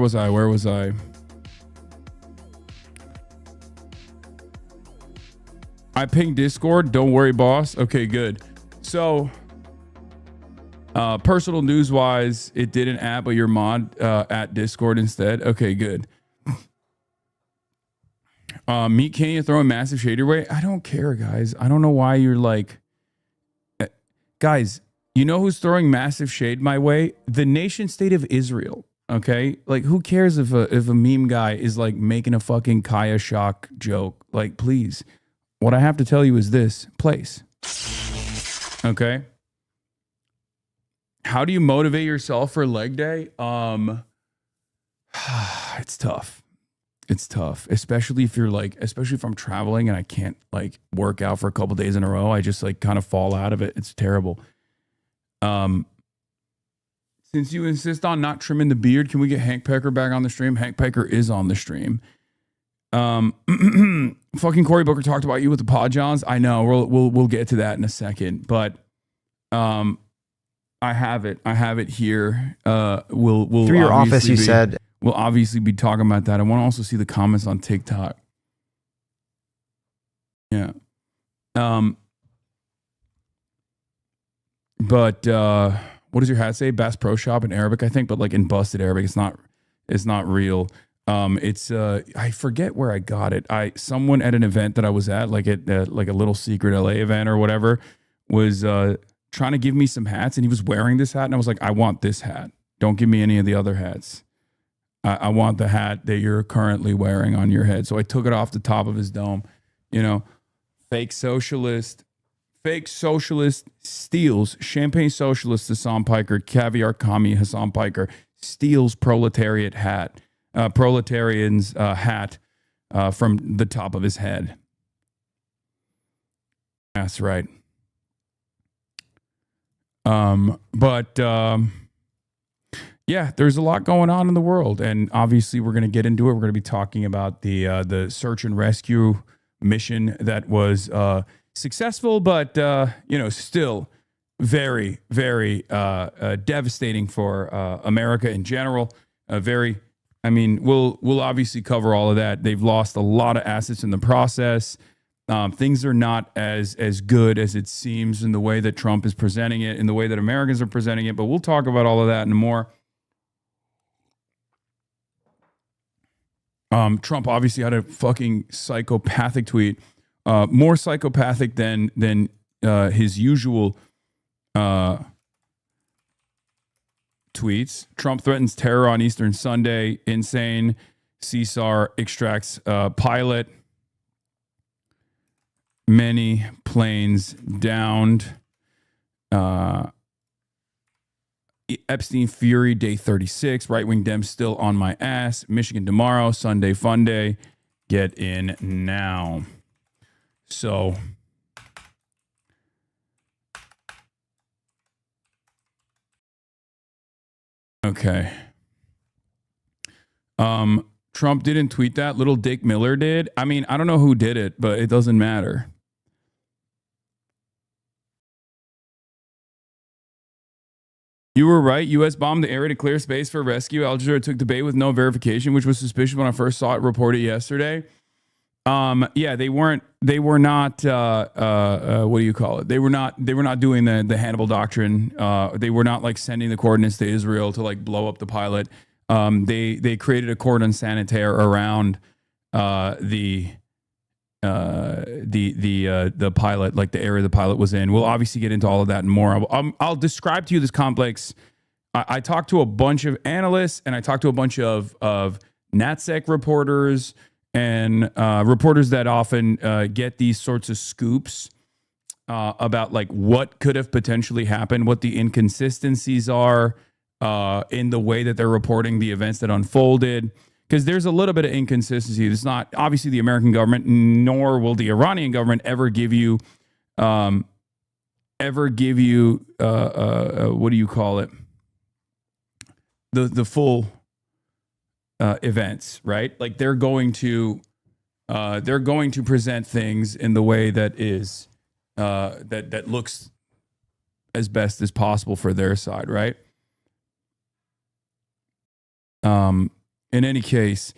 Where was I? I pinged Discord. Don't worry, boss. Okay, good. So, personal news wise, it didn't add, but your mod at Discord instead. Okay, good. Meat Kenya throwing massive shade your way. I don't care, guys. I don't know why you're like, guys. You know who's throwing massive shade my way? The nation state of Israel. Okay, like who cares if a meme guy is like making a fucking Kaya shock joke? Like, please. What I have to tell you is this place. Okay. How do you motivate yourself for leg day? It's tough. It's tough, especially if I'm traveling and I can't like work out for a couple days in a row. I just like kind of fall out of it. It's terrible. Since you insist on not trimming the beard, can we get Hank Piker back on the stream? Hank Piker is on the stream. Fucking Cory Booker talked about you with the Pod Johns. I know we'll get to that in a second, but I have it here. We'll through your office. You said we'll obviously be talking about that. I want to also see the comments on TikTok. Yeah. But what does your hat say? Bass Pro Shop in Arabic, I think, but like in busted Arabic. It's not real. It's I forget where I got it. Someone at an event that I was at, like at like a little secret LA event or whatever, was trying to give me some hats, and he was wearing this hat, and I was like, I want this hat. Don't give me any of the other hats. I want the hat that you're currently wearing on your head. So I took it off the top of his dome. You know, fake socialist steals champagne socialist Hasan Piker, caviar commie Hasan Piker steals proletarian's hat from the top of his head. That's right. Yeah, there's a lot going on in the world, and obviously we're going to get into it. We're going to be talking about the search and rescue mission that was successful, but still very, very devastating for America in general. We'll obviously cover all of that. They've lost a lot of assets in the process. Things are not as good as it seems in the way that Trump is presenting it, in the way that Americans are presenting it. But we'll talk about all of that and more. Trump obviously had a fucking psychopathic tweet, more psychopathic than his usual tweets. Trump threatens terror on Eastern Sunday. Insane. CSAR extracts pilot. Many planes downed. Epstein Fury, day 36. Right-wing Dems still on my ass. Michigan tomorrow. Sunday fun day. Get in now. So, okay. Trump didn't tweet that. Little Dick Miller did. I mean, I don't know who did it, but it doesn't matter. You were right. U.S. bombed the area to clear space for rescue. Al Jazeera took the bait with no verification, which was suspicious when I first saw it reported yesterday. Yeah, they were not, what do you call it? They were not doing the Hannibal doctrine. They were not like sending the coordinates to Israel to like blow up the pilot. They created a cordon sanitaire around, the pilot, like the area the pilot was in. We'll obviously get into all of that and more. I'll describe to you this complex. I talked to a bunch of analysts, and I talked to a bunch of NatSec reporters and reporters that often get these sorts of scoops about like what could have potentially happened, what the inconsistencies are in the way that they're reporting the events that unfolded. Because there's a little bit of inconsistency. It's not obviously the American government, nor will the Iranian government ever give you what do you call it? The full events, right? Like they're going to present things in the way that is that looks as best as possible for their side, right? in any case,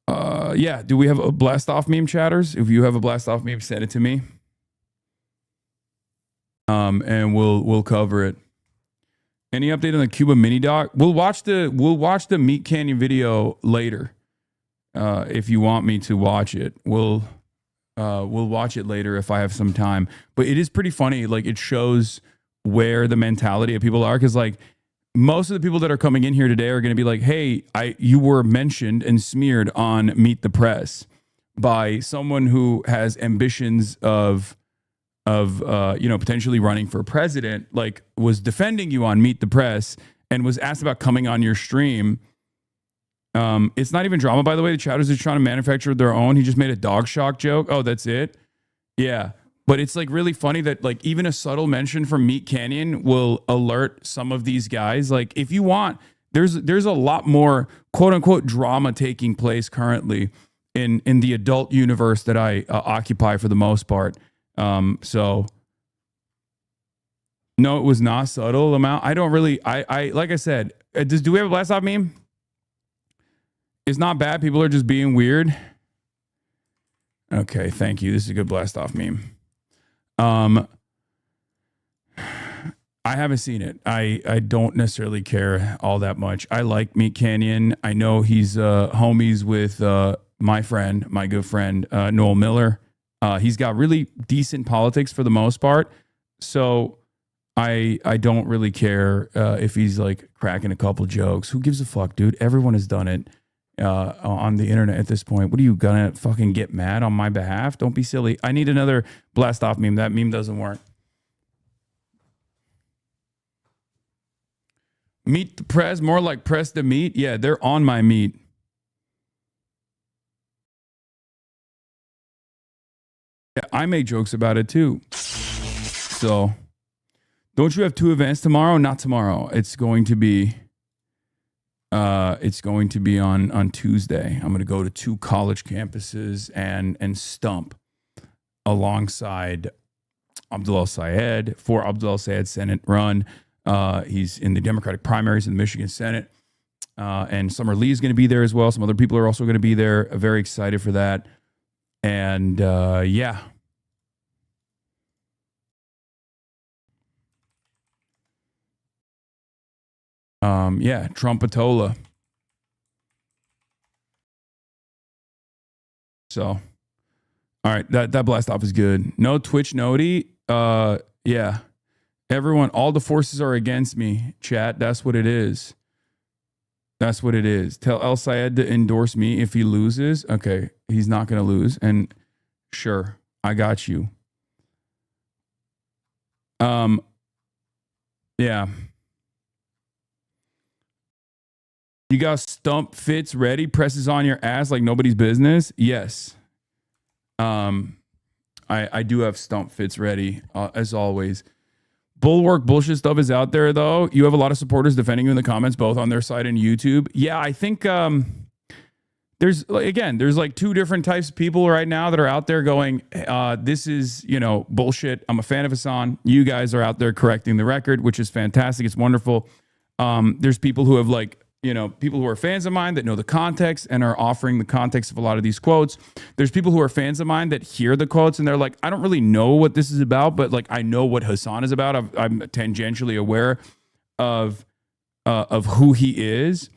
yeah, do we have a blast off meme, chatters? If you have a blast off meme, send it to me. And we'll cover it. Any update on the Cuba mini doc? We'll watch the Meat Canyon video later. If you want me to watch it, we'll watch it later if I have some time. But it is pretty funny. Like, it shows where the mentality of people are, because like most of the people that are coming in here today are going to be like, hey, you were mentioned and smeared on Meet the Press by someone who has ambitions of potentially running for president, like was defending you on Meet the Press and was asked about coming on your stream. It's not even drama, by the way. The chatters are trying to manufacture their own. He just made a dog shock joke. Oh, that's it? Yeah. But it's like really funny that like even a subtle mention from Meat Canyon will alert some of these guys. Like, if you want, there's a lot more quote unquote drama taking place currently in the adult universe that I occupy for the most part. So no, it was not subtle amount. I don't really, I like I said, do we have a blast off meme? It's not bad. People are just being weird. Okay. Thank you. This is a good blast off meme. I haven't seen it. I don't necessarily care all that much. I like Meat Canyon. I know he's, homies with, my good friend, Noel Miller. He's got really decent politics for the most part. So I don't really care if he's like cracking a couple jokes. Who gives a fuck, dude? Everyone has done it on the internet at this point. What are you gonna fucking get mad on my behalf? Don't be silly. I need another blast off meme. That meme doesn't work. Meet the Press, more like press the meat. Yeah, they're on my meat. Yeah, I make jokes about it too. So, don't you have 2 events tomorrow? Not tomorrow. It's going to be on Tuesday. I'm going to go to 2 college campuses and stump alongside Abdul Sayed for Abdul Sayed Senate run. He's in the Democratic primaries in the Michigan Senate. And Summer Lee is going to be there as well. Some other people are also going to be there. Very excited for that. And yeah. Yeah, Trumpetola. So, all right, that blast off is good. No Twitch noti. Yeah. Everyone, all the forces are against me, chat. That's what it is. That's what it is. Tell El Sayed to endorse me if he loses. Okay, he's not going to lose. And sure, I got you. Yeah. You got stump fits ready, presses on your ass like nobody's business. Yes. I do have stump fits ready, as always. Bulwark bullshit stuff is out there, though. You have a lot of supporters defending you in the comments, both on their side and YouTube. Yeah, I think there's like 2 different types of people right now that are out there going, this is, bullshit. I'm a fan of Hasan. You guys are out there correcting the record, which is fantastic. It's wonderful. There's people who have people who are fans of mine that know the context and are offering the context of a lot of these quotes. There's people who are fans of mine that hear the quotes and they're like, I don't really know what this is about, but like I know what Hasan is about. I'm tangentially aware of who he is,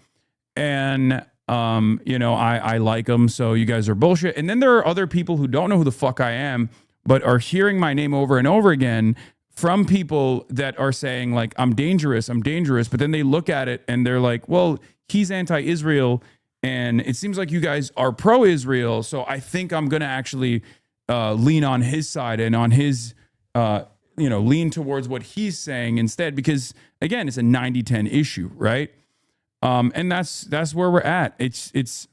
and I like him. So you guys are bullshit. And then there are other people who don't know who the fuck I am, but are hearing my name over and over again from people that are saying like, I'm dangerous. But then they look at it and they're like, well, he's anti-Israel and it seems like you guys are pro-Israel. So I think I'm going to actually lean on his side and on his, lean towards what he's saying instead, because again, it's a 90-10 issue, right? And that's where we're at. It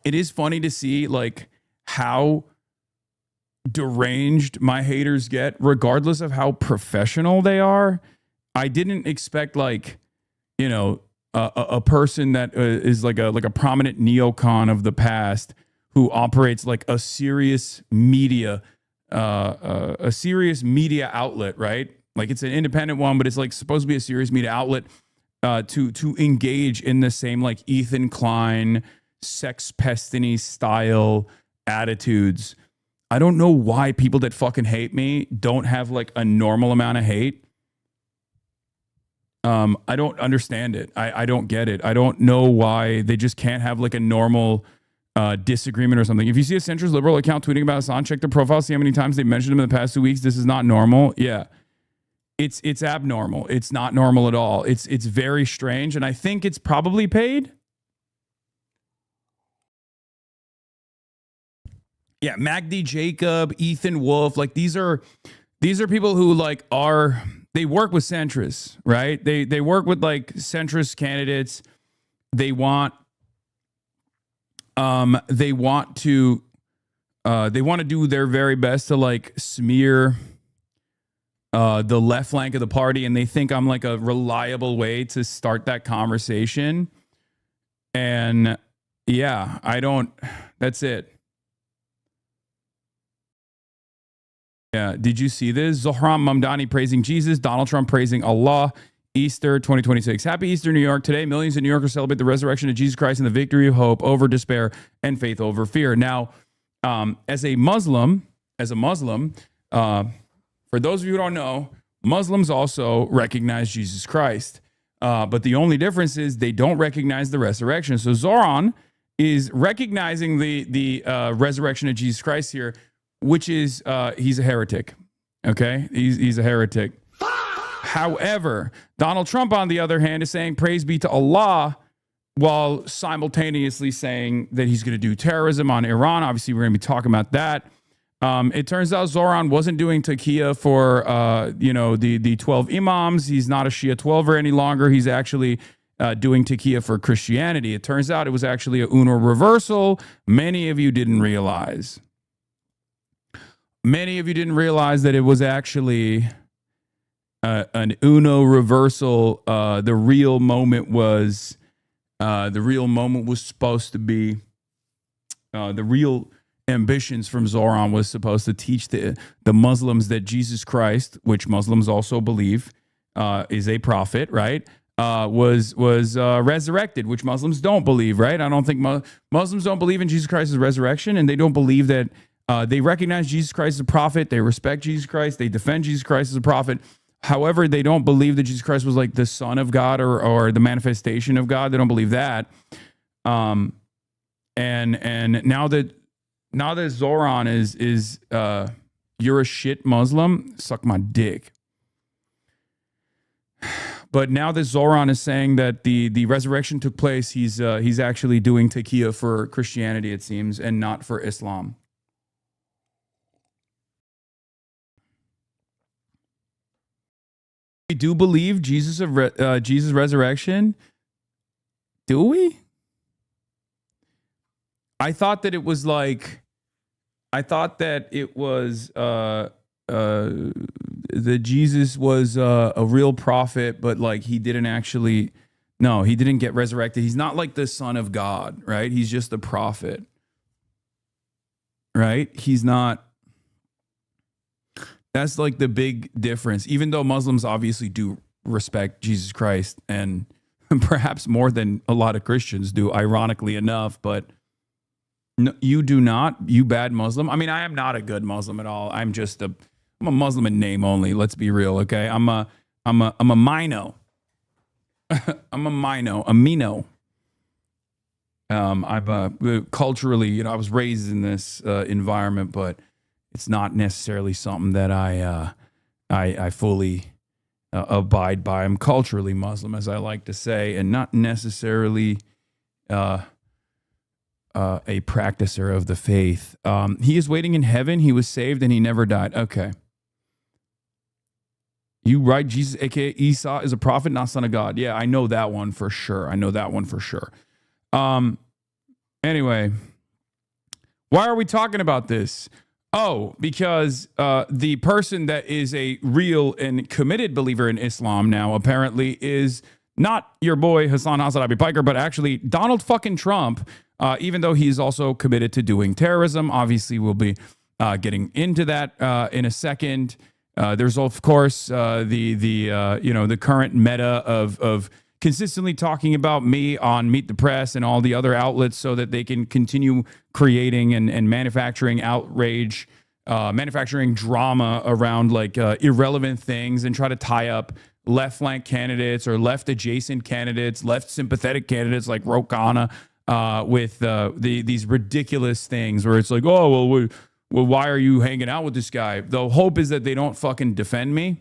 is funny to see like how deranged my haters get, regardless of how professional they are. I didn't expect like, a person that is like a prominent neocon of the past who operates like a serious media outlet, right? Like it's an independent one, but it's like supposed to be a serious media outlet. to engage in the same like Ethan Klein, sex pestiny style attitudes. I don't know why people that fucking hate me don't have like a normal amount of hate. I don't understand it. I don't get it. I don't know why they just can't have like a normal disagreement or something. If you see a centrist liberal account tweeting about Hasan, check their profile, see how many times they mentioned him in the past 2 weeks. This is not normal. Yeah. It's abnormal. It's not normal at all. It's very strange, and I think it's probably paid. Yeah, Magdi Jacob, Ethan Wolf, like these are people who like they work with centrists, right? They work with like centrist candidates. They want to do their very best to like smear the left flank of the party, and they think I'm like a reliable way to start that conversation. And yeah, that's it. Yeah, did you see this? Zohran Mamdani praising Jesus, Donald Trump praising Allah. Easter 2026. Happy Easter, New York. Today, millions of New Yorkers celebrate the resurrection of Jesus Christ and the victory of hope over despair and faith over fear. Now, as a Muslim, for those of you who don't know, Muslims also recognize Jesus Christ. But the only difference is they don't recognize the resurrection. So Zoran is recognizing the resurrection of Jesus Christ here, which is he's a heretic. Okay? He's a heretic. However, Donald Trump, on the other hand, is saying praise be to Allah while simultaneously saying that he's going to do terrorism on Iran. Obviously, we're going to be talking about that. It turns out Zoran wasn't doing taqiyya for, the 12 imams. He's not a Shia 12er any longer. He's actually doing taqiyya for Christianity. It turns out it was actually a Uno reversal. Many of you didn't realize. Many of you didn't realize that it was actually an Uno reversal. The real moment was supposed to be the real ambitions from Zoran was supposed to teach the Muslims that Jesus Christ, which Muslims also believe is a prophet, right? Was resurrected, which Muslims don't believe, right? I don't think Muslims don't believe in Jesus Christ's resurrection, and they don't believe that they recognize Jesus Christ as a prophet. They respect Jesus Christ. They defend Jesus Christ as a prophet. However, they don't believe that Jesus Christ was like the Son of God or the manifestation of God. They don't believe that. And now that Zoran is you're a shit Muslim, suck my dick. But now that Zoran is saying that the resurrection took place, he's actually doing taqiyya for Christianity, it seems, and not for Islam. We do believe Jesus' resurrection. Do we? I thought that it was that Jesus was a real prophet, but like he didn't get resurrected. He's not like the Son of God, right? He's just a prophet, right? He's not. That's like the big difference, even though Muslims obviously do respect Jesus Christ, and perhaps more than a lot of Christians do, ironically enough, but no, you do not, you bad Muslim. I mean, I am not a good Muslim at all. I'm a Muslim in name only. Let's be real, okay? I'm a mino. I'm a mino. I'm culturally, I was raised in this environment, but it's not necessarily something that I fully abide by. I'm culturally Muslim, as I like to say, and not necessarily a practicer of the faith. He is waiting in heaven. He was saved and he never died. Okay. You right, Jesus, aka Esau, is a prophet, not son of God. Yeah, I know that one for sure. Anyway, why are we talking about this? Oh, because the person that is a real and committed believer in Islam now apparently is not your boy Hasanabi Piker, but actually Donald fucking Trump, even though he's also committed to doing terrorism. Obviously, we'll be getting into that in a second. There's, of course, the current meta of consistently talking about me on Meet the Press and all the other outlets so that they can continue creating and manufacturing outrage, manufacturing drama around like irrelevant things and try to tie up left flank candidates or left adjacent candidates, left sympathetic candidates like Ro Khanna with these ridiculous things where it's like, oh, well, why are you hanging out with this guy? The hope is that they don't fucking defend me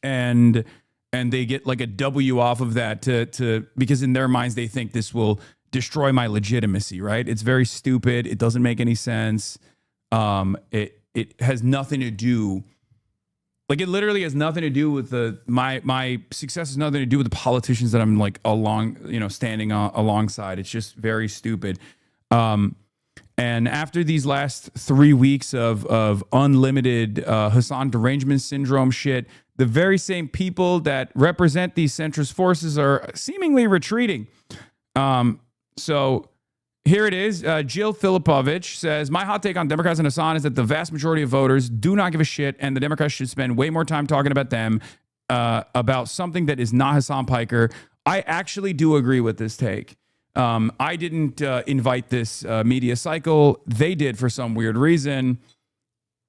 and they get like a W off of that to because in their minds they think this will destroy my legitimacy, right? It's very stupid. It doesn't make any sense. It has nothing to do, like it literally has nothing to do with my success has nothing to do with the politicians that I'm like standing alongside. It's just very stupid. And after these last 3 weeks of unlimited Hasan derangement syndrome shit, the very same people that represent these centrist forces are seemingly retreating. So here it is. Jill Filipovich says, my hot take on Democrats and Hasan is that the vast majority of voters do not give a shit, and the Democrats should spend way more time talking about them, about something that is not Hasan Piker. I actually do agree with this take. I didn't invite this media cycle. They did for some weird reason.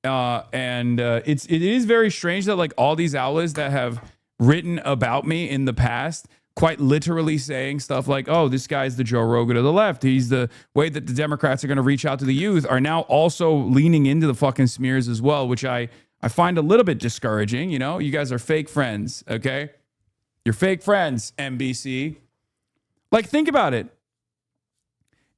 It is very strange that like all these outlets that have written about me in the past, quite literally saying stuff like, oh, this guy's the Joe Rogan of the left. He's the way that the Democrats are going to reach out to the youth, are now also leaning into the fucking smears as well, which I find a little bit discouraging. You know, you guys are fake friends. Okay. You're fake friends, NBC. Like, think about it.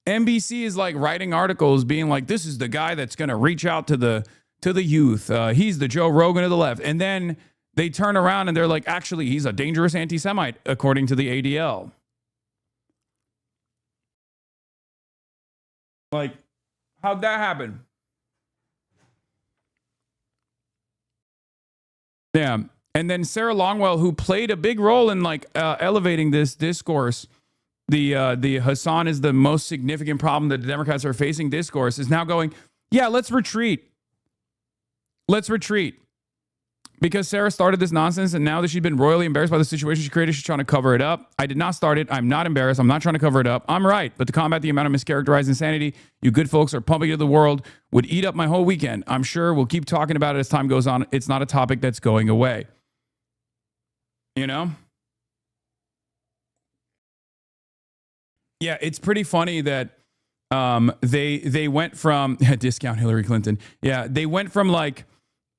NBC is like writing articles being like, this is the guy that's going to reach out to the youth. He's the Joe Rogan of the left. And then they turn around and they're like, actually, he's a dangerous anti-Semite, according to the ADL. Like, how'd that happen? Yeah. And then Sarah Longwell, who played a big role in like elevating this discourse, the Hasan is the most significant problem that the Democrats are facing discourse, is now going, yeah, let's retreat. Let's retreat. Because Sarah started this nonsense, and now that she's been royally embarrassed by the situation she created, she's trying to cover it up. I did not start it. I'm not embarrassed. I'm not trying to cover it up. I'm right. But to combat the amount of mischaracterized insanity you good folks are pumping into the world would eat up my whole weekend. I'm sure we'll keep talking about it as time goes on. It's not a topic that's going away. You know? Yeah, it's pretty funny that they went from discount Hillary Clinton. Yeah, they went from like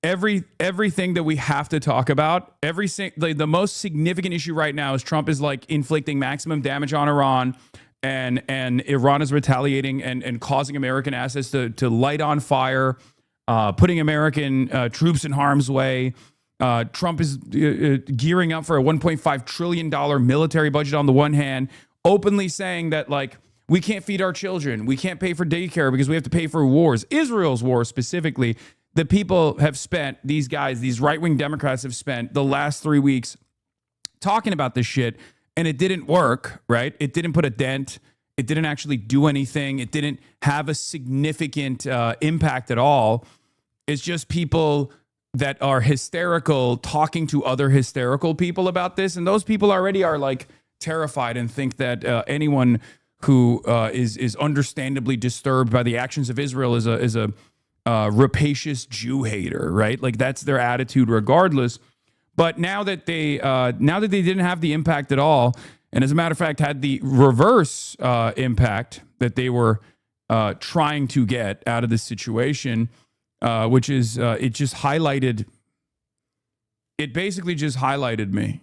everything that we have to talk about. The most significant issue right now is Trump is like inflicting maximum damage on Iran, and Iran is retaliating and causing American assets to light on fire, putting American troops in harm's way. Trump is gearing up for a $1.5 trillion military budget on the one hand, openly saying that like we can't feed our children, we can't pay for daycare because we have to pay for wars, Israel's war specifically. The people have spent, these guys, these right-wing Democrats have spent the last 3 weeks talking about this shit, and it didn't work, right? It didn't put a dent. It didn't actually do anything. It didn't have a significant impact at all. It's just people that are hysterical talking to other hysterical people about this, and those people already are like terrified and think that anyone who is understandably disturbed by the actions of Israel is a rapacious Jew hater, right? Like that's their attitude regardless. But now that they didn't have the impact at all, and as a matter of fact had the reverse impact that they were trying to get out of this situation, which is it basically just highlighted me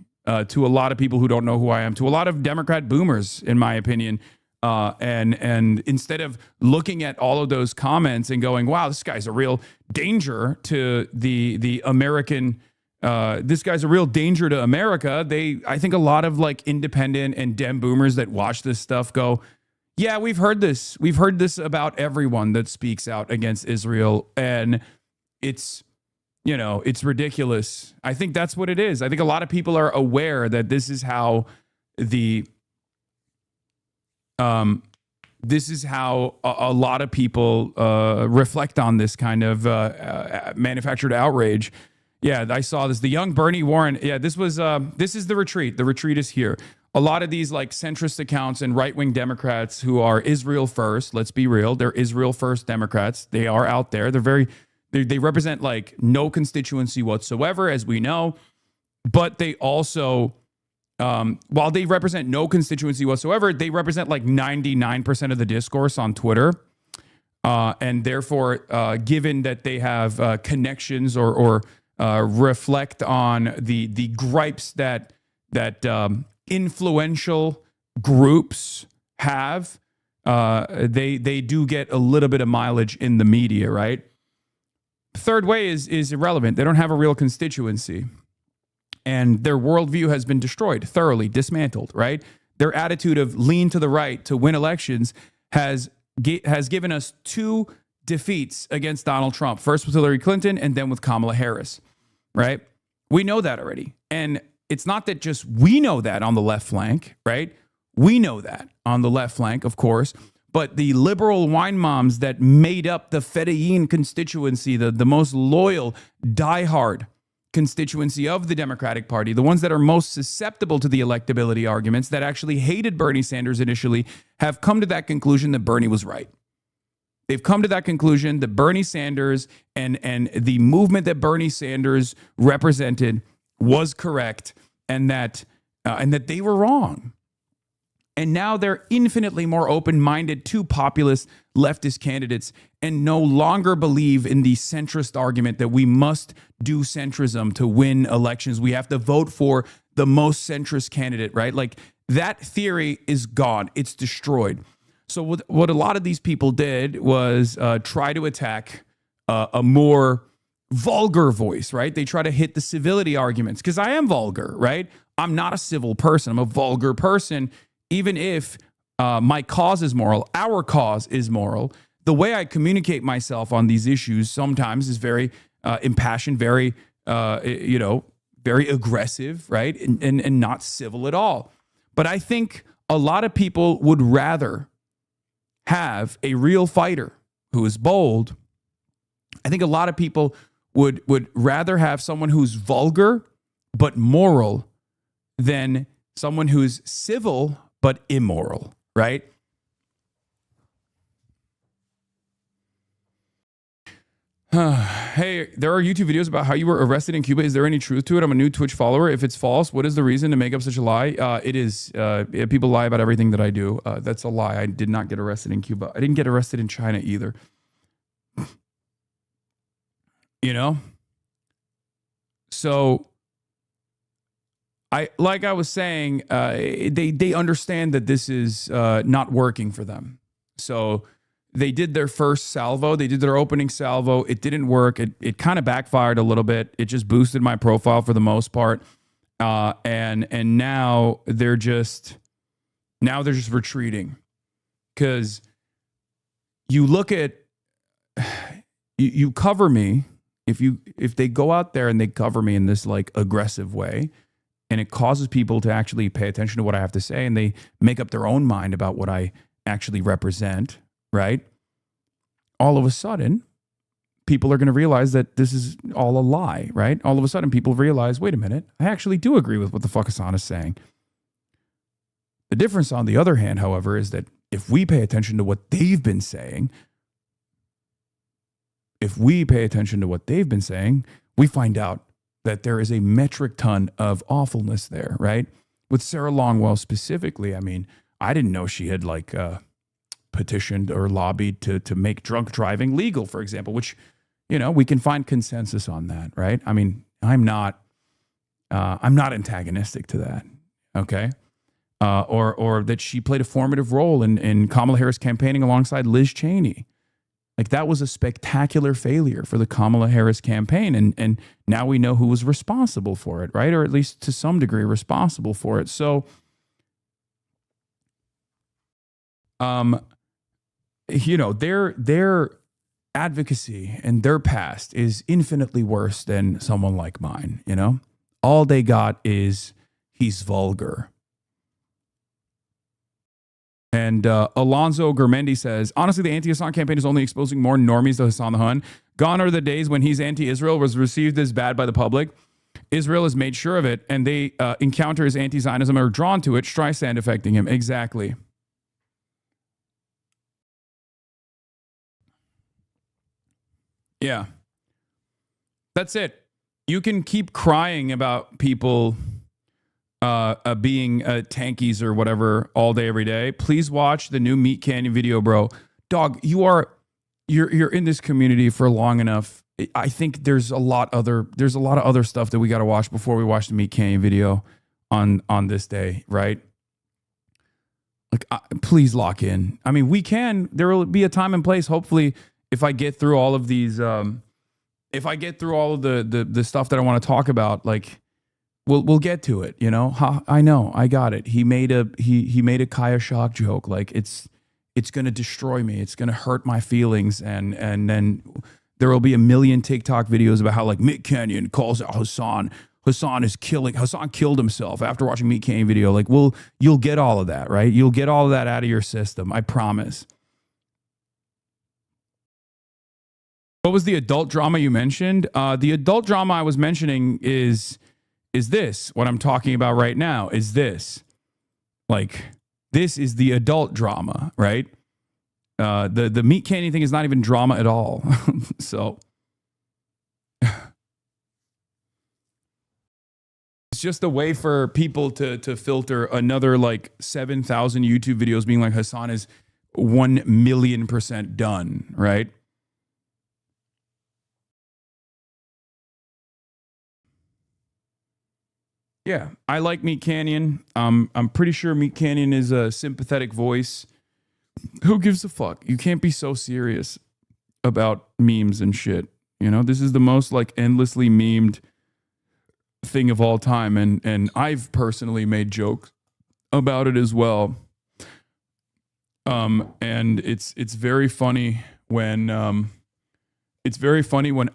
to a lot of people who don't know who I am, to a lot of Democrat boomers, in my opinion. And instead of looking at all of those comments and going, wow, this guy's a real danger to the American, this guy's a real danger to America. I think a lot of like independent and Dem boomers that watch this stuff go, yeah, we've heard this. We've heard this about everyone that speaks out against Israel. And it's, you know, it's ridiculous. I think that's what it is. I think a lot of people are aware that this is how a lot of people reflect on this kind of manufactured outrage. Yeah, I saw this. The young Bernie Warren. Yeah, this is the retreat. The retreat is here. a lot of these like centrist accounts and right-wing Democrats who are Israel first, let's be real, they're Israel first Democrats. They are out there. They represent like no constituency whatsoever, as we know, but they also, while they represent no constituency whatsoever, they represent like 99% of the discourse on Twitter. And therefore, given that they have connections or reflect on the gripes that influential groups have, they do get a little bit of mileage in the media, right? Third way is irrelevant. They don't have a real constituency. And their worldview has been destroyed, thoroughly dismantled, right? Their attitude of lean to the right to win elections has given us 2 defeats against Donald Trump, first with Hillary Clinton and then with Kamala Harris, right? We know that already. And it's not that just we know that on the left flank, right? We know that on the left flank, of course, but the liberal wine moms that made up the Fedayeen constituency, the most loyal, diehard constituency of the Democratic Party, the ones that are most susceptible to the electability arguments, that actually hated Bernie Sanders initially, have come to that conclusion that Bernie was right. They've come to that conclusion that Bernie Sanders and the movement that Bernie Sanders represented was correct, and that they were wrong. And now they're infinitely more open-minded to populist leftist candidates and no longer believe in the centrist argument that we must do centrism to win elections. We have to vote for the most centrist candidate, right? Like, that theory is gone. It's destroyed. So what a lot of these people did was try to attack a more vulgar voice, right? They try to hit the civility arguments, because I am vulgar, right? I'm not a civil person. I'm a vulgar person. Even if my cause is moral, our cause is moral, the way I communicate myself on these issues sometimes is very impassioned, very, very aggressive, right? And not civil at all. But I think a lot of people would rather have a real fighter who is bold. I think a lot of people would rather have someone who's vulgar but moral than someone who's civil but immoral, right? Hey, there are YouTube videos about how you were arrested in Cuba. Is there any truth to it? I'm a new Twitch follower. If it's false, what is the reason to make up such a lie? It is. People lie about everything that I do. That's a lie. I did not get arrested in Cuba. I didn't get arrested in China either. You know? So, like I was saying, they understand that this is not working for them. So they did their first salvo. They did their opening salvo. It didn't work. It kind of backfired a little bit. It just boosted my profile for the most part. And now they're just retreating, because you look at you cover me. If they go out there and they cover me in this like aggressive way, and it causes people to actually pay attention to what I have to say, and they make up their own mind about what I actually represent, right? All of a sudden, people are going to realize that this is all a lie, right? All of a sudden, people realize, wait a minute, I actually do agree with what the fuck Hasan is saying. The difference, on the other hand, however, is that if we pay attention to what they've been saying, we find out that there is a metric ton of awfulness there, right? With Sarah Longwell specifically, I mean, I didn't know she had like petitioned or lobbied to make drunk driving legal, for example, which, you know, we can find consensus on that, right? I mean, I'm not antagonistic to that, okay? Or that she played a formative role in Kamala Harris campaigning alongside Liz Cheney. Like, that was a spectacular failure for the Kamala Harris campaign. And now we know who was responsible for it, right? Or at least to some degree responsible for it. So, you know, their advocacy and their past is infinitely worse than someone like mine, you know? All they got is he's vulgar. And Alonzo Germendi says, honestly, the anti-Hasan campaign is only exposing more normies to Hasan the Hun. Gone are the days when he's anti-Israel was received as bad by the public. Israel has made sure of it, and they encounter his anti-Zionism or are drawn to it, Streisand affecting him. Exactly. Yeah. That's it. You can keep crying about people being tankies or whatever all day, every day. Please watch the new Meat Canyon video, bro. Dog, you're in this community for long enough. I think there's a lot of other stuff that we got to watch before we watch the Meat Canyon video on this day, right? Like, please lock in. I mean, there will be a time and place. Hopefully, if I get through all of these, if I get through all of the stuff that I want to talk about, like, we'll get to it. You know, I know, I got it. He made a Kaya Shock joke. Like, it's going to destroy me. It's going to hurt my feelings, and then there will be a million TikTok videos about how, like, Meat Canyon calls out Hasan. Hasan killed himself after watching Meat Canyon video. Like, you'll get all of that, right? You'll get all of that out of your system. I promise. What was the adult drama you mentioned? The adult drama I was mentioning is this. What I'm talking about right now is this. Like, this is the adult drama, right? The Meat Canyon thing is not even drama at all. So it's just a way for people to filter another like 7,000 YouTube videos being like, Hasan is 1,000,000% done, right? Yeah, I like Meat Canyon. I'm pretty sure Meat Canyon is a sympathetic voice. Who gives a fuck? You can't be so serious about memes and shit. You know, this is the most like endlessly memed thing of all time, and I've personally made jokes about it as well. And it's very funny when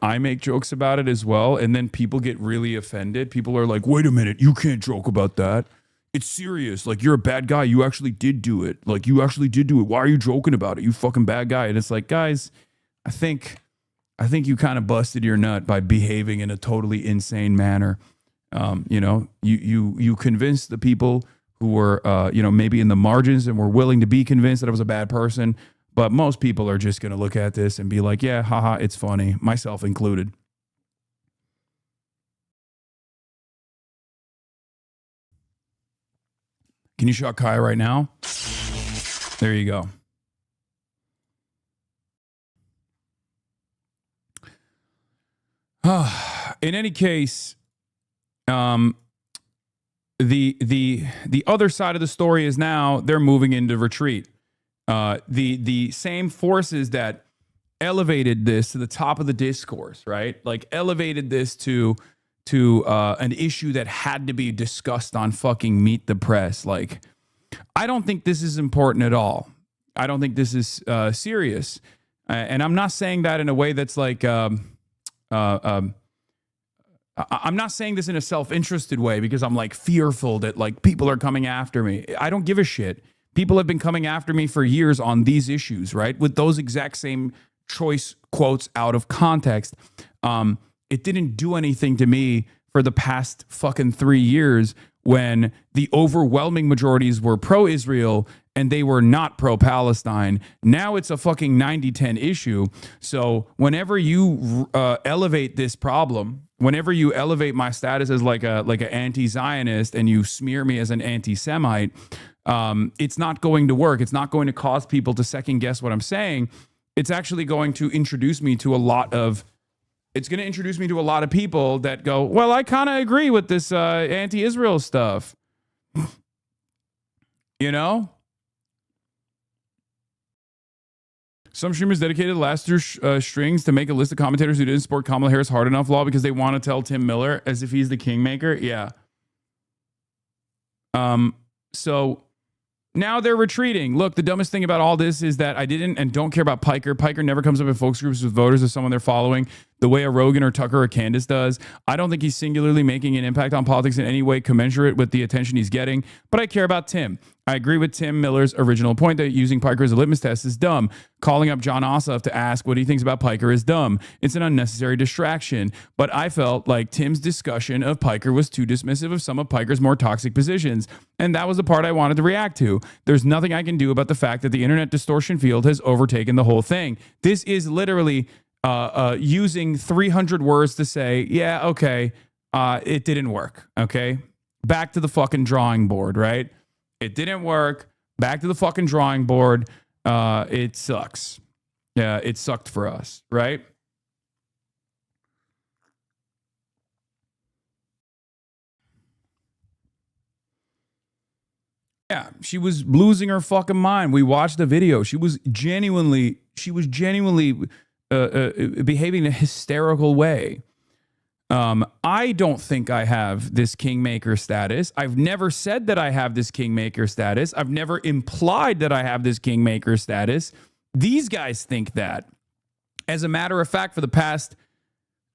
I make jokes about it as well, and then people get really offended. People are like, wait a minute, you can't joke about that. It's serious. Like, you're a bad guy. You actually did do it. Like, you actually did do it. Why are you joking about it? You fucking bad guy. And it's like, guys, I think you kind of busted your nut by behaving in a totally insane manner. You know, you convinced the people who were, maybe in the margins and were willing to be convinced that I was a bad person. But most people are just going to look at this and be like, yeah, haha, it's funny, myself included. Can you shock Kaya right now? There you go. In any case, the other side of the story is now they're moving into retreat. The same forces that elevated this to the top of the discourse, right? Like, elevated this to an issue that had to be discussed on fucking Meet the Press. Like, I don't think this is important at all. I don't think this is serious. And I'm not saying that in a way that's like, I'm not saying this in a self-interested way because I'm like fearful that like people are coming after me. I don't give a shit. People have been coming after me for years on these issues, right? With those exact same choice quotes out of context. It didn't do anything to me for the past fucking 3 years when the overwhelming majorities were pro-Israel and they were not pro-Palestine. Now it's a fucking 90-10 issue. So whenever you elevate this problem, whenever you elevate my status as like an anti-Zionist and you smear me as an anti-Semite, it's not going to work. It's not going to cause people to second guess what I'm saying. It's actually going to introduce me to a lot of people that go, well, I kind of agree with this anti-Israel stuff. You know? Some streamers dedicated the last two strings to make a list of commentators who didn't support Kamala Harris hard enough law because they want to tell Tim Miller as if he's the kingmaker. Yeah. So now they're retreating. Look, the dumbest thing about all this is that I didn't and don't care about Piker. Piker never comes up in focus groups with voters as someone they're following. the way a Rogan or Tucker or Candace does. I don't think he's singularly making an impact on politics in any way commensurate with the attention he's getting, but I care about Tim. I agree with Tim Miller's original point that using Piker as a litmus test is dumb. Calling up John Ossoff to ask what he thinks about Piker is dumb. It's an unnecessary distraction. But I felt like Tim's discussion of Piker was too dismissive of some of Piker's more toxic positions. And that was the part I wanted to react to. There's nothing I can do about the fact that the internet distortion field has overtaken the whole thing. This is literally using 300 words to say, yeah, okay, it didn't work. Okay. Back to the fucking drawing board, right? It didn't work. Back to the fucking drawing board. It sucks. Yeah, it sucked for us, right? Yeah, she was losing her fucking mind. We watched the video. She was genuinely behaving in a hysterical way. I don't think I have this kingmaker status. I've never said that I have this kingmaker status. I've never implied that I have this kingmaker status. These guys think that. As a matter of fact, for the past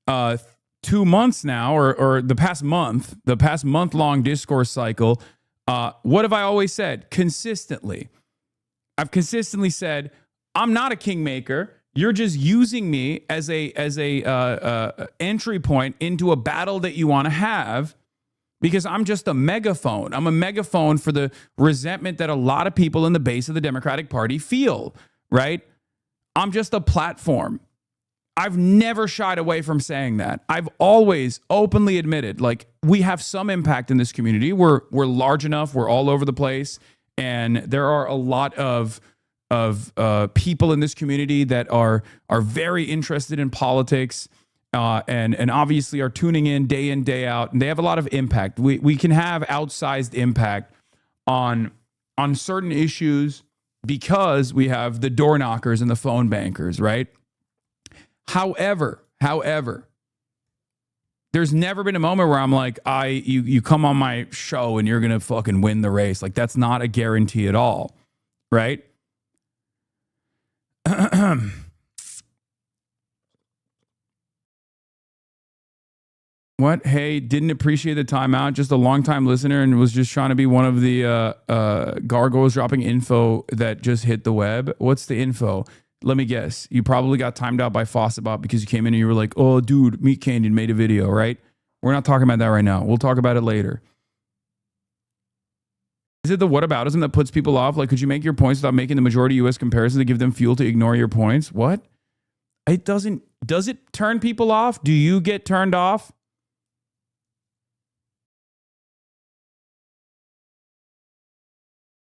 2 months now, or the past month-long discourse cycle, what have I always said? Consistently. I've consistently said, I'm not a kingmaker. You're just using me as a entry point into a battle that you want to have, because I'm just a megaphone. I'm a megaphone for the resentment that a lot of people in the base of the Democratic Party feel, right? I'm just a platform. I've never shied away from saying that. I've always openly admitted, like, we have some impact in this community. We're large enough. We're all over the place. And there are a lot of people in this community that are very interested in politics, and obviously are tuning in, day out, and they have a lot of impact. We can have outsized impact on certain issues because we have the door knockers and the phone bankers, right? However, there's never been a moment where I'm like, you come on my show and you're gonna fucking win the race. Like, that's not a guarantee at all, right? What? Hey, didn't appreciate the timeout. Just a long-time listener and was just trying to be one of the gargoyles dropping info that just hit the web. What's the info? Let me guess. You probably got timed out by Fossabot because you came in and you were like, oh, dude, Meat Canyon made a video, right? We're not talking about that right now. We'll talk about it later. Is it the whataboutism that puts people off? Like, could you make your points without making the majority U.S. comparison to give them fuel to ignore your points? What? It doesn't. Does it turn people off? Do you get turned off?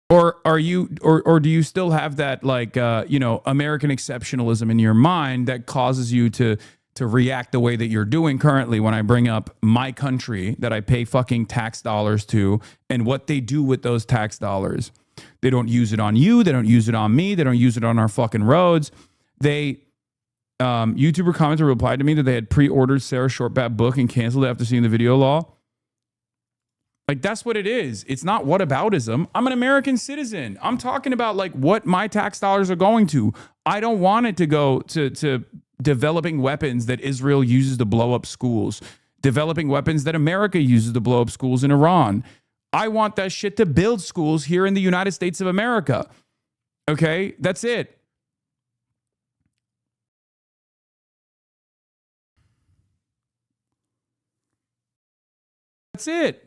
Or are you, or do you still have that, like, American exceptionalism in your mind that causes you to react the way that you're doing currently when I bring up my country that I pay fucking tax dollars to and what they do with those tax dollars? They don't use it on you. They don't use it on me. They don't use it on our fucking roads. YouTuber commenter replied to me that they had pre-ordered Sarah Shortbat book and canceled it after seeing the video law. Like, that's what it is. It's not whataboutism. I'm an American citizen. I'm talking about, like, what my tax dollars are going to. I don't want it to go to developing weapons that Israel uses to blow up schools, developing weapons that America uses to blow up schools in Iran. I want that shit to build schools here in the United States of America. Okay? That's it. That's it.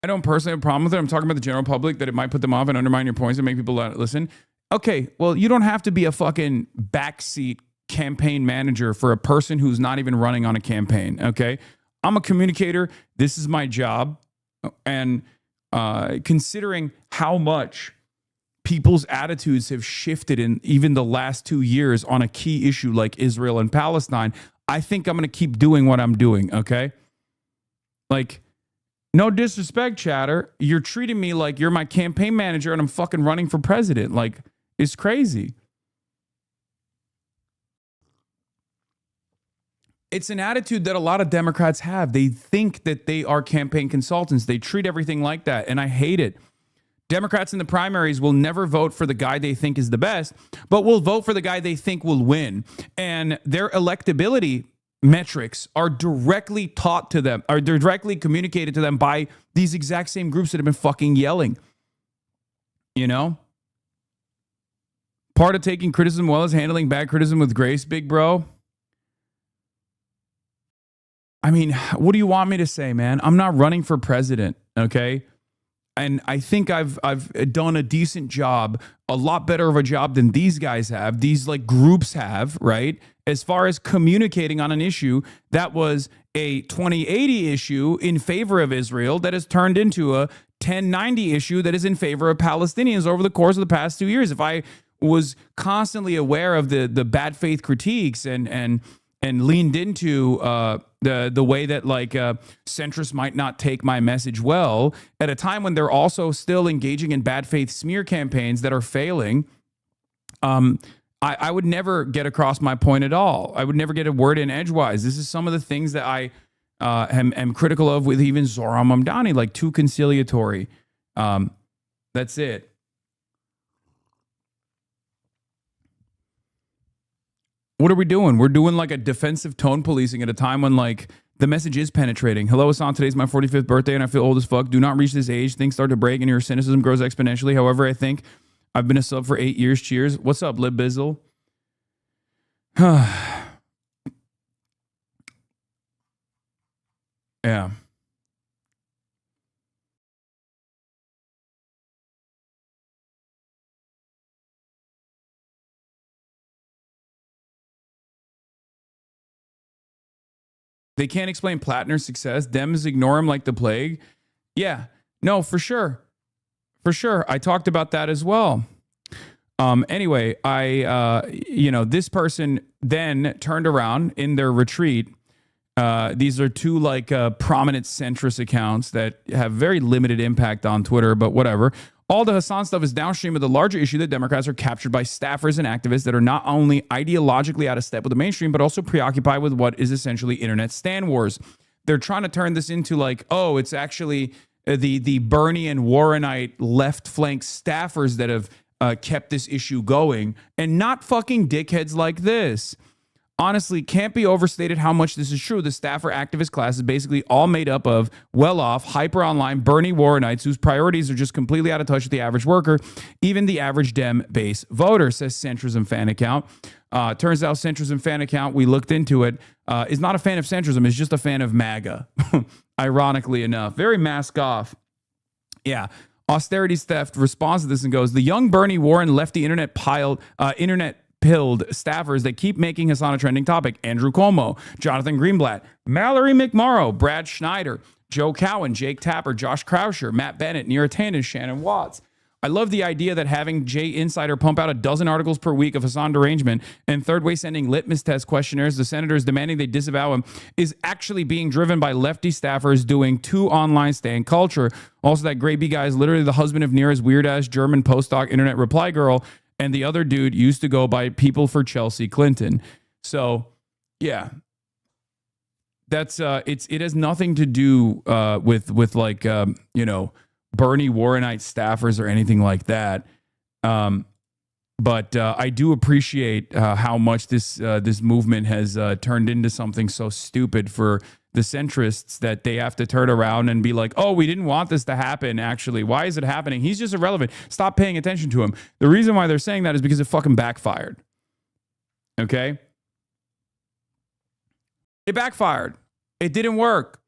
I don't personally have a problem with it. I'm talking about the general public, that it might put them off and undermine your points and make people listen. Okay, well, you don't have to be a fucking backseat campaign manager for a person who's not even running on a campaign, okay? I'm a communicator. This is my job. And considering how much people's attitudes have shifted in even the last 2 years on a key issue like Israel and Palestine, I think I'm going to keep doing what I'm doing, okay? Like, no disrespect, chatter. You're treating me like you're my campaign manager and I'm fucking running for president. Like, it's crazy. It's an attitude that a lot of Democrats have. They think that they are campaign consultants. They treat everything like that, and I hate it. Democrats in the primaries will never vote for the guy they think is the best, but will vote for the guy they think will win. And their electability metrics are directly taught to them, are directly communicated to them by these exact same groups that have been fucking yelling. You know? Part of taking criticism well is handling bad criticism with grace, big bro. I mean, what do you want me to say, man? I'm not running for president, okay? And I think I've done a decent job, a lot better of a job than these guys have, these like groups have, right? As far as communicating on an issue that was a 2080 issue in favor of Israel that has turned into a 1090 issue that is in favor of Palestinians over the course of the past 2 years. If I was constantly aware of the bad faith critiques and leaned into the way that like centrists might not take my message well at a time when they're also still engaging in bad faith smear campaigns that are failing, I would never get across my point at all. I would never get a word in edgewise. This is some of the things that I am critical of with even Zohran Mamdani, like too conciliatory. That's it. What are we doing? We're doing like a defensive tone policing at a time when like the message is penetrating. Hello, Hasan. Today's my 45th birthday and I feel old as fuck. Do not reach this age. Things start to break and your cynicism grows exponentially. However, I think I've been a sub for 8 years. Cheers. What's up, Lib Bizzle? Yeah. They can't explain Plattner's success. Dems ignore him like the plague. Yeah, no, for sure. For sure. I talked about that as well. Anyway, this person then turned around in their retreat. These are two like prominent centrist accounts that have very limited impact on Twitter, but whatever. All the Hasan stuff is downstream of the larger issue that Democrats are captured by staffers and activists that are not only ideologically out of step with the mainstream, but also preoccupied with what is essentially internet stan wars. They're trying to turn this into like, oh, it's actually the Bernie and Warrenite left flank staffers that have kept this issue going, and not fucking dickheads like this. Honestly, can't be overstated how much this is true. The staffer activist class is basically all made up of well-off, hyper-online Bernie Warrenites whose priorities are just completely out of touch with the average worker, even the average Dem base voter, says Centrism fan account. Turns out Centrism fan account, we looked into it, is not a fan of centrism, is just a fan of MAGA, ironically enough. Very mask off. Yeah. Austerity's theft responds to this and goes, the young Bernie Warren lefty internet pilled staffers that keep making Hasan a trending topic. Andrew Cuomo, Jonathan Greenblatt, Mallory McMorrow, Brad Schneider, Joe Cowan, Jake Tapper, Josh Krauscher, Matt Bennett, Neera Tanden, Shannon Watts. I love the idea that having Jay Insider pump out a dozen articles per week of Hasan derangement and third way sending litmus test questionnaires to senators demanding they disavow him is actually being driven by lefty staffers doing too online stan culture. Also, that Gray B guy is literally the husband of Neera's weird ass German postdoc internet reply girl. And the other dude used to go by People for Chelsea Clinton. So, yeah, that's it has nothing to do with like Bernie Warrenite staffers or anything like that. But I do appreciate how much this movement has turned into something so stupid for the centrists that they have to turn around and be like, oh, we didn't want this to happen, actually. Why is it happening? He's just irrelevant. Stop paying attention to him. The reason why they're saying that is because it fucking backfired. Okay? It backfired. It didn't work.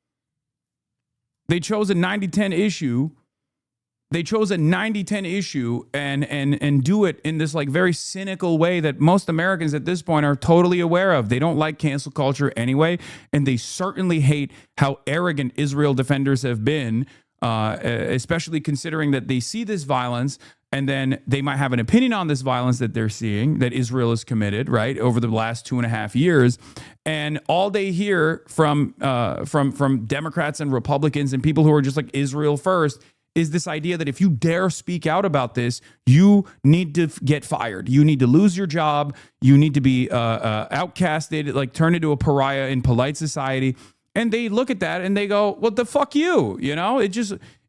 They chose a 90-10 issue. They chose a 90-10 issue and do it in this like very cynical way that most Americans at this point are totally aware of. They don't like cancel culture anyway, and they certainly hate how arrogant Israel defenders have been, especially considering that they see this violence and then they might have an opinion on this violence that they're seeing, that Israel has committed, right, over the last 2.5 years. And all they hear from Democrats and Republicans and people who are just like Israel first is this idea that if you dare speak out about this, you need to get fired. You need to lose your job. You need to be outcasted, like turned into a pariah in polite society. And they look at that and they go, well, the fuck you, you know,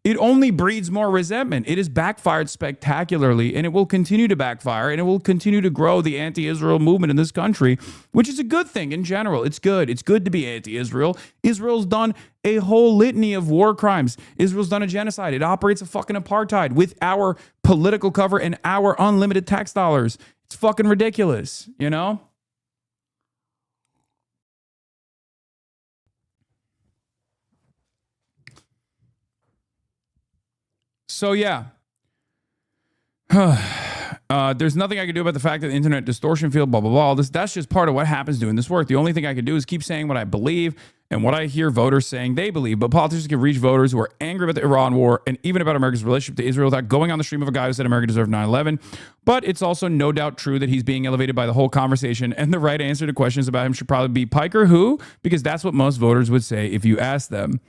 It only breeds more resentment. It has backfired spectacularly, and it will continue to backfire, and it will continue to grow the anti-Israel movement in this country, which is a good thing in general. It's good. It's good to be anti-Israel. Israel's done a whole litany of war crimes. Israel's done a genocide. It operates a fucking apartheid with our political cover and our unlimited tax dollars. It's fucking ridiculous, you know? So yeah, there's nothing I can do about the fact that the internet distortion field, blah, blah, blah. That's just part of what happens doing this work. The only thing I can do is keep saying what I believe and what I hear voters saying they believe. But politicians can reach voters who are angry about the Iran war and even about America's relationship to Israel without going on the stream of a guy who said America deserved 9/11. But it's also no doubt true that he's being elevated by the whole conversation. And the right answer to questions about him should probably be Piker who? Because that's what most voters would say if you ask them.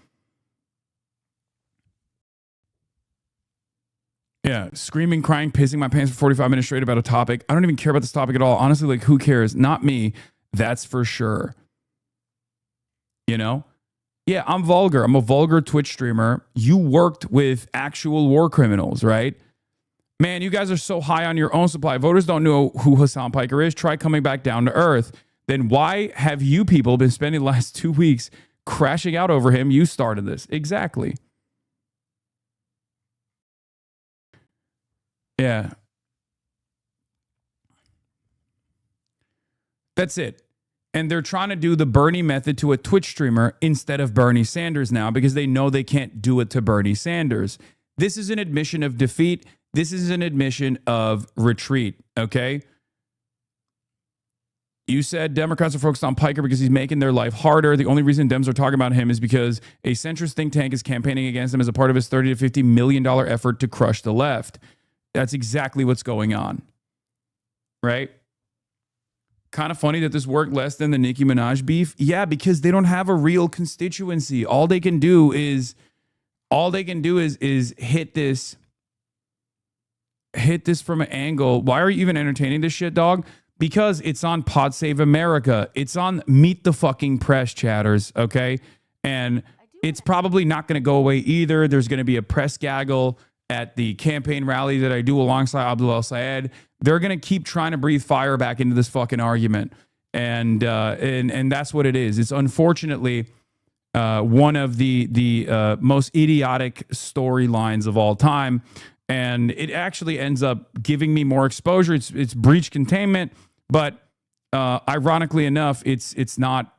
Yeah, screaming, crying, pissing my pants for 45 minutes straight about a topic. I don't even care about this topic at all. Honestly, like, who cares? Not me. That's for sure. You know? Yeah, I'm vulgar. I'm a vulgar Twitch streamer. You worked with actual war criminals, right? Man, you guys are so high on your own supply. Voters don't know who Hasan Piker is. Try coming back down to earth. Then why have you people been spending the last 2 weeks crashing out over him? You started this. Exactly. Yeah. That's it. And they're trying to do the Bernie method to a Twitch streamer instead of Bernie Sanders now because they know they can't do it to Bernie Sanders. This is an admission of defeat. This is an admission of retreat, okay? You said Democrats are focused on Piker because he's making their life harder. The only reason Dems are talking about him is because a centrist think tank is campaigning against him as a part of his $30 to $50 million effort to crush the left. That's exactly what's going on, right? Kind of funny that this worked less than the Nicki Minaj beef. Yeah, because they don't have a real constituency. All they can do is hit this from an angle. Why are you even entertaining this shit, dog? Because it's on Pod Save America. It's on Meet the Fucking Press, chatters, okay? And it's probably not going to go away either. There's going to be a press gaggle at the campaign rally that I do alongside Abdul El-Sayed. They're going to keep trying to breathe fire back into this fucking argument. And that's what it is. It's unfortunately one of the most idiotic storylines of all time. And it actually ends up giving me more exposure. It's breach containment, but ironically enough, it's not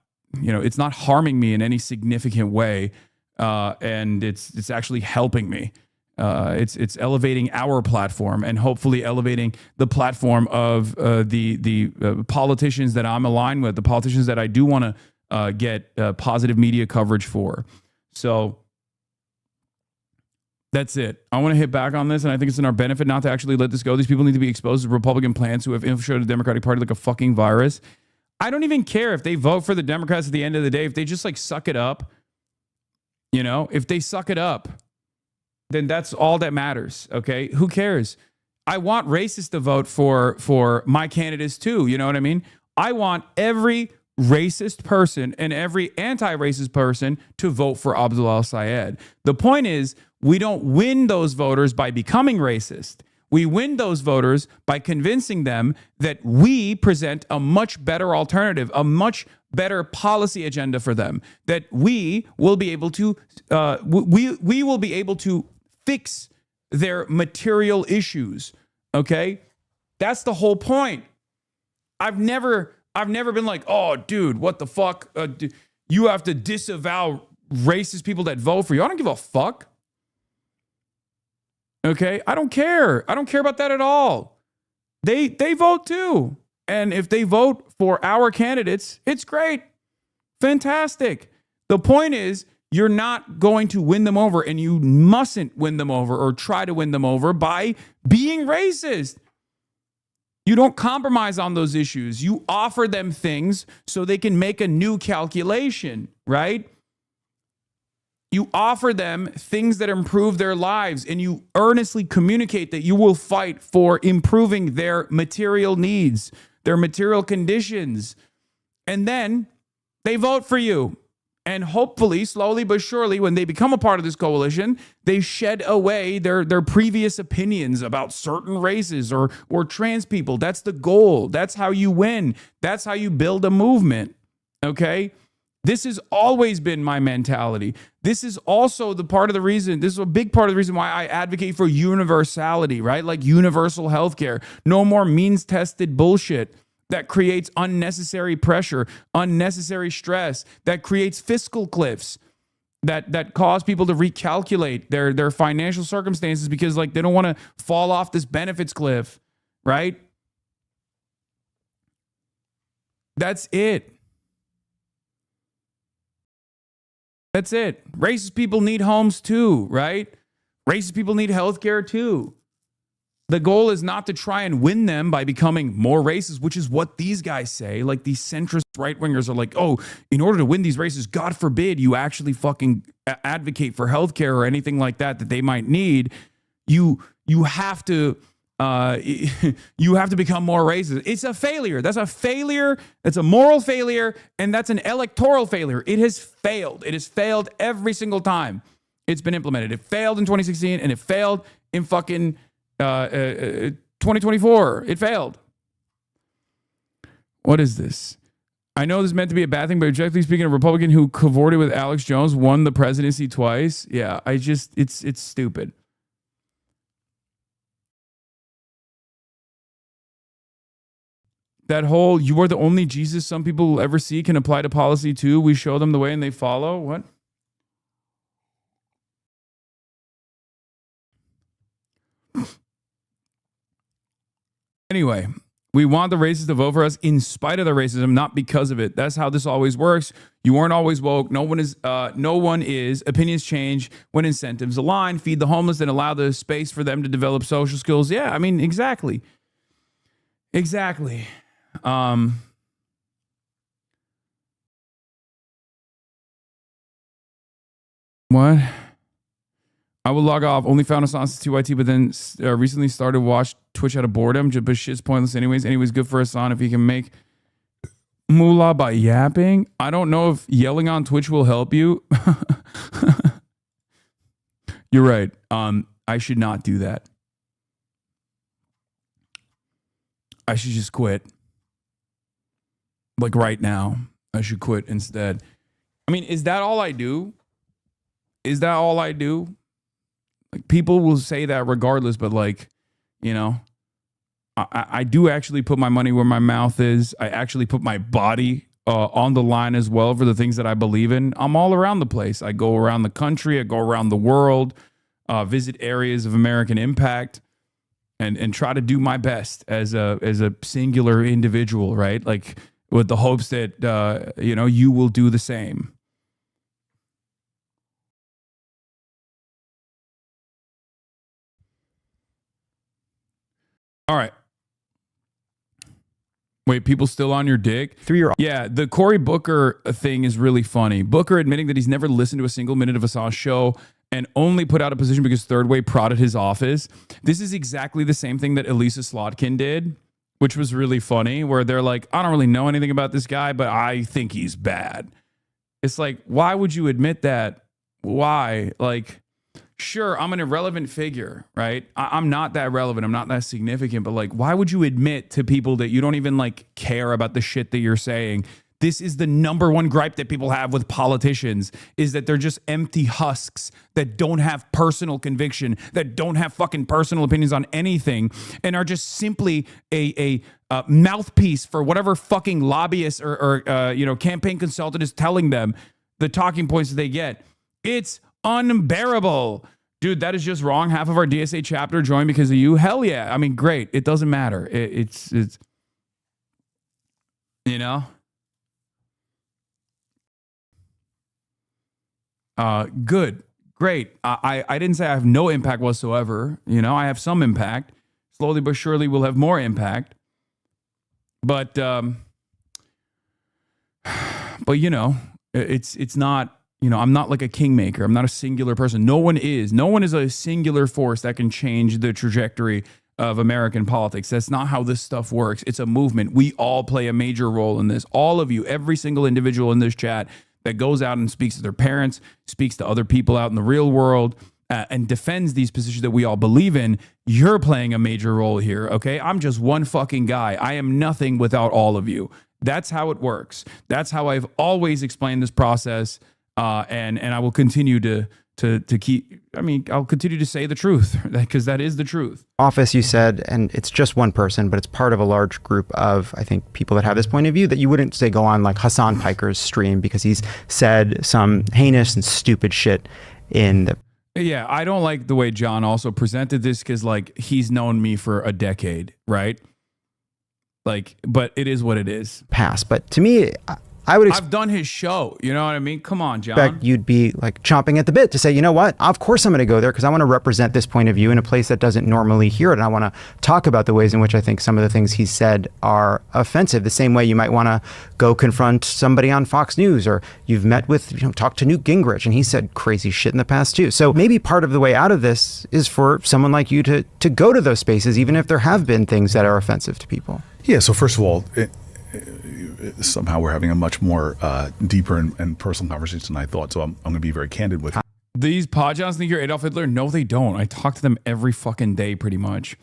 harming me in any significant way. And it's actually helping me. It's elevating our platform and hopefully elevating the platform of the politicians that I'm aligned with, the politicians that I do want to get positive media coverage for. So that's it. I want to hit back on this, and I think it's in our benefit not to actually let this go. These people need to be exposed to Republican plans who have infiltrated the Democratic Party like a fucking virus. I don't even care if they vote for the Democrats at the end of the day. If they just like suck it up, if they suck it up, then that's all that matters, okay? Who cares? I want racists to vote for my candidates too, you know what I mean? I want every racist person and every anti-racist person to vote for Abdul El-Sayed. The point is, we don't win those voters by becoming racist. We win those voters by convincing them that we present a much better alternative, a much better policy agenda for them, that we will be able to we will be able to fix their material issues. Okay? That's the whole point. I've never been like, oh, dude, what the fuck? You have to disavow racist people that vote for you. I don't give a fuck. Okay? I don't care. I don't care about that at all. They vote too. And if they vote for our candidates, it's great. Fantastic. The point is, you're not going to win them over, and you mustn't win them over or try to win them over by being racist. You don't compromise on those issues. You offer them things so they can make a new calculation, right? You offer them things that improve their lives, and you earnestly communicate that you will fight for improving their material needs, their material conditions. And then they vote for you. And hopefully, slowly but surely, when they become a part of this coalition, they shed away their previous opinions about certain races or trans people. That's the goal. That's how you win. That's how you build a movement. Okay? This has always been my mentality. This is also the part of the reason, this is a big part of the reason why I advocate for universality, right? Like universal healthcare. No more means-tested bullshit that creates unnecessary pressure, unnecessary stress, that creates fiscal cliffs, that cause people to recalculate their financial circumstances because like they don't want to fall off this benefits cliff, right? That's it. That's it. Racist people need homes too, right? Racist people need healthcare too. The goal is not to try and win them by becoming more racist, which is what these guys say. Like these centrist right-wingers are like, oh, in order to win these races, God forbid you actually fucking advocate for healthcare or anything like that they might need. You have to you have to become more racist. It's a failure. That's a failure. That's a moral failure, and that's an electoral failure. It has failed. It has failed every single time it's been implemented. It failed in 2016, and it failed in fucking 2024. It failed. What is this? I know this is meant to be a bad thing, but objectively speaking, a Republican who cavorted with Alex Jones won the presidency twice. Yeah, it's stupid. That whole "you are the only Jesus some people will ever see" can apply to policy too. We show them the way and they follow. What? Anyway, we want the racists to vote for us in spite of the racism, not because of it. That's how this always works. You weren't always woke. No one is. Opinions change when incentives align. Feed the homeless and allow the space for them to develop social skills. Yeah, I mean, exactly. Exactly. What? I will log off. Only found us on TYT, but then recently started watch Twitch out of boredom. But shit's pointless anyways. Anyways, good for Hasan if he can make moolah by yapping. I don't know if yelling on Twitch will help you. You're right. I should not do that. I should just quit. Like right now, I should quit instead. I mean, is that all I do? Is that all I do? Like people will say that regardless, but like, you know, I do actually put my money where my mouth is. I actually put my body on the line as well for the things that I believe in. I'm all around the place. I go around the country. I go around the world, visit areas of American impact, and try to do my best as a singular individual, right? Like with the hopes that, you will do the same. All right. Wait, people still on your dick? Yeah, the Cory Booker thing is really funny. Booker admitting that he's never listened to a single minute of Hasan's show and only put out a position because Third Way prodded his office. This is exactly the same thing that Elisa Slotkin did, which was really funny, where they're like, I don't really know anything about this guy, but I think he's bad. It's like, why would you admit that? Why? Like, sure, I'm an irrelevant figure, right? I'm not that relevant. I'm not that significant. But like, why would you admit to people that you don't even like care about the shit that you're saying? This is the number one gripe that people have with politicians, is that they're just empty husks that don't have personal conviction, that don't have fucking personal opinions on anything, and are just simply a mouthpiece for whatever fucking lobbyist or campaign consultant is telling them the talking points that they get. It's unbearable. Dude, that is just wrong. Half of our DSA chapter joined because of you. Hell yeah. I mean, great. It doesn't matter. It's you know? Good. Great. I didn't say I have no impact whatsoever. You know, I have some impact. Slowly but surely we'll have more impact. But you know, it's not, you know, I'm not like a kingmaker. I'm not a singular person. No one is. No one is a singular force that can change the trajectory of American politics. That's not how this stuff works. It's a movement. We all play a major role in this. All of you, every single individual in this chat, that goes out and speaks to their parents, speaks to other people out in the real world, and defends these positions that we all believe in, you're playing a major role here, okay? I'm just one fucking guy. I am nothing without all of you. That's how it works. That's how I've always explained this process, and I will continue to keep, I'll continue to say the truth, because that is the truth. Office, you said, and it's just one person, but it's part of a large group of, I think, people that have this point of view, that you wouldn't say go on like Hasan Piker's stream because he's said some heinous and stupid shit in the... Yeah, I don't like the way John also presented this, because like he's known me for a decade, right? Like, but it is what it is. Past, but to me, I've done his show. You know what I mean? Come on, John. Expect you'd be like chomping at the bit to say, you know what? Of course I'm going to go there because I want to represent this point of view in a place that doesn't normally hear it. And I want to talk about the ways in which I think some of the things he said are offensive. The same way you might want to go confront somebody on Fox News, or you've met with, talk to Newt Gingrich and he said crazy shit in the past too. So maybe part of the way out of this is for someone like you to go to those spaces, even if there have been things that are offensive to people. Yeah. So first of all, somehow we're having a much more deeper and personal conversation than I thought. So I'm going to be very candid with you. These podcasts think you're Adolf Hitler? No, they don't. I talk to them every fucking day, pretty much.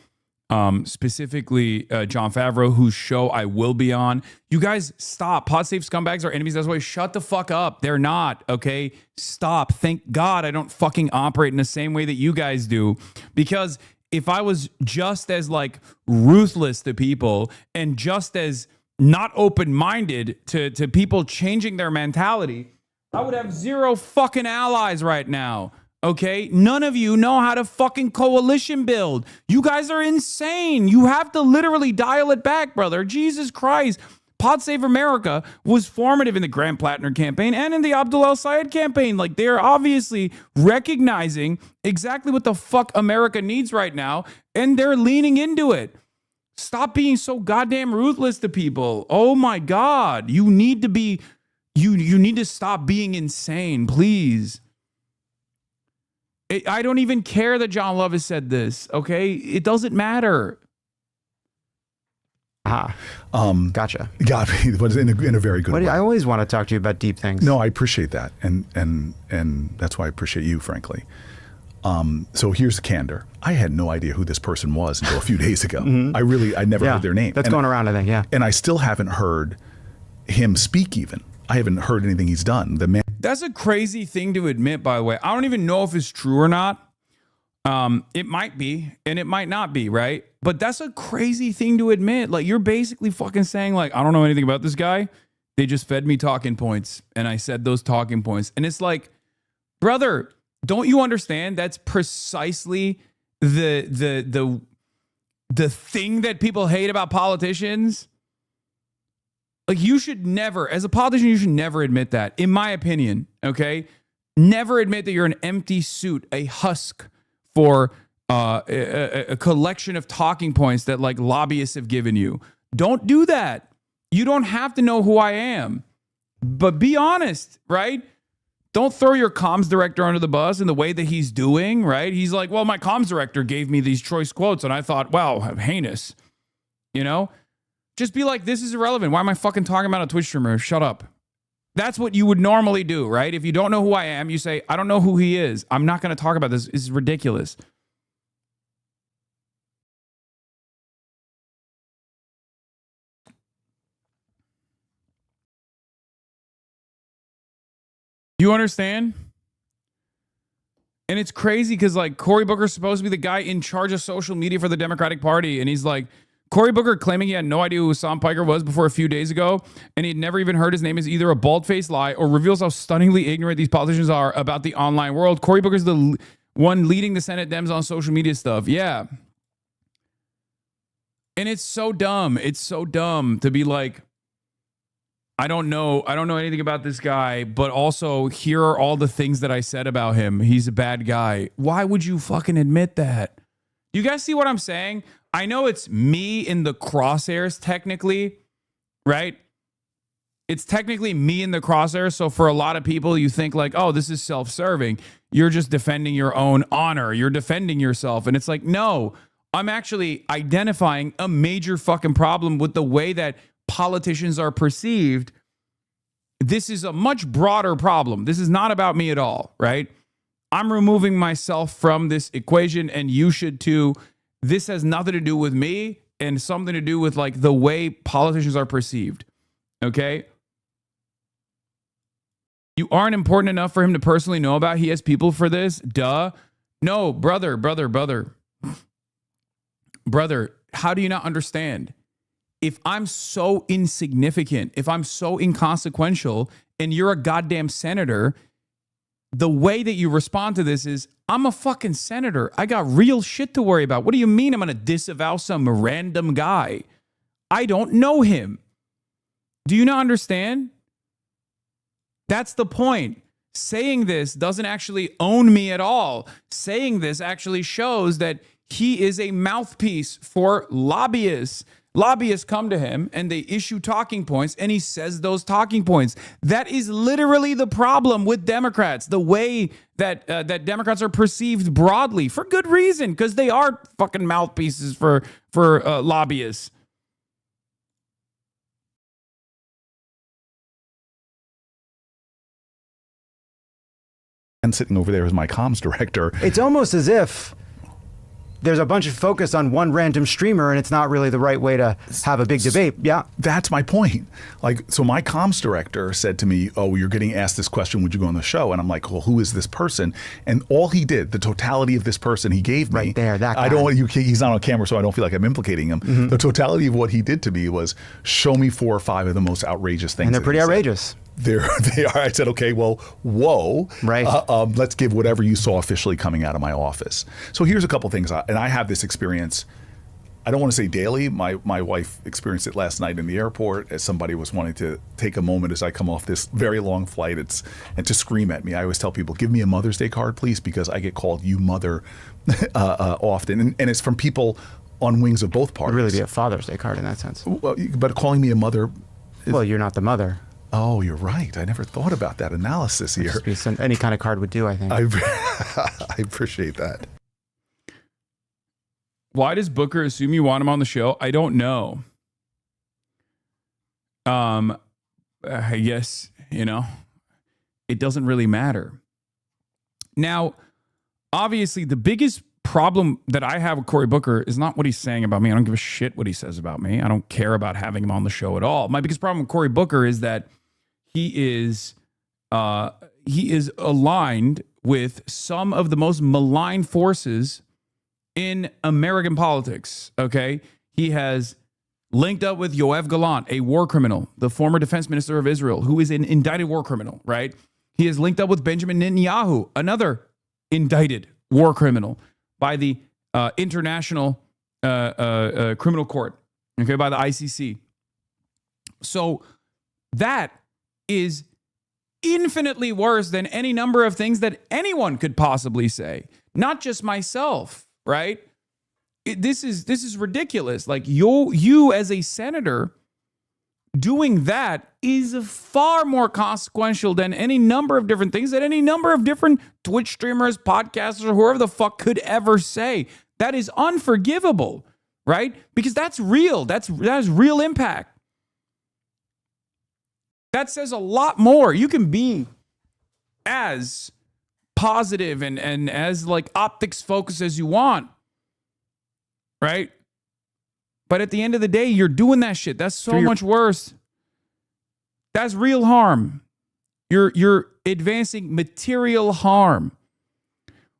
Specifically, John Favreau, whose show I will be on. You guys, stop. Pod-safe scumbags are enemies. That's why shut the fuck up. They're not, okay? Stop. Thank God I don't fucking operate in the same way that you guys do. Because if I was just as like ruthless to people and just as not open-minded to people changing their mentality, I would have zero fucking allies right now. Okay? None of you know how to fucking coalition build. You guys are insane. You have to literally dial it back, brother. Jesus Christ. Pod Save America was formative in the Grant Plattner campaign and in the Abdul El Sayed campaign. Like, they're obviously recognizing exactly what the fuck America needs right now, and they're leaning into it. Stop being so goddamn ruthless to people. Oh my God. You need to be, you need to stop being insane, please. I don't even care that John Love has said this, okay? It doesn't matter. Gotcha. Got me, but in a very good way. I always want to talk to you about deep things. No, I appreciate that, and that's why I appreciate you, frankly. So here's the candor. I had no idea who this person was until a few days ago. I never heard their name. That's going around, I think, yeah. And I still haven't heard him speak even. I haven't heard anything he's done. The man. That's a crazy thing to admit, by the way. I don't even know if it's true or not. It might be, and it might not be, right? But that's a crazy thing to admit. Like, you're basically fucking saying, like, I don't know anything about this guy. They just fed me talking points, and I said those talking points. And it's like, brother, don't you understand? That's precisely the thing that people hate about politicians. Like, you should never, as a politician, you should never admit that, in my opinion, okay? Never admit that you're an empty suit, a husk for a collection of talking points that like lobbyists have given you. Don't do that. You don't have to know who I am, but be honest, right? Don't throw your comms director under the bus in the way that he's doing, right? He's like, well, my comms director gave me these choice quotes and I thought, wow, heinous, you know? Just be like, this is irrelevant. Why am I fucking talking about a Twitch streamer? Shut up. That's what you would normally do, right? If you don't know who I am, you say, I don't know who he is. I'm not going to talk about this. It's ridiculous. You understand? And it's crazy because like Cory Booker's supposed to be the guy in charge of social media for the Democratic Party. And he's like, Cory Booker claiming he had no idea who Hasan Piker was before a few days ago, and he'd never even heard his name, is either a bald-faced lie or reveals how stunningly ignorant these politicians are about the online world. Cory Booker's the one leading the Senate Dems on social media stuff. Yeah. And it's so dumb. It's so dumb to be like, I don't know anything about this guy, but also here are all the things that I said about him. He's a bad guy. Why would you fucking admit that? You guys see what I'm saying? I know it's me in the crosshairs technically, right? It's technically me in the crosshairs. So for a lot of people, you think like, oh, this is self-serving. You're just defending your own honor. You're defending yourself. And it's like, no, I'm actually identifying a major fucking problem with the way that politicians are perceived this is a much broader problem. This is not about me at all, right? I'm removing myself from this equation, and you should too. This has nothing to do with me and something to do with like the way politicians are perceived. Okay? You aren't important enough for him to personally know about. He has people for this. Duh. No, brother. Brother, how do you not understand? If I'm so insignificant, if I'm so inconsequential, and you're a goddamn senator, the way that you respond to this is, I'm a fucking senator. I got real shit to worry about. What do you mean I'm going to disavow some random guy? I don't know him. Do you not understand? That's the point. Saying this doesn't actually own me at all. Saying this actually shows that he is a mouthpiece for lobbyists. Lobbyists come to him and they issue talking points, and he says those talking points. That is literally the problem with Democrats, the way that Democrats are perceived broadly, for good reason, because they are fucking mouthpieces for lobbyists. And sitting over there as my comms director. It's almost as if there's a bunch of focus on one random streamer, and it's not really the right way to have a big debate. Yeah. That's my point. Like, so my comms director said to me, oh, you're getting asked this question, would you go on the show? And I'm like, well, who is this person? And all he did, the totality of this person he gave me. Right there, that guy. I don't want you, he's not on camera, so I don't feel like I'm implicating him. Mm-hmm. The totality of what he did to me was show me 4 or 5 of the most outrageous things. And they're pretty outrageous. They are. I said, okay, well, whoa. Right. Let's give whatever you saw officially coming out of my office. So here's a couple things. And I have this experience, I don't want to say daily. My wife experienced it last night in the airport as somebody was wanting to take a moment as I come off this very long flight and to scream at me. I always tell people, give me a Mother's Day card, please, because I get called you mother often. And it's from people on wings of both parties. It would really be a Father's Day card in that sense. Well, but calling me a mother. Well, you're not the mother. Oh, you're right. I never thought about that analysis here. Any kind of card would do, I think. I appreciate that. Why does Booker assume you want him on the show? I don't know. I guess, it doesn't really matter. Now, obviously, the biggest problem that I have with Cory Booker is not what he's saying about me. I don't give a shit what he says about me. I don't care about having him on the show at all. My biggest problem with Cory Booker is that he is aligned with some of the most malign forces in American politics. Okay, he has linked up with Yoav Gallant, a war criminal, the former defense minister of Israel, who is an indicted war criminal. Right? He has linked up with Benjamin Netanyahu, another indicted war criminal by the International Criminal Court. Okay, by the ICC. So that is infinitely worse than any number of things that anyone could possibly say, not just myself, right? This is ridiculous. Like you as a senator doing that is far more consequential than any number of different things that any number of different Twitch streamers, podcasters, or whoever the fuck could ever say. That is unforgivable, right? Because that's real. That has real impact. That says a lot more. You can be as positive and as like optics focused as you want, right? But at the end of the day, you're doing that shit. That's so much worse. That's real harm. You're advancing material harm.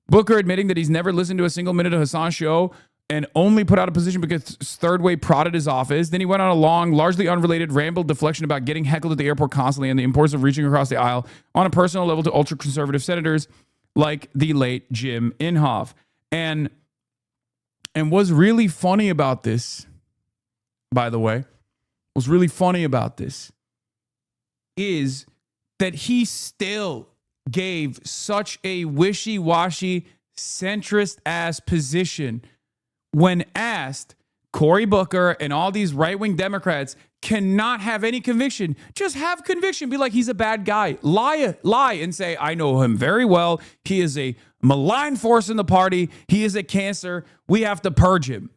Booker admitting that he's never listened to a single minute of Hasan's show and only put out a position because Third Way prodded his office. Then he went on a long, largely unrelated, rambled deflection about getting heckled at the airport constantly and the importance of reaching across the aisle on a personal level to ultra-conservative senators like the late Jim Inhofe. And what's really funny about this, by the way, what's really funny about this is that he still gave such a wishy-washy, centrist-ass position when asked. Cory Booker and all these right-wing Democrats cannot have any conviction. Just have conviction. Be like, he's a bad guy. Lie and say, I know him very well. He is a malign force in the party. He is a cancer. We have to purge him.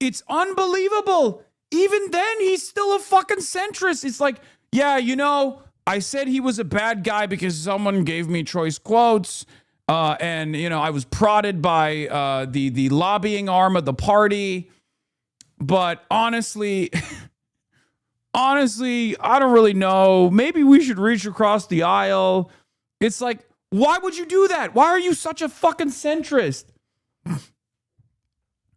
It's unbelievable. Even then, he's still a fucking centrist. It's like, yeah, you know, I said he was a bad guy because someone gave me choice quotes. And, you know, I was prodded by the lobbying arm of the party. But honestly, I don't really know. Maybe we should reach across the aisle. It's like, why would you do that? Why are you such a fucking centrist?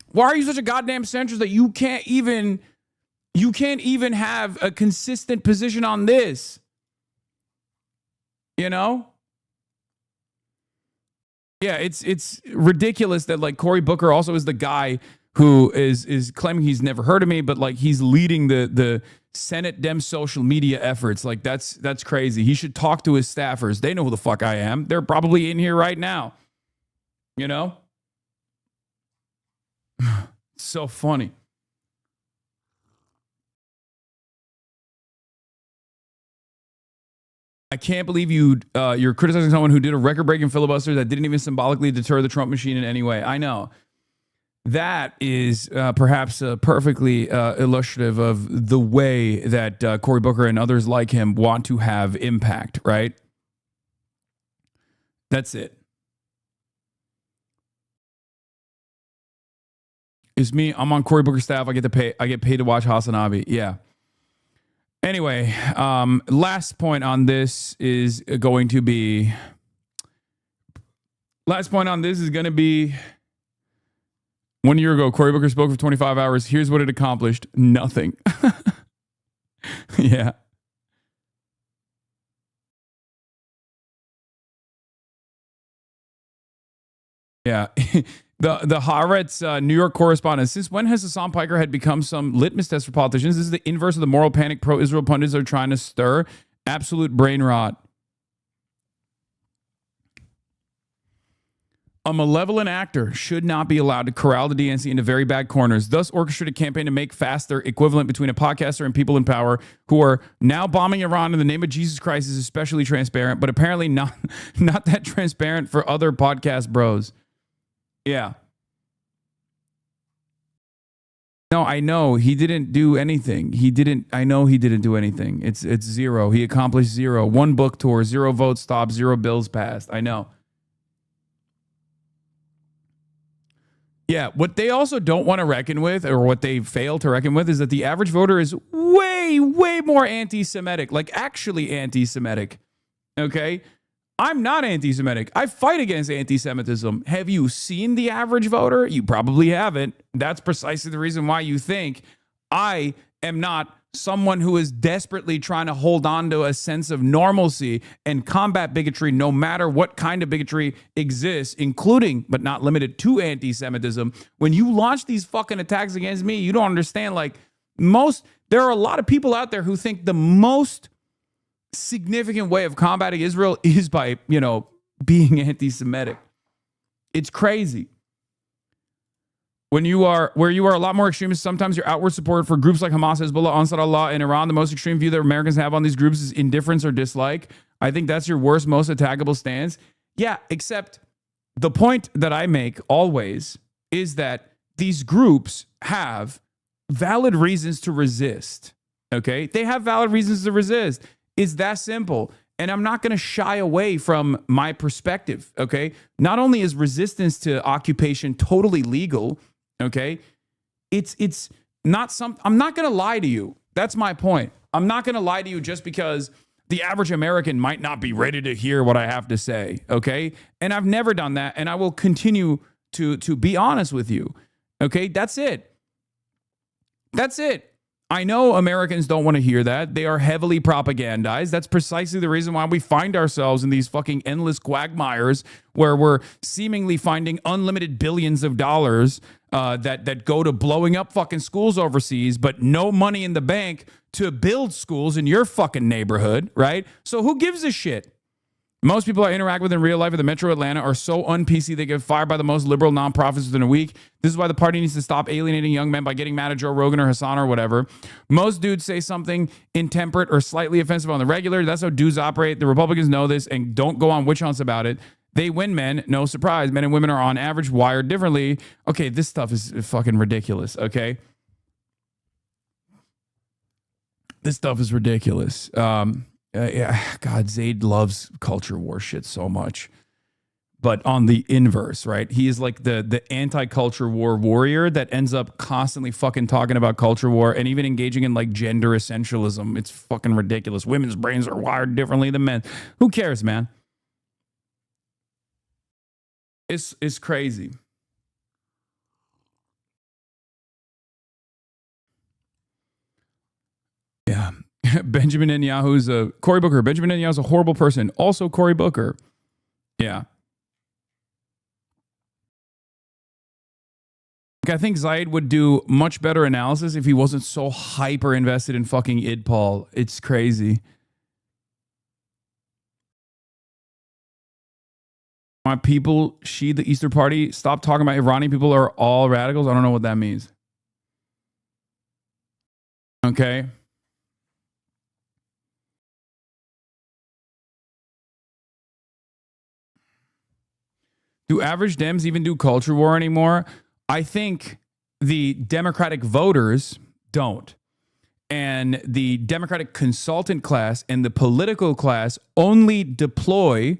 Why are you such a goddamn centrist that you can't even have a consistent position on this? You know? Yeah, it's ridiculous that like Cory Booker also is the guy who is claiming he's never heard of me, but like he's leading the Senate Dem social media efforts. Like that's crazy. He should talk to his staffers. They know who the fuck I am. They're probably in here right now. You know? So funny. I can't believe you're criticizing someone who did a record-breaking filibuster that didn't even symbolically deter the Trump machine in any way. I know. That is perhaps perfectly illustrative of the way that Cory Booker and others like him want to have impact, right? That's it. It's me. I'm on Cory Booker's staff. I get paid to watch Hasanabi. Yeah. Anyway, last point on this is going to be 1 year ago, Cory Booker spoke for 25 hours. Here's what it accomplished. Nothing. Yeah. Yeah. The Haaretz New York correspondent. Since when has Hasan Piker had become some litmus test for politicians? This is the inverse of the moral panic pro-Israel pundits are trying to stir. Absolute brain rot. A malevolent actor should not be allowed to corral the DNC into very bad corners, thus orchestrate a campaign to make fast their equivalent between a podcaster and people in power who are now bombing Iran in the name of Jesus Christ is especially transparent, but apparently not that transparent for other podcast bros. Yeah. No, I know he didn't do anything. I know he didn't do anything. It's zero. He accomplished zero. 1 book tour, 0 votes stopped, 0 bills passed. I know. Yeah, what they also don't want to reckon with, or what they fail to reckon with, is that the average voter is way, way more anti-Semitic, like actually anti-Semitic. Okay? I'm not anti-Semitic. I fight against anti-Semitism. Have you seen the average voter? You probably haven't. That's precisely the reason why you think I am not someone who is desperately trying to hold on to a sense of normalcy and combat bigotry, no matter what kind of bigotry exists, including, but not limited to, anti-Semitism. When you launch these fucking attacks against me, you don't understand, like, there are a lot of people out there who think the most significant way of combating Israel is by, being anti-Semitic. It's crazy. Where you are a lot more extremist, sometimes your outward support for groups like Hamas, Hezbollah, Ansar Allah, and Iran, the most extreme view that Americans have on these groups is indifference or dislike. I think that's your worst, most attackable stance. Yeah, except the point that I make always is that these groups have valid reasons to resist. Okay? They have valid reasons to resist. It's that simple. And I'm not going to shy away from my perspective. Okay? Not only is resistance to occupation totally legal, okay, it's not I'm not going to lie to you. That's my point. I'm not going to lie to you just because the average American might not be ready to hear what I have to say, okay? And I've never done that, and I will continue to be honest with you, okay? That's it. That's it. I know Americans don't want to hear that. They are heavily propagandized. That's precisely the reason why we find ourselves in these fucking endless quagmires where we're seemingly finding unlimited billions of dollars that go to blowing up fucking schools overseas, but no money in the bank to build schools in your fucking neighborhood, right? So who gives a shit? Most people I interact with in real life in the metro Atlanta are so un-PC they get fired by the most liberal nonprofits within a week. This is why the party needs to stop alienating young men by getting mad at Joe Rogan or Hassan or whatever. Most dudes say something intemperate or slightly offensive on the regular. That's how dudes operate. The Republicans know this and don't go on witch hunts about it. They win men. No surprise. Men and women are on average wired differently. Okay, this stuff is fucking ridiculous, okay? This stuff is ridiculous. Yeah, God, Zaid loves culture war shit so much. But on the inverse, right? He is like the anti-culture war warrior that ends up constantly fucking talking about culture war and even engaging in like gender essentialism. It's fucking ridiculous. Women's brains are wired differently than men. Who cares, man? It's crazy. Yeah. Benjamin Netanyahu's Cory Booker. Benjamin Netanyahu's a horrible person. Also Cory Booker. Yeah. I think Zaid would do much better analysis if he wasn't so hyper invested in fucking idpol. It's crazy. My people, the Easter Party, stop talking about Iranian people are all radicals. I don't know what that means. Okay. Do average Dems even do culture war anymore? I think the Democratic voters don't. And the Democratic consultant class and the political class only deploy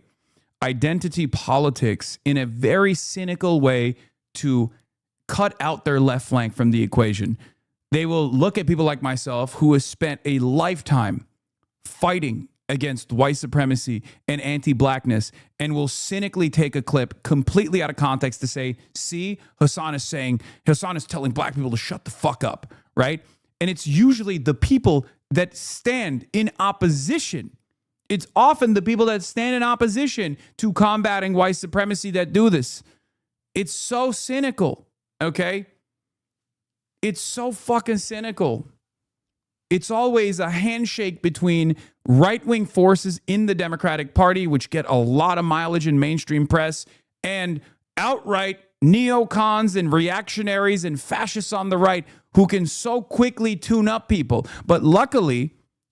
identity politics in a very cynical way to cut out their left flank from the equation. They will look at people like myself who has spent a lifetime fighting against white supremacy and anti-blackness and will cynically take a clip completely out of context to say, see, Hasan is telling black people to shut the fuck up, right? And it's usually the people that stand in opposition. It's often the people that stand in opposition to combating white supremacy that do this. It's so cynical, okay? It's so fucking cynical. It's always a handshake between right-wing forces in the Democratic Party, which get a lot of mileage in mainstream press, and outright neocons and reactionaries and fascists on the right who can so quickly tune up people. But luckily,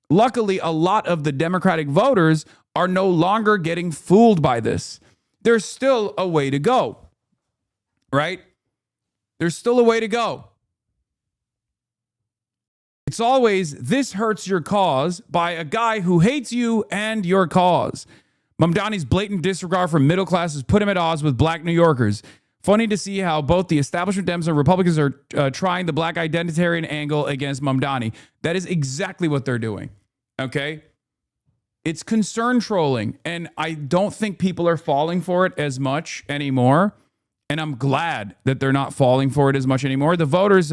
a lot of the Democratic voters are no longer getting fooled by this. There's still a way to go, right? There's still a way to go. It's always, this hurts your cause by a guy who hates you and your cause. Mamdani's blatant disregard for middle classes put him at odds with black New Yorkers. Funny to see how both the establishment Dems and Republicans are trying the black identitarian angle against Mamdani. That is exactly what they're doing, okay? It's concern trolling, and I don't think people are falling for it as much anymore, and I'm glad that they're not falling for it as much anymore. The voters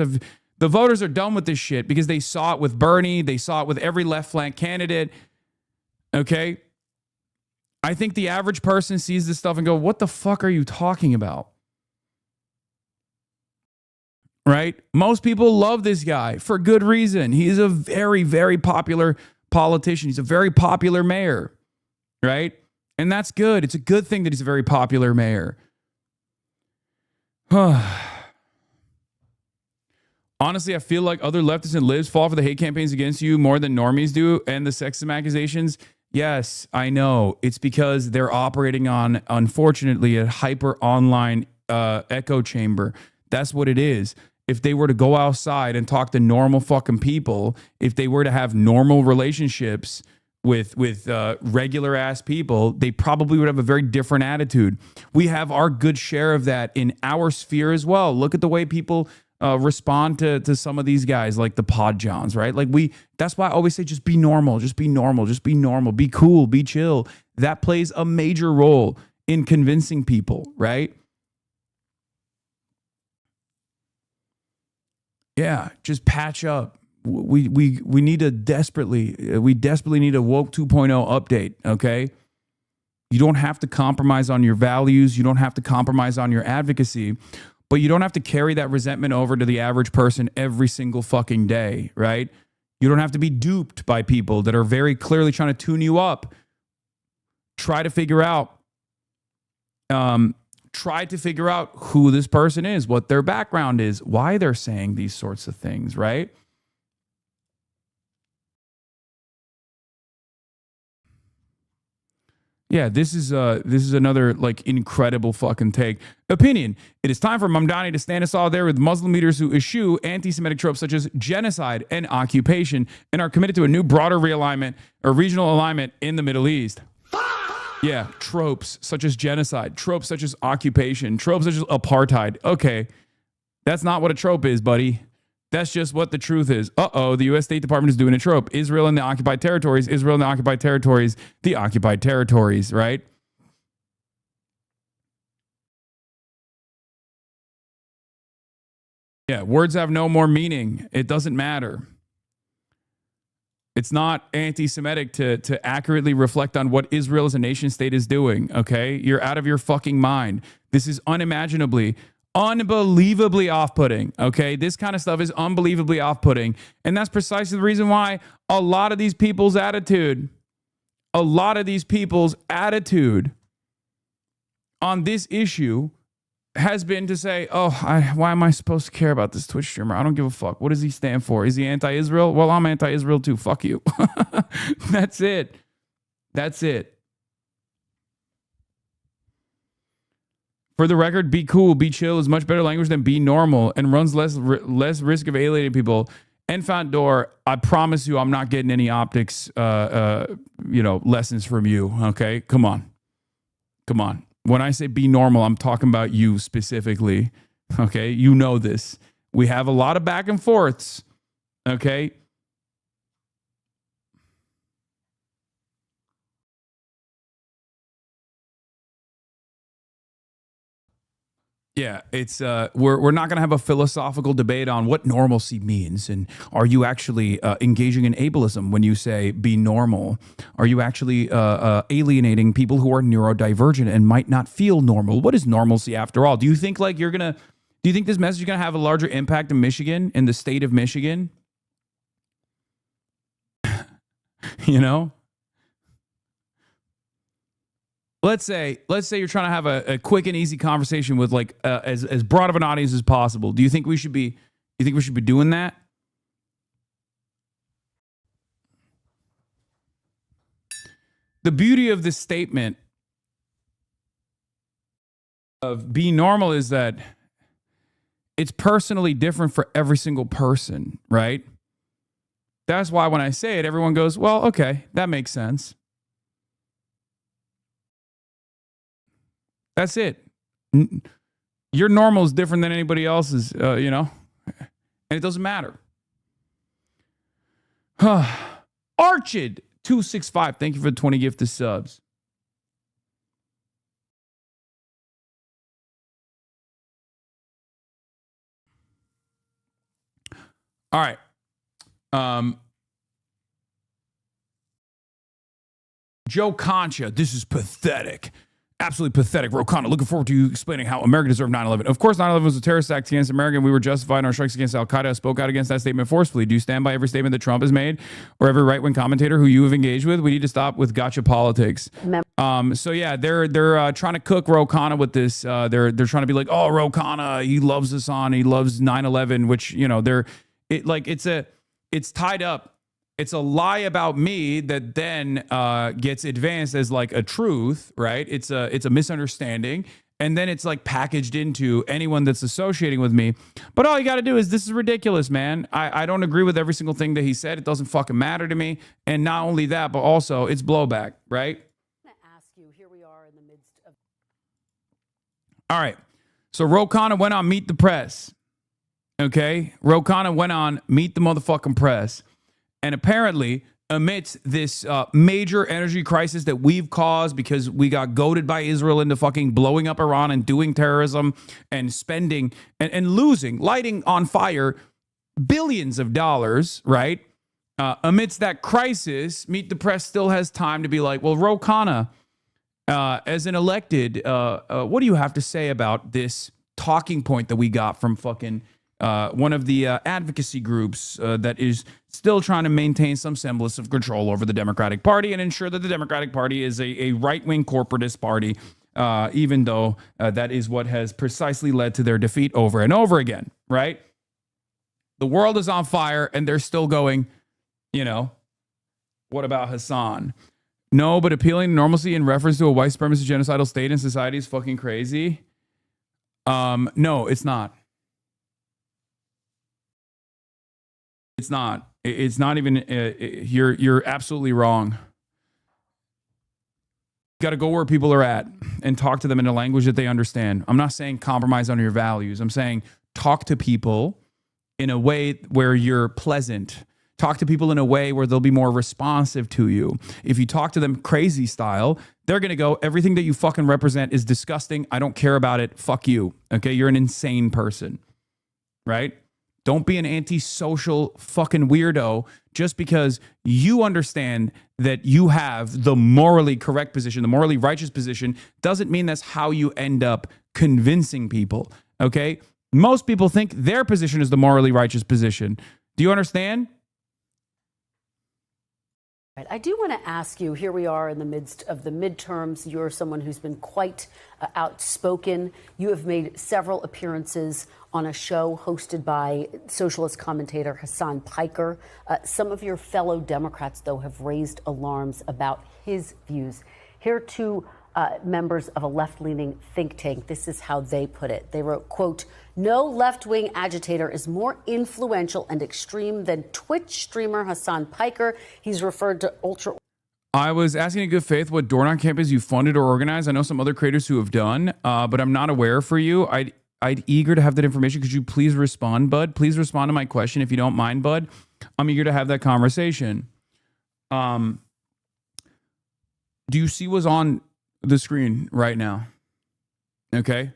are done with this shit because they saw it with Bernie. They saw it with every left flank candidate. Okay. I think the average person sees this stuff and go, what the fuck are you talking about? Right? Most people love this guy for good reason. He's a very, very popular politician. He's a very popular mayor. Right? And that's good. It's a good thing that he's a very popular mayor. Honestly, I feel like other leftists and libs fall for the hate campaigns against you more than normies do and the sexism accusations. Yes, I know. It's because they're operating on, unfortunately, a hyper online echo chamber. That's what it is. If they were to go outside and talk to normal fucking people, if they were to have normal relationships with regular ass people, they probably would have a very different attitude. We have our good share of that in our sphere as well. Look at the way people respond to some of these guys like the Pod Johns, right? Like that's why I always say just be normal, just be normal, just be normal, be cool, be chill. That plays a major role in convincing people, right? Yeah, just patch up. We need to desperately need a woke 2.0 update, okay? You don't have to compromise on your values, you don't have to compromise on your advocacy. But you don't have to carry that resentment over to the average person every single fucking day, right? You don't have to be duped by people that are very clearly trying to tune you up. Try to figure out who this person is, what their background is, why they're saying these sorts of things, right? Yeah, this is another like incredible fucking take. Opinion. It is time for Mamdani to stand in solidarity with Muslim leaders who eschew anti-Semitic tropes such as genocide and occupation and are committed to a new broader realignment or regional alignment in the Middle East. Yeah, tropes such as genocide, tropes such as occupation, tropes such as apartheid. Okay, that's not what a trope is, buddy. That's just what the truth is. Uh-oh, the U.S. State Department is doing a trope. Israel and the occupied territories, Israel and the occupied territories, the occupied territories, right? Yeah, words have no more meaning. It doesn't matter. It's not anti-Semitic to accurately reflect on what Israel as a nation state is doing, okay? You're out of your fucking mind. This is unbelievably off-putting, okay? This kind of stuff is unbelievably off-putting. And that's precisely the reason why a lot of these people's attitude on this issue has been to say, why am I supposed to care about this Twitch streamer? I don't give a fuck. What does he stand for? Is he anti-Israel? Well, I'm anti-Israel too. Fuck you. That's it. That's it. For the record, be cool, be chill is much better language than be normal and runs less risk of alienating people. Enfant door, I promise you I'm not getting any optics lessons from you, okay? Come on. When I say be normal, I'm talking about you specifically, okay? You know this. We have a lot of back and forths, okay? Yeah, it's we're not going to have a philosophical debate on what normalcy means, and are you actually engaging in ableism when you say be normal? Are you actually alienating people who are neurodivergent and might not feel normal? What is normalcy after all? Do you think like do you think this message is going to have a larger impact in Michigan, in the state of Michigan? You know? Let's say you're trying to have a quick and easy conversation with like as broad of an audience as possible. Do you think we should be doing that? The beauty of this statement of being normal is that it's personally different for every single person, right? That's why when I say it, everyone goes, well, okay, that makes sense. That's it. Your normal is different than anybody else's, and it doesn't matter. Archid265, thank you for the 20 gifted subs. All right. Joe Concha, this is pathetic. Absolutely pathetic. Rokana, looking forward to you explaining how America deserved 9/11. Of course, 9/11 was a terrorist act against America. We were justified in our strikes against Al-Qaeda. Spoke out against that statement forcefully. Do you stand by every statement that Trump has made or every right-wing commentator who you have engaged with? We need to stop with gotcha politics. So yeah, they're trying to cook Rokana with this. They're trying to be like, oh, Rokana, he loves Hassan. He loves 9/11, which, it's tied up. It's a lie about me that then gets advanced as like a truth, right? It's a misunderstanding. And then it's like packaged into anyone that's associating with me. But all you got to do is, this is ridiculous, man. I don't agree with every single thing that he said. It doesn't fucking matter to me. And not only that, but also it's blowback, right? I'm gonna ask you, here we are in the midst of... All right. So Rokana went on Meet the Press. Okay? Rokana went on Meet the motherfucking Press. And apparently, amidst this major energy crisis that we've caused because we got goaded by Israel into fucking blowing up Iran and doing terrorism and spending and lighting on fire billions of dollars, right? Amidst that crisis, Meet the Press still has time to be like, well, Rokana, as an elected, what do you have to say about this talking point that we got from fucking one of the advocacy groups that is still trying to maintain some semblance of control over the Democratic Party and ensure that the Democratic Party is a right-wing corporatist party, even though that is what has precisely led to their defeat over and over again, right? The world is on fire and they're still going, what about Hassan? No, but appealing to normalcy in reference to a white supremacist genocidal state in society is fucking crazy. No, it's not. It's not. It's not even. You're absolutely wrong. You got to go where people are at and talk to them in a language that they understand. I'm not saying compromise on your values. I'm saying talk to people in a way where you're pleasant. Talk to people in a way where they'll be more responsive to you. If you talk to them crazy style, they're going to go, everything that you fucking represent is disgusting. I don't care about it. Fuck you. Okay. You're an insane person. Right? Don't be an antisocial fucking weirdo just because you understand that you have the morally correct position, the morally righteous position, doesn't mean that's how you end up convincing people. Okay? Most people think their position is the morally righteous position. Do you understand? I do want to ask you, here we are in the midst of the midterms. You're someone who's been quite outspoken. You have made several appearances on a show hosted by socialist commentator Hasan Piker. Some of your fellow Democrats, though, have raised alarms about his views. Here are two members of a left-leaning think tank. This is how they put it. They wrote, quote, "No left-wing agitator is more influential and extreme than Twitch streamer Hasan Piker. He's referred to ultra." I was asking in good faith what door knock campaigns you funded or organized. I know some other creators who have done, but I'm not aware for you. I'd eager to have that information. Could you please respond, bud? Please respond to my question if you don't mind, bud. I'm eager to have that conversation. Do you see what's on the screen right now? Okay.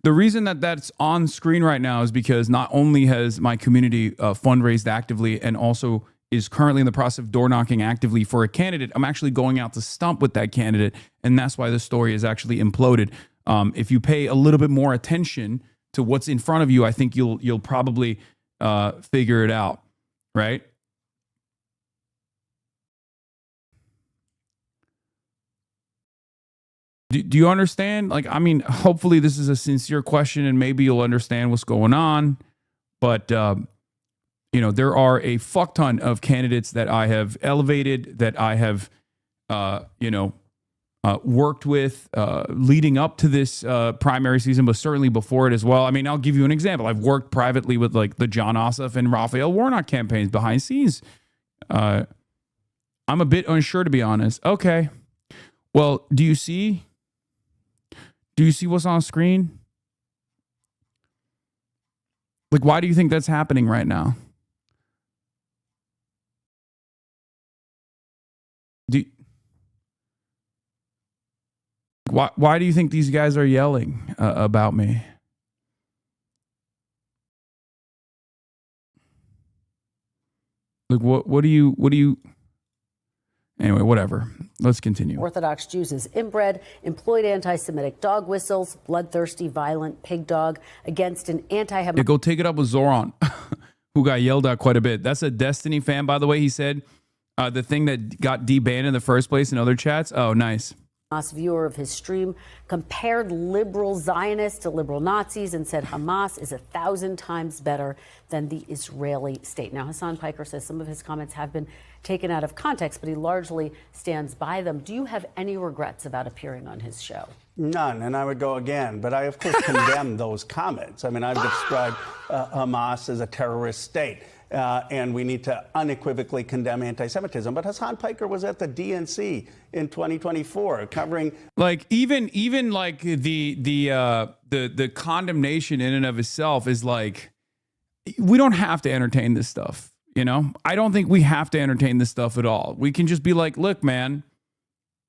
The reason that that's on screen right now is because not only has my community fundraised actively and also is currently in the process of door knocking actively for a candidate, I'm actually going out to stump with that candidate. And that's why the story is actually imploded. If you pay a little bit more attention to what's in front of you, I think you'll probably figure it out, right? Do you understand? Like, I mean, hopefully this is a sincere question and maybe you'll understand what's going on. But, there are a fuck ton of candidates that I have elevated, that I have, worked with leading up to this primary season, but certainly before it as well. I mean, I'll give you an example. I've worked privately with like the John Ossoff and Raphael Warnock campaigns behind scenes. I'm a bit unsure, to be honest. Okay. Well, do you see what's on screen? Like, why do you think that's happening right now? Why do you think these guys are yelling about me? Like, what do you anyway, whatever. Let's continue. Orthodox Jews as inbred, employed anti-Semitic dog whistles, bloodthirsty, violent pig dog against an anti-Hamas. Yeah, go take it up with Zoran, who got yelled at quite a bit. That's a Destiny fan, by the way. He said the thing that got debanned in the first place in other chats. Oh, nice. Viewer of his stream compared liberal Zionists to liberal Nazis and said Hamas is 1,000 times better than the Israeli state. Now, Hasan Piker says some of his comments have been taken out of context, but he largely stands by them. Do you have any regrets about appearing on his show? None, and I would go again. But I, of course, condemn those comments. I mean, I've described Hamas as a terrorist state. And we need to unequivocally condemn anti-Semitism. But Hasan Piker was at the DNC in 2024, covering like even like the condemnation in and of itself is like, we don't have to entertain this stuff. You know, I don't think we have to entertain this stuff at all. We can just be like, look, man,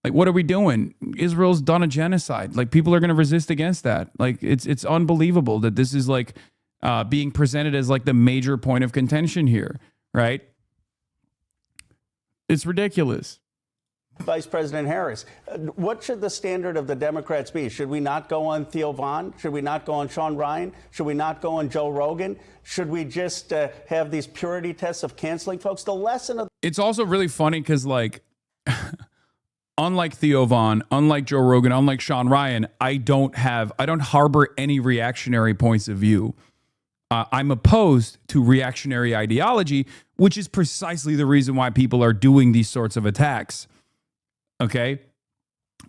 like, what are we doing? Israel's done a genocide. Like, people are going to resist against that. Like, it's unbelievable that this is like being presented as like the major point of contention here, right? It's ridiculous. Vice President Harris, what should the standard of the Democrats be? Should we not go on Theo Von? Should we not go on Sean Ryan? Should we not go on Joe Rogan? Should we just have these purity tests of canceling folks? The lesson of it's also really funny because, like, unlike Theo Von, unlike Joe Rogan, unlike Sean Ryan, I don't harbor any reactionary points of view. I'm opposed to reactionary ideology, which is precisely the reason why people are doing these sorts of attacks. Okay.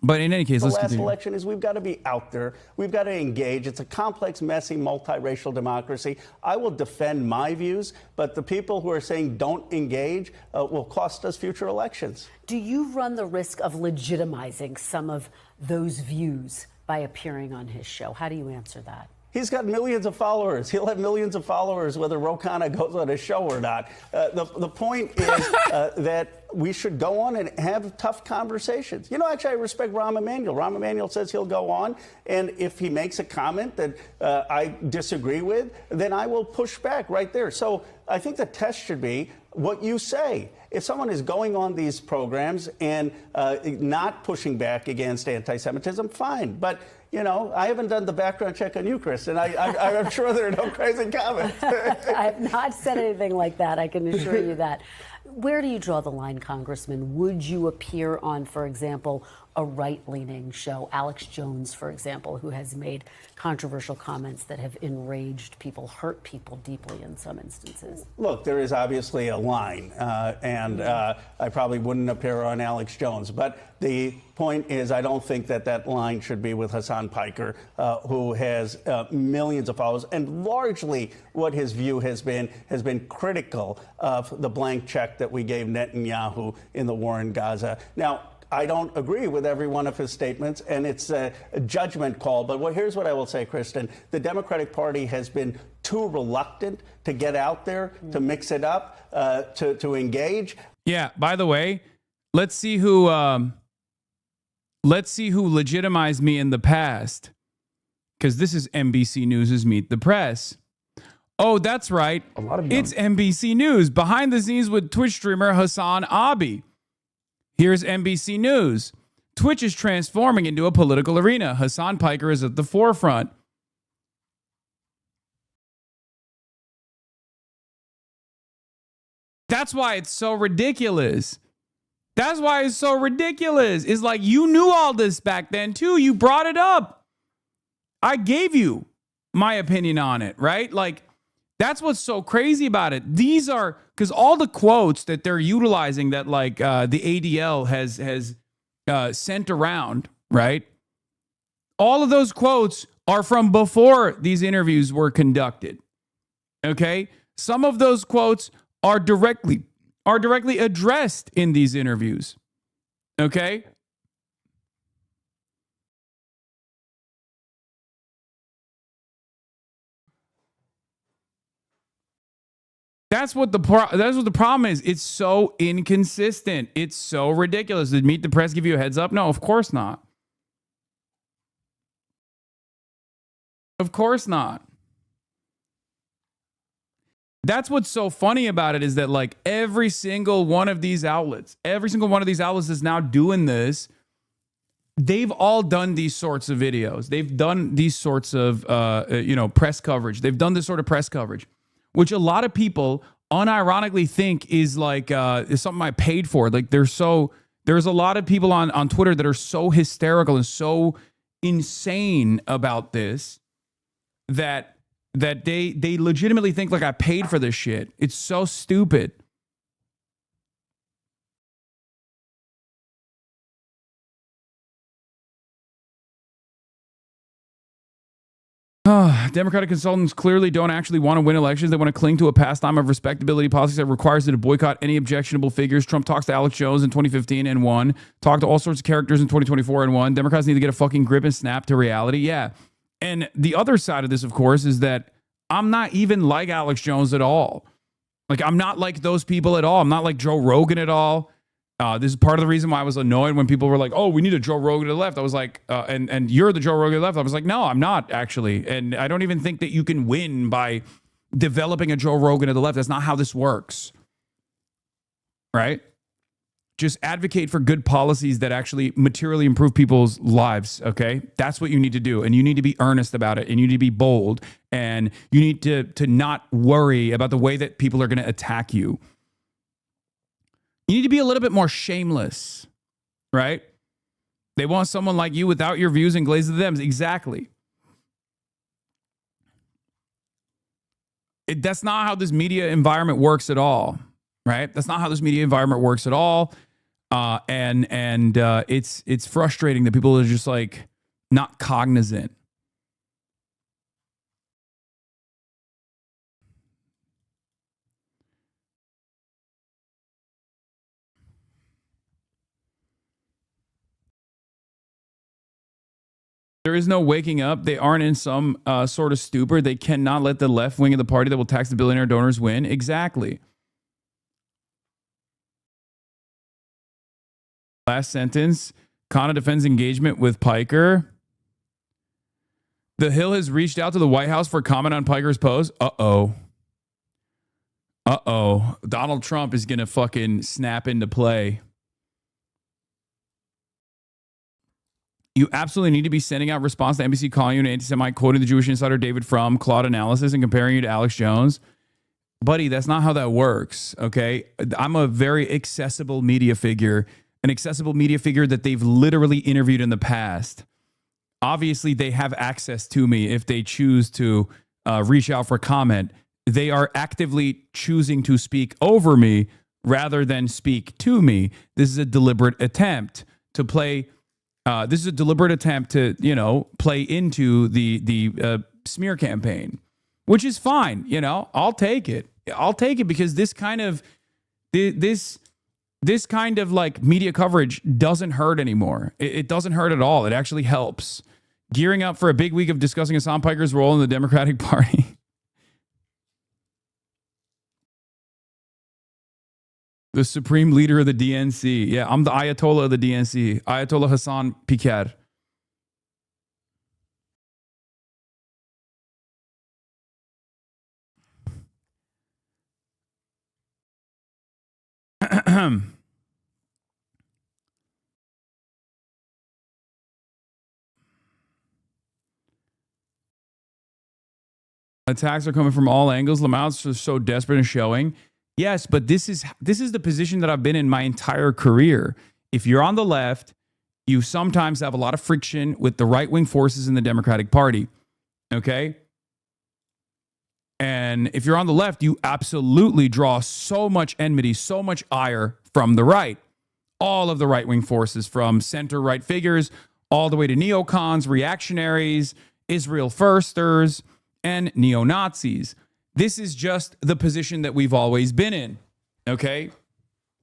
But in any case, the let's last continue. election is we've got to be out there. We've got to engage. It's a complex, messy, multiracial democracy. I will defend my views, but the people who are saying don't engage will cost us future elections. Do you run the risk of legitimizing some of those views by appearing on his show? How do you answer that? He's got millions of followers. He'll have millions of followers whether Ro Khanna goes on his show or not. The point is that we should go on and have tough conversations. You know, actually, I respect Rahm Emanuel. Rahm Emanuel says he'll go on, and if he makes a comment that I disagree with, then I will push back right there. So I think the test should be what you say. If someone is going on these programs and not pushing back against anti-Semitism, fine. But you know, I haven't done the background check on you, Chris, and I'm sure there are no crazy comments. I have not said anything like that. I can assure you that. Where do you draw the line, Congressman? Would you appear on, for example, a right-leaning show? Alex Jones, for example, who has made controversial comments that have enraged people, hurt people deeply in some instances. Look, there is obviously a line, and I probably wouldn't appear on Alex Jones. But the point is, I don't think that that line should be with Hasan Piker, who has millions of followers. And largely what his view has been critical of the blank check that we gave Netanyahu in the war in Gaza. Now, I don't agree with every one of his statements, and it's a judgment call. But here's what I will say, Kristen. The Democratic Party has been too reluctant to get out there, to mix it up, to engage. Yeah, by the way, let's see who legitimized me in the past, because this is NBC News' Meet the Press. Oh, that's right. It's NBC News. Behind the scenes with Twitch streamer Hasanabi. Here's NBC News. Twitch is transforming into a political arena. Hasan Piker is at the forefront. That's why it's so ridiculous. That's why it's so ridiculous. It's like you knew all this back then too. You brought it up. I gave you my opinion on it, right? Like, that's what's so crazy about it. These are, because all the quotes that they're utilizing that like the ADL has sent around, right? All of those quotes are from before these interviews were conducted. Okay? Some of those quotes are directly addressed in these interviews. Okay? That's what the problem is. It's so inconsistent. It's so ridiculous. Did Meet the Press give you a heads up? No, of course not. Of course not. That's what's so funny about it, is that like every single one of these outlets is now doing this. They've all done these sorts of videos. They've done these sorts of press coverage. They've done this sort of press coverage, which a lot of people unironically think is like is something I paid for. Like there's a lot of people on Twitter that are so hysterical and so insane about this that they legitimately think like I paid for this shit. It's so stupid. Democratic consultants clearly don't actually want to win elections. They want to cling to a pastime of respectability policies that requires them to boycott any objectionable figures. Trump talks to Alex Jones in 2015 and won. Talked to all sorts of characters in 2024 and won. Democrats need to get a fucking grip and snap to reality. Yeah. And the other side of this, of course, is that I'm not even like Alex Jones at all. Like, I'm not like those people at all. I'm not like Joe Rogan at all. This is part of the reason why I was annoyed when people were like, oh, we need a Joe Rogan to the left. I was like, and you're the Joe Rogan to the left. I was like, no, I'm not actually. And I don't even think that you can win by developing a Joe Rogan to the left. That's not how this works. Right? Just advocate for good policies that actually materially improve people's lives, okay? That's what you need to do. And you need to be earnest about it. And you need to be bold. And you need to not worry about the way that people are going to attack you. You need to be a little bit more shameless, right? They want someone like you without your views and glaze of the DEMS. Exactly. That's not how this media environment works at all, right? That's not how this media environment works at all. It's frustrating that people are just like not cognizant. There is no waking up. They aren't in some sort of stupor. They cannot let the left wing of the party that will tax the billionaire donors win. Exactly. Last sentence. Khanna defends engagement with Piker. The Hill has reached out to the White House for comment on Piker's post. Uh-oh. Donald Trump is going to fucking snap into play. You absolutely need to be sending out response to NBC calling you an anti-Semite, quoting the Jewish insider David Frum, Claude Analysis, and comparing you to Alex Jones. Buddy, that's not how that works, okay? I'm a very accessible media figure, an accessible media figure that they've literally interviewed in the past. Obviously, they have access to me if they choose to reach out for comment. They are actively choosing to speak over me rather than speak to me. This is a deliberate attempt to play... this is a deliberate attempt to, play into the smear campaign, which is fine. I'll take it. I'll take it because this kind of like media coverage doesn't hurt anymore. It doesn't hurt at all. It actually helps. Gearing up for a big week of discussing Hasan Piker's role in the Democratic Party. The supreme leader of the DNC. Yeah, I'm the Ayatollah of the DNC. Ayatollah Hasan Piker. Attacks are coming from all angles. Lamouth's is so desperate and showing. Yes, but this is the position that I've been in my entire career. If you're on the left, you sometimes have a lot of friction with the right-wing forces in the Democratic Party, okay? And if you're on the left, you absolutely draw so much enmity, so much ire from the right. All of the right-wing forces, from center-right figures all the way to neocons, reactionaries, Israel firsters, and neo-Nazis. This is just the position that we've always been in, okay?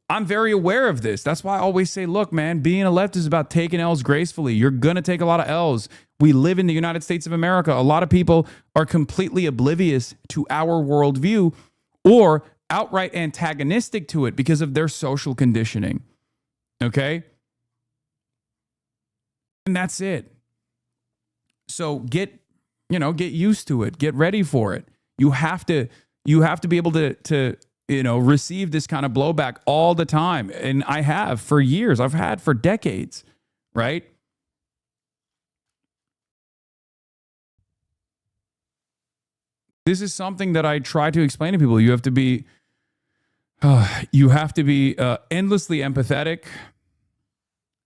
I'm very aware of this. That's why I always say, look, man, being a left is about taking L's gracefully. You're going to take a lot of L's. We live in the United States of America. A lot of people are completely oblivious to our worldview or outright antagonistic to it because of their social conditioning, okay? And that's it. So get used to it. Get ready for it. You have to be able to receive this kind of blowback all the time. And I have for years. I've had for decades, right? This is something that I try to explain to people. You have to be endlessly empathetic.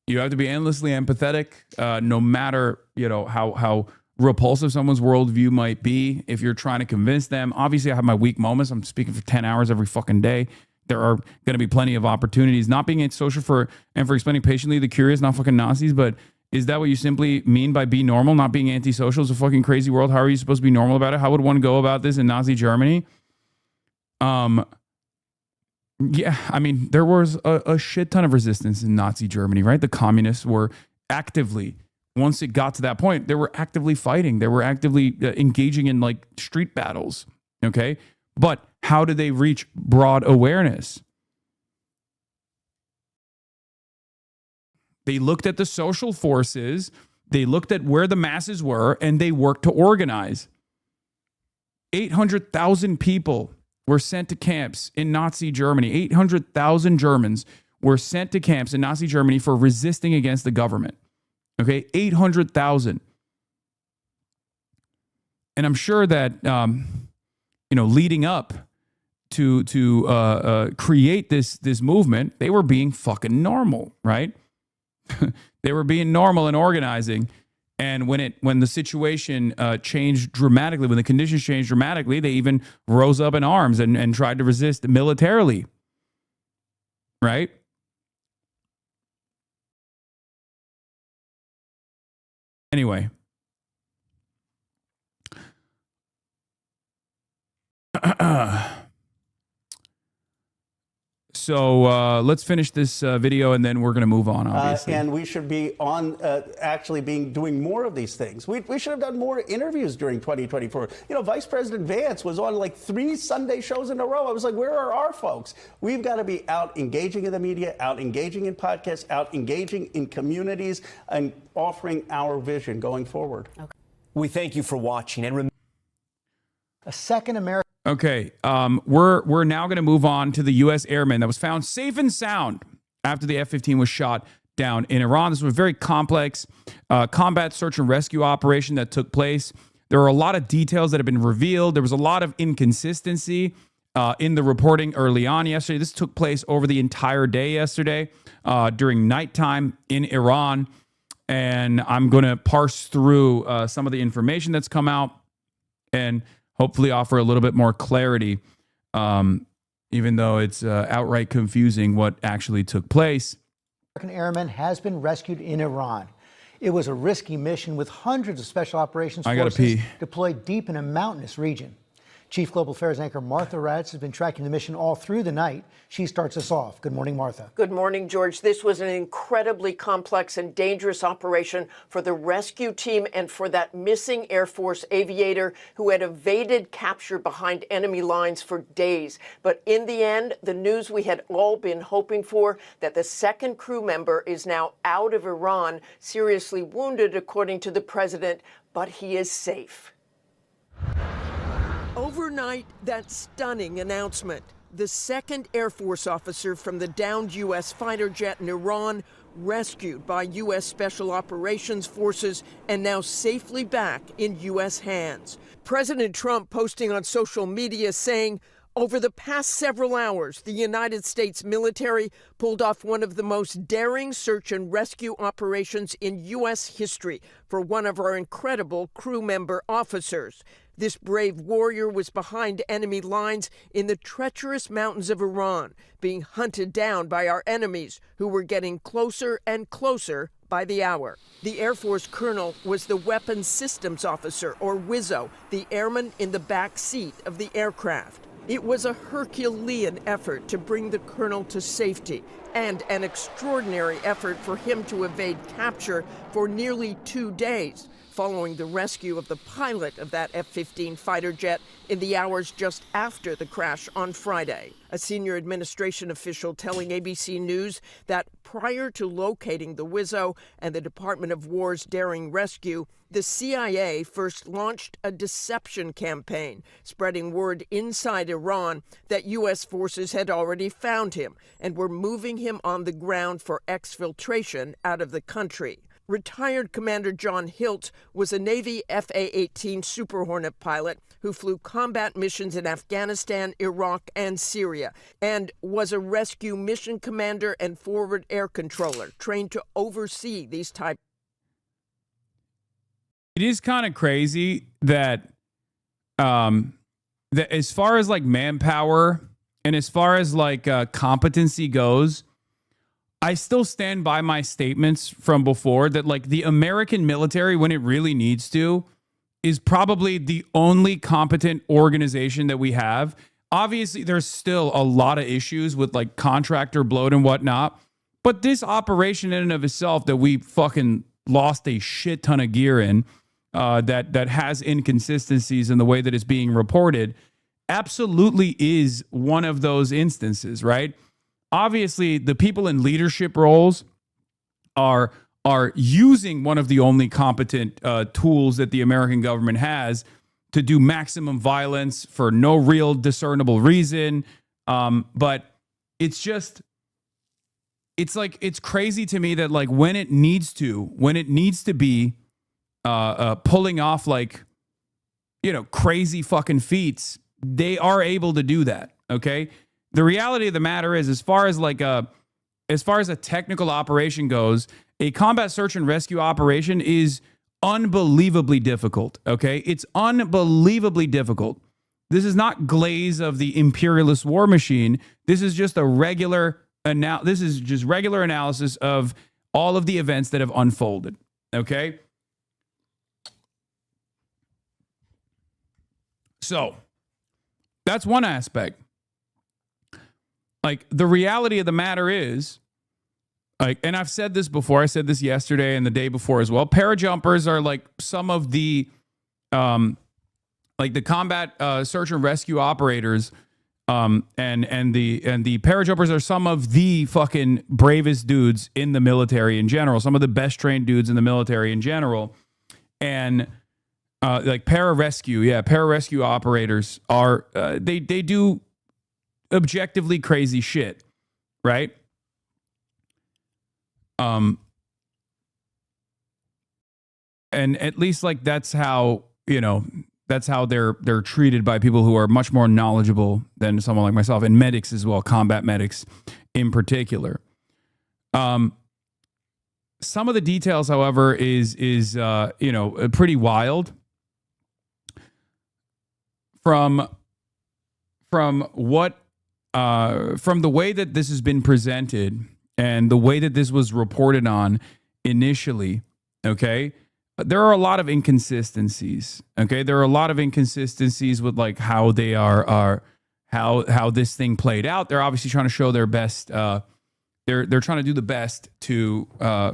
You have to be endlessly empathetic, no matter, how repulsive someone's worldview might be. If you're trying to convince them, obviously I have my weak moments. I'm speaking for 10 hours every fucking day. There are going to be plenty of opportunities. Not being antisocial for explaining patiently the curious, not fucking Nazis, but is that what you simply mean by be normal? Not being antisocial is a fucking crazy world. How are you supposed to be normal about it? How would one go about this in Nazi Germany? Yeah, I mean, there was a shit ton of resistance in Nazi Germany, right? The communists were actively, once it got to that point, they were actively fighting. They were actively engaging in like street battles, okay? But how did they reach broad awareness? They looked at the social forces, they looked at where the masses were, and they worked to organize. 800,000 people were sent to camps in Nazi Germany. 800,000 Germans were sent to camps in Nazi Germany for resisting against the government. Okay, 800,000. And I'm sure that, leading up to create this movement, they were being fucking normal, right? They were being normal and organizing. And when the situation changed dramatically, when the conditions changed dramatically, they even rose up in arms and tried to resist militarily, right? Anyway. So let's finish this video, and then we're going to move on, obviously. And we should be on actually doing more of these things. We should have done more interviews during 2024. You know, Vice President Vance was on like 3 Sunday shows in a row. I was like, where are our folks? We've got to be out engaging in the media, out engaging in podcasts, out engaging in communities, and offering our vision going forward. Okay. We thank you for watching. And a second American. Okay, we're now going to move on to the U.S. airman that was found safe and sound after the F-15 was shot down in Iran. This was a very complex combat search and rescue operation that took place. There are a lot of details that have been revealed. There was a lot of inconsistency in the reporting early on yesterday. This took place over the entire day yesterday during nighttime in Iran. And I'm going to parse through some of the information that's come out and hopefully offer a little bit more clarity, even though it's outright confusing what actually took place. American airman has been rescued in Iran. It was a risky mission with hundreds of special operations forces deployed deep in a mountainous region. Chief Global Affairs anchor Martha Radz has been tracking the mission all through the night. She starts us off. Good morning, Martha. Good morning, George. This was an incredibly complex and dangerous operation for the rescue team and for that missing Air Force aviator who had evaded capture behind enemy lines for days. But in the end, the news we had all been hoping for, that the second crew member is now out of Iran, seriously wounded, according to the president, but he is safe. Overnight, that stunning announcement. The second Air Force officer from the downed U.S. fighter jet in Iran, rescued by U.S. Special Operations Forces and now safely back in U.S. hands. President Trump posting on social media saying, over the past several hours, the United States military pulled off one of the most daring search and rescue operations in U.S. history for one of our incredible crew member officers. This brave warrior was behind enemy lines in the treacherous mountains of Iran, being hunted down by our enemies, who were getting closer and closer by the hour. The Air Force colonel was the Weapons Systems Officer, or WISO, the airman in the back seat of the aircraft. It was a Herculean effort to bring the colonel to safety, and an extraordinary effort for him to evade capture for nearly 2 days, following the rescue of the pilot of that F-15 fighter jet in the hours just after the crash on Friday. A senior administration official telling ABC News that prior to locating the WISO and the Department of War's daring rescue, the CIA first launched a deception campaign, spreading word inside Iran that U.S. forces had already found him and were moving him on the ground for exfiltration out of the country. Retired Commander John Hilt was a Navy F-A-18 Super Hornet pilot who flew combat missions in Afghanistan, Iraq, and Syria, and was a rescue mission commander and forward air controller trained to oversee these types. It is kind of crazy that, that as far as like manpower and as far as like competency goes, I still stand by my statements from before that like the American military, when it really needs to, is probably the only competent organization that we have. Obviously, there's still a lot of issues with like contractor bloat and whatnot. But this operation in and of itself that we fucking lost a shit ton of gear in, that has inconsistencies in the way that it's being reported, absolutely is one of those instances, right? Obviously, the people in leadership roles are using one of the only competent tools that the American government has to do maximum violence for no real discernible reason. But it's just, it's like, it's crazy to me that like when it needs to be pulling off like, you know, crazy fucking feats, they are able to do that. Okay. The reality of the matter is, as far as a technical operation goes, a combat search and rescue operation is unbelievably difficult. Okay. It's unbelievably difficult. This is not glaze of the imperialist war machine. This is just regular analysis of all of the events that have unfolded. Okay. So that's one aspect. Like, the reality of the matter is, like, and I've said this before, I said this yesterday and the day before as well. Parajumpers are like some of the, like the combat search and rescue operators, and the parajumpers are some of the fucking bravest dudes in the military in general. Some of the best trained dudes in the military in general, and like pararescue operators are they do objectively crazy shit, right? And at least like that's how they're treated by people who are much more knowledgeable than someone like myself, and medics as well, combat medics in particular. Some of the details, however, is pretty wild. From what from the way that this has been presented and the way that this was reported on initially, okay, there are a lot of inconsistencies. Okay, there are a lot of inconsistencies with like how they are how this thing played out. They're obviously trying to show their best. They're trying to do the best to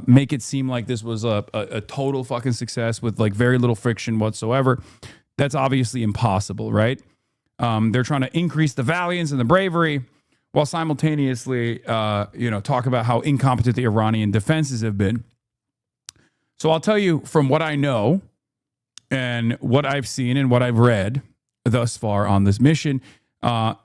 make it seem like this was a total fucking success with like very little friction whatsoever. That's obviously impossible, right? They're trying to increase the valiance and the bravery while simultaneously, talk about how incompetent the Iranian defenses have been. So I'll tell you from what I know and what I've seen and what I've read thus far on this mission.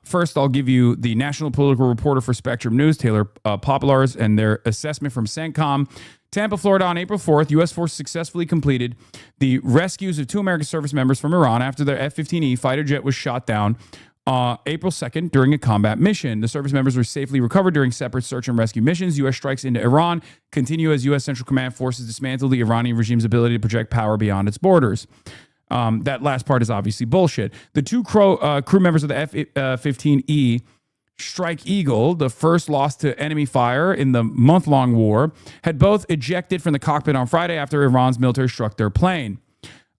First, I'll give you the national political reporter for Spectrum News, Taylor Poplar's, and their assessment from CENTCOM. Tampa, Florida, on April 4th, U.S. forces successfully completed the rescues of 2 American service members from Iran after their F-15E fighter jet was shot down April 2nd during a combat mission. The service members were safely recovered during separate search and rescue missions. U.S. strikes into Iran continue as U.S. Central Command forces dismantle the Iranian regime's ability to project power beyond its borders. That last part is obviously bullshit. The 2 crew members of the F-15E Strike Eagle, the first loss to enemy fire in the month-long war, had both ejected from the cockpit on Friday after Iran's military struck their plane.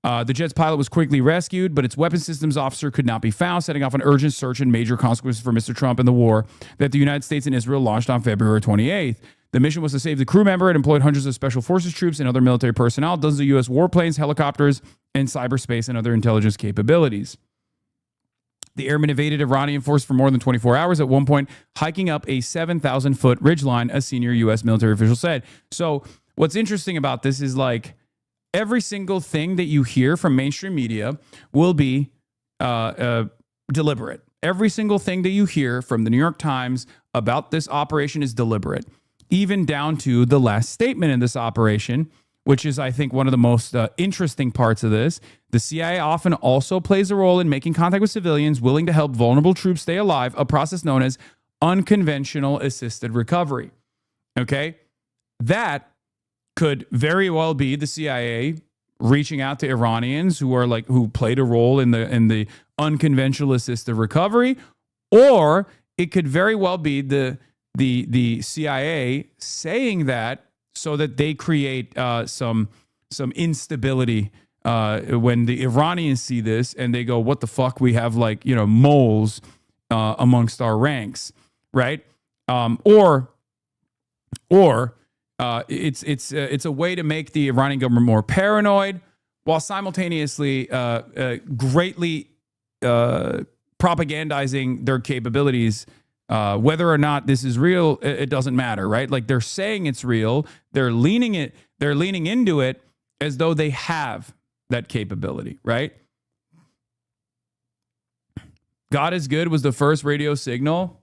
The jet's pilot was quickly rescued, but its weapons systems officer could not be found, setting off an urgent search and major consequences for Mr. Trump and the war that the United States and Israel launched on February 28th. The mission was to save the crew member and employed hundreds of special forces troops and other military personnel, dozens of U.S. warplanes, helicopters, and cyberspace and other intelligence capabilities. The airmen evaded Iranian force for more than 24 hours, at one point hiking up a 7,000-foot ridgeline, a senior U.S. military official said. So what's interesting about this is like every single thing that you hear from mainstream media will be deliberate. Every single thing that you hear from the New York Times about this operation is deliberate, even down to the last statement in this operation, which is, I think, one of the most interesting parts of this. The CIA often also plays a role in making contact with civilians willing to help vulnerable troops stay alive, a process known as unconventional assisted recovery. Okay? That could very well be the CIA reaching out to Iranians who played a role in the unconventional assisted recovery, or it could very well be the CIA saying that so that they create some instability when the Iranians see this and they go, "What the fuck? We have moles amongst our ranks, right?" Or it's a way to make the Iranian government more paranoid, while simultaneously greatly propagandizing their capabilities. Whether or not this is real, it doesn't matter, right? Like, they're saying it's real. They're leaning into it as though they have that capability, right? God is good was the first radio signal.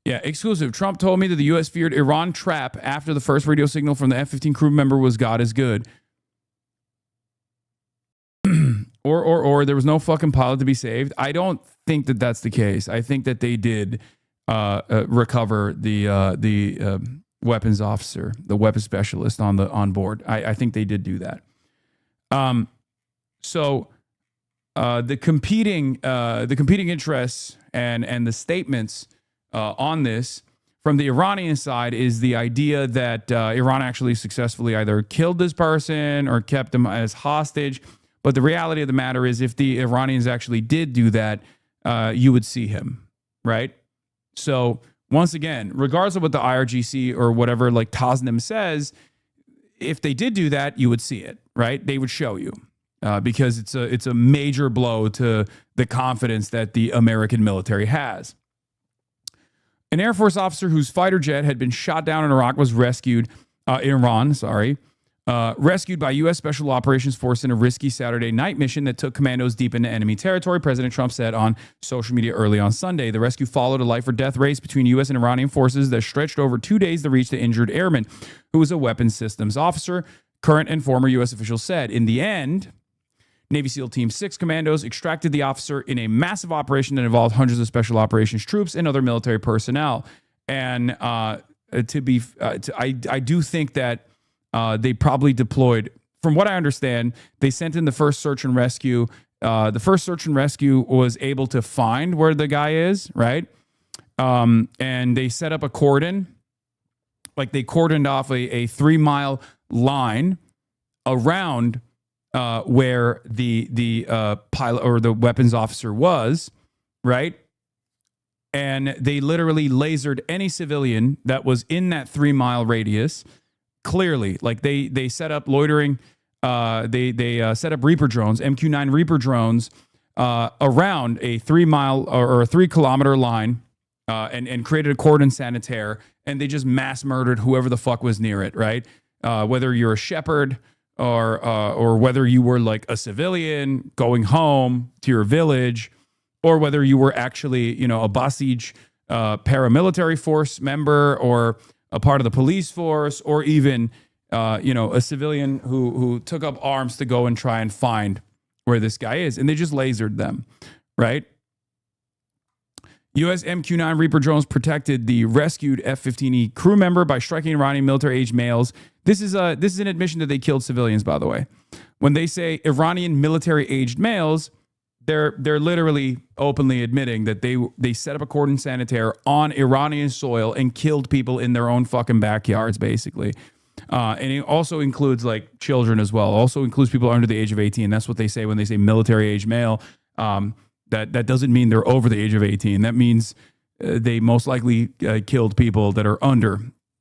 Yeah, exclusive. Trump told me that the U.S. feared Iran trap after the first radio signal from the F-15 crew member was God is good. Or there was no fucking pilot to be saved. I don't think that that's the case. I think that they did recover the weapons officer, the weapons specialist on board. I think they did do that. So the competing interests and the statements on this from the Iranian side is the idea that Iran actually successfully either killed this person or kept him as hostage. But the reality of the matter is, if the Iranians actually did do that, you would see him, right? So once again, regardless of what the IRGC or whatever like Tasnim says, if they did do that, you would see it, right? They would show you because it's a major blow to the confidence that the American military has. An Air Force officer whose fighter jet had been shot down in Iraq was rescued, rescued by U.S. Special Operations Force in a risky Saturday night mission that took commandos deep into enemy territory, President Trump said on social media early on Sunday. The rescue followed a life-or-death race between U.S. and Iranian forces that stretched over 2 days to reach the injured airman, who was a weapons systems officer, current and former U.S. officials said. In the end, Navy SEAL Team 6 commandos extracted the officer in a massive operation that involved hundreds of special operations troops and other military personnel. And I do think that they probably deployed, from what I understand, they sent in the first search and rescue. The first search and rescue was able to find where the guy is, right? And they set up a cordon, like they cordoned off a 3-mile line around where the pilot or the weapons officer was, right? And they literally lasered any civilian that was in that 3-mile radius. Clearly, like they set up loitering, they set up Reaper drones, MQ-9 Reaper drones around a 3-mile or a 3-kilometer line, and created a cordon sanitaire, and they just mass murdered whoever the fuck was near it, right? Whether you're a shepherd or whether you were like a civilian going home to your village, or whether you were actually, a Basij paramilitary force member or a part of the police force, or even, a civilian who took up arms to go and try and find where this guy is. And they just lasered them, right? U.S. MQ-9 Reaper drones protected the rescued F-15E crew member by striking Iranian military-aged males. This is an admission that they killed civilians, by the way. When they say Iranian military-aged males, they're literally openly admitting that they set up a cordon sanitaire on Iranian soil and killed people in their own fucking backyards, basically. And it also includes like children as well. Also includes people under the age of 18. That's what they say when they say military-aged male. That doesn't mean they're over the age of 18. That means they most likely killed people that are under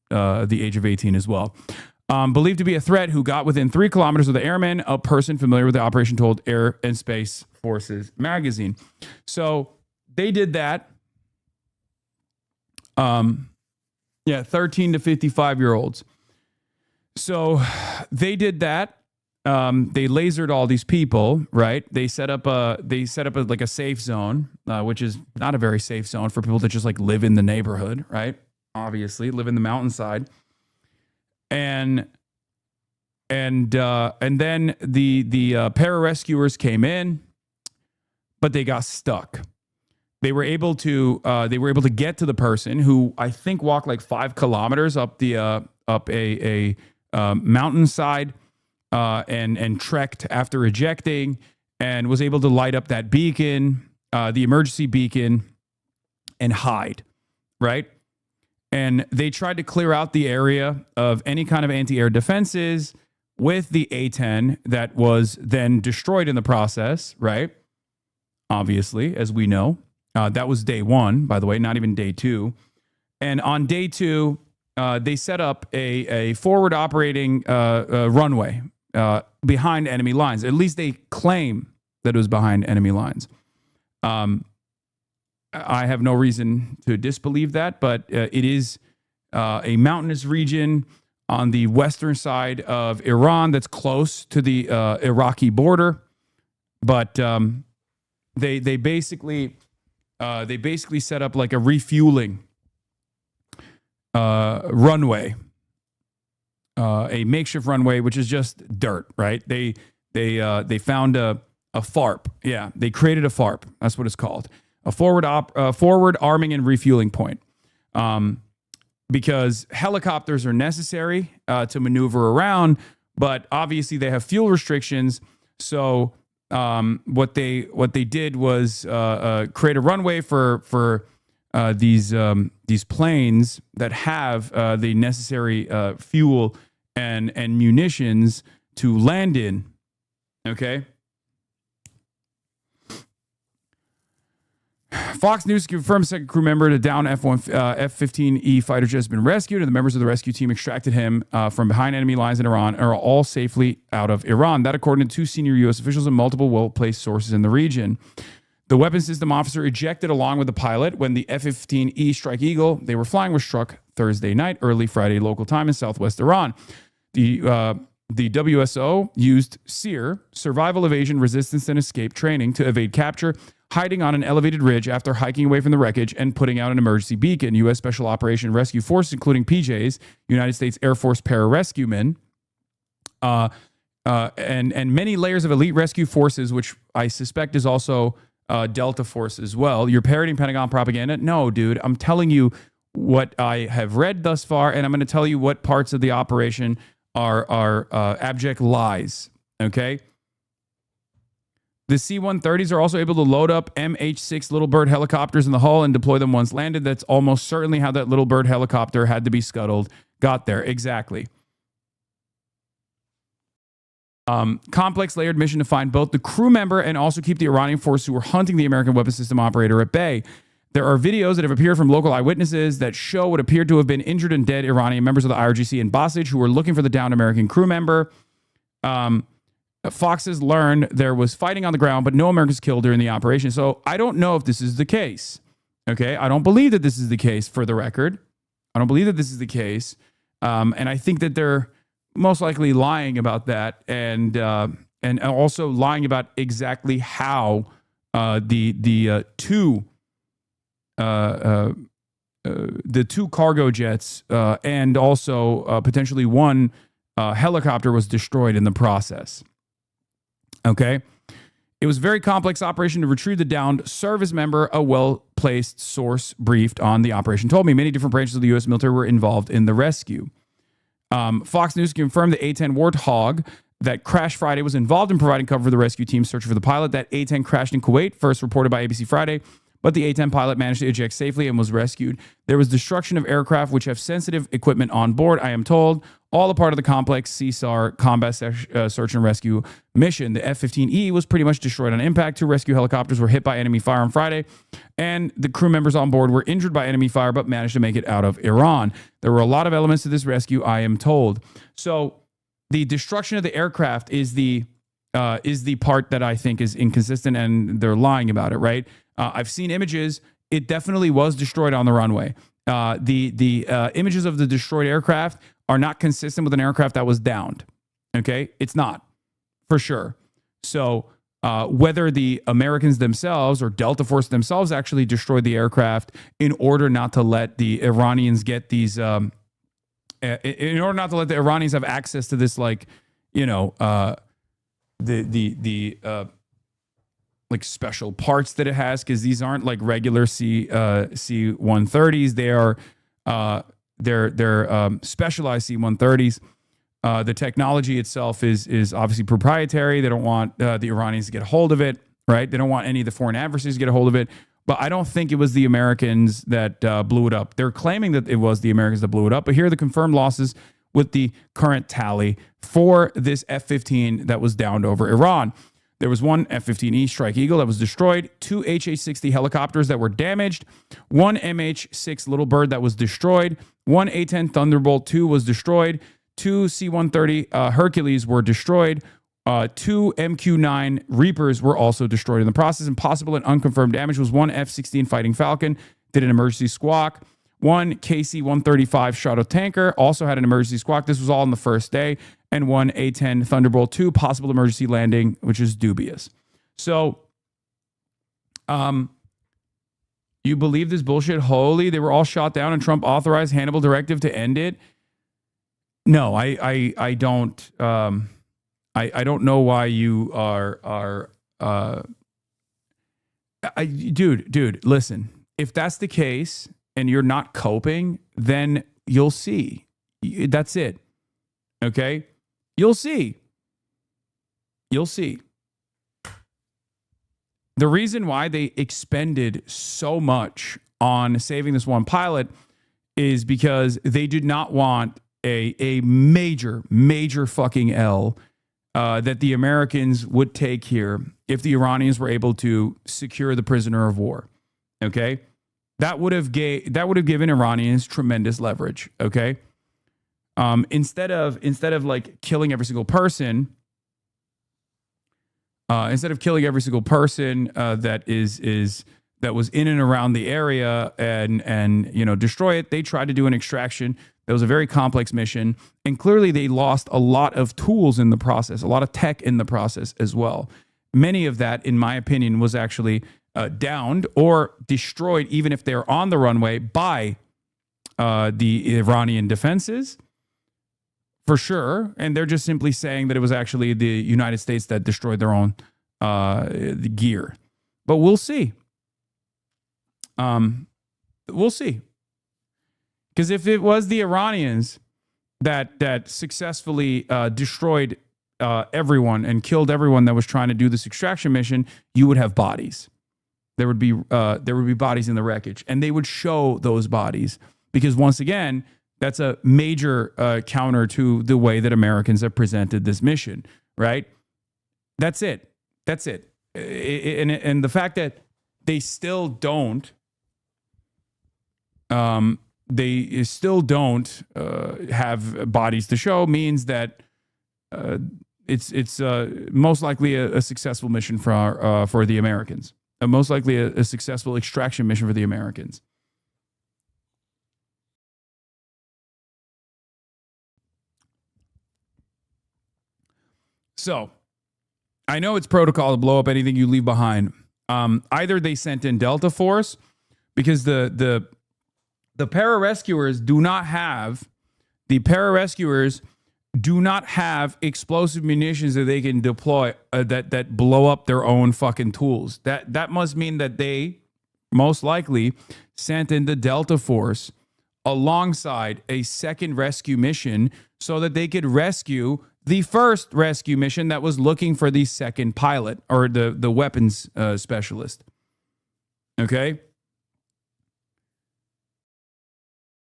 the age of 18 as well. Believed to be a threat who got within 3 kilometers of the airman, a person familiar with the operation told Air and Space Forces magazine. So they did that. 13 to 55-year-olds. So they did that. They lasered all these people, right? They set up like a safe zone, which is not a very safe zone for people that just like live in the neighborhood, right? Obviously, live in the mountainside. And then the pararescuers came in, but they got stuck. They were able to get to the person who I think walked like 5 kilometers up a mountainside, and trekked after ejecting, and was able to light up that beacon, the emergency beacon, and hide, right? And they tried to clear out the area of any kind of anti-air defenses with the A-10 that was then destroyed in the process, right? Obviously, as we know. That was day 1, by the way, not even day 2. And on day 2, they set up a forward operating runway behind enemy lines. At least they claim that it was behind enemy lines. I have no reason to disbelieve that, but it is a mountainous region on the western side of Iran that's close to the Iraqi border. But they basically set up like a refueling runway, a makeshift runway, which is just dirt, right? They found a FARP. Yeah, they created a FARP. That's what it's called. A forward arming and refueling point. Because helicopters are necessary to maneuver around, but obviously they have fuel restrictions. So what they did was create a runway for these planes that have the necessary fuel and munitions to land in. Okay, Fox News confirmed second crew member to down F-15E fighter jet has been rescued, and the members of the rescue team extracted him from behind enemy lines in Iran and are all safely out of Iran. That according to two senior U.S. officials and multiple well-placed sources in the region. The weapons system officer ejected along with the pilot when the F-15E Strike Eagle they were flying was struck Thursday night, early Friday local time in southwest Iran. The WSO used CSAR, survival, evasion, resistance, and escape training to evade capture, hiding on an elevated ridge after hiking away from the wreckage and putting out an emergency beacon. U.S. Special Operation Rescue Forces, including PJs, United States Air Force pararescuemen, and many layers of elite rescue forces, which I suspect is also Delta Force as well. You're parroting Pentagon propaganda? No, dude. I'm telling you what I have read thus far, and I'm going to tell you what parts of the operation are abject lies. Okay? The C-130s are also able to load up MH-6 Little Bird helicopters in the hull and deploy them once landed. That's almost certainly how that Little Bird helicopter had to be scuttled. Got there. Exactly. Complex layered mission to find both the crew member and also keep the Iranian force who were hunting the American weapons system operator at bay. There are videos that have appeared from local eyewitnesses that show what appeared to have been injured and dead Iranian members of the IRGC in Basij who were looking for the downed American crew member. Fox has learned there was fighting on the ground, but no Americans killed during the operation. So I don't know if this is the case. Okay, I don't believe that this is the case, for the record. I don't believe that this is the case. And I think that they're most likely lying about that, and also lying about exactly how the two cargo jets and also potentially one helicopter was destroyed in the process. Okay. It was a very complex operation to retrieve the downed service member. A well-placed source briefed on the operation told me many different branches of the U.S. military were involved in the rescue. Fox News confirmed the A-10 Warthog that crashed Friday was involved in providing cover for the rescue team searching for the pilot. That A-10 crashed in Kuwait, first reported by ABC Friday, but the A-10 pilot managed to eject safely and was rescued. There was destruction of aircraft which have sensitive equipment on board, I am told, all a part of the complex CSAR combat search and rescue mission. The F-15E was pretty much destroyed on impact. Two rescue helicopters were hit by enemy fire on Friday, and the crew members on board were injured by enemy fire but managed to make it out of Iran. There were a lot of elements to this rescue, I am told. So the destruction of the aircraft is the part that I think is inconsistent, and they're lying about it, right? I've seen images. It definitely was destroyed on the runway. The images of the destroyed aircraft are not consistent with an aircraft that was downed. Okay? It's not, for sure. So whether the Americans themselves or Delta Force themselves actually destroyed the aircraft in order not to let the Iranians get these, in order not to let the Iranians have access to this, like, you know, like special parts that it has, because these aren't like regular C-130s. They are they're specialized C-130s. The technology itself is obviously proprietary. They don't want the Iranians to get a hold of it, right? They don't want any of the foreign adversaries to get a hold of it. But I don't think it was the Americans that blew it up. They're claiming that it was the Americans that blew it up. But here are the confirmed losses with the current tally for this F-15 that was downed over Iran. There was one F-15E Strike Eagle that was destroyed, two HH-60 helicopters that were damaged, one MH-6 Little Bird that was destroyed, one A-10 Thunderbolt II was destroyed, two C-130 Hercules were destroyed, two MQ-9 Reapers were also destroyed in the process, and possible and unconfirmed damage was one F-16 Fighting Falcon, did an emergency squawk, one KC-135 Shadow Tanker also had an emergency squawk. This was all on the first day. And one A-10 Thunderbolt II, possible emergency landing, which is dubious. So, you believe this bullshit wholly? They were all shot down and Trump authorized Hannibal directive to end it? No, I don't. I don't know why you are. Dude, listen. If that's the case and you're not coping, then you'll see. That's it. Okay? You'll see. You'll see. The reason why they expended so much on saving this one pilot is because they did not want a major fucking L that the Americans would take here if the Iranians were able to secure the prisoner of war. Okay, that would have given Iranians tremendous leverage. Okay, instead of like killing every single person, that was in and around the area and destroy it, they tried to do an extraction. That was a very complex mission, and clearly they lost a lot of tools in the process, a lot of tech in the process as well. Many of that, in my opinion, was actually downed or destroyed, even if they're on the runway, by the Iranian defenses, for sure. And they're just simply saying that it was actually the United States that destroyed their own gear. But we'll see. We'll see. Because if it was the Iranians that successfully destroyed everyone and killed everyone that was trying to do this extraction mission, you would have bodies. There would be bodies in the wreckage, and they would show those bodies because, once again, that's a major counter to the way that Americans have presented this mission. Right? That's it. And the fact that they still don't. They still don't have bodies to show means that it's most likely a successful mission for the Americans. Most likely a successful extraction mission for the Americans. So, I know it's protocol to blow up anything you leave behind. Either they sent in Delta Force because the pararescuers do not have explosive munitions that they can deploy that blow up their own fucking tools. That must mean that they most likely sent in the Delta Force alongside a second rescue mission so that they could rescue the first rescue mission that was looking for the second pilot or the weapons specialist. Okay?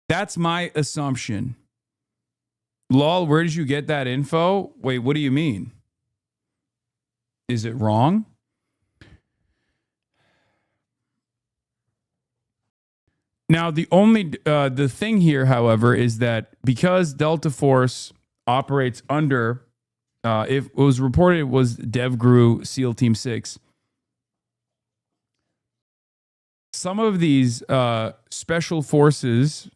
That's my assumption. Lol, where did you get that info? Wait, what do you mean? Is it wrong? Now, the thing here, however, is that because Delta Force operates under, if it was reported it was DevGru SEAL Team 6, some of these special forces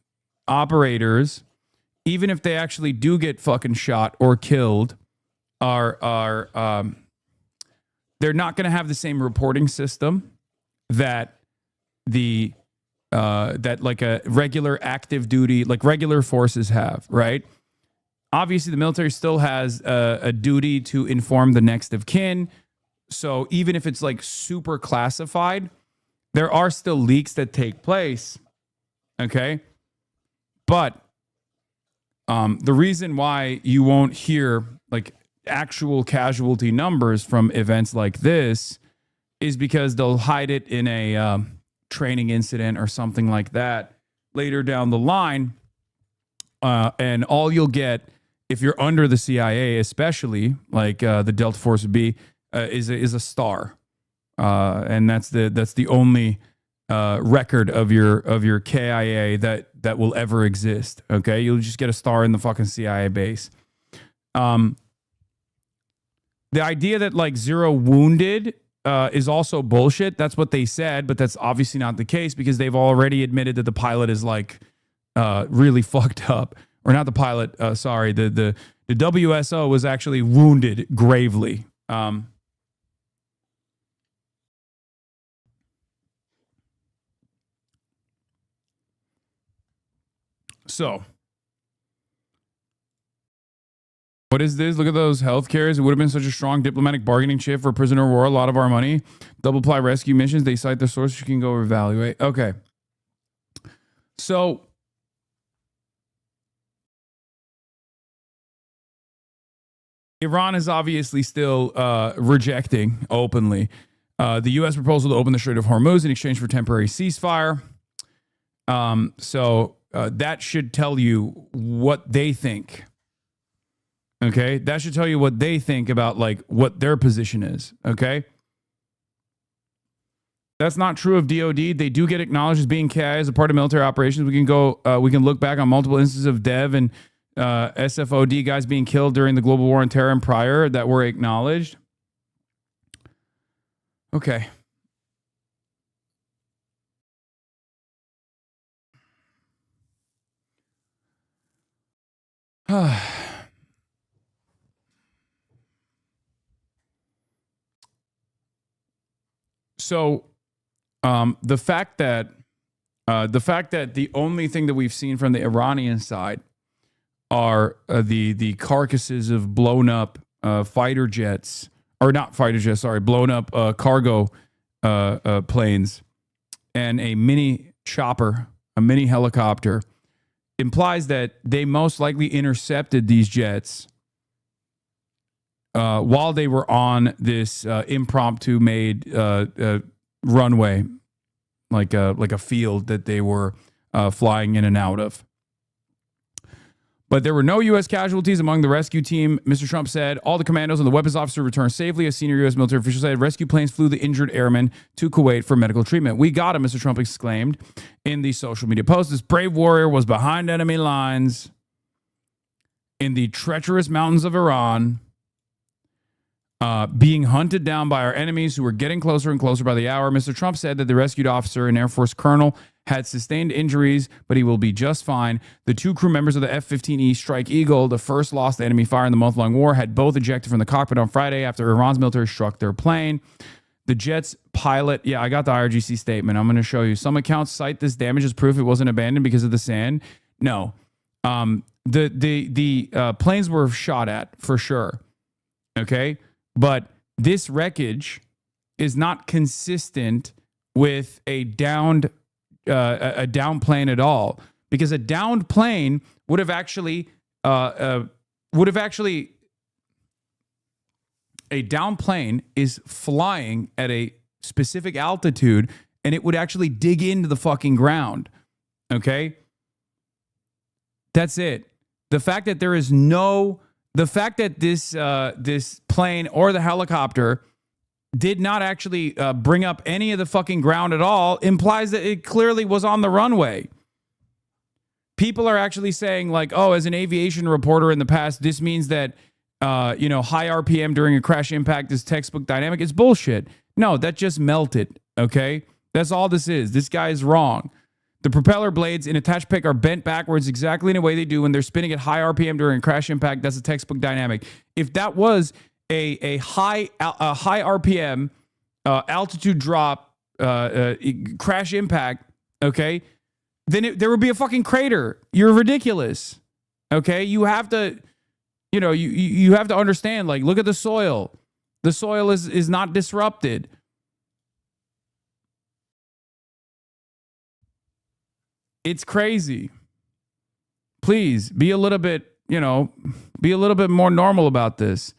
operators, even if they actually do get fucking shot or killed, are they're not going to have the same reporting system that that like a regular active duty, like regular forces have, right? Obviously, the military still has a duty to inform the next of kin. So even if it's like super classified, there are still leaks that take place. Okay. But the reason why you won't hear like actual casualty numbers from events like this is because they'll hide it in a training incident or something like that later down the line. And all you'll get if you're under the CIA, especially like the Delta Force would be, is a star. And that's the only record of your KIA that will ever exist. Okay, you'll just get a star in the fucking CIA base. The idea that like 0 wounded is also bullshit. That's what they said, but that's obviously not the case because they've already admitted that the pilot is like really fucked up, or not the pilot. Sorry, the WSO was actually wounded gravely. So, what is this? Look at those health cares. It would have been such a strong diplomatic bargaining chip for prisoner of war. A lot of our money. Double ply rescue missions. They cite the source. You can go evaluate. Okay. So, Iran is obviously still rejecting openly the U.S. proposal to open the Strait of Hormuz in exchange for temporary ceasefire. So that should tell you what they think. Okay, that should tell you what they think about like what their position is. Okay, That's not true of DOD. They do get acknowledged as being KI as a part of military operations. We can look back on multiple instances of DEV and SFOD guys being killed during the global war on terror and prior that were acknowledged. Okay. So, the fact that the only thing that we've seen from the Iranian side are the carcasses of blown up fighter jets, or not fighter jets, sorry, blown up cargo planes, and a mini chopper, a mini helicopter, implies that they most likely intercepted these jets while they were on this impromptu made runway, like a field that they were flying in and out of. But there were no U.S. casualties among the rescue team. Mr. Trump said all the commandos and the weapons officer returned safely. A senior U.S. military official said rescue planes flew the injured airmen to Kuwait for medical treatment. We got him, Mr. Trump exclaimed in the social media post. This brave warrior was behind enemy lines in the treacherous mountains of Iran, being hunted down by our enemies who were getting closer and closer by the hour. Mr. Trump said that the rescued officer, an Air Force colonel, had sustained injuries, but he will be just fine. The two crew members of the F-15E Strike Eagle, the first lost to enemy fire in the month-long war, had both ejected from the cockpit on Friday after Iran's military struck their plane. The jet's pilot, yeah, I got the IRGC statement. I'm going to show you. Some accounts cite this damage as proof it wasn't abandoned because of the sand. No. The planes were shot at, for sure. Okay? But this wreckage is not consistent with a downed plane at all, because a downed plane would have actually a downed plane is flying at a specific altitude, and it would actually dig into the fucking ground. Okay, that's it. The fact that this plane or the helicopter did not actually bring up any of the fucking ground at all implies that it clearly was on the runway. People are actually saying, like, oh, as an aviation reporter in the past, this means that, high RPM during a crash impact is textbook dynamic. It's bullshit. No, that just melted, okay? That's all this is. This guy is wrong. The propeller blades in attached pick are bent backwards exactly in the way they do when they're spinning at high RPM during crash impact. That's a textbook dynamic. If that was a high RPM altitude drop crash impact, okay, then there would be a fucking crater. You're ridiculous. Okay, you have to, you have to understand. Like, look at the soil. The soil is not disrupted. It's crazy. Please be a little bit, more normal about this.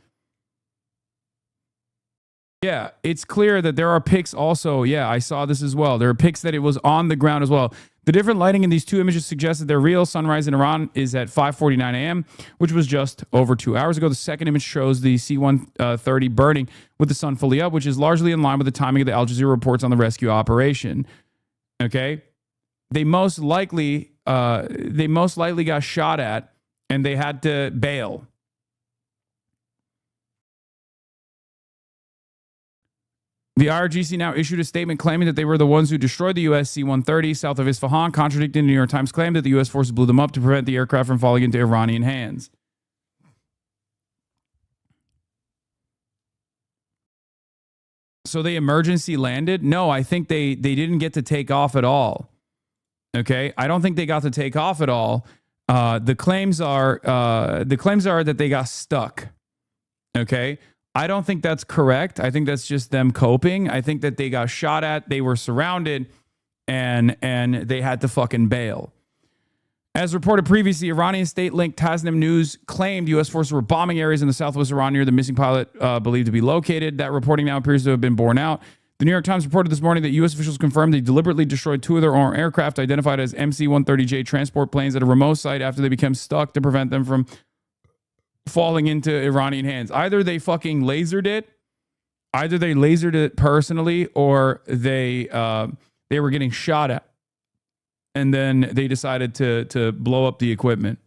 Yeah, it's clear that there are pics also. Yeah, I saw this as well. There are pics that it was on the ground as well. The different lighting in these two images suggests that they're real. Sunrise in Iran is at 5:49 a.m., which was just over 2 hours ago. The second image shows the C-130 burning with the sun fully up, which is largely in line with the timing of the Al Jazeera reports on the rescue operation. Okay? They most likely got shot at, and they had to bail. The IRGC now issued a statement claiming that they were the ones who destroyed the U.S. C-130 south of Isfahan, contradicting the New York Times claim that the U.S. forces blew them up to prevent the aircraft from falling into Iranian hands. So they emergency landed? No, I think they didn't get to take off at all. Okay, I don't think they got to take off at all. The claims are that they got stuck. Okay. I don't think that's correct. I think that's just them coping. I think that they got shot at, they were surrounded, and they had to fucking bail. As reported previously, Iranian state-linked Tasnim News claimed U.S. forces were bombing areas in the southwest Iran near the missing pilot believed to be located. That reporting now appears to have been borne out. The New York Times reported this morning that U.S. officials confirmed they deliberately destroyed two of their own aircraft identified as MC-130J transport planes at a remote site after they became stuck to prevent them from falling into Iranian hands. Either they fucking lasered it Either they lasered it personally or they were getting shot at. And then they decided to blow up the equipment.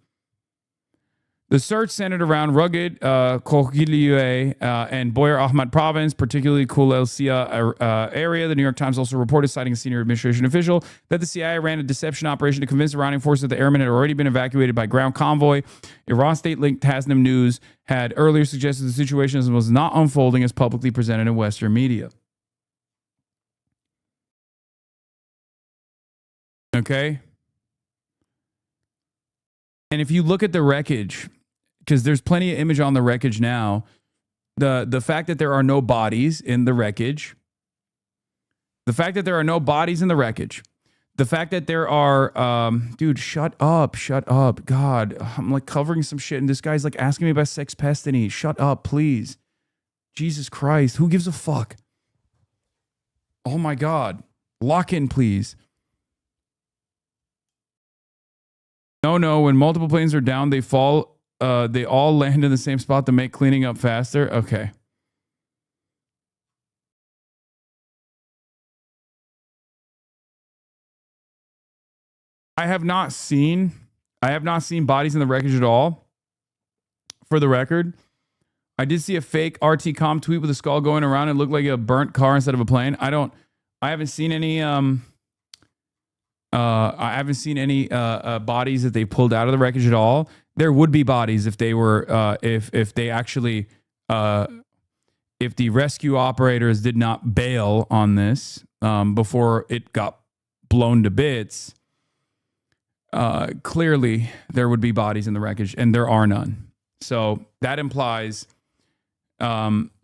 The search centered around rugged Khokhiliyeh and Boyer Ahmad province, particularly Kul El Sia area. The New York Times also reported, citing a senior administration official, that the CIA ran a deception operation to convince Iranian forces that the airmen had already been evacuated by ground convoy. Iran state-linked Tasnim News had earlier suggested the situation was not unfolding as publicly presented in Western media. Okay? And if you look at the wreckage, because there's plenty of image on the wreckage now, the fact that there are no bodies in the wreckage, the fact that there are, dude, shut up, God, I'm like covering some shit, and this guy's like asking me about sex pestiny. Shut up, please. Jesus Christ, who gives a fuck? Oh my God, lock in, please. No, when multiple planes are down, they fall. They all land in the same spot to make cleaning up faster. Okay. I have not seen bodies in the wreckage at all. For the record, I did see a fake RT-com tweet with a skull going around. It looked like a burnt car instead of a plane. I haven't seen any bodies that they pulled out of the wreckage at all. There would be bodies if they were if they actually if the rescue operators did not bail on this before it got blown to bits. Clearly there would be bodies in the wreckage, and there are none. So that implies that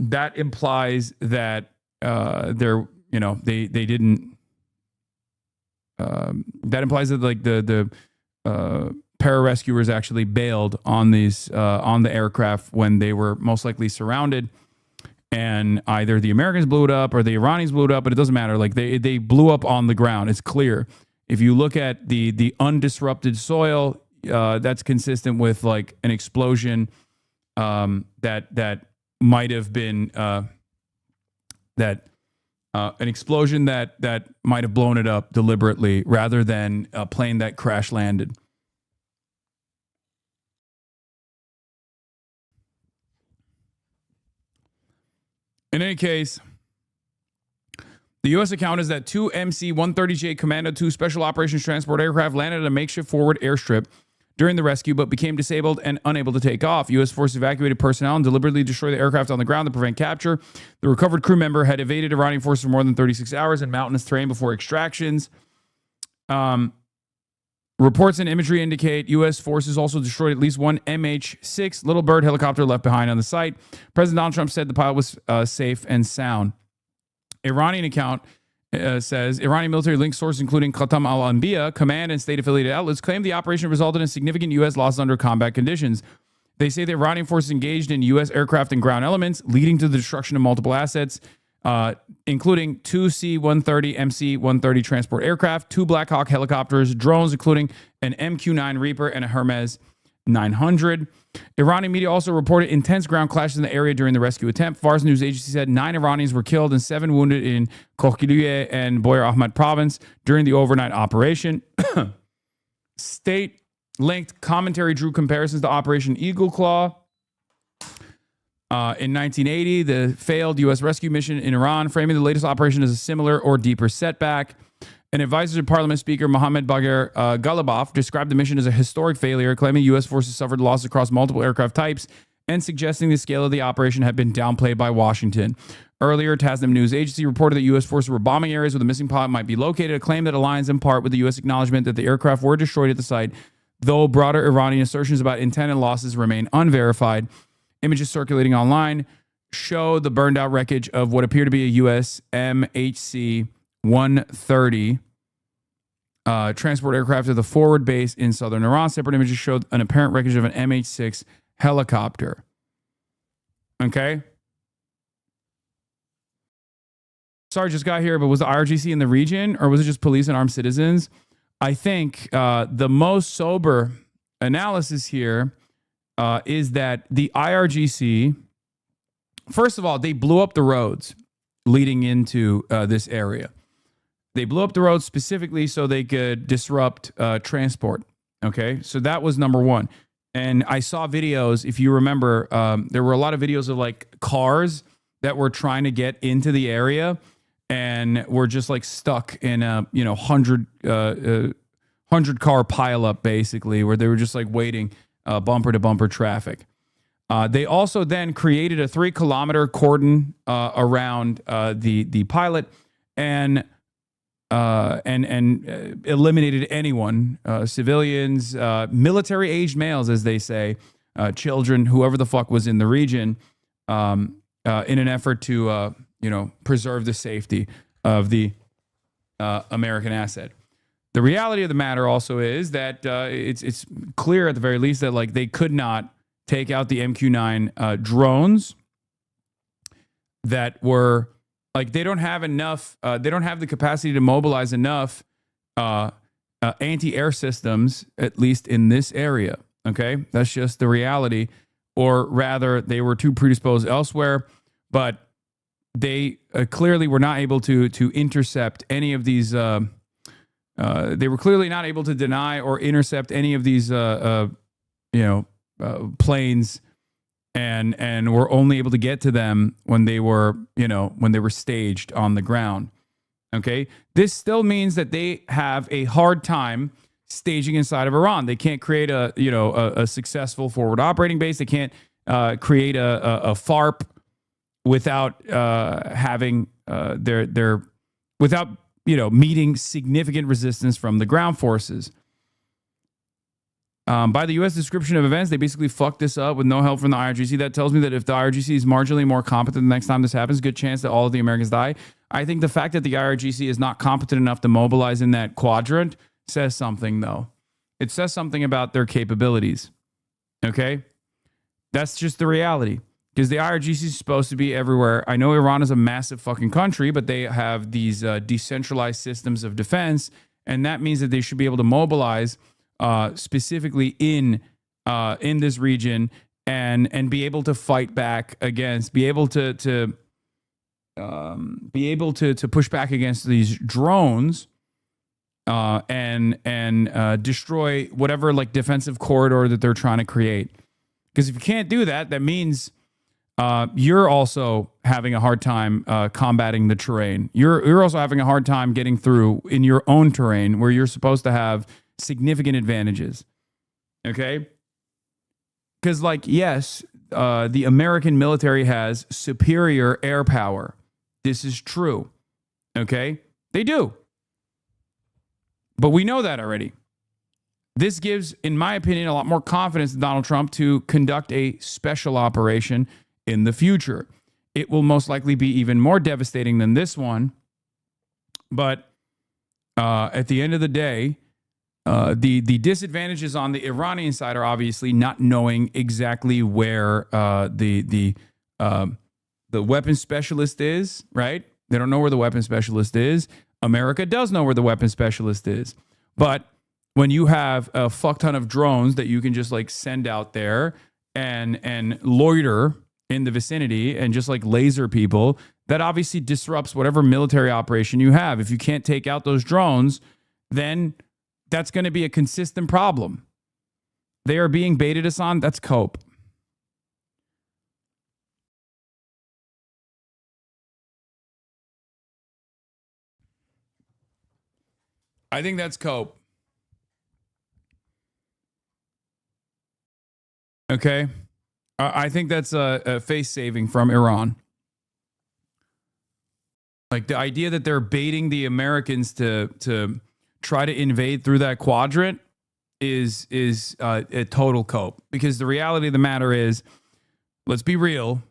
they're, you know, they didn't. That implies that like the pararescuers actually bailed on these on the aircraft when they were most likely surrounded, and either the Americans blew it up or the Iranians blew it up, but it doesn't matter. Like they blew up on the ground. It's clear. If you look at the undisrupted soil, that's consistent with like an explosion that might have been an explosion that might have blown it up deliberately rather than a plane that crash landed. In any case, the U.S. account is that two MC-130J Commando 2 Special Operations Transport aircraft landed at a makeshift forward airstrip during the rescue, but became disabled and unable to take off. U.S. forces evacuated personnel and deliberately destroyed the aircraft on the ground to prevent capture. The recovered crew member had evaded Iranian forces for more than 36 hours in mountainous terrain before extractions. Reports and imagery indicate U.S. forces also destroyed at least one MH-6 Little Bird helicopter left behind on the site. President Donald Trump said the pilot was safe and sound. Iranian account says Iranian military linked sources, including Khatam al-Anbiya, command and state-affiliated outlets, claimed the operation resulted in significant U.S. losses under combat conditions. They say the Iranian forces engaged in U.S. aircraft and ground elements, leading to the destruction of multiple assets, including two C-130 MC-130 transport aircraft, two Black Hawk helicopters, drones, including an MQ-9 Reaper and a Hermes 900. Iranian media also reported intense ground clashes in the area during the rescue attempt. Fars news agency said 9 Iranians were killed and 7 wounded in Khokhiliyeh and Boyer Ahmad province during the overnight operation. State-linked commentary drew comparisons to Operation Eagle Claw. In 1980, the failed U.S. rescue mission in Iran, framing the latest operation as a similar or deeper setback. An advisor to Parliament Speaker Mohammad Bagher Ghalibaf described the mission as a historic failure, claiming U.S. forces suffered loss across multiple aircraft types and suggesting the scale of the operation had been downplayed by Washington. Earlier, Tasnim News Agency reported that U.S. forces were bombing areas where the missing pilot might be located, a claim that aligns in part with the U.S. acknowledgement that the aircraft were destroyed at the site, though broader Iranian assertions about intent and losses remain unverified. Images circulating online show the burned out wreckage of what appear to be a U.S. MHC-130 transport aircraft at the forward base in southern Iran. Separate images showed an apparent wreckage of an MH-6 helicopter. Okay. Sorry, just got here, but was the IRGC in the region or was it just police and armed citizens? I think the most sober analysis here is that the IRGC first of all, they blew up the roads leading into this area. They blew up the roads specifically so they could disrupt transport. Okay, so that was number one. And I saw videos, if you remember, there were a lot of videos of like cars that were trying to get into the area and were just like stuck in a 100 car pileup basically, where they were just like waiting bumper to bumper traffic. They also then created a 3-kilometer cordon around the pilot and eliminated anyone, civilians, military-aged males, as they say, children, whoever the fuck was in the region, in an effort to preserve the safety of the American asset. The reality of the matter also is that it's clear at the very least that like they could not take out the MQ-9 drones that were like they don't have enough. They don't have the capacity to mobilize enough anti-air systems, at least in this area. Okay, that's just the reality. Or rather, they were too predisposed elsewhere, but they clearly were not able to intercept any of these. They were clearly not able to deny or intercept any of these, planes, and were only able to get to them when they were staged on the ground. Okay, this still means that they have a hard time staging inside of Iran. They can't create a successful forward operating base. They can't create a FARP without having without meeting significant resistance from the ground forces. By the U.S. description of events, they basically fucked this up with no help from the IRGC. That tells me that if the IRGC is marginally more competent the next time this happens, good chance that all of the Americans die. I think the fact that the IRGC is not competent enough to mobilize in that quadrant says something, though. It says something about their capabilities. Okay? That's just the reality. Because the IRGC is supposed to be everywhere. I know Iran is a massive fucking country, but they have these decentralized systems of defense, and that means that they should be able to mobilize specifically in this region and be able to fight back against, be able to push back against these drones and destroy whatever like defensive corridor that they're trying to create. Because if you can't do that, that means you're also having a hard time combating the terrain. You're also having a hard time getting through in your own terrain where you're supposed to have significant advantages. Okay? Because, like, yes, the American military has superior air power. This is true. Okay? They do. But we know that already. This gives, in my opinion, a lot more confidence in Donald Trump to conduct a special operation in the future. It will most likely be even more devastating than this one. But at the end of the day, the disadvantages on the Iranian side are obviously not knowing exactly where the weapons specialist is, right? They don't know where the weapons specialist is. America does know where the weapons specialist is. But when you have a fuck ton of drones that you can just like send out there and loiter in the vicinity and just like laser people, that obviously disrupts whatever military operation you have. If you can't take out those drones, then that's going to be a consistent problem. They are being baited, Hasan. That's cope. I think that's cope. Okay. I think that's a face saving from Iran. Like the idea that they're baiting the Americans to try to invade through that quadrant is a total cope. Because the reality of the matter is, let's be real,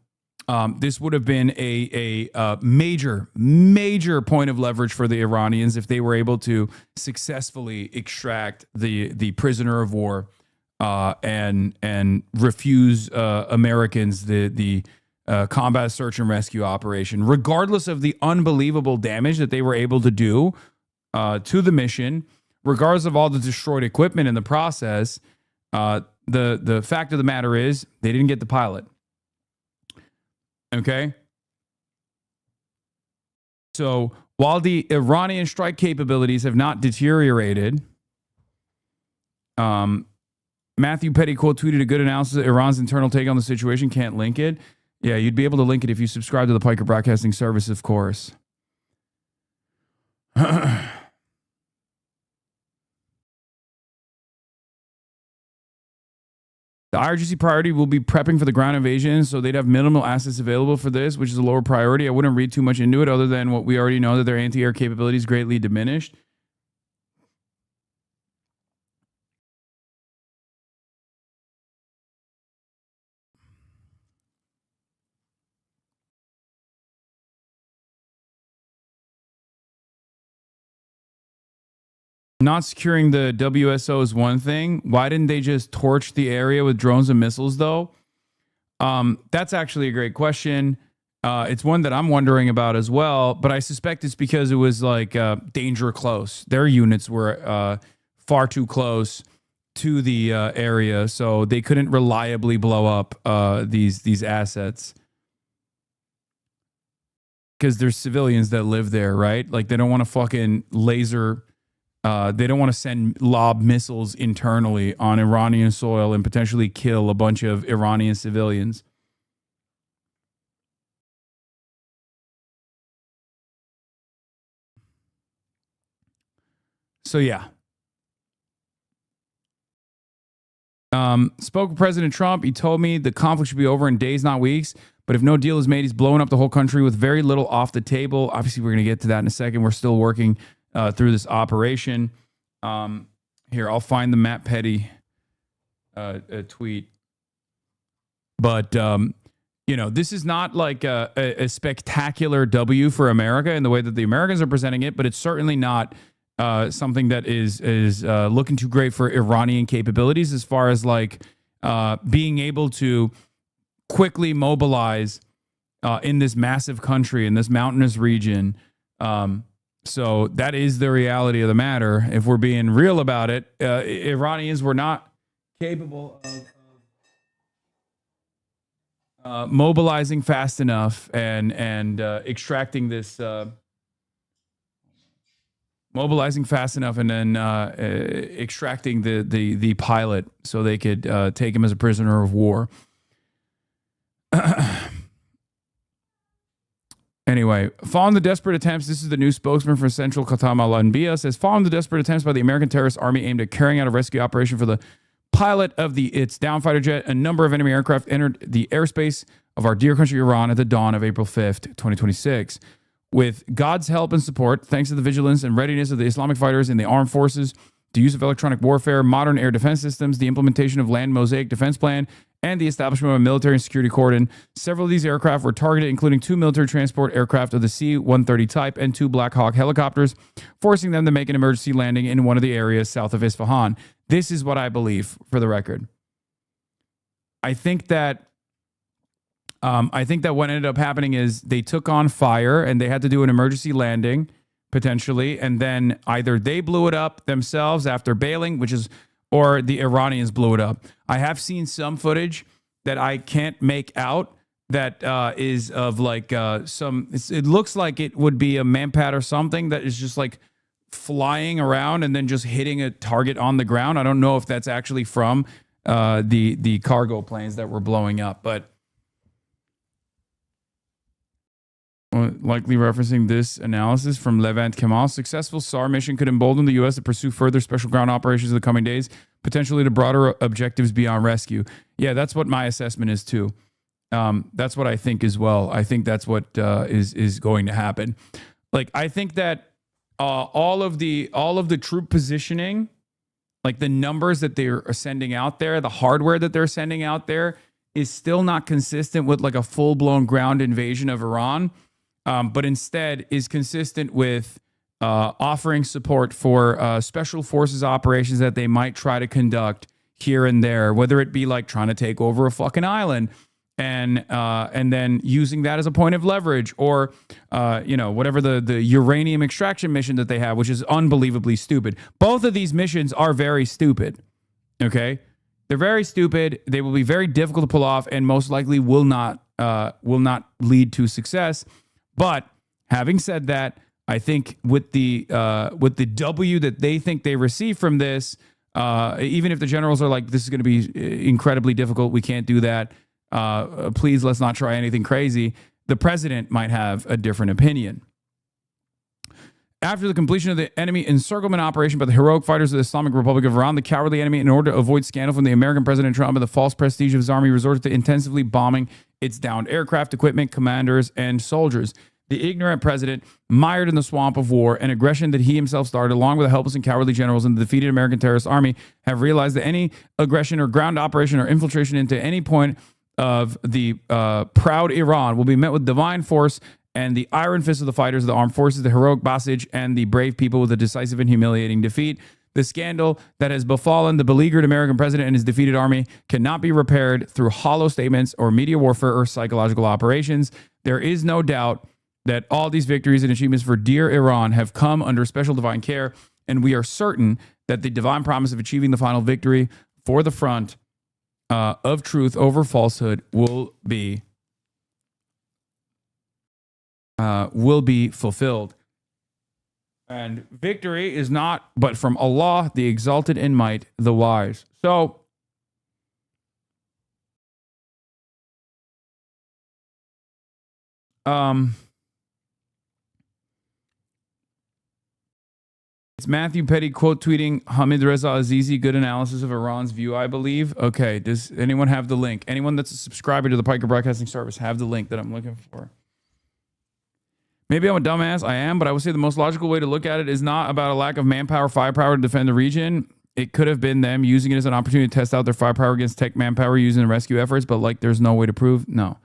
this would have been a major point of leverage for the Iranians if they were able to successfully extract the prisoner of war and refuse Americans the combat search and rescue operation, regardless of the unbelievable damage that they were able to do to the mission, regardless of all the destroyed equipment in the process. The fact of the matter is they didn't get the pilot. Okay. So while the Iranian strike capabilities have not deteriorated, Matthew Petticoat tweeted a good analysis of Iran's internal take on the situation. Can't link it. Yeah, you'd be able to link it if you subscribe to the Piker Broadcasting Service, of course. The IRGC priority will be prepping for the ground invasion, so they'd have minimal assets available for this, which is a lower priority. I wouldn't read too much into it other than what we already know, that their anti-air capabilities greatly diminished. Not securing the WSO is one thing. Why didn't they just torch the area with drones and missiles, though? That's actually a great question. It's one that I'm wondering about as well, but I suspect it's because it was like danger close. Their units were far too close to the area, so they couldn't reliably blow up these assets. Because there's civilians that live there, right? Like they don't want to fucking laser. They don't want to send lob missiles internally on Iranian soil and potentially kill a bunch of Iranian civilians. So yeah. Spoke with President Trump. He told me the conflict should be over in days, not weeks. But if no deal is made, he's blowing up the whole country with very little off the table. Obviously, we're going to get to that in a second. We're still working through this operation. Here, I'll find the Matt Petty tweet. But, you know, this is not like a spectacular W for America in the way that the Americans are presenting it, but it's certainly not something that is looking too great for Iranian capabilities as far as like being able to quickly mobilize in this massive country, in this mountainous region. So that is the reality of the matter. If we're being real about it, Iranians were not capable of mobilizing fast enough and extracting this, mobilizing fast enough and then extracting the pilot so they could take him as a prisoner of war. Anyway, following the desperate attempts, this is the new spokesman for Central Qatar al-Anbiya, says, following the desperate attempts by the American terrorist army aimed at carrying out a rescue operation for the pilot of its downed fighter jet, a number of enemy aircraft entered the airspace of our dear country Iran at the dawn of April 5th, 2026. With God's help and support, thanks to the vigilance and readiness of the Islamic fighters in the armed forces, the use of electronic warfare, modern air defense systems, the implementation of land mosaic defense plan, and the establishment of a military and security cordon. Several of these aircraft were targeted, including 2 military transport aircraft of the C-130 type and 2 Black Hawk helicopters, forcing them to make an emergency landing in one of the areas south of Isfahan. This is what I believe, for the record. I think that what ended up happening is they took on fire and they had to do an emergency landing, potentially, and then either they blew it up themselves after bailing, or the Iranians blew it up. I have seen some footage that I can't make out that is of like it looks like it would be a manpad or something that is just like flying around and then just hitting a target on the ground. I don't know if that's actually from the cargo planes that were blowing up, but likely referencing this analysis from Levant Kemal. Successful SAR mission could embolden the U.S. to pursue further special ground operations in the coming days, potentially to broader objectives beyond rescue. Yeah, that's what my assessment is too. That's what I think as well. I think that's what is going to happen. Like, I think that all of the troop positioning, like the numbers that they're sending out there, the hardware that they're sending out there, is still not consistent with like a full-blown ground invasion of Iran. But instead is consistent with offering support for special forces operations that they might try to conduct here and there, whether it be like trying to take over a fucking island and then using that as a point of leverage, or whatever the uranium extraction mission that they have, which is unbelievably stupid. Both of these missions are very stupid. Okay, they're very stupid. They will be very difficult to pull off, and most likely will not lead to success. But having said that, I think with the W that they think they receive from this, even if the generals are like, this is going to be incredibly difficult, we can't do that. Please, let's not try anything crazy. The president might have a different opinion. After the completion of the enemy encirclement operation by the heroic fighters of the Islamic Republic of Iran, the cowardly enemy, in order to avoid scandal from the American President Trump and the false prestige of his army, resorted to intensively bombing its downed aircraft, equipment, commanders, and soldiers. The ignorant president, mired in the swamp of war and aggression that he himself started, along with the helpless and cowardly generals and the defeated American terrorist army, have realized that any aggression or ground operation or infiltration into any point of the proud Iran will be met with divine force and the iron fist of the fighters of the armed forces, the heroic Basij, and the brave people with a decisive and humiliating defeat. The scandal that has befallen the beleaguered American president and his defeated army cannot be repaired through hollow statements or media warfare or psychological operations. There is no doubt that all these victories and achievements for dear Iran have come under special divine care, and we are certain that the divine promise of achieving the final victory for the front of truth over falsehood will be fulfilled. And victory is not but from Allah, the exalted in might, the wise. So, it's Matthew Petty quote tweeting Hamid Reza Azizi, good analysis of Iran's view, I believe. Okay, does anyone have the link? Anyone that's a subscriber to the Piker Broadcasting Service have the link that I'm looking for? Maybe I'm a dumbass. I am, but I would say the most logical way to look at it is not about a lack of manpower, firepower to defend the region. It could have been them using it as an opportunity to test out their firepower against tech manpower using the rescue efforts, but like there's no way to prove. No.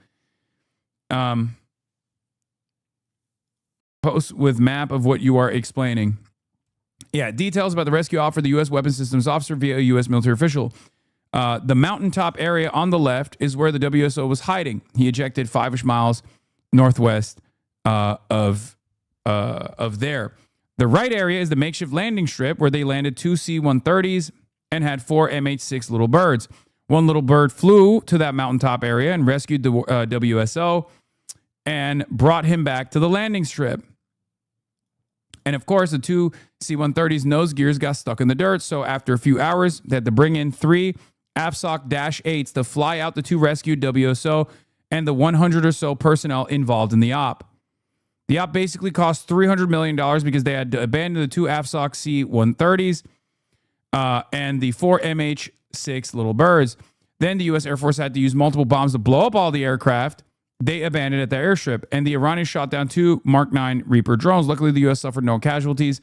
Post with map of what you are explaining. Yeah, details about the rescue offered the U.S. Weapons Systems officer via a U.S. military official. The mountaintop area on the left is where the WSO was hiding. He ejected 5-ish miles northwest of there. The right area is the makeshift landing strip where they landed 2 C-130s and had 4 MH-6 little birds. One little bird flew to that mountaintop area and rescued the WSO and brought him back to the landing strip. And of course, the 2 C-130's nose gears got stuck in the dirt. So after a few hours, they had to bring in 3 AFSOC-8s to fly out the 2 rescued WSO and the 100 or so personnel involved in the op. The op basically cost $300 million because they had to abandon the 2 AFSOC C-130s and the 4 MH-6 little birds. Then the U.S. Air Force had to use multiple bombs to blow up all the aircraft they abandoned at the airstrip. And the Iranians shot down 2 Mark 9 Reaper drones. Luckily, the U.S. suffered no casualties.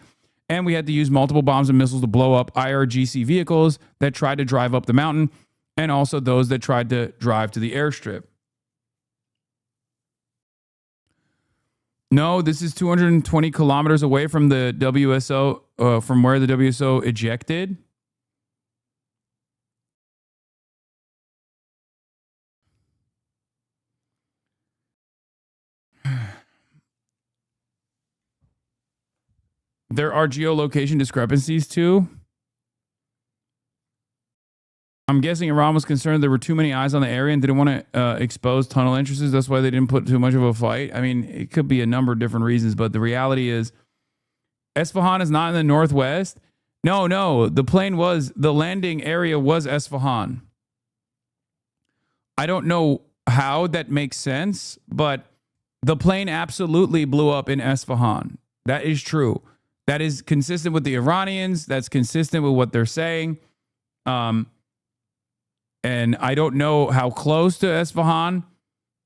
And we had to use multiple bombs and missiles to blow up IRGC vehicles that tried to drive up the mountain and also those that tried to drive to the airstrip. No, this is 220 kilometers away from the WSO, from where the WSO ejected. There are geolocation discrepancies too. I'm guessing Iran was concerned there were too many eyes on the area and didn't want to expose tunnel entrances. That's why they didn't put too much of a fight. I mean, it could be a number of different reasons, but the reality is Esfahan is not in the northwest. No, the landing area was Esfahan. I don't know how that makes sense, but the plane absolutely blew up in Esfahan. That is true. That is consistent with the Iranians. That's consistent with what they're saying. And I don't know how close to Esfahan.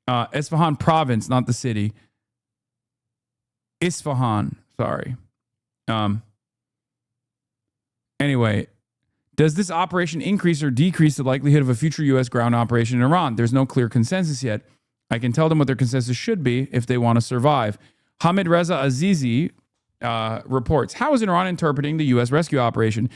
Esfahan province, not the city. Isfahan, sorry. Anyway, does this operation increase or decrease the likelihood of a future U.S. ground operation in Iran? There's no clear consensus yet. I can tell them what their consensus should be if they want to survive. Hamid Reza Azizi reports, how is Iran interpreting the U.S. rescue operation?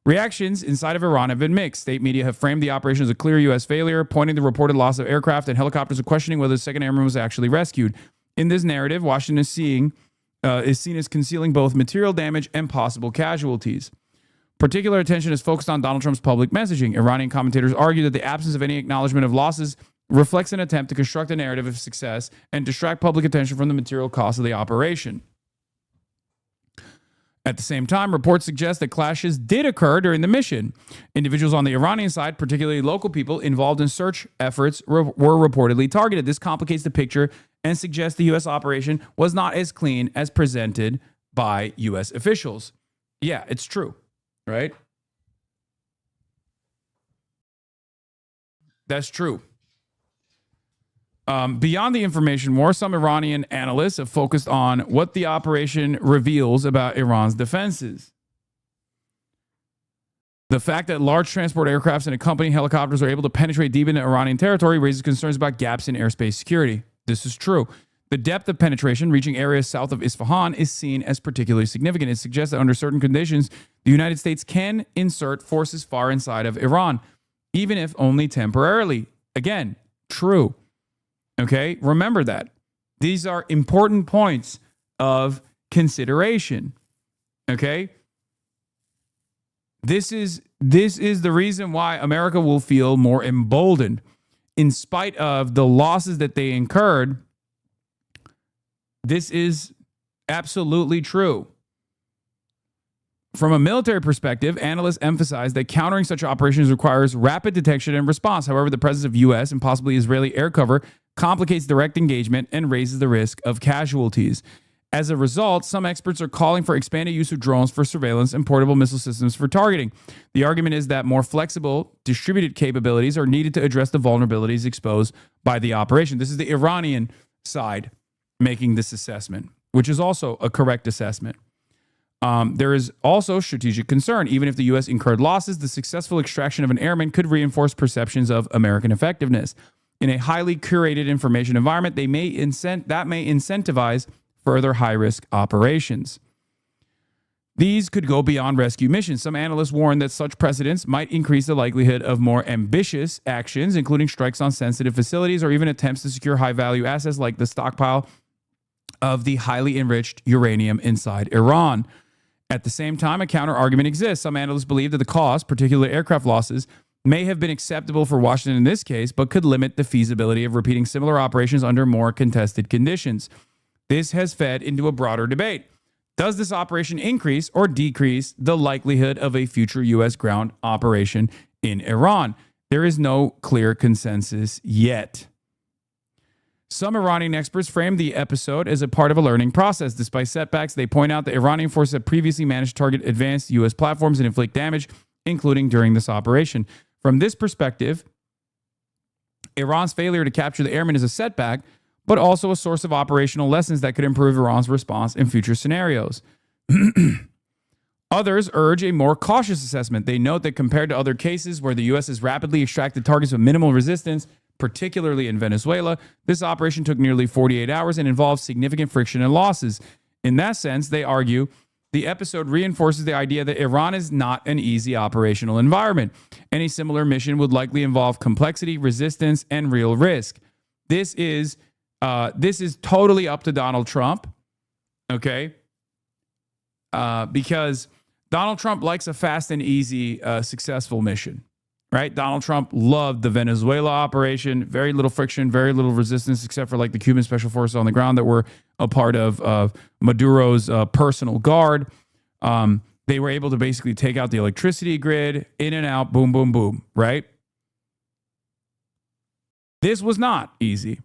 Reactions inside of Iran have been mixed. State media have framed the operation as a clear U.S. failure, pointing to the reported loss of aircraft and helicopters and questioning whether the second airman was actually rescued. In this narrative, Washington is seen as concealing both material damage and possible casualties. Particular attention is focused on Donald Trump's public messaging. Iranian commentators argue that the absence of any acknowledgement of losses reflects an attempt to construct a narrative of success and distract public attention from the material costs of the operation. At the same time, reports suggest that clashes did occur during the mission. Individuals on the Iranian side, particularly local people involved in search efforts, were reportedly targeted. This complicates the picture and suggests the U.S. operation was not as clean as presented by U.S. officials. Yeah, it's true, right? That's true. Beyond the information war, some Iranian analysts have focused on what the operation reveals about Iran's defenses. The fact that large transport aircrafts and accompanying helicopters are able to penetrate deep into Iranian territory raises concerns about gaps in airspace security. This is true. The depth of penetration reaching areas south of Isfahan is seen as particularly significant. It suggests that under certain conditions, the United States can insert forces far inside of Iran, even if only temporarily. Again, true. Okay, remember that. These are important points of consideration. Okay? This is the reason why America will feel more emboldened. In spite of the losses that they incurred, this is absolutely true. From a military perspective, analysts emphasize that countering such operations requires rapid detection and response. However, the presence of U.S. and possibly Israeli air cover complicates direct engagement and raises the risk of casualties. As a result, some experts are calling for expanded use of drones for surveillance and portable missile systems for targeting. The argument is that more flexible, distributed capabilities are needed to address the vulnerabilities exposed by the operation. This is the Iranian side making this assessment, which is also a correct assessment. There is also strategic concern. Even if the U.S. incurred losses, the successful extraction of an airman could reinforce perceptions of American effectiveness. In a highly curated information environment, that may incentivize further high-risk operations. These could go beyond rescue missions. Some analysts warn that such precedents might increase the likelihood of more ambitious actions, including strikes on sensitive facilities or even attempts to secure high-value assets like the stockpile of the highly enriched uranium inside Iran. At the same time, a counter-argument exists. Some analysts believe that the cost, particularly aircraft losses, may have been acceptable for Washington in this case, but could limit the feasibility of repeating similar operations under more contested conditions. This has fed into a broader debate. Does this operation increase or decrease the likelihood of a future U.S. ground operation in Iran? There is no clear consensus yet. Some Iranian experts frame the episode as a part of a learning process. Despite setbacks, they point out that Iranian forces have previously managed to target advanced U.S. platforms and inflict damage, including during this operation. From this perspective, Iran's failure to capture the airmen is a setback, but also a source of operational lessons that could improve Iran's response in future scenarios. Others urge a more cautious assessment. They note that compared to other cases where the U.S. has rapidly extracted targets with minimal resistance, particularly in Venezuela, this operation took nearly 48 hours and involved significant friction and losses. In that sense, they argue, the episode reinforces the idea that Iran is not an easy operational environment. Any similar mission would likely involve complexity, resistance, and real risk. This is totally up to Donald Trump, okay? Because Donald Trump likes a fast and easy, successful mission, right? Donald Trump loved the Venezuela operation. Very little friction, very little resistance, except for like the Cuban special forces on the ground that were a part of Maduro's personal guard. They were able to basically take out the electricity grid, in and out, boom, boom, boom, right? This was not easy.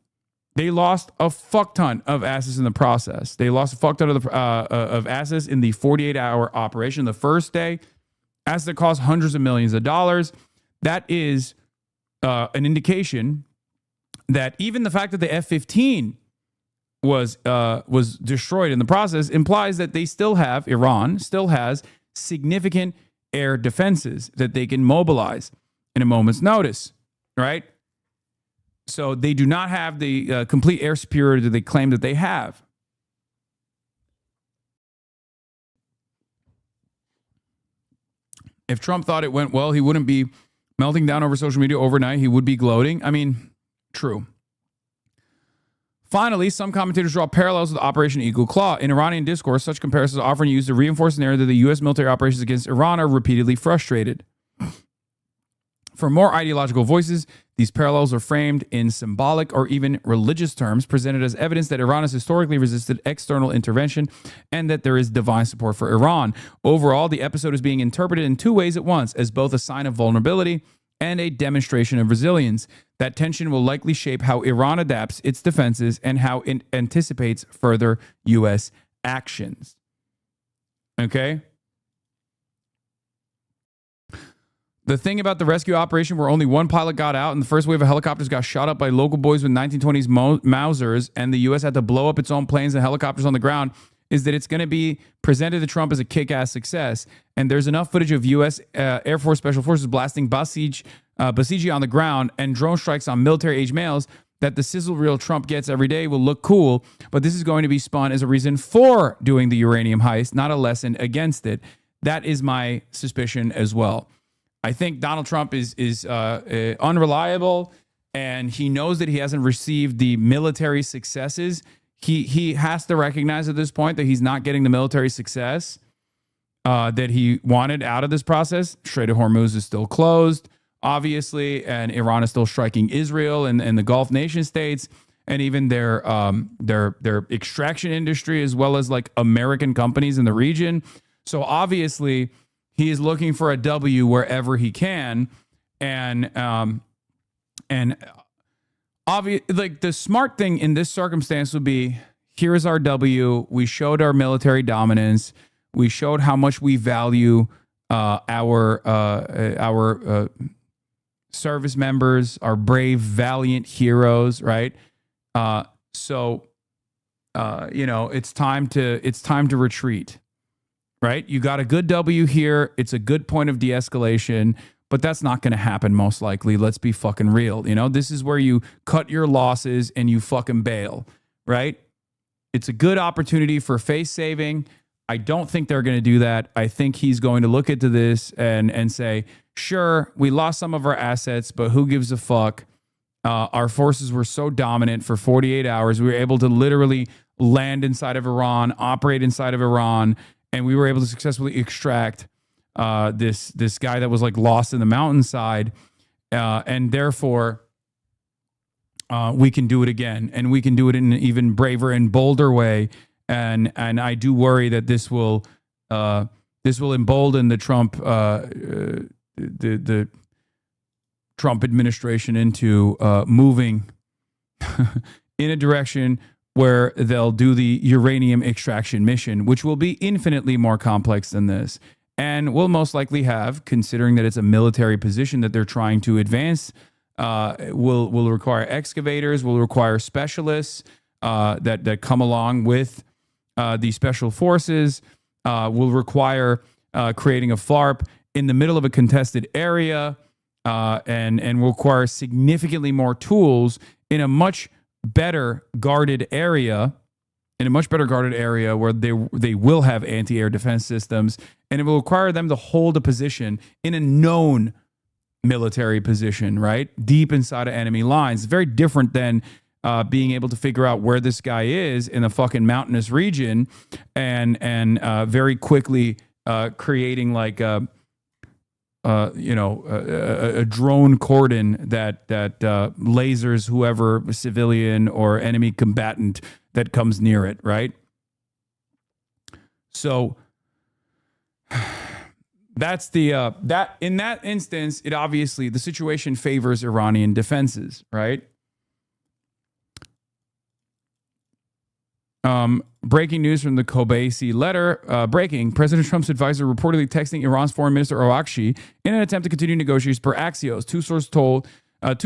They lost a fuck ton of assets in the process. They lost a fuck ton of assets in the 48-hour operation. The first day, assets that cost hundreds of millions of dollars. That is an indication that even the fact that the F-15 was destroyed in the process implies that Iran still has significant air defenses that they can mobilize in a moment's notice, right? So they do not have the complete air superiority that they claim that they have. If Trump thought it went well, he wouldn't be melting down over social media overnight. He would be gloating. I mean, true. Finally, some commentators draw parallels with Operation Eagle Claw. In Iranian discourse, such comparisons are often used to reinforce the narrative that the U.S. military operations against Iran are repeatedly frustrated. For more ideological voices, These parallels are framed in symbolic or even religious terms, presented as evidence that Iran has historically resisted external intervention and that there is divine support for Iran. Overall, the episode is being interpreted in two ways at once, as both a sign of vulnerability and a demonstration of resilience. That tension will likely shape how Iran adapts its defenses and how it anticipates further U.S. actions. Okay? The thing about the rescue operation where only one pilot got out and the first wave of helicopters got shot up by local boys with 1920s Mausers and the U.S. had to blow up its own planes and helicopters on the ground is that it's going to be presented to Trump as a kick-ass success. And there's enough footage of U.S. Air Force Special Forces blasting Basiji on the ground and drone strikes on military-age males that the sizzle reel Trump gets every day will look cool, but this is going to be spun as a reason for doing the uranium heist, not a lesson against it. That is my suspicion as well. I think Donald Trump is unreliable, and he knows that he hasn't received the military successes. He has to recognize at this point that he's not getting the military success that he wanted out of this process. Strait of Hormuz is still closed, obviously, and Iran is still striking Israel and the Gulf nation states, and even their extraction industry, as well as like American companies in the region. So obviously, he is looking for a W wherever he can, and like the smart thing in this circumstance would be, here's our W. We showed our military dominance. We showed how much we value our service members, our brave, valiant heroes, right? So it's time to retreat, right? You got a good W here. It's a good point of de-escalation, but that's not going to happen most likely. Let's be fucking real. This is where you cut your losses and you fucking bail, right? It's a good opportunity for face saving. I don't think they're going to do that. I think he's going to look into this and say, sure, we lost some of our assets, but who gives a fuck? Our forces were so dominant for 48 hours. We were able to literally land inside of Iran, operate inside of Iran, and we were able to successfully extract this guy that was like lost in the mountainside, and therefore we can do it again, and we can do it in an even braver and bolder way. And I do worry that this will embolden the Trump the Trump administration into moving in a direction where they'll do the uranium extraction mission, which will be infinitely more complex than this, and will most likely have, considering that it's a military position that they're trying to advance, will require excavators, will require specialists that come along with the special forces, will require creating a FARP in the middle of a contested area, and will require significantly more tools in a much better guarded area, where they will have anti-air defense systems, and it will require them to hold a position in a known military position, right? Deep inside of enemy lines. Very different than being able to figure out where this guy is in a fucking mountainous region and very quickly creating like a drone cordon that lasers whoever civilian or enemy combatant that comes near it, right? So that's that in that instance, it obviously the situation favors Iranian defenses, right? Breaking news from the Kobeissi letter. Breaking. President Trump's advisor reportedly texting Iran's foreign minister Arakshi in an attempt to continue negotiations per Axios. Two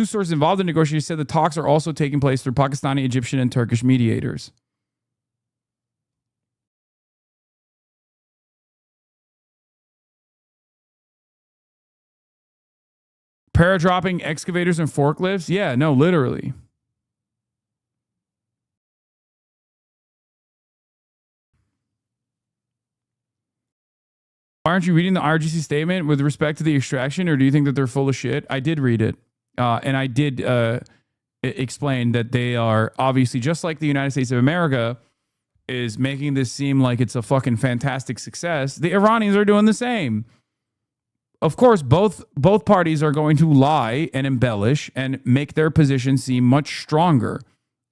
sources involved in negotiations said the talks are also taking place through Pakistani, Egyptian, and Turkish mediators. Paradropping excavators and forklifts? Yeah, no, literally. Aren't you reading the RGC statement with respect to the extraction, or do you think that they're full of shit? I did read it, and I did explain that they are obviously, just like the United States of America is making this seem like it's a fucking fantastic success, the Iranians are doing the same. of course, both parties are going to lie and embellish and make their position seem much stronger.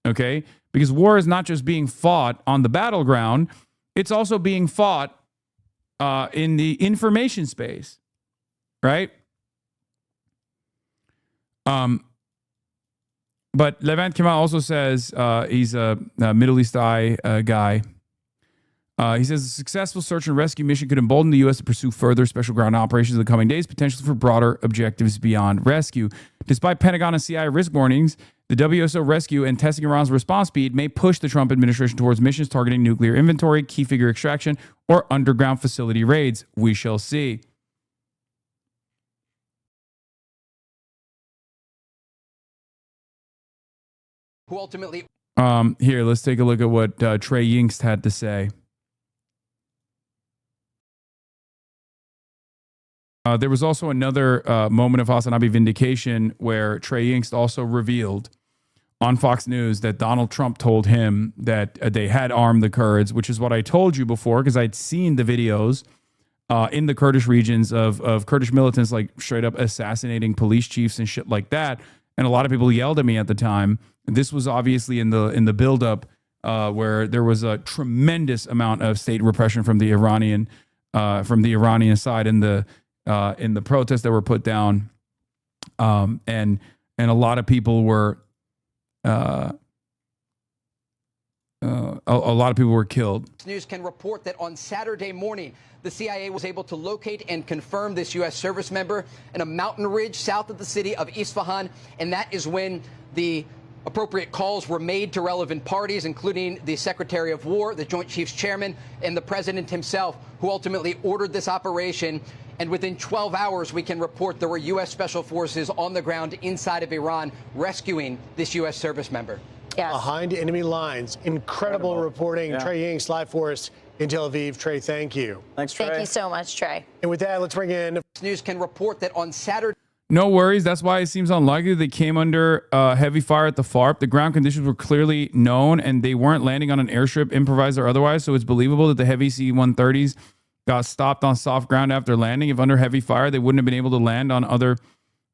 Okay, because war is not just being fought on the battleground; it's also being fought in the information space, right? But Levant Kemal also says he's a Middle East Eye guy. He says a successful search and rescue mission could embolden the U.S. to pursue further special ground operations in the coming days, potentially for broader objectives beyond rescue. Despite Pentagon and CIA risk warnings, the WSO rescue and testing Iran's response speed may push the Trump administration towards missions targeting nuclear inventory, key figure extraction, or underground facility raids. We shall see. Who ultimately... Here, let's take a look at what Trey Yingst had to say. There was also another moment of Hasanabi vindication where Trey Yingst also revealed on Fox News that Donald Trump told him that they had armed the Kurds, which is what I told you before, because I'd seen the videos in the Kurdish regions of Kurdish militants like straight up assassinating police chiefs and shit like that. And a lot of people yelled at me at the time. This was obviously in the buildup where there was a tremendous amount of state repression from the Iranian side in the protests that were put down, and a lot of people were a lot of people were killed. News can report that on Saturday morning, the CIA was able to locate and confirm this U.S. service member in a mountain ridge south of the city of Isfahan, and that is when the appropriate calls were made to relevant parties, including the Secretary of War, the Joint Chiefs Chairman, and the President himself, who ultimately ordered this operation. And within 12 hours, we can report there were U.S. Special Forces on the ground inside of Iran rescuing this U.S. service member. Yes. Behind enemy lines. Incredible reporting. Yeah. Trey Yingst, live for us in Tel Aviv. Trey, thank you. Thanks, Trey. Thank you so much, Trey. And with that, let's bring in... News can report that on Saturday... No worries. That's why it seems unlikely they came under heavy fire at the FARP. The ground conditions were clearly known, and they weren't landing on an airstrip, improvised or otherwise, so it's believable that the heavy C-130s got stopped on soft ground after landing. If under heavy fire, they wouldn't have been able to land on other...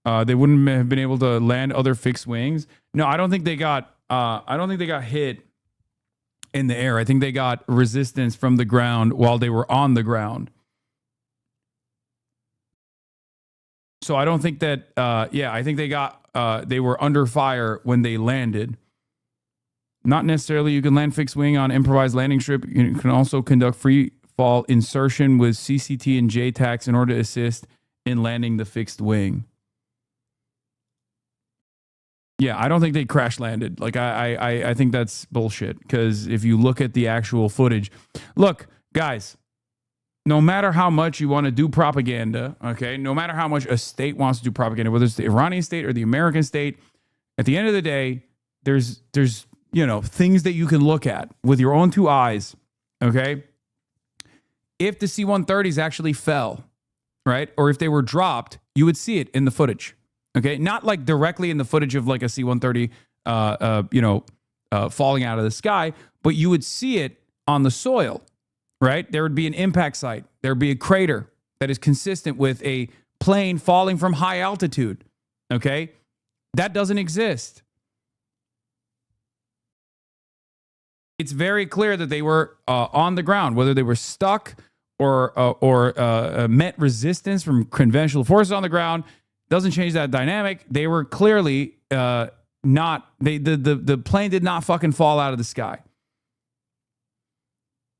they wouldn't have been able to land other fixed wings. No, I don't think they got... I don't think they got hit in the air. I think they got resistance from the ground while they were on the ground. So I don't think that, I think they were under fire when they landed. Not necessarily you can land fixed wing on improvised landing strip. You can also conduct free fall insertion with CCT and JTACs in order to assist in landing the fixed wing. Yeah, I don't think they crash landed. Like, I think that's bullshit. Because if you look at the actual footage, look, guys, no matter how much you want to do propaganda, okay, no matter how much a state wants to do propaganda, whether it's the Iranian state or the American state, at the end of the day, there's things that you can look at with your own two eyes, okay? If the C-130s actually fell, right, or if they were dropped, you would see it in the footage, okay? Not like directly in the footage of like a C-130, falling out of the sky, but you would see it on the soil. Right? There would be an impact site. There would be a crater that is consistent with a plane falling from high altitude. Okay? That doesn't exist. It's very clear that they were on the ground, whether they were stuck or met resistance from conventional forces on the ground. Doesn't change that dynamic. They were clearly not, the plane did not fucking fall out of the sky.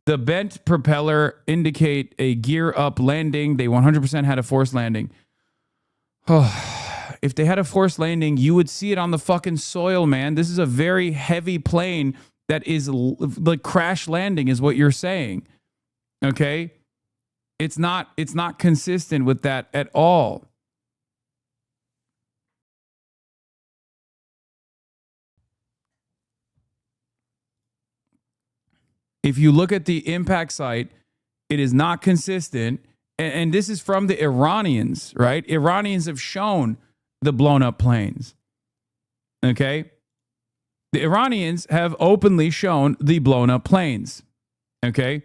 The bent propeller indicate a gear up landing. They 100% had a forced landing. Oh, if they had a forced landing, you would see it on the fucking soil, man. This is a very heavy plane that is like crash landing is what you're saying. Okay? It's not consistent with that at all. If you look at the impact site, it is not consistent. And this is from the Iranians, right? Iranians have shown the blown up planes. Okay? The Iranians have openly shown the blown up planes. Okay?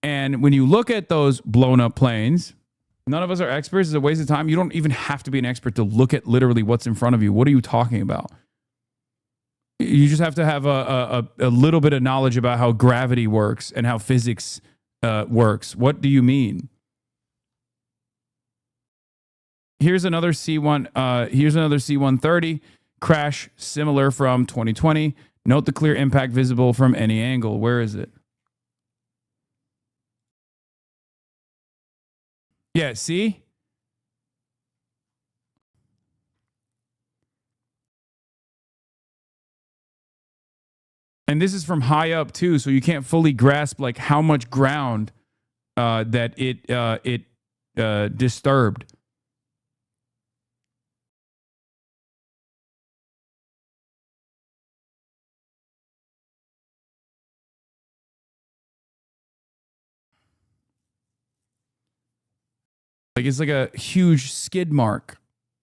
And when you look at those blown up planes, None of us are experts. It's a waste of time. You don't even have to be an expert to look at literally what's in front of you. What are you talking about? You just have to have a little bit of knowledge about how gravity works and how physics works. What do you mean? Here's another C1. Here's another C-130 crash similar from 2020. Note the clear impact visible from any angle. Where is it? Yeah, see? And this is from high up too, so you can't fully grasp like how much ground that it disturbed. Like it's like a huge skid mark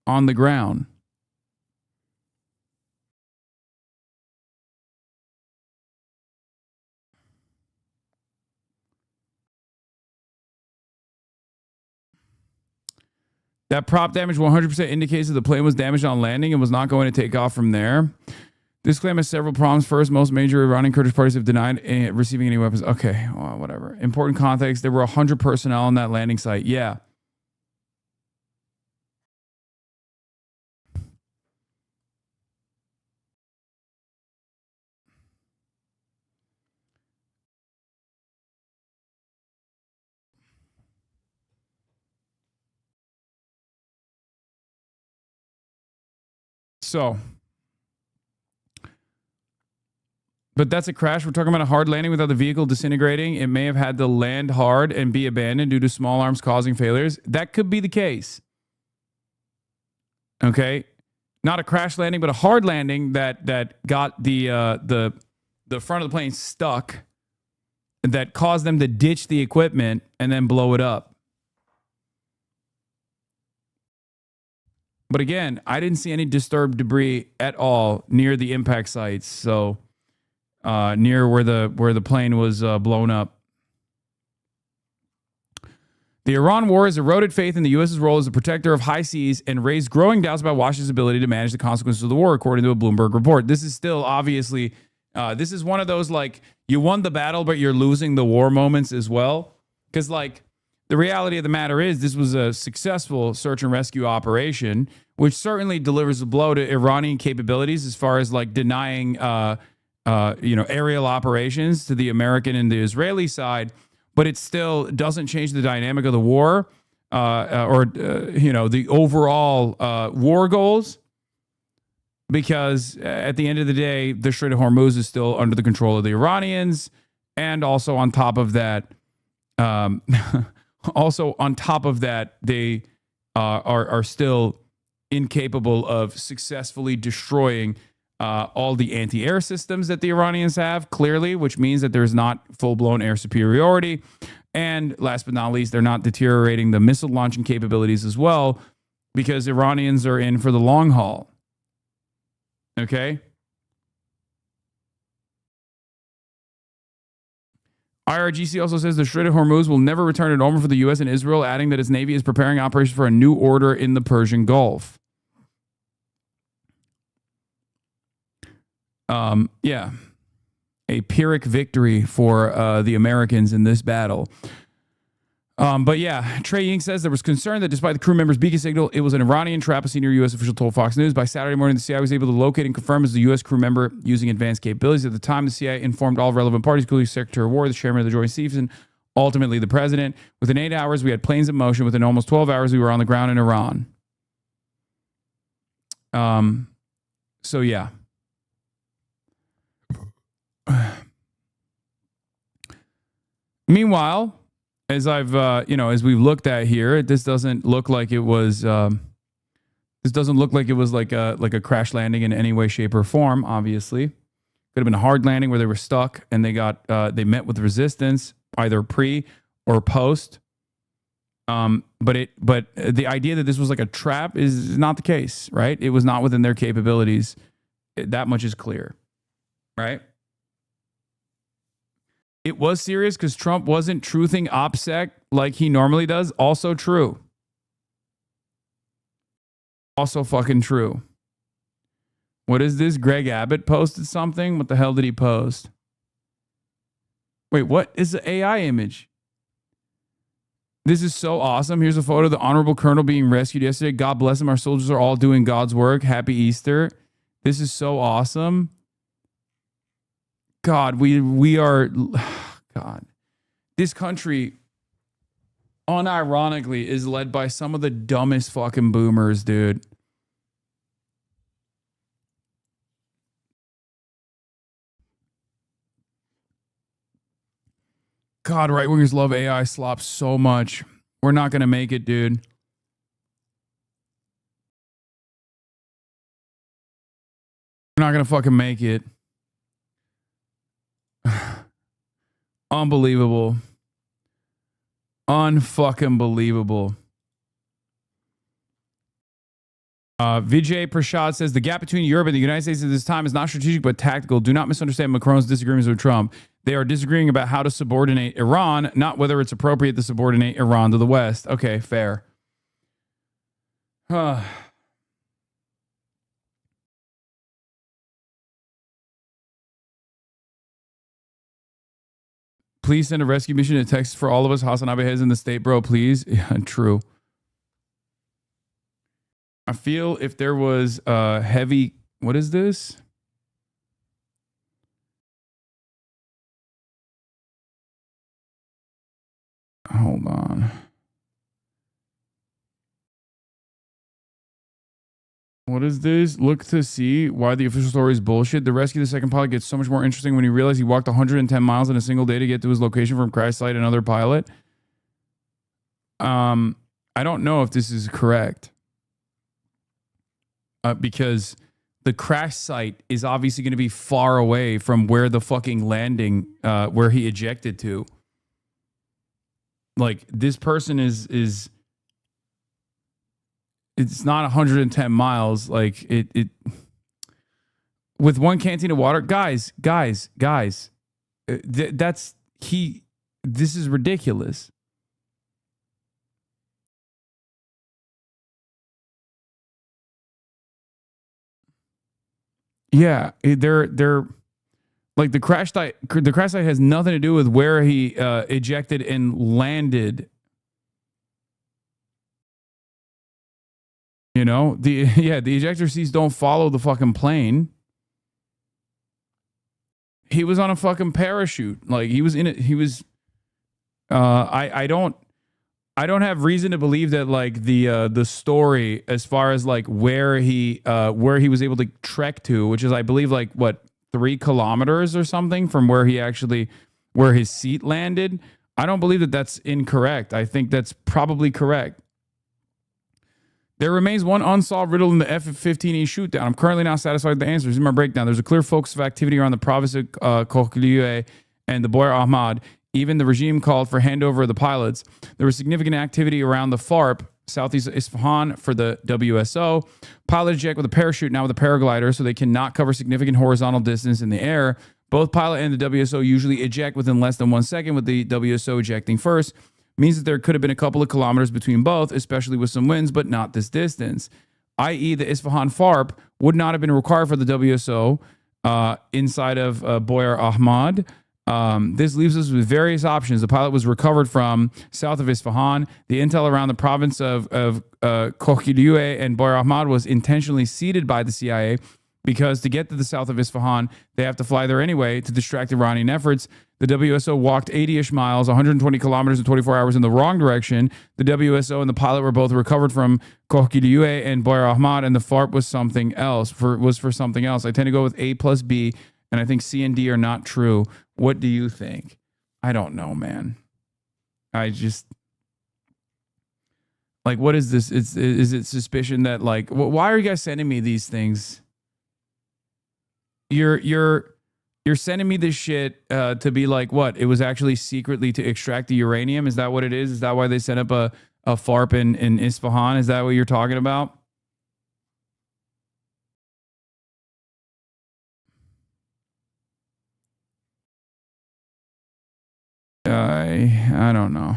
on the ground. That prop damage 100% indicates that the plane was damaged on landing and was not going to take off from there. This claim has several problems. First, most major Iranian Kurdish parties have denied receiving any weapons. Okay, well, whatever. Important context, there were 100 personnel on that landing site. Yeah. So, but that's a crash. We're talking about a hard landing without the vehicle disintegrating. It may have had to land hard and be abandoned due to small arms causing failures. That could be the case. Okay, not a crash landing, but a hard landing that got the front of the plane stuck, that caused them to ditch the equipment and then blow it up. But again, I didn't see any disturbed debris at all near the impact sites. So near where the plane was blown up. The Iran war has eroded faith in the U.S.'s role as a protector of high seas and raised growing doubts about Washington's ability to manage the consequences of the war, according to a Bloomberg report. This is still obviously, this is one of those like you won the battle, but you're losing the war moments as well. Because like, the reality of the matter is this was a successful search and rescue operation, which certainly delivers a blow to Iranian capabilities as far as like denying, aerial operations to the American and the Israeli side. But it still doesn't change the dynamic of the war or the overall war goals. Because at the end of the day, the Strait of Hormuz is still under the control of the Iranians. And also on top of that, they are still incapable of successfully destroying all the anti-air systems that the Iranians have, clearly, which means that there's not full-blown air superiority. And last but not least, they're not deteriorating the missile launching capabilities as well, because Iranians are in for the long haul. Okay? IRGC also says the Strait of Hormuz will never return to normal for the U.S. and Israel, adding that its Navy is preparing operations for a new order in the Persian Gulf. A Pyrrhic victory for the Americans in this battle. But yeah, Trey Ying says there was concern that despite the crew member's beacon signal, it was an Iranian trap, a senior U.S. official told Fox News. By Saturday morning, the CIA was able to locate and confirm as the U.S. crew member using advanced capabilities. At the time, the CIA informed all relevant parties, including Secretary of War, the chairman of the Joint Chiefs, and ultimately the president. Within 8 hours, we had planes in motion. Within almost 12 hours, we were on the ground in Iran. So yeah. Meanwhile, as as we've looked at here, this doesn't look like it was. This doesn't look like it was like a crash landing in any way, shape, or form. Obviously, could have been a hard landing where they were stuck and they met with resistance either pre or post. But the idea that this was like a trap is not the case, right? It was not within their capabilities. That much is clear, right? It was serious because Trump wasn't truthing OPSEC like he normally does. Also true. Also fucking true. What is this? Greg Abbott posted something? What the hell did he post? Wait, what is the AI image? This is so awesome. Here's a photo of the Honorable Colonel being rescued yesterday. God bless him. Our soldiers are all doing God's work. Happy Easter. This is so awesome. God, we are... God. This country, unironically, is led by some of the dumbest fucking boomers, dude. God, right-wingers love AI slop so much. We're not going to make it, dude. We're not going to fucking make it. Unbelievable. Unfucking believable. Vijay Prashad says the gap between Europe and the United States at this time is not strategic but tactical. Do not misunderstand Macron's disagreements with Trump. They are disagreeing about how to subordinate Iran, not whether it's appropriate to subordinate Iran to the West. Okay, fair. Please send a rescue mission and text for all of us. Hasanabi heads in the state, bro. Please. Yeah, true. I feel if there was a heavy... What is this? Hold on. What is this? Look to see why the official story is bullshit. The rescue of the second pilot gets so much more interesting when you realize he walked 110 miles in a single day to get to his location from crash site and another pilot. I don't know if this is correct. Because the crash site is obviously going to be far away from where the fucking landing, where he ejected to. Like, this person is it's not 110 miles. Like, it with one canteen of water. Guys, this is ridiculous. Yeah, they're like the crash site. The crash site has nothing to do with where he ejected and landed. You know, the ejector seats don't follow the fucking plane. He was on a fucking parachute. Like, he was in it. He was. I don't have reason to believe that, like, the story as far as like where he was able to trek to, which is, I believe, like, what, 3 kilometers or something from where his seat landed. I don't believe that that's incorrect. I think that's probably correct. There remains one unsolved riddle in the F-15E shootdown. I'm currently not satisfied with the answers. In my breakdown, there's a clear focus of activity around the province of Kokhliye and the Boyar Ahmad. Even the regime called for handover of the pilots. There was significant activity around the FARP, southeast of Isfahan, for the WSO. Pilots eject with a parachute, now with a paraglider, so they cannot cover significant horizontal distance in the air. Both pilot and the WSO usually eject within less than 1 second, with the WSO ejecting first. Means that there could have been a couple of kilometers between both, especially with some winds, but not this distance. I.e., the Isfahan FARP would not have been required for the WSO inside of Boyar Ahmad. This leaves us with various options. The pilot was recovered from south of Isfahan. The intel around the province of Kokhliye and Boyar Ahmad was intentionally seeded by the CIA because to get to the south of Isfahan, they have to fly there anyway to distract Iranian efforts. The WSO walked 80-ish miles, 120 kilometers in 24 hours in the wrong direction. The WSO and the pilot were both recovered from Kokhliye and Boyar Ahmad, and the FARP was something else. For something else. I tend to go with A plus B, and I think C and D are not true. What do you think? I don't know, man. I just... Like, what is this? Is it suspicion that, like... Why are you guys sending me these things? You're sending me this shit to be like, what? It was actually secretly to extract the uranium? Is that what it is? Is that why they set up a FARP in Isfahan? Is that what you're talking about? I don't know.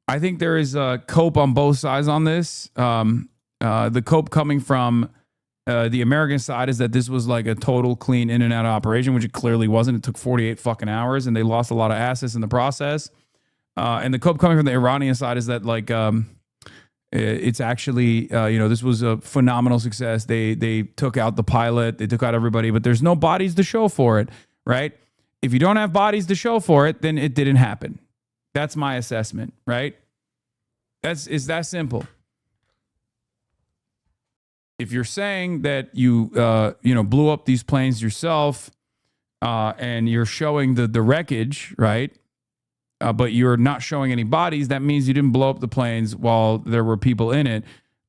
I think there is a cope on both sides on this. The cope coming from the American side is that this was like a total clean in and out operation, which it clearly wasn't. It took 48 fucking hours and they lost a lot of assets in the process. And the cope coming from the Iranian side is that like it's actually, this was a phenomenal success. They took out the pilot, they took out everybody, but there's no bodies to show for it, right? If you don't have bodies to show for it, then it didn't happen. That's my assessment, right? It's that simple. If you're saying that you blew up these planes yourself, and you're showing the wreckage, right? But you're not showing any bodies, that means you didn't blow up the planes while there were people in it.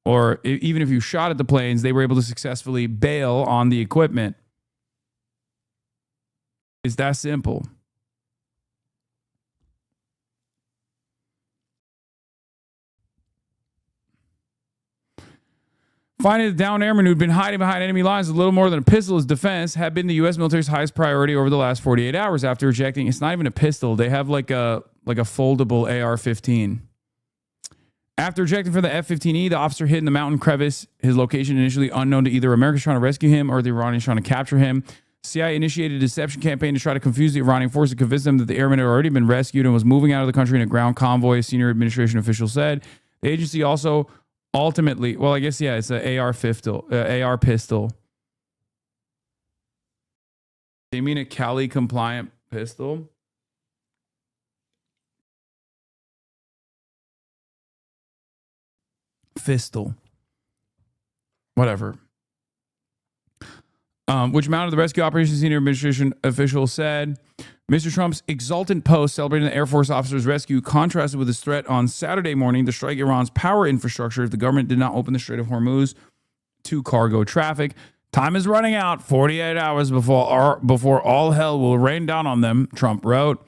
Or even if you shot at the planes, they were able to successfully bail on the equipment. It's that simple. Finding the downed airman who'd been hiding behind enemy lines with little more than a pistol as defense had been the U.S. military's highest priority over the last 48 hours after ejecting. It's not even a pistol. They have like a foldable AR-15. After ejecting from the F-15E, the officer hid in the mountain crevice, his location initially unknown to either Americans trying to rescue him or the Iranians trying to capture him. CIA initiated a deception campaign to try to confuse the Iranian forces and convince them that the airman had already been rescued and was moving out of the country in a ground convoy, a senior administration official said. The agency also ultimately, well, I guess, yeah, it's an AR pistol. They mean a Cali compliant pistol? Fistal. Whatever. Which mounted the rescue operations senior administration official said. Mr. Trump's exultant post celebrating the Air Force officer's rescue contrasted with his threat on Saturday morning to strike Iran's power infrastructure if the government did not open the Strait of Hormuz to cargo traffic. Time is running out, 48 hours before all hell will rain down on them, Trump wrote.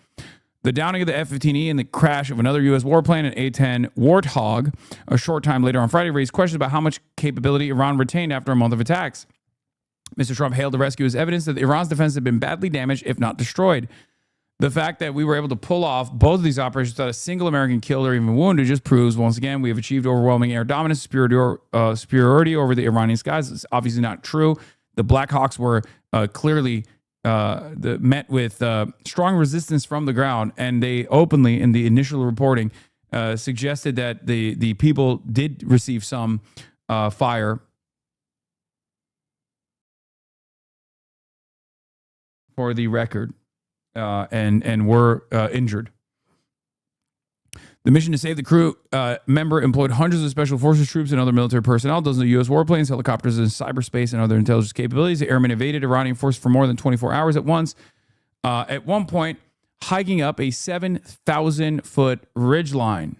The downing of the F-15E and the crash of another U.S. warplane, an A-10 Warthog, a short time later on Friday, raised questions about how much capability Iran retained after a month of attacks. Mr. Trump hailed the rescue as evidence that Iran's defense had been badly damaged, if not destroyed. The fact that we were able to pull off both of these operations without a single American killed or even wounded just proves, once again, we have achieved overwhelming air dominance, superiority over the Iranian skies. It's obviously not true. The Black Hawks were clearly met with strong resistance from the ground, and they openly, in the initial reporting, suggested that the people did receive some fire for the record. And were injured. The mission to save the crew member employed hundreds of special forces troops and other military personnel, dozens of U.S. warplanes, helicopters, and cyberspace and other intelligence capabilities. The airmen evaded Iranian force for more than 24 hours at once. At one point, hiking up a 7,000-foot ridgeline.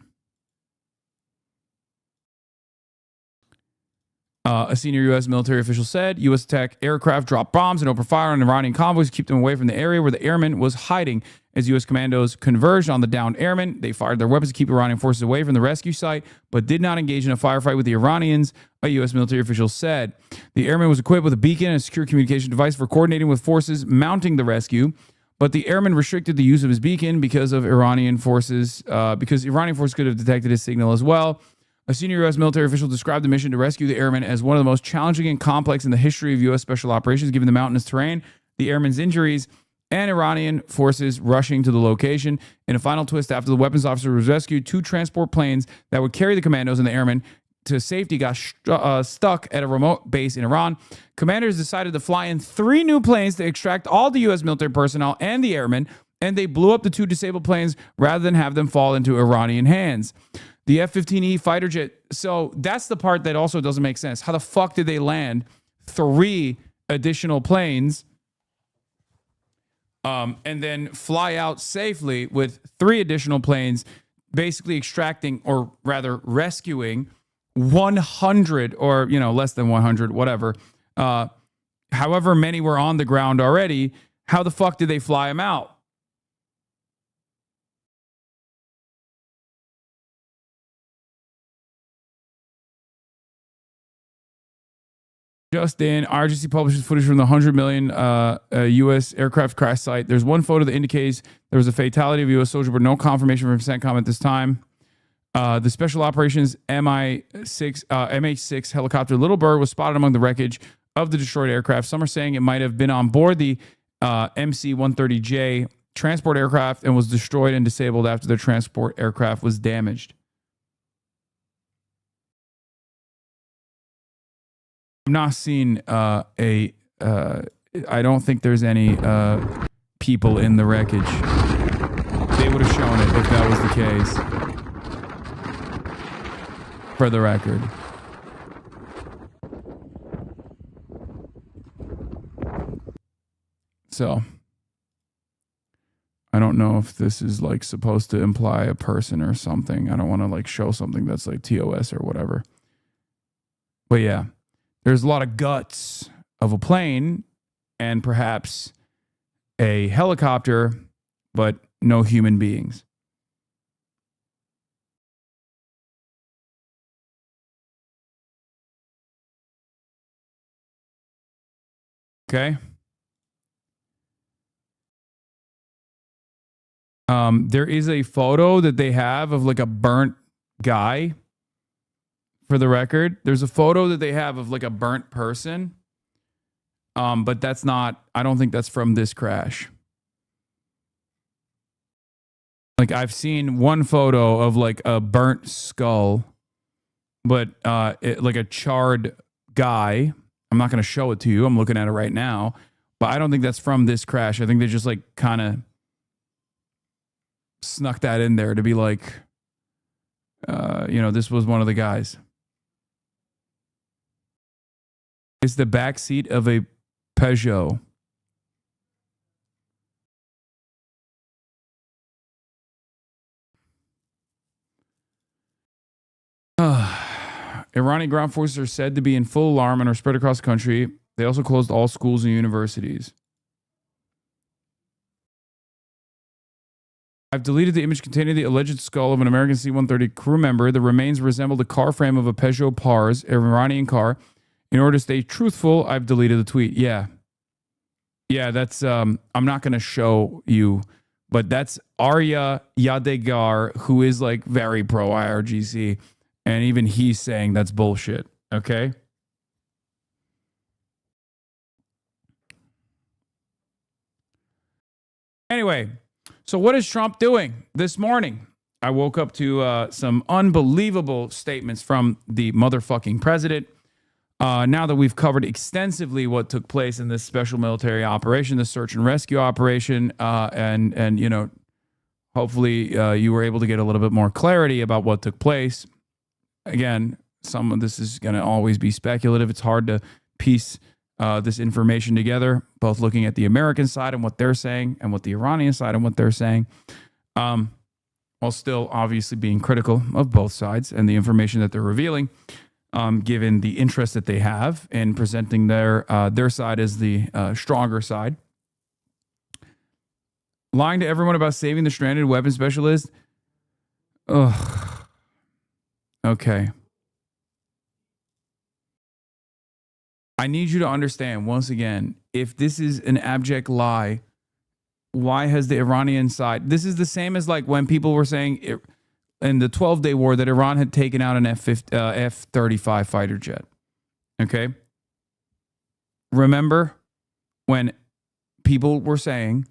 A senior U.S. military official said U.S. attack aircraft dropped bombs and opened fire on Iranian convoys to keep them away from the area where the airman was hiding. As U.S. commandos converged on the downed airmen, they fired their weapons to keep Iranian forces away from the rescue site, but did not engage in a firefight with the Iranians, a U.S. military official said. The airman was equipped with a beacon and a secure communication device for coordinating with forces mounting the rescue, but the airman restricted the use of his beacon because Iranian forces could have detected his signal as well. A senior U.S. military official described the mission to rescue the airmen as one of the most challenging and complex in the history of U.S. special operations, given the mountainous terrain, the airmen's injuries, and Iranian forces rushing to the location. In a final twist, after the weapons officer was rescued, 2 transport planes that would carry the commandos and the airmen to safety got stuck at a remote base in Iran. Commanders decided to fly in 3 new planes to extract all the U.S. military personnel and the airmen, and they blew up the 2 disabled planes rather than have them fall into Iranian hands. The F-15E fighter jet. So that's the part that also doesn't make sense. How the fuck did they land 3 additional planes and then fly out safely with 3 additional planes, basically extracting, or rather rescuing 100 or, less than 100, whatever. However many were on the ground already. How the fuck did they fly them out? Just in, RGC publishes footage from the 100 million U.S. aircraft crash site. There's one photo that indicates there was a fatality of a U.S. soldier, but no confirmation from CENTCOM at this time. The Special Operations MH6 helicopter Little Bird was spotted among the wreckage of the destroyed aircraft. Some are saying it might have been on board the MC-130J transport aircraft and was destroyed and disabled after the transport aircraft was damaged. I'm not seeing I don't think there's any people in the wreckage. They would have shown it if that was the case. For the record. So, I don't know if this is like supposed to imply a person or something. I don't want to like show something that's like TOS or whatever. But yeah, there's a lot of guts of a plane and perhaps a helicopter, but no human beings. Okay. There is a photo that they have of like a burnt guy. For the record, there's a photo that they have of like a burnt person. But that's not, I don't think that's from this crash. Like I've seen one photo of like a burnt skull, but like a charred guy. I'm not going to show it to you. I'm looking at it right now, but I don't think that's from this crash. I think they just like kind of snuck that in there to be like, this was one of the guys. It's the back seat of a Peugeot. Iranian ground forces are said to be in full alarm and are spread across the country. They also closed all schools and universities. I've deleted the image containing the alleged skull of an American C-130 crew member. The remains resemble the car frame of a Peugeot Pars, an Iranian car. In order to stay truthful, I've deleted the tweet. Yeah, that's, I'm not going to show you, but that's Arya Yadegar, who is like very pro IRGC. And even he's saying that's bullshit. Okay. Anyway, so what is Trump doing this morning? I woke up to some unbelievable statements from the motherfucking president. Now that we've covered extensively what took place in this special military operation, the search and rescue operation, and hopefully you were able to get a little bit more clarity about what took place. Again, some of this is going to always be speculative. It's hard to piece this information together, both looking at the American side and what they're saying and what the Iranian side and what they're saying, while still obviously being critical of both sides and the information that they're revealing, given the interest that they have in presenting their side as the stronger side. Lying to everyone about saving the stranded weapons specialist. Ugh. Okay. I need you to understand, once again, if this is an abject lie, why has the Iranian side... This is the same as like when people were saying in the 12-day war that Iran had taken out an F-35 fighter jet. Okay? Remember when people were saying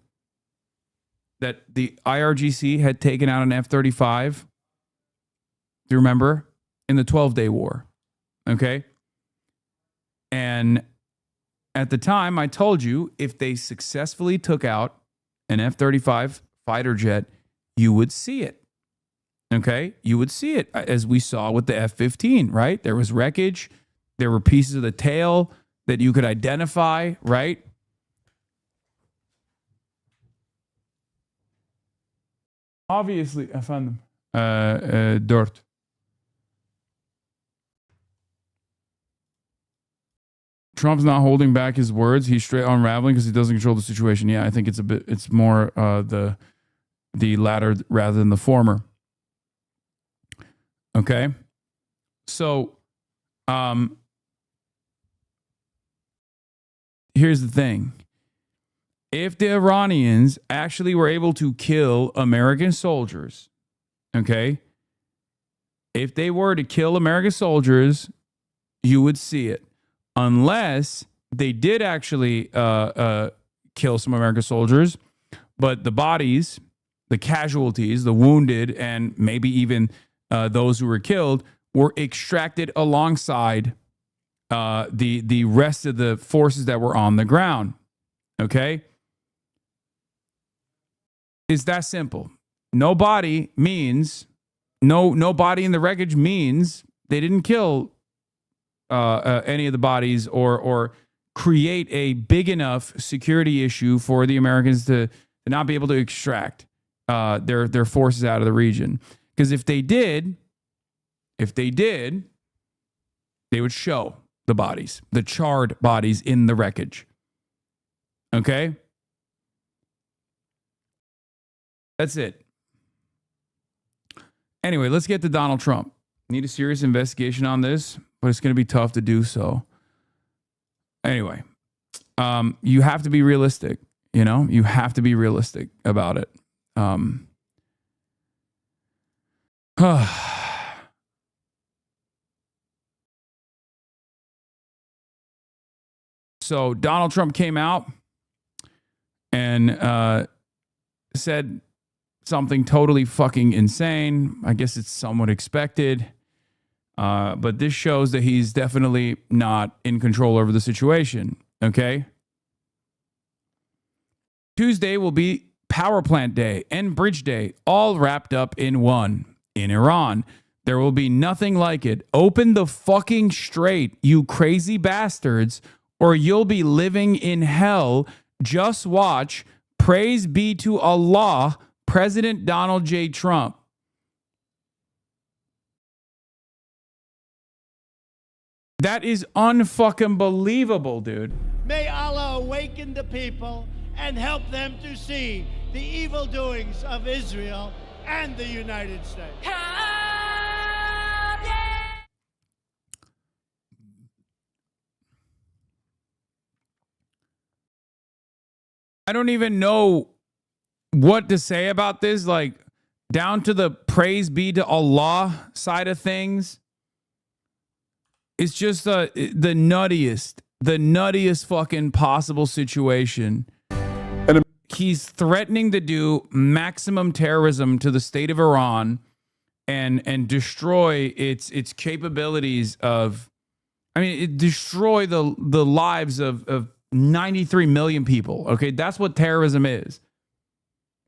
that the IRGC had taken out an F-35? Do you remember? In the 12-day war. Okay? And at the time, I told you, if they successfully took out an F-35 fighter jet, you would see it. Okay? You would see it, as we saw with the F-15, right? There was wreckage. There were pieces of the tail that you could identify, right? Obviously, I found them. Dirt. Trump's not holding back his words. He's straight unraveling because he doesn't control the situation. Yeah, I think it's more the latter rather than the former. Okay. So, here's the thing. If the Iranians actually were able to kill American soldiers, okay, If they were to kill American soldiers, you would see it. Unless they did actually kill some American soldiers, but the bodies, the casualties, the wounded, and maybe even those who were killed were extracted alongside the rest of the forces that were on the ground. Okay? It's that simple. No body means, no body in the wreckage means they didn't kill any of the bodies or create a big enough security issue for the Americans to not be able to extract their forces out of the region. Because if they did, they would show the bodies, the charred bodies in the wreckage. Okay? That's it. Anyway, let's get to Donald Trump. Need a serious investigation on this, but it's going to be tough to do so. Anyway, you have to be realistic. You know, you have to be realistic about it. So Donald Trump came out and said something totally fucking insane. I guess it's somewhat expected. But this shows that he's definitely not in control over the situation. Okay? Tuesday will be Power Plant Day and Bridge Day, all wrapped up in one. In Iran, there will be nothing like it. Open the fucking strait, you crazy bastards, or you'll be living in hell. Just watch. Praise be to Allah, President Donald J. Trump. That is unfucking believable, dude. May Allah awaken the people and help them to see the evil doings of Israel and the United States. I don't even know what to say about this, like down to the praise be to Allah side of things. It's just the nuttiest fucking possible situation. And he's threatening to do maximum terrorism to the state of Iran and destroy its capabilities of, destroy the lives of 93 million people. Okay, that's what terrorism is.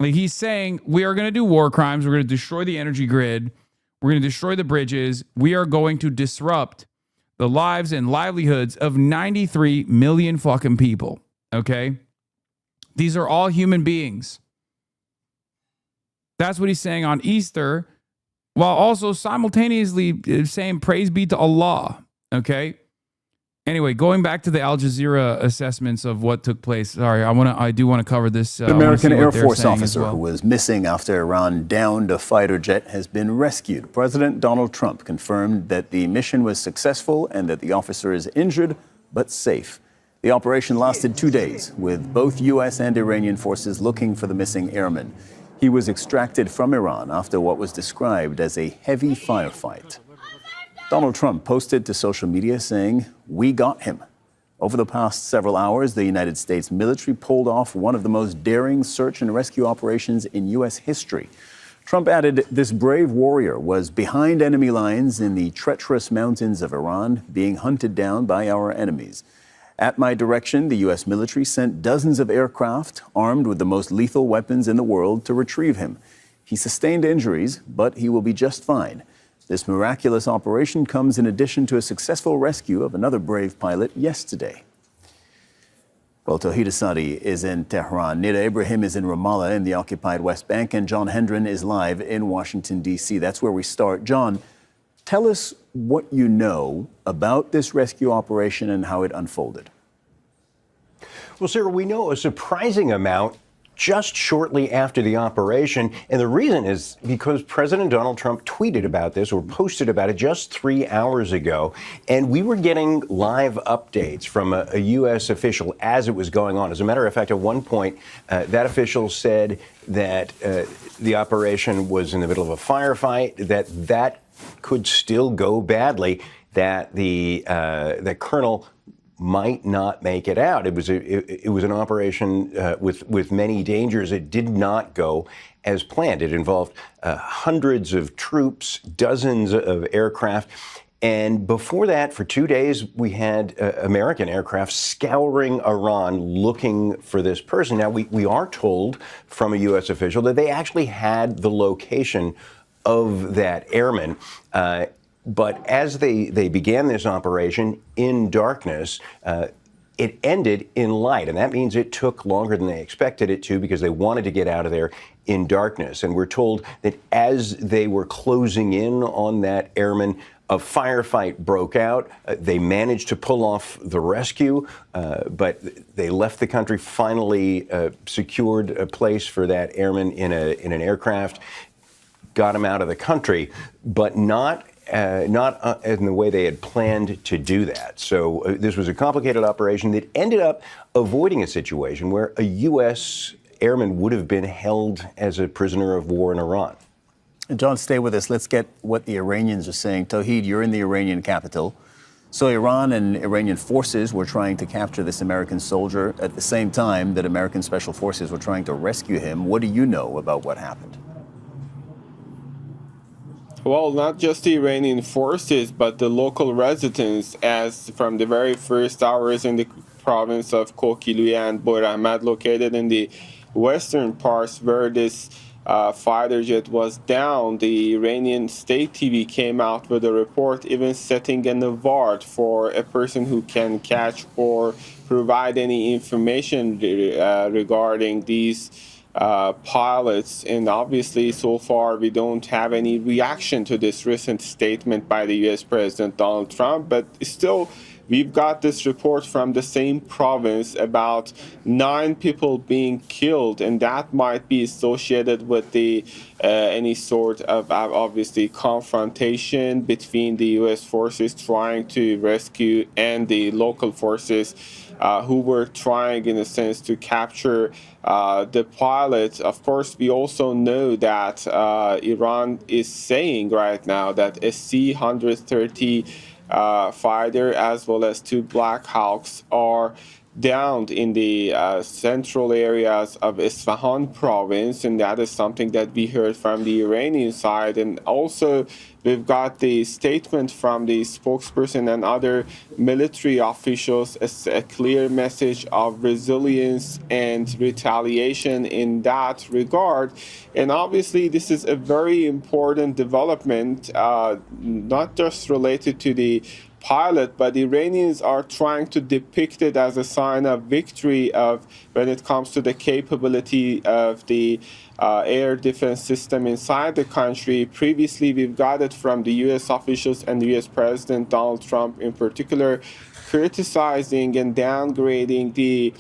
Like, he's saying we are going to do war crimes. We're going to destroy the energy grid. We're going to destroy the bridges. We are going to disrupt the lives and livelihoods of 93 million fucking people. Okay, these are all human beings. That's what he's saying on Easter, while also simultaneously saying praise be to Allah. Okay. Anyway, going back to the Al Jazeera assessments of what took place. Sorry, I do want to cover this. An American Air Force officer who was missing after Iran downed a fighter jet has been rescued. President Donald Trump confirmed that the mission was successful and that the officer is injured but safe. The operation lasted 2 days, with both U.S. and Iranian forces looking for the missing airman. He was extracted from Iran after what was described as a heavy firefight. Donald Trump posted to social media saying, "We got him." Over the past several hours, the United States military pulled off one of the most daring search and rescue operations in U.S. history. Trump added, "This brave warrior was behind enemy lines in the treacherous mountains of Iran, being hunted down by our enemies. At my direction, the U.S. military sent dozens of aircraft armed with the most lethal weapons in the world to retrieve him. He sustained injuries, but he will be just fine." This miraculous operation comes in addition to a successful rescue of another brave pilot yesterday. Well, Tawhid Asadi is in Tehran. Nida Ibrahim is in Ramallah in the occupied West Bank, and John Hendren is live in Washington, D.C. That's where we start. John, tell us what you know about this rescue operation and how it unfolded. Well, sir, we know a surprising amount just shortly after the operation. And the reason is because President Donald Trump tweeted about this or posted about it just 3 hours ago. And we were getting live updates from a U.S. official as it was going on. As a matter of fact, at one point, that official said that the operation was in the middle of a firefight, that could still go badly, that the colonel might not make it out. It was an operation with many dangers. It did not go as planned. It involved hundreds of troops, dozens of aircraft. And before that, for 2 days, we had American aircraft scouring Iran looking for this person. Now, we are told from a U.S. official that they actually had the location of that airman. But as they began this operation in darkness, it ended in light. And that means it took longer than they expected it to, because they wanted to get out of there in darkness. And we're told that as they were closing in on that airman, a firefight broke out. They managed to pull off the rescue, but they left the country, finally secured a place for that airman in an aircraft, got him out of the country, but not in the way they had planned to do that. So this was a complicated operation that ended up avoiding a situation where a U.S. airman would have been held as a prisoner of war in Iran. John, stay with us. Let's get what the Iranians are saying. Tawhid, you're in the Iranian capital. So Iran and Iranian forces were trying to capture this American soldier at the same time that American special forces were trying to rescue him. What do you know about what happened? Well, not just the Iranian forces, but the local residents, as from the very first hours in the province of Kokiluya and Bor Ahmad, located in the western parts where this fighter jet was down. The Iranian state TV came out with a report even setting an award for a person who can catch or provide any information regarding these pilots. And obviously, so far, we don't have any reaction to this recent statement by the U.S. President Donald Trump, but still, we've got this report from the same province about 9 people being killed, and that might be associated with the any sort of obviously confrontation between the U.S. forces trying to rescue and the local forces who were trying, in a sense, to capture the pilot. Of course, we also know that Iran is saying right now that a C-130 fighter as well as 2 Black Hawks are downed in the central areas of Isfahan province, and that is something that we heard from the Iranian side. And also we've got the statement from the spokesperson and other military officials, a clear message of resilience and retaliation in that regard. And obviously this is a very important development, not just related to the pilot, but the Iranians are trying to depict it as a sign of victory when it comes to the capability of the air defense system inside the country. Previously, we've got it from the U.S. officials and the U.S. President Donald Trump in particular, criticizing and downgrading the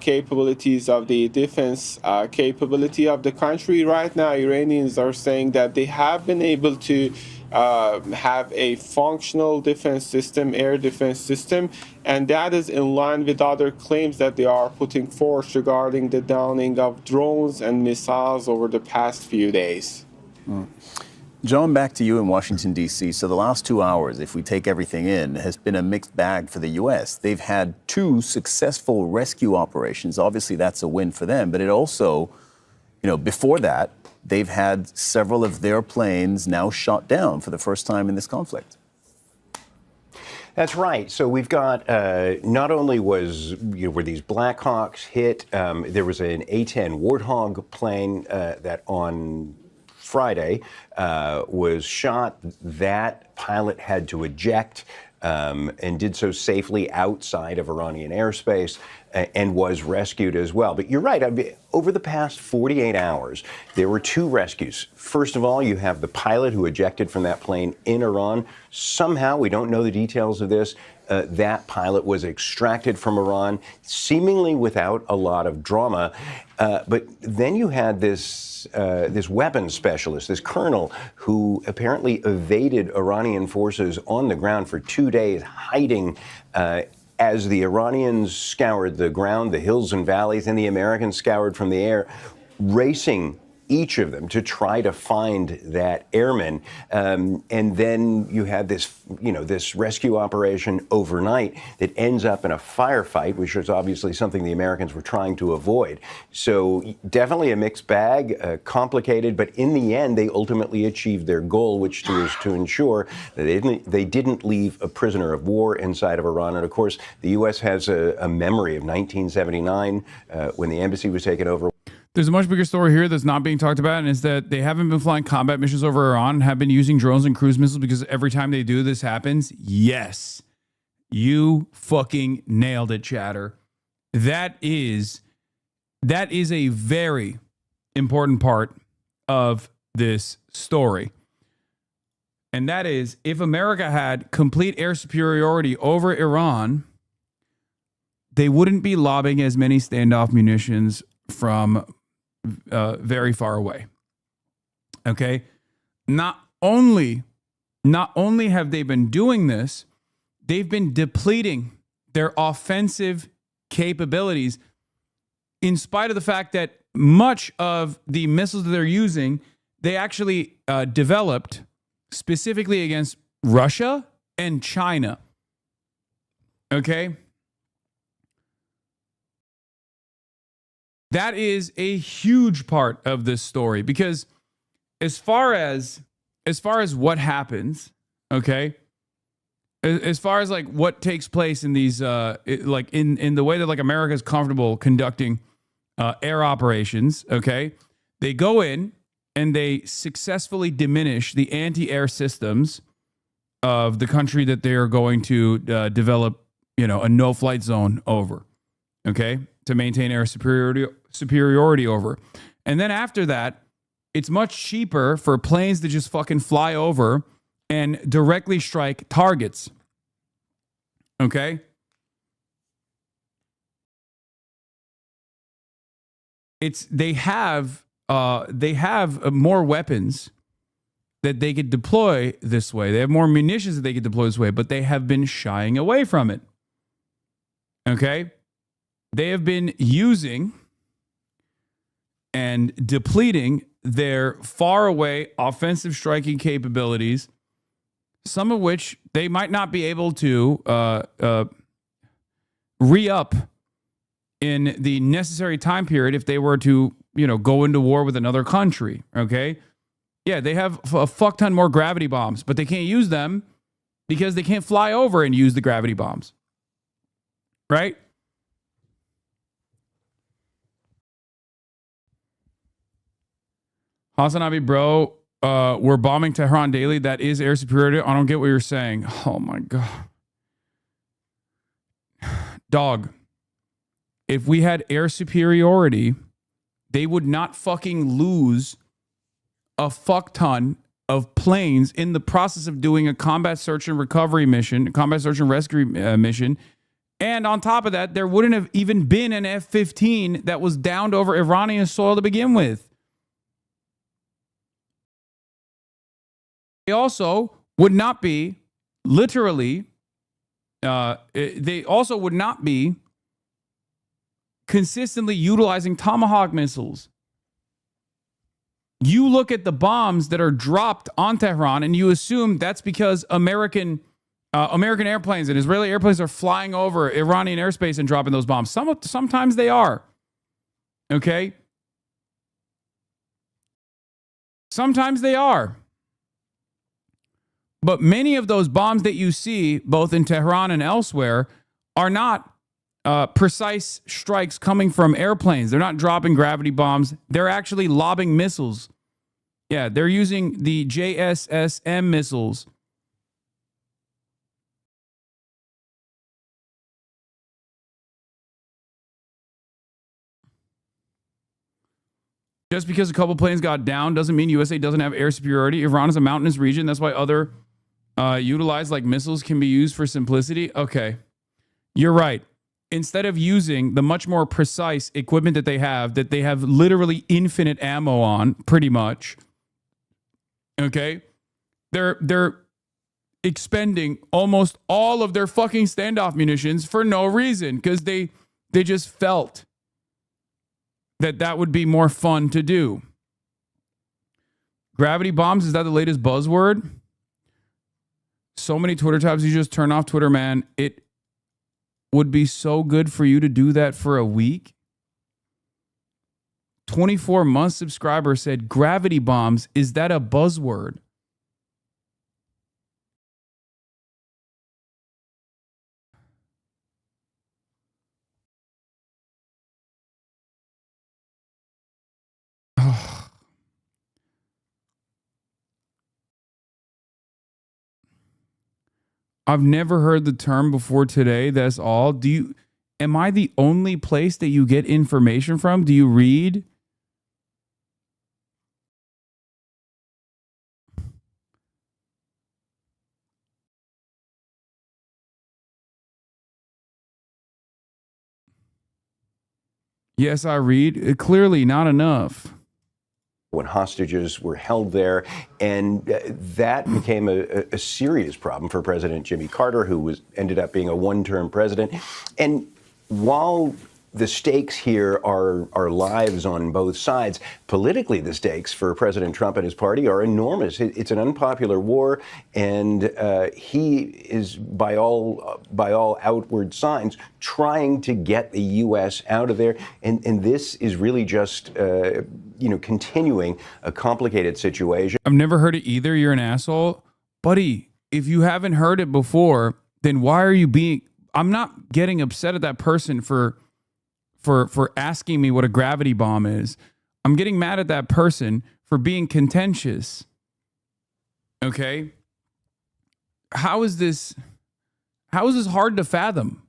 capabilities of the defense capability of the country. Right now, Iranians are saying that they have been able to have a functional defense system, air defense system, and that is in line with other claims that they are putting forth regarding the downing of drones and missiles over the past few days. John, back to you in Washington, D.C. So the last 2 hours, if we take everything in, has been a mixed bag for the U.S. They've had 2 successful rescue operations. Obviously, that's a win for them, but it also, before that, they've had several of their planes now shot down for the first time in this conflict. That's right. So we've got not only were these Black Hawks hit, there was an A-10 Warthog plane that on Friday was shot. That pilot had to eject and did so safely outside of Iranian airspace and was rescued as well. But you're right. Over the past 48 hours, there were 2 rescues. First of all, you have the pilot who ejected from that plane in Iran. Somehow, we don't know the details of this, that pilot was extracted from Iran, seemingly without a lot of drama. But then you had this weapons specialist, this colonel, who apparently evaded Iranian forces on the ground for 2 days, hiding as the Iranians scoured the ground, the hills and valleys, and the Americans scoured from the air, racing each of them to try to find that airman. And then you have this, this rescue operation overnight that ends up in a firefight, which was obviously something the Americans were trying to avoid. So definitely a mixed bag, complicated, but in the end, they ultimately achieved their goal, which was to ensure that they didn't leave a prisoner of war inside of Iran. And of course, the U.S. has a memory of 1979 when the embassy was taken over. There's a much bigger story here that's not being talked about, and is that they haven't been flying combat missions over Iran, have been using drones and cruise missiles, because every time they do, this happens. Yes, you fucking nailed it, chatter. That is a very important part of this story. And that is, if America had complete air superiority over Iran, they wouldn't be lobbing as many standoff munitions from very far away. Okay? Not only have they been doing this, they've been depleting their offensive capabilities, in spite of the fact that much of the missiles that they're using, they actually developed specifically against Russia and China. Okay? That is a huge part of this story, because as far as what happens, okay, as far as like what takes place in these like in the way that like America is comfortable conducting air operations, okay, they go in and they successfully diminish the anti-air systems of the country that they are going to develop, a no-flight zone over, okay, to maintain air superiority over. And then after that, it's much cheaper for planes to just fucking fly over and directly strike targets. Okay? They have more weapons that they could deploy this way. They have more munitions that they could deploy this way, but they have been shying away from it. Okay? They have been using and depleting their faraway offensive striking capabilities, some of which they might not be able to re-up in the necessary time period if they were to, go into war with another country, okay? Yeah, they have a fuck ton more gravity bombs, but they can't use them because they can't fly over and use the gravity bombs, right? Hasanabi, bro, we're bombing Tehran daily. That is air superiority. I don't get what you're saying. Oh, my God. Dog, if we had air superiority, they would not fucking lose a fuck ton of planes in the process of doing a combat search and recovery mission, combat search and rescue mission. And on top of that, there wouldn't have even been an F-15 that was downed over Iranian soil to begin with. They also would not be they also would not be consistently utilizing Tomahawk missiles. You look at the bombs that are dropped on Tehran and you assume that's because American airplanes and Israeli airplanes are flying over Iranian airspace and dropping those bombs. Sometimes they are. Okay? Sometimes they are. But many of those bombs that you see, both in Tehran and elsewhere, are not precise strikes coming from airplanes. They're not dropping gravity bombs. They're actually lobbing missiles. Yeah, they're using the JSSM missiles. Just because a couple planes got down doesn't mean USA doesn't have air superiority. Iran is a mountainous region. That's why other utilized like missiles can be used for simplicity. Okay, you're right. Instead of using the much more precise equipment that they have literally infinite ammo on, pretty much. Okay, they're expending almost all of their fucking standoff munitions for no reason, because they just felt that would be more fun to do. Gravity bombs, is that the latest buzzword? So many Twitter tabs, you just turn off Twitter, man. It would be so good for you to do that for a week. 24-month subscriber said, gravity bombs, is that a buzzword? I've never heard the term before today. That's all. Am I the only place that you get information from? Do you read? Yes, I read. Clearly not enough. When hostages were held there, and that became a serious problem for President Jimmy Carter, who ended up being a one-term president. And while the stakes here are lives on both sides, politically the stakes for President Trump and his party are enormous. It's an unpopular war, and he is, by all outward signs, trying to get the U.S. out of there. And this is really just continuing a complicated situation. I've never heard it either. You're an asshole. Buddy, if you haven't heard it before, then why are you being... I'm not getting upset at that person for asking me what a gravity bomb is. I'm getting mad at that person for being contentious. Okay? How is this hard to fathom?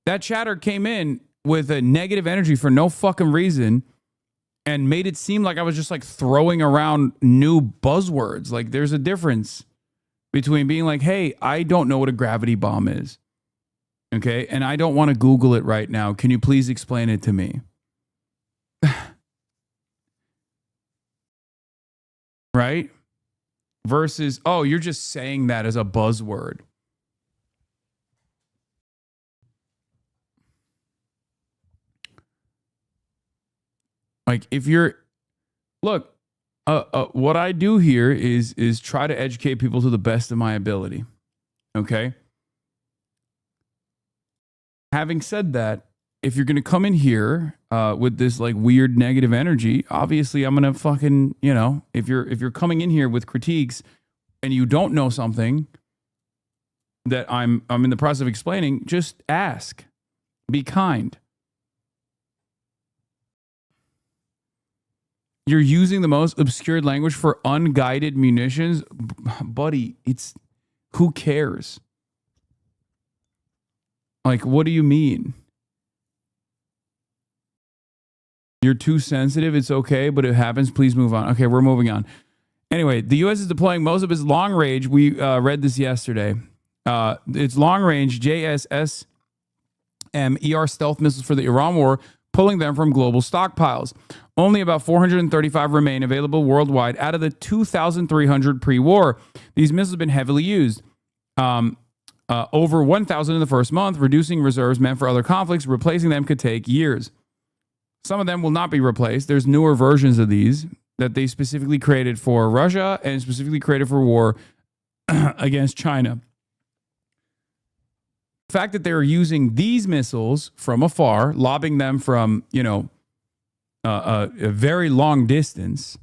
That chatter came in with a negative energy for no fucking reason and made it seem like I was just like throwing around new buzzwords. Like there's a difference between being like, hey, I don't know what a gravity bomb is. Okay, and I don't want to Google it right now. Can you please explain it to me? Right? Versus, oh, you're just saying that as a buzzword. Like if you're, look, what I do here is try to educate people to the best of my ability. Okay? Having said that, if you're going to come in here with this like weird negative energy, obviously I'm going to fucking, if you're coming in here with critiques and you don't know something that I'm in the process of explaining, just ask. Be kind. You're using the most obscured language for unguided munitions? Buddy, who cares? Like, what do you mean? You're too sensitive. It's okay, but it happens. Please move on. Okay, we're moving on. Anyway, the U.S. is deploying most of its long range. We read this yesterday. It's long range JSSM ER stealth missiles for the Iran war, pulling them from global stockpiles. Only about 435 remain available worldwide out of the 2,300 pre-war. These missiles have been heavily used. Over 1,000 in the first month, reducing reserves meant for other conflicts. Replacing them could take years. Some of them will not be replaced. There's newer versions of these that they specifically created for Russia and specifically created for war against China. The fact that they're using these missiles from afar, lobbing them from, a very long distance,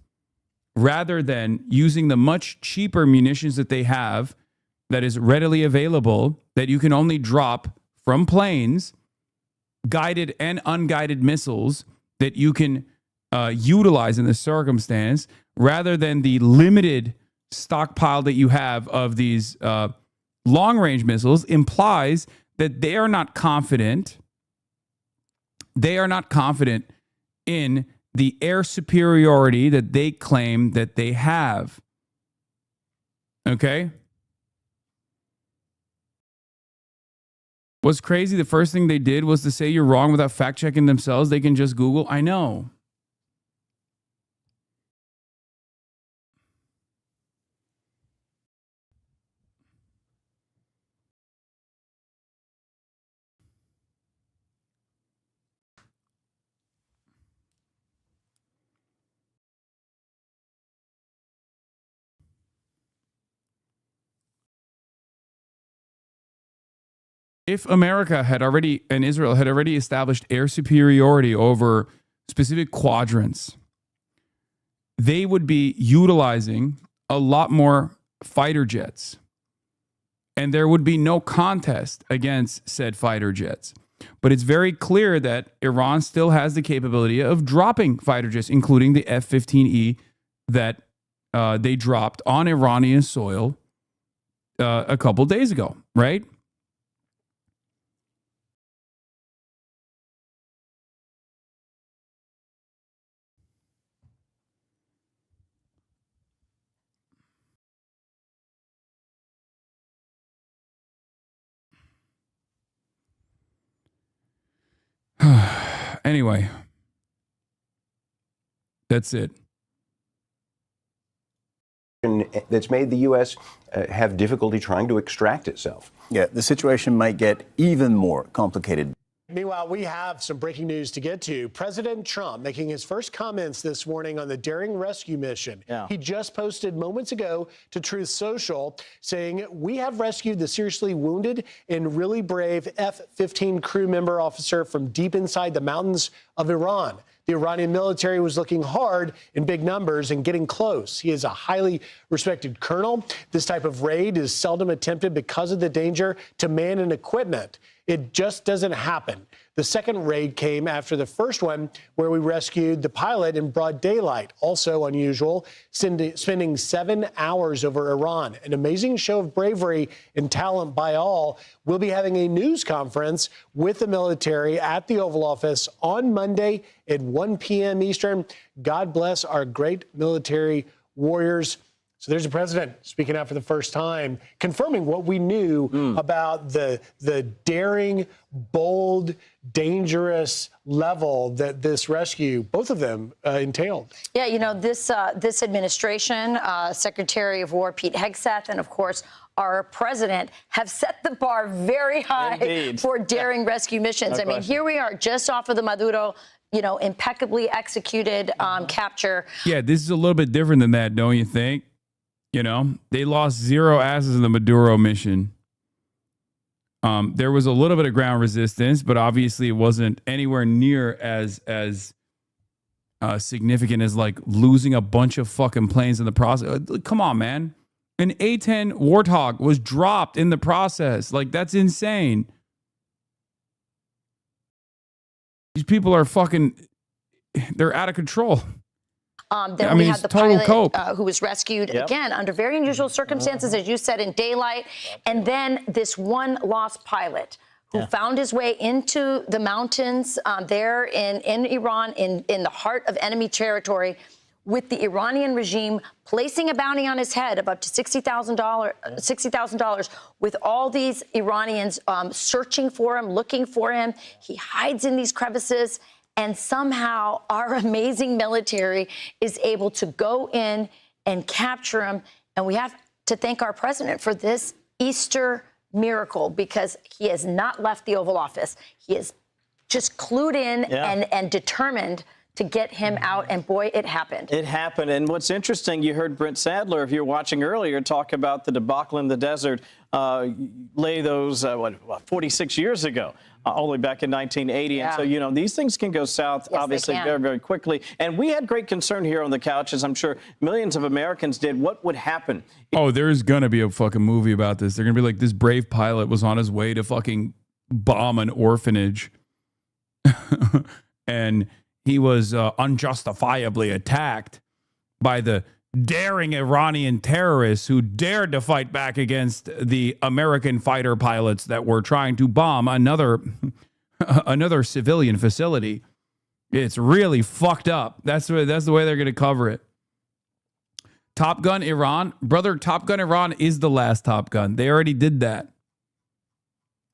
rather than using the much cheaper munitions that they have that is readily available, that you can only drop from planes, guided and unguided missiles that you can utilize in this circumstance, rather than the limited stockpile that you have of these long-range missiles, implies that they are not confident. They are not confident in the air superiority that they claim that they have. Okay? What's crazy, the first thing they did was to say you're wrong without fact-checking themselves. They can just Google. I know. if America had already and Israel had already established air superiority over specific quadrants, they would be utilizing a lot more fighter jets. And there would be no contest against said fighter jets. But it's very clear that Iran still has the capability of dropping fighter jets, including the F-15E that they dropped on Iranian soil a couple days ago, right? Anyway, that's it. That's made the U.S. Have difficulty trying to extract itself. Yeah, the situation might get even more complicated. Meanwhile, we have some breaking news to get to. President Trump making his first comments this morning on the daring rescue mission. Yeah. He just posted moments ago to Truth Social saying, "We have rescued the seriously wounded and really brave F-15 crew member officer from deep inside the mountains of Iran. The Iranian military was looking hard in big numbers and getting close. He is a highly respected colonel. This type of raid is seldom attempted because of the danger to man and equipment. It just doesn't happen." The second raid came after the first one, where we rescued the pilot in broad daylight. Also unusual, spending 7 hours over Iran. An amazing show of bravery and talent by all. We'll be having a news conference with the military at the Oval Office on Monday at 1 p.m. Eastern. God bless our great military warriors. So there's the president speaking out for the first time, confirming what we knew about the daring, bold, dangerous level that this rescue, both of them, entailed. Yeah, you know, this administration, Secretary of War Pete Hegseth, and of course our president have set the bar very high for daring rescue missions. I mean, here we are just off of the Maduro, you know, impeccably executed capture. Yeah, this is a little bit different than that, don't you think? You know, they lost 0 asses in the Maduro mission. There was a little bit of ground resistance, but obviously it wasn't anywhere near as significant as like losing a bunch of fucking planes in the process. Come on, man. An A-10 Warthog was dropped in the process. Like, that's insane. These people are fucking, they're out of control. Then we had the pilot who was rescued, again, under very unusual circumstances, as you said, in daylight. And then this one lost pilot who found his way into the mountains there in Iran, in the heart of enemy territory, with the Iranian regime placing a bounty on his head of up to $60,000 with all these Iranians searching for him, looking for him. He hides in these crevices. And somehow our amazing military is able to go in and capture him. And we have to thank our president for this Easter miracle, because he has not left the Oval Office. He is just clued in and determined to get him out. And boy, it happened. It happened. And what's interesting, you heard Brent Sadler, if you're watching earlier, talk about the debacle in the desert, lay those, 46 years ago. All the way back in 1980. And so, you know, these things can go south, obviously, very, very quickly. And we had great concern here on the couch, as I'm sure millions of Americans did. What would happen? Oh, there's going to be a fucking movie about this. They're going to be like, this brave pilot was on his way to fucking bomb an orphanage. And he was unjustifiably attacked by the daring Iranian terrorists who dared to fight back against the American fighter pilots that were trying to bomb another civilian facility. It's really fucked up. That's the way they're going to cover it. Top Gun Iran, brother. Top Gun Iran is the last Top Gun. They already did that.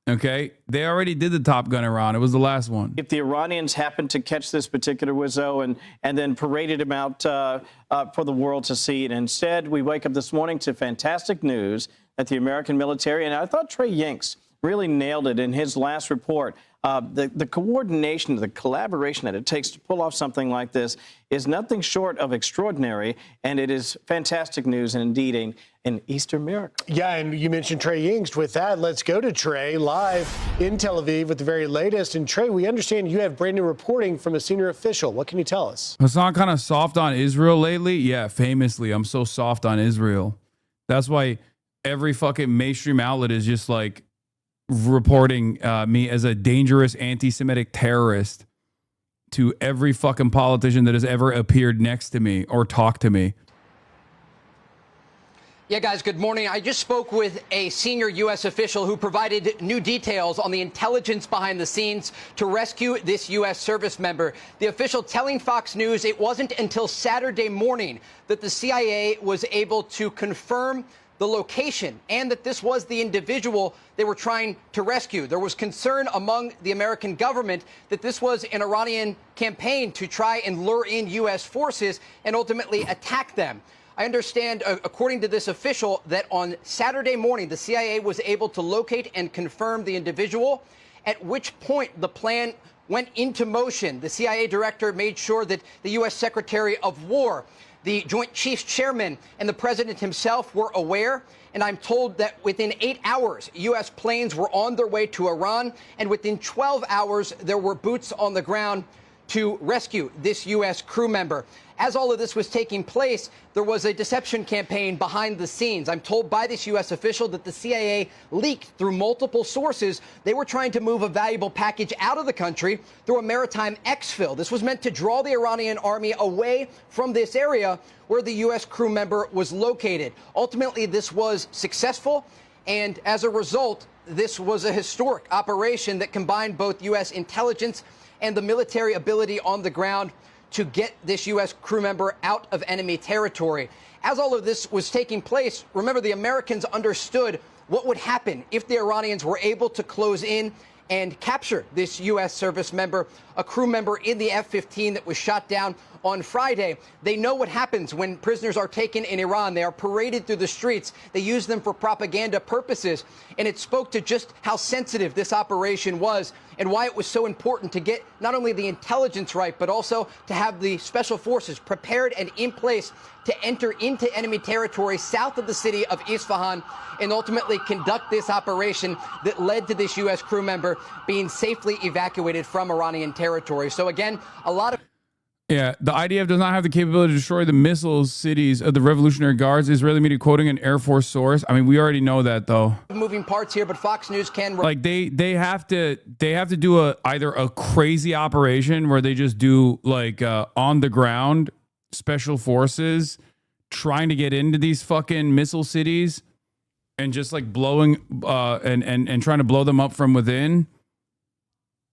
Okay, they already did the Top Gun Iran. It was the last one. If the Iranians happened to catch this particular Wizzo and then paraded him out for the world to see, and instead we wake up this morning to fantastic news that the American military, and I thought Trey Yanks really nailed it in his last report. The coordination, the collaboration that it takes to pull off something like this is nothing short of extraordinary, and it is fantastic news and indeed an Easter miracle. Yeah, and you mentioned Trey Yingst. With that, let's go to Trey live in Tel Aviv with the very latest. And Trey, we understand you have brand new reporting from a senior official. What can you tell us? Hasan kind of soft on Israel lately. Yeah, famously, I'm so soft on Israel. That's why every fucking mainstream outlet is just like reporting me as a dangerous anti-Semitic terrorist to every fucking politician that has ever appeared next to me or talked to me. Yeah, guys, good morning. I just spoke with a senior U.S. official who provided new details on the intelligence behind the scenes to rescue this U.S. service member. The official telling Fox News it wasn't until Saturday morning that the CIA was able to confirm the location and that this was the individual they were trying to rescue. There was concern among the American government that this was an Iranian campaign to try and lure in U.S. forces and ultimately attack them. I understand, according to this official, that on Saturday morning, the CIA was able to locate and confirm the individual, at which point the plan went into motion. The CIA director made sure that the U.S. Secretary of War, the Joint Chiefs Chairman, and the president himself were aware. And I'm told that within 8 hours, U.S. planes were on their way to Iran. And within 12 hours, there were boots on the ground to rescue this U.S. crew member. As all of this was taking place, there was a deception campaign behind the scenes. I'm told by this U.S. official that the CIA leaked through multiple sources. They were trying to move a valuable package out of the country through a maritime exfil. This was meant to draw the Iranian army away from this area where the U.S. crew member was located. Ultimately, this was successful, and as a result, this was a historic operation that combined both U.S. intelligence and the military ability on the ground to get this U.S. crew member out of enemy territory. As all of this was taking place, remember, the Americans understood what would happen if the Iranians were able to close in and capture this U.S. service member, a crew member in the F-15 that was shot down on Friday. They know what happens when prisoners are taken in Iran. They are paraded through the streets. They use them for propaganda purposes. And it spoke to just how sensitive this operation was and why it was so important to get not only the intelligence right, but also to have the special forces prepared and in place to enter into enemy territory south of the city of Isfahan and ultimately conduct this operation that led to this U.S. crew member being safely evacuated from Iranian territory. So again, a lot of... Yeah, the IDF does not have the capability to destroy the missile cities of the Revolutionary Guards. Israeli media quoting an Air Force source. I mean, we already know that, though. Moving parts here, but Fox News can... Like, they have to do either a crazy operation where they just do, like, on the ground special forces trying to get into these fucking missile cities and just, like, blowing and trying to blow them up from within.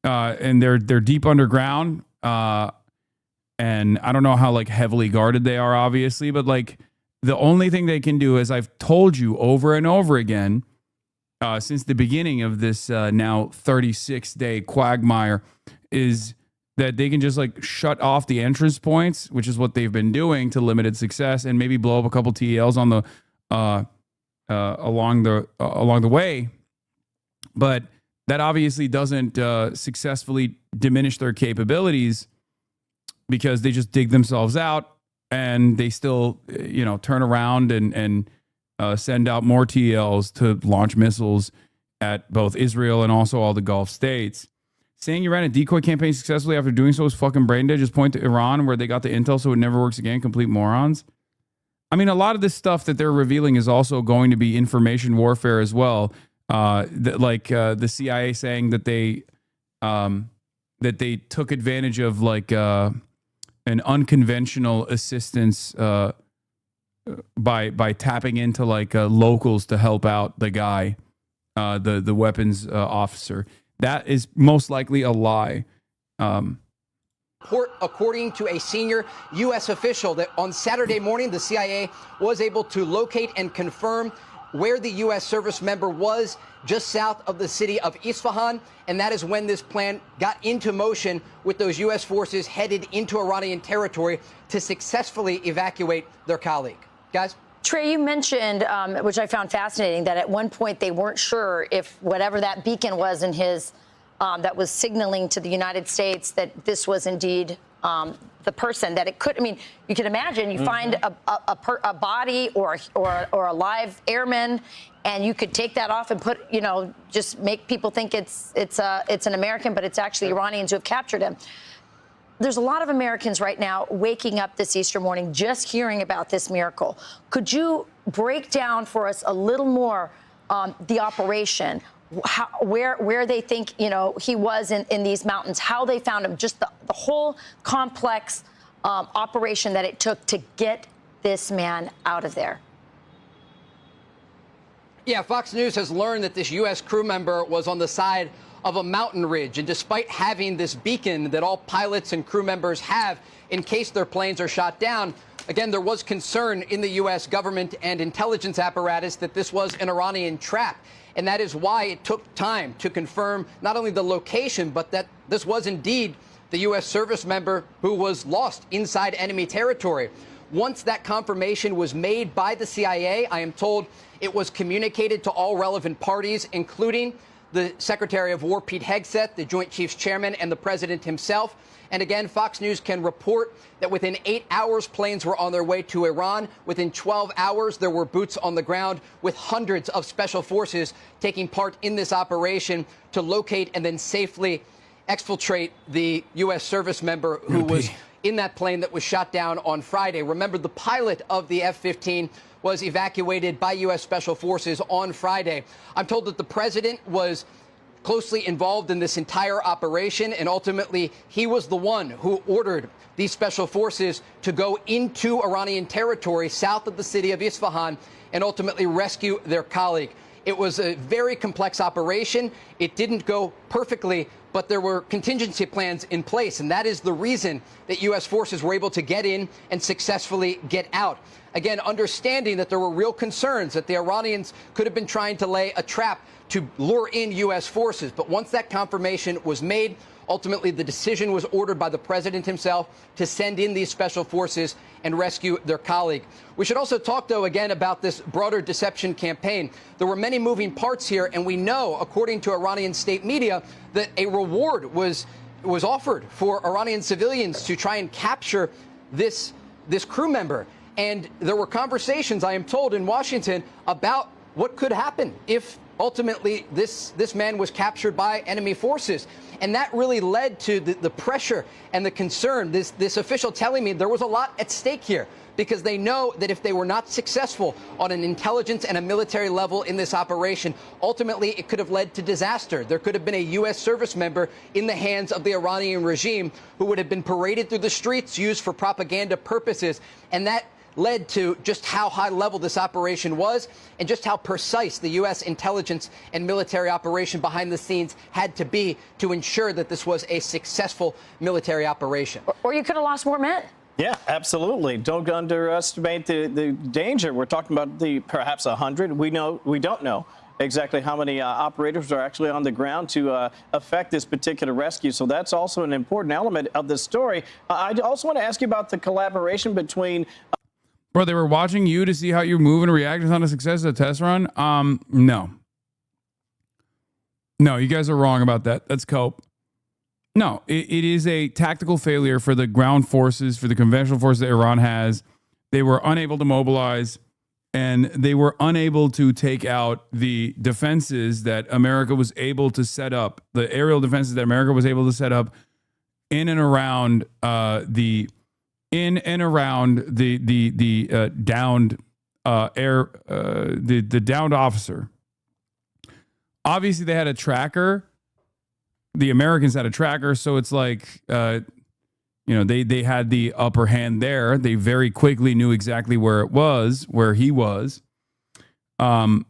And they're deep underground. And I don't know how like heavily guarded they are, obviously, but like the only thing they can do, as I've told you over and over again, since the beginning of this now 36-day quagmire, is that they can just like shut off the entrance points, which is what they've been doing to limited success, and maybe blow up a couple TELs on the along the way. But that obviously doesn't successfully diminish their capabilities, because they just dig themselves out and they still, turn around and send out more TLs to launch missiles at both Israel and also all the Gulf states. Saying you ran a decoy campaign successfully after doing so is fucking brain dead. Just point to Iran where they got the intel so it never works again. Complete morons. I mean, a lot of this stuff that they're revealing is also going to be information warfare as well. The CIA saying that they took advantage of like an unconventional assistance by tapping into like locals to help out the guy, the weapons officer. That is most likely a lie. According to a senior U.S. official, that on Saturday morning, the CIA was able to locate and confirm where the U.S. service member was, just south of the city of Isfahan. And that is when this plan got into motion, with those U.S. forces headed into Iranian territory to successfully evacuate their colleague. Guys? Trey, you mentioned, which I found fascinating, that at one point they weren't sure if whatever that beacon was in his that was signaling to the United States that this was indeed the person, that it could. I mean, you can imagine you find a body or a live airman, and you could take that off and put, just make people think it's an American, but it's actually Iranians who have captured him. There's a lot of Americans right now waking up this Easter morning just hearing about this miracle. Could you break down for us a little more the operation, where they think he was in these mountains, how they found him, just the whole complex operation that it took to get this man out of there? Yeah, Fox News has learned that this U.S. crew member was on the side of a mountain ridge, and despite having this beacon that all pilots and crew members have in case their planes are shot down, again, there was concern in the U.S. government and intelligence apparatus that this was an Iranian trap. And that is why it took time to confirm not only the location, but that this was indeed the U.S. service member who was lost inside enemy territory. Once that confirmation was made by the CIA, I am told it was communicated to all relevant parties, including the Secretary of War, Pete Hegseth, the Joint Chiefs Chairman, and the President himself. And again, Fox News can report that within 8 hours, planes were on their way to Iran. Within 12 hours, there were boots on the ground with hundreds of special forces taking part in this operation to locate and then safely exfiltrate the U.S. service member who was in that plane that was shot down on Friday. Remember, the pilot of the F-15 was evacuated by U.S. Special Forces on Friday. I'm told that the president was closely involved in this entire operation, and ultimately he was the one who ordered these special forces to go into Iranian territory south of the city of Isfahan and ultimately rescue their colleague. It was a very complex operation. It didn't go perfectly, but there were contingency plans in place, and that is the reason that U.S. forces were able to get in and successfully get out. Again, understanding that there were real concerns that the Iranians could have been trying to lay a trap to lure in U.S. forces. But once that confirmation was made, ultimately the decision was ordered by the president himself to send in these special forces and rescue their colleague. We should also talk, though, again, about this broader deception campaign. There were many moving parts here, and we know, according to Iranian state media, that a reward was offered for Iranian civilians to try and capture this crew member. And there were conversations, I am told, in Washington about what could happen if ultimately this man was captured by enemy forces. And that really led to the pressure and the concern. This official telling me there was a lot at stake here, because they know that if they were not successful on an intelligence and a military level in this operation, ultimately it could have led to disaster. There could have been a U.S. service member in the hands of the Iranian regime who would have been paraded through the streets, used for propaganda purposes. And that led to just how high level this operation was and just how precise the U.S. intelligence and military operation behind the scenes had to be to ensure that this was a successful military operation. Or you could have lost more men. Yeah, absolutely. Don't underestimate the danger. We're talking about perhaps 100. We don't know exactly how many operators are actually on the ground to affect this particular rescue. So that's also an important element of the story. I also want to ask you about the collaboration between Bro, they were watching you to see how you move and react on a success of the test run? No. No, you guys are wrong about that. That's cope. No, it is a tactical failure for the ground forces, for the conventional force that Iran has. They were unable to mobilize, and they were unable to take out the defenses that America was able to set up, the aerial defenses that America was able to set up in and around the downed the downed officer. Obviously, they had a tracker. The Americans had a tracker, so it's like they had the upper hand there. They very quickly knew exactly where he was. And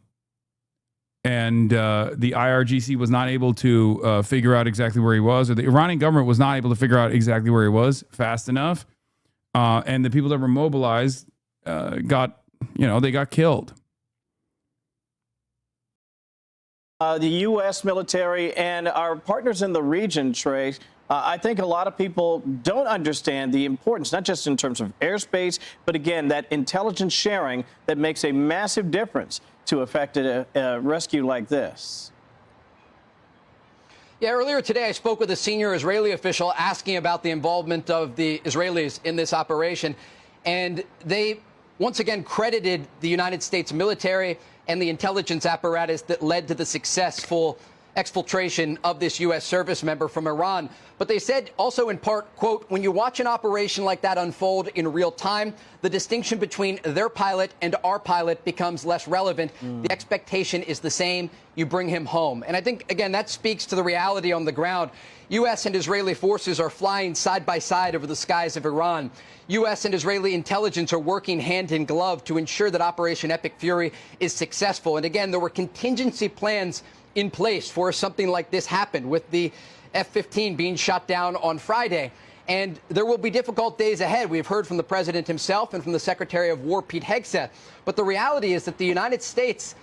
the IRGC was not able to figure out exactly where he was, or the Iranian government was not able to figure out exactly where he was fast enough. And the people that were mobilized got killed. The U.S. military and our partners in the region, Trey, I think a lot of people don't understand the importance, not just in terms of airspace, but again, that intelligence sharing that makes a massive difference to effect a rescue like this. Yeah, earlier today, I spoke with a senior Israeli official asking about the involvement of the Israelis in this operation. And they once again credited the United States military and the intelligence apparatus that led to the successful exfiltration of this U.S. service member from Iran. But they said also in part, quote, when you watch an operation like that unfold in real time, the distinction between their pilot and our pilot becomes less relevant. The expectation is the same. You bring him home. And I think, again, that speaks to the reality on the ground. U.S. and Israeli forces are flying side by side over the skies of Iran. U.S. and Israeli intelligence are working hand in glove to ensure that Operation Epic Fury is successful. And again, there were contingency plans in place for something like this happened, with the F-15 being shot down on Friday. And there will be difficult days ahead. We've heard from the president himself and from the Secretary of War, Pete Hegseth. But the reality is that the United States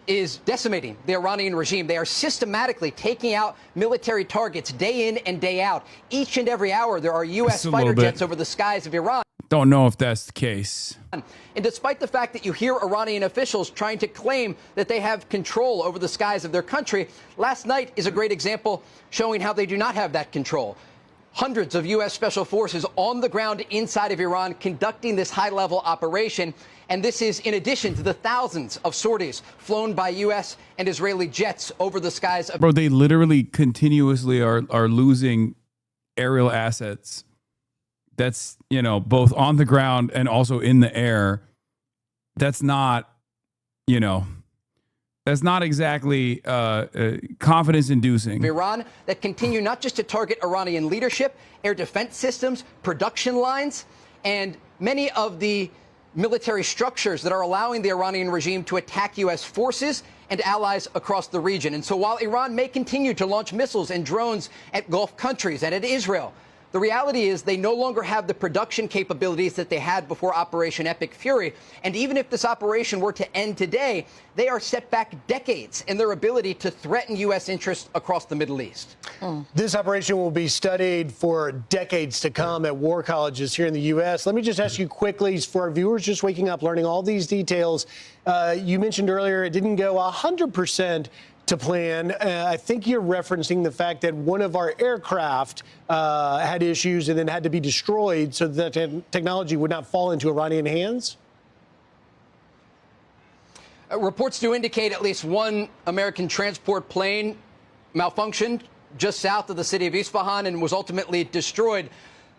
is decimating the Iranian regime. They are systematically taking out military targets day in and day out. Each and every hour, there are U.S. fighter jets over the skies of Iran. Don't know if that's the case. And despite the fact that you hear Iranian officials trying to claim that they have control over the skies of their country, last night is a great example showing how they do not have that control. Hundreds of U.S. special forces on the ground inside of Iran conducting this high-level operation. And this is in addition to the thousands of sorties flown by U.S. and Israeli jets over the skies of... Bro, they literally continuously are losing aerial assets. That's, you know, both on the ground and also in the air. That's not, you know, that's not exactly confidence inducing. Iran that continue not just to target Iranian leadership, air defense systems, production lines, and many of the military structures that are allowing the Iranian regime to attack U.S. forces and allies across the region. And so while Iran may continue to launch missiles and drones at Gulf countries and at Israel, the reality is they no longer have the production capabilities that they had before Operation Epic Fury. And even if this operation were to end today, they are set back decades in their ability to threaten U.S. interests across the Middle East. This operation will be studied for decades to come at war colleges here in the U.S. Let me just ask you quickly, for our viewers just waking up, learning all these details, you mentioned earlier it didn't go 100% to plan. I think you're referencing the fact that one of our aircraft had issues and then had to be destroyed so that technology would not fall into Iranian hands? Reports do indicate at least one American transport plane malfunctioned just south of the city of Isfahan and was ultimately destroyed.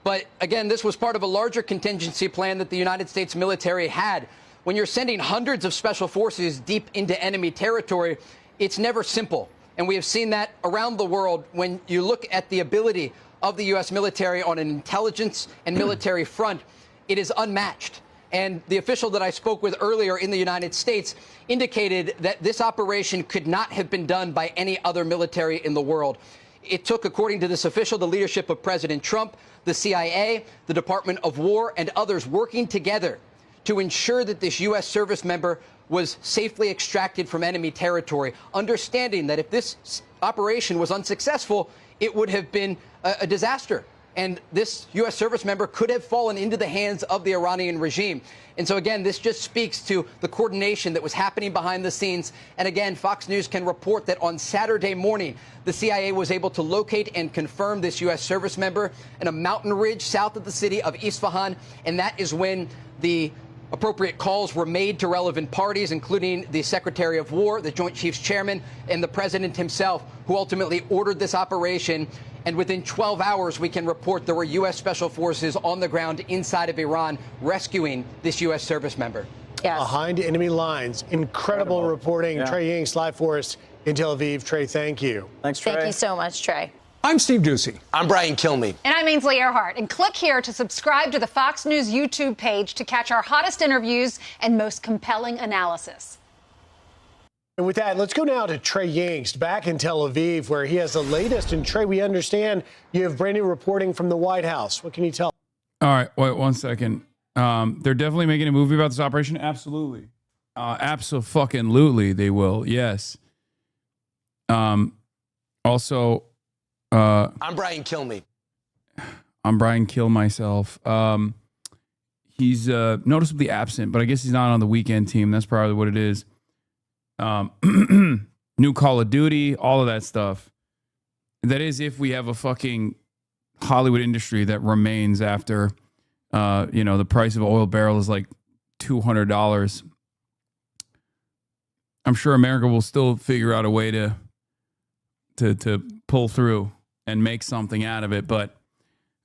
But again, this was part of a larger contingency plan that the United States military had. When you're sending hundreds of special forces deep into enemy territory, it's never simple. And we have seen that around the world when you look at the ability of the U.S. military on an intelligence and military front. It is unmatched. And the official that I spoke with earlier in the United States indicated that this operation could not have been done by any other military in the world. It took, according to this official, the leadership of President Trump, the CIA, the Department of War, and others working together to ensure that this U.S. service member was safely extracted from enemy territory, understanding that if this operation was unsuccessful, it would have been a disaster. And this U.S. service member could have fallen into the hands of the Iranian regime. And so, again, this just speaks to the coordination that was happening behind the scenes. And again, Fox News can report that on Saturday morning, the CIA was able to locate and confirm this U.S. service member in a mountain ridge south of the city of Isfahan. And that is when the appropriate calls were made to relevant parties, including the Secretary of War, the Joint Chiefs Chairman, and the President himself, who ultimately ordered this operation. And within 12 hours, we can report there were U.S. Special Forces on the ground inside of Iran rescuing this U.S. service member. Yes. Behind enemy lines. Incredible reporting. Yeah. Trey Yanks live for us in Tel Aviv. Trey, thank you. Thanks, Trey. Thank you so much, Trey. I'm Steve Doocy. I'm Brian Kilmeade. And I'm Ainsley Earhart. And click here to subscribe to the Fox News YouTube page to catch our hottest interviews and most compelling analysis. And with that, let's go now to Trey Yanks back in Tel Aviv, where he has the latest. And Trey, we understand you have brand new reporting from the White House. What can you tell? All right, wait 1 second. They're definitely making a movie about this operation. Absolutely. Abso-fucking-lutely they will. Yes. Also, I'm Brian Kilmeade. I'm Brian Kill myself. He's noticeably absent, but I guess he's not on the weekend team. That's probably what it is. New Call of Duty, all of that stuff. That is if we have a fucking Hollywood industry that remains after, the price of oil barrel is like $200. I'm sure America will still figure out a way to pull through and make something out of it. But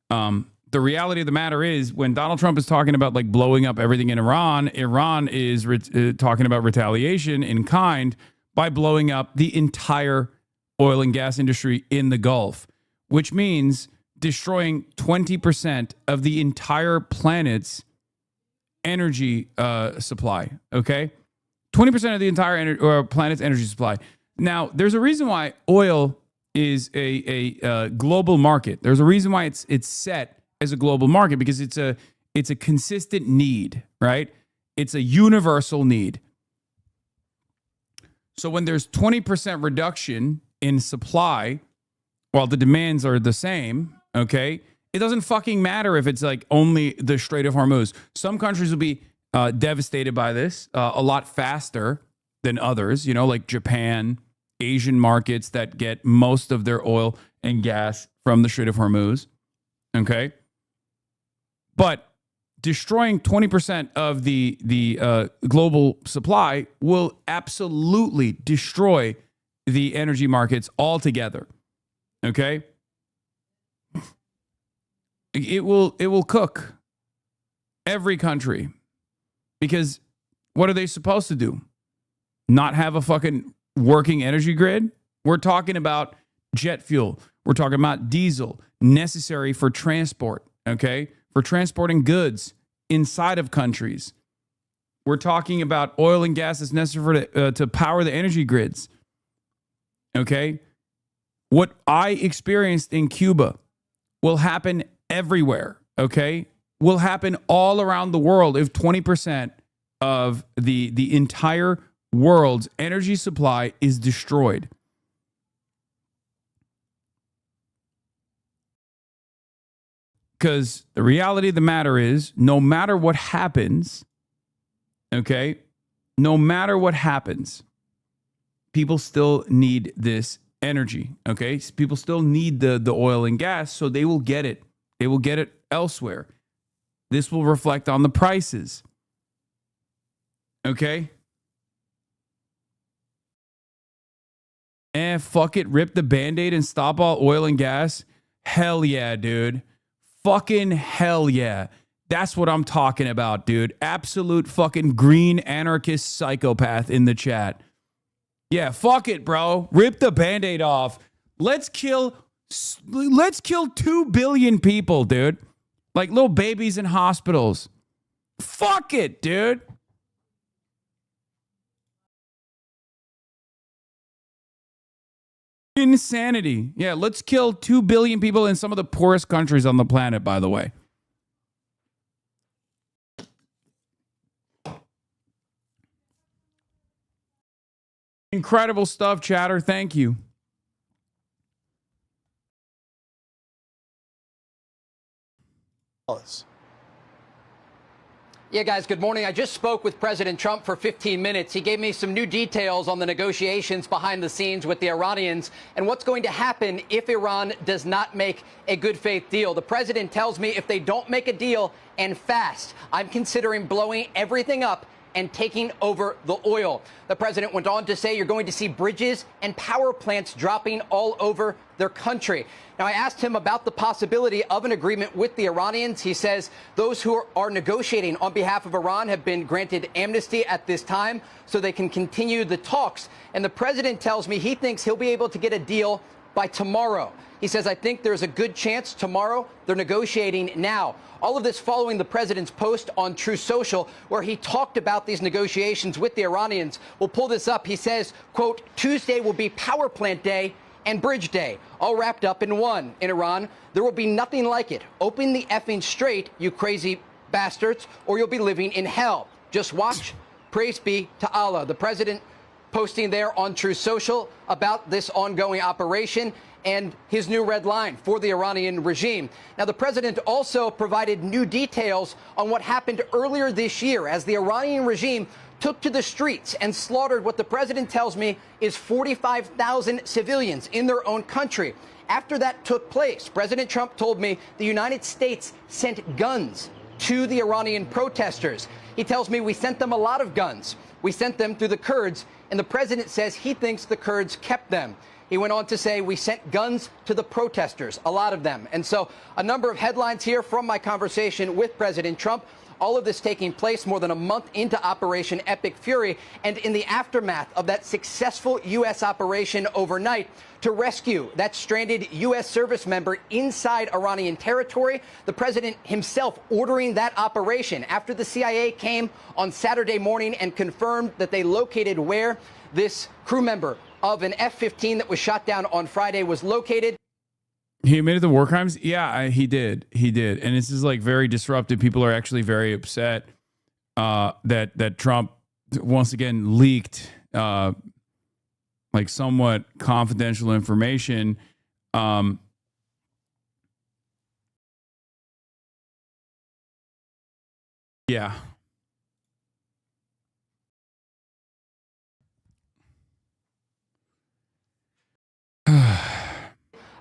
the reality of the matter is, when Donald Trump is talking about like blowing up everything in Iran, Iran is talking about retaliation in kind by blowing up the entire oil and gas industry in the Gulf, which means destroying 20% of the entire planet's energy supply. Okay, 20% of the entire planet's energy supply. Now, there's a reason why oil is a global market. There's a reason why it's set as a global market, because it's a consistent need, right? It's a universal need. So when there's 20% reduction in supply, while the demands are the same, okay, it doesn't fucking matter if it's like only the Strait of Hormuz. Some countries will be devastated by this a lot faster than others, like Japan, Asian markets that get most of their oil and gas from the Strait of Hormuz, okay? But destroying 20% of the global supply will absolutely destroy the energy markets altogether, okay? It will cook every country, because what are they supposed to do? Not have a fucking working energy grid? We're talking about jet fuel. We're talking about diesel, necessary for transport, okay? For transporting goods inside of countries. We're talking about oil and gas that's necessary to power the energy grids, okay? What I experienced in Cuba will happen everywhere, okay? Will happen all around the world if 20% of the entire world's energy supply is destroyed. Because the reality of the matter is, no matter what happens, okay, no matter what happens, people still need this energy, okay? People still need the oil and gas, so they will get it. They will get it elsewhere. This will reflect on the prices, okay? Fuck it, rip the Band-Aid and stop all oil and gas? Hell yeah, dude. Fucking hell yeah. That's what I'm talking about, dude. Absolute fucking green anarchist psychopath in the chat. Yeah, fuck it, bro. Rip the Band-Aid off. Let's kill 2 billion people, dude. Like little babies in hospitals. Fuck it, dude. Insanity. Yeah, let's kill 2 billion people in some of the poorest countries on the planet, by the way. Incredible stuff, chatter. Thank you. Yeah, guys, good morning. I just spoke with President Trump for 15 minutes. He gave me some new details on the negotiations behind the scenes with the Iranians and what's going to happen if Iran does not make a good faith deal. The president tells me if they don't make a deal, and fast, I'm considering blowing everything up and taking over the oil. The president went on to say you're going to see bridges and power plants dropping all over their country. Now, I asked him about the possibility of an agreement with the Iranians. He says those who are negotiating on behalf of Iran have been granted amnesty at this time so they can continue the talks. And the president tells me he thinks he'll be able to get a deal by tomorrow. He says, I think there's a good chance tomorrow. They're negotiating now. All of this following the president's post on Truth Social, where he talked about these negotiations with the Iranians. We'll pull this up. He says, quote, Tuesday will be power plant day and bridge day, all wrapped up in one. In Iran, there will be nothing like it. Open the effing strait, you crazy bastards, or you'll be living in hell. Just watch. Praise be to Allah. The president posting there on Truth Social about this ongoing operation and his new red line for the Iranian regime. Now, the president also provided new details on what happened earlier this year as the Iranian regime took to the streets and slaughtered what the president tells me is 45,000 civilians in their own country. After that took place, President Trump told me the United States sent guns to the Iranian protesters. He tells me we sent them a lot of guns. We sent them through the Kurds, and the president says he thinks the Kurds kept them. He went on to say we sent guns to the protesters, a lot of them. And so a number of headlines here from my conversation with President Trump. All of this taking place more than a month into Operation Epic Fury and in the aftermath of that successful U.S. operation overnight to rescue that stranded U.S. service member inside Iranian territory. The president himself ordering that operation after the CIA came on Saturday morning and confirmed that they located where this crew member of an F-15 that was shot down on Friday was located. He admitted the war crimes? Yeah, he did. He did. And this is like very disruptive. People are actually very upset that Trump once again leaked like somewhat confidential information. Yeah.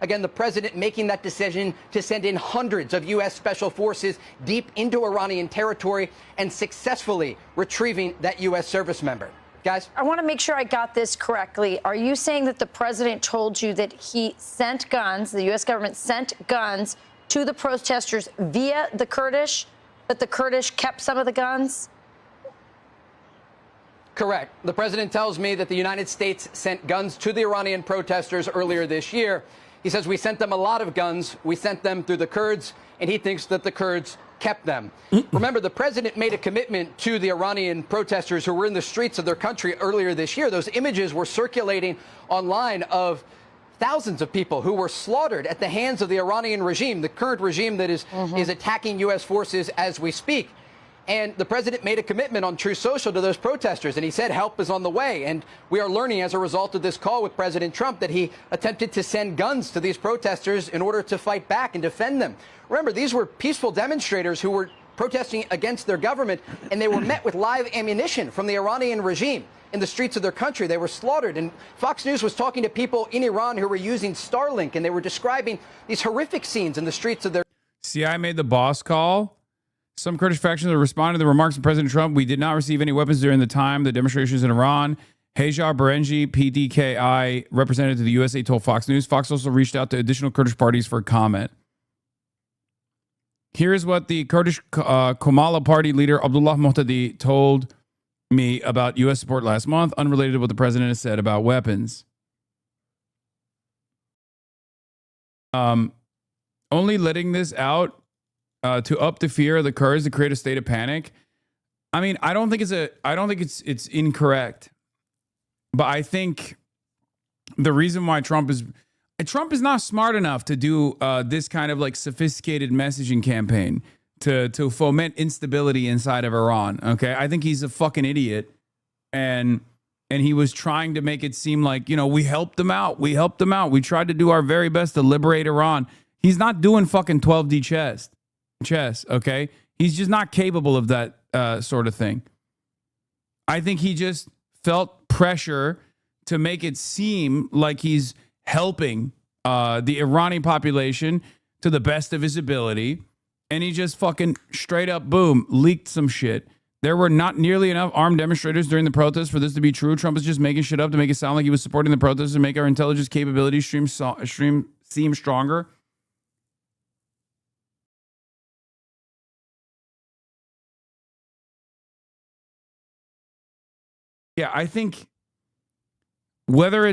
Again, the president making that decision to send in hundreds of U.S. special forces deep into Iranian territory and successfully retrieving that U.S. service member. Guys? I want to make sure I got this correctly. Are you saying that the president told you that he sent guns, the U.S. government sent guns to the protesters via the Kurdish, that the Kurdish kept some of the guns? Correct. The president tells me that the United States sent guns to the Iranian protesters earlier this year. He says we sent them a lot of guns. We sent them through the Kurds, and he thinks that the Kurds kept them. Remember, the president made a commitment to the Iranian protesters who were in the streets of their country earlier this year. Those images were circulating online of thousands of people who were slaughtered at the hands of the Iranian regime, the current regime that is attacking U.S. forces as we speak. And the president made a commitment on Truth Social to those protesters, and he said help is on the way. And we are learning as a result of this call with President Trump that he attempted to send guns to these protesters in order to fight back and defend them. Remember, these were peaceful demonstrators who were protesting against their government, and they were met with live ammunition from the Iranian regime in the streets of their country. They were slaughtered. And Fox News was talking to people in Iran who were using Starlink, and they were describing these horrific scenes in the streets of their... CIA made the boss call. Some Kurdish factions have responded to the remarks of President Trump. We did not receive any weapons during the time the demonstrations in Iran. Hajar Barenji, PDKI representative to the USA, told Fox News. Fox also reached out to additional Kurdish parties for comment. Here's what the Kurdish Kamala Party leader Abdullah Muhtadi told me about U.S. support last month, unrelated to what the president has said about weapons. Only letting this out to up the fear of the Kurds to create a state of panic. I mean, I don't think it's incorrect, but I think the reason why Trump is not smart enough to do this kind of like sophisticated messaging campaign to foment instability inside of Iran. Okay, I think he's a fucking idiot, and he was trying to make it seem like, you know, we helped them out. We tried to do our very best to liberate Iran. He's not doing fucking 12D chess. Okay, he's just not capable of that sort of thing. I think he just felt pressure to make it seem like he's helping the Iranian population to the best of his ability, and he just fucking straight up boom leaked some shit. There were not nearly enough armed demonstrators during the protests for this to be true. Trump is just making shit up to make it sound like he was supporting the protests and make our intelligence capabilities seem stronger. Yeah, I think whether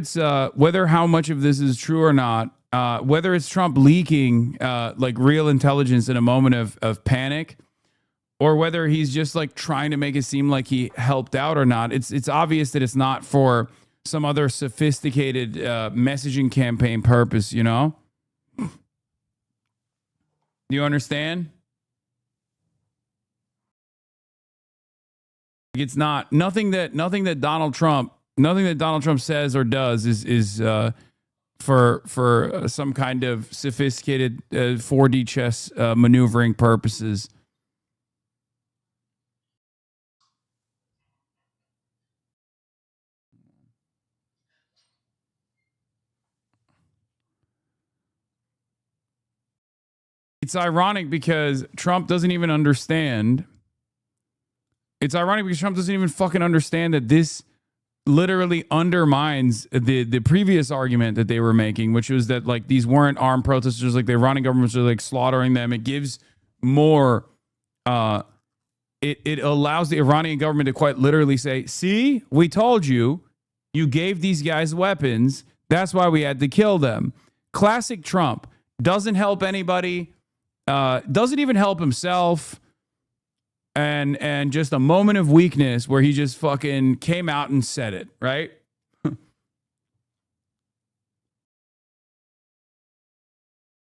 how much of this is true or not, whether it's Trump leaking like real intelligence in a moment of panic, or whether he's just like trying to make it seem like he helped out or not, it's obvious that it's not for some other sophisticated messaging campaign purpose, you know? You understand? It's not nothing that Donald Trump says or does is for some kind of sophisticated 4D chess maneuvering purposes. it's ironic because Trump doesn't even understand. It's ironic because Trump doesn't even fucking understand that this literally undermines the previous argument that they were making, which was that like these weren't armed protesters, like the Iranian government was like slaughtering them. It gives more, it allows the Iranian government to quite literally say, see, we told you, you gave these guys weapons. That's why we had to kill them. Classic Trump. Doesn't help anybody, doesn't even help himself. And just a moment of weakness where he just fucking came out and said it, right?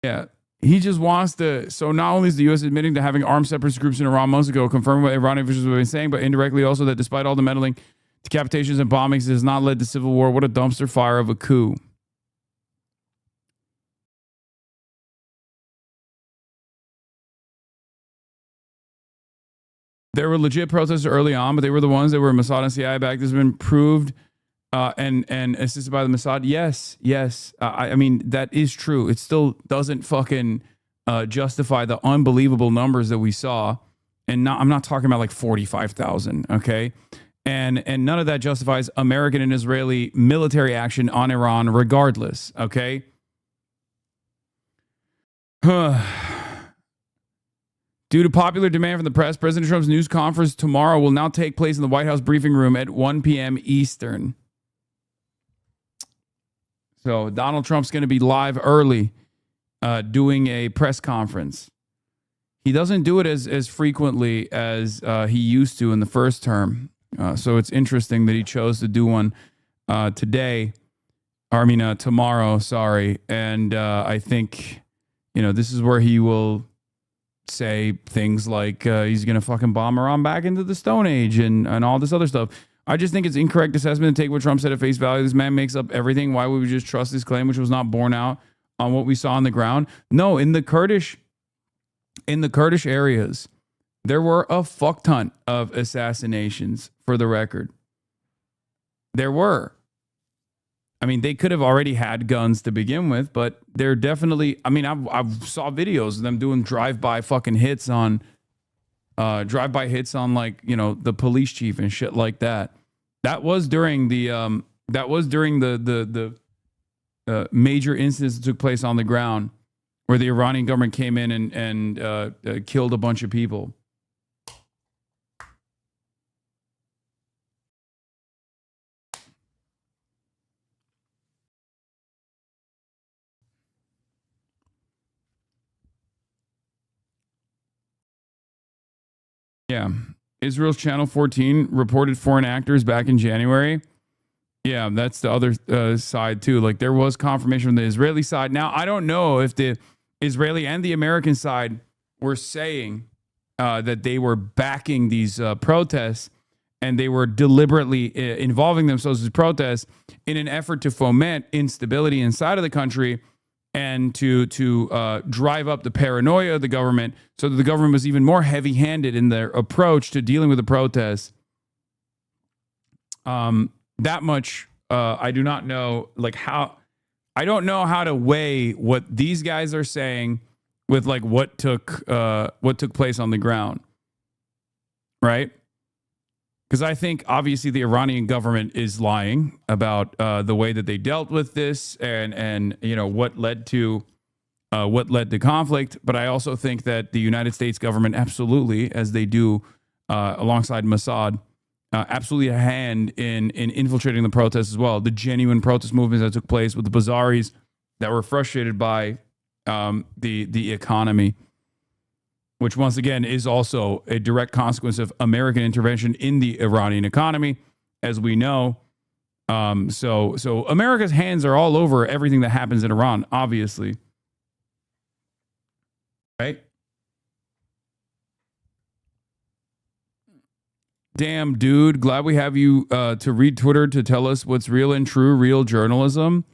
Yeah. He just wants to. So not only is the U.S. admitting to having armed separatist groups in Iran months ago, confirming what Iranian officials have been saying, but indirectly also that despite all the meddling, decapitations and bombings, it has not led to civil war. What a dumpster fire of a coup. There were legit protesters early on, but they were the ones that were Mossad and CIA backed. This has been proved and assisted by the Mossad. Yes. I mean, that is true. It still doesn't fucking justify the unbelievable numbers that we saw. And I'm not talking about like 45,000, okay? And none of that justifies American and Israeli military action on Iran regardless, okay? Due to popular demand from the press, President Trump's news conference tomorrow will now take place in the White House briefing room at 1 p.m. Eastern. So Donald Trump's going to be live early doing a press conference. He doesn't do it as frequently as he used to in the first term. So it's interesting that he chose to do one tomorrow, sorry. And I think, this is where he will say things like he's going to fucking bomb Iran back into the Stone Age and all this other stuff. I just think it's incorrect assessment to take what Trump said at face value. This man makes up everything. Why would we just trust this claim, which was not borne out on what we saw on the ground? No, in the Kurdish areas, there were a fuck ton of assassinations, for the record. There were. I mean, they could have already had guns to begin with, but they're definitely, I've saw videos of them doing drive-by fucking hits on, like, the police chief and shit like that. That was during the major incidents that took place on the ground where the Iranian government came in and killed a bunch of people. Yeah. Israel's Channel 14 reported foreign actors back in January. Yeah, that's the other side too. Like, there was confirmation from the Israeli side. Now, I don't know if the Israeli and the American side were saying that they were backing these protests and they were deliberately involving themselves in protests in an effort to foment instability inside of the country and to drive up the paranoia of the government so that the government was even more heavy-handed in their approach to dealing with the protests. That much, I do not know, I don't know how to weigh what these guys are saying with like what took place on the ground, right? Because I think obviously the Iranian government is lying about the way that they dealt with this and what led to conflict. But I also think that the United States government absolutely, as they do alongside Mossad, absolutely a hand in infiltrating the protests as well. The genuine protest movements that took place with the Bazaris that were frustrated by the economy, which once again is also a direct consequence of American intervention in the Iranian economy, as we know. So America's hands are all over everything that happens in Iran, obviously. Right? Damn, dude. Glad we have you to read Twitter to tell us what's real and true, real journalism.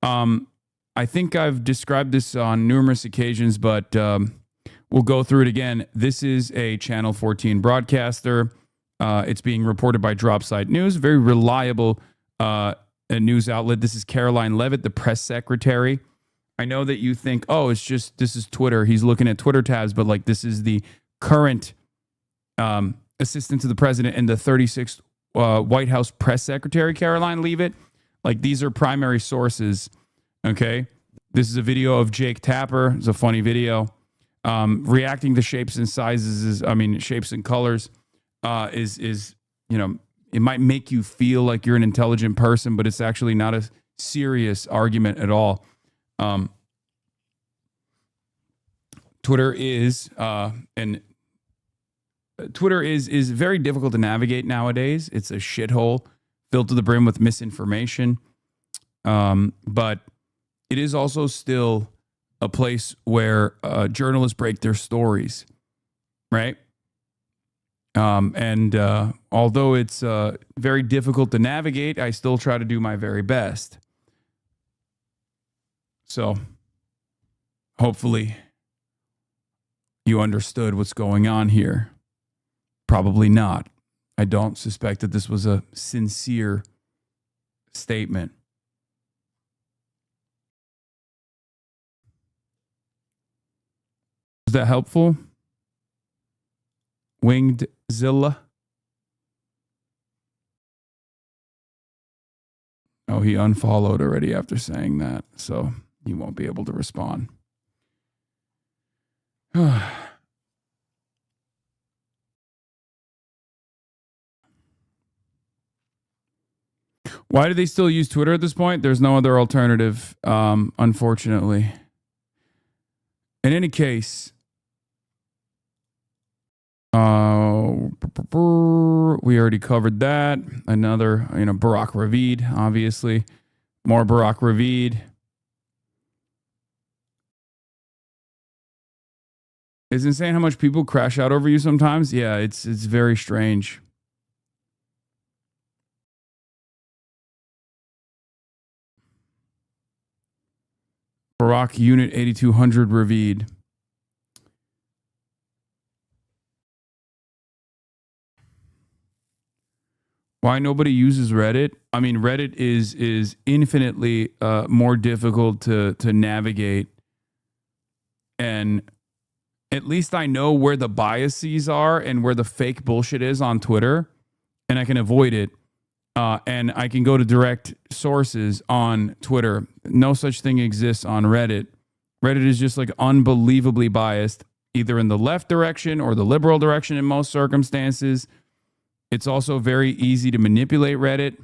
I think I've described this on numerous occasions, but we'll go through it again. This is a Channel 14 broadcaster. It's being reported by Dropsite News, very reliable news outlet. This is Caroline Levitt, the press secretary I know that you think, oh, it's just, this is Twitter. He's looking at Twitter tabs, but like this is the current assistant to the president and the 36th White House press secretary, Caroline Leavitt. Like these are primary sources. Okay. This is a video of Jake Tapper. It's a funny video. Reacting to shapes and sizes shapes and colors is, you know, it might make you feel like you're an intelligent person, but it's actually not a serious argument at all. Twitter is very difficult to navigate nowadays. It's a shithole filled to the brim with misinformation. But it is also still a place where journalists break their stories, right? And although it's very difficult to navigate, I still try to do my very best. So hopefully you understood what's going on here. Probably not. I don't suspect that this was a sincere statement. Was that helpful? Winged Zilla. Oh, he unfollowed already after saying that, so he won't be able to respond. Why do they still use Twitter at this point? There's no other alternative, unfortunately. In any case, we already covered that. Another, Barack Ravid, obviously. More Barack Ravid. It's insane how much people crash out over you sometimes. Yeah, it's very strange. Barack Unit 8200 Ravid. Why nobody uses Reddit? I mean, Reddit is infinitely more difficult to navigate. And at least I know where the biases are and where the fake bullshit is on Twitter, and I can avoid it. And I can go to direct sources on Twitter. No such thing exists on Reddit. Reddit is just like unbelievably biased, either in the left direction or the liberal direction in most circumstances. It's also very easy to manipulate Reddit.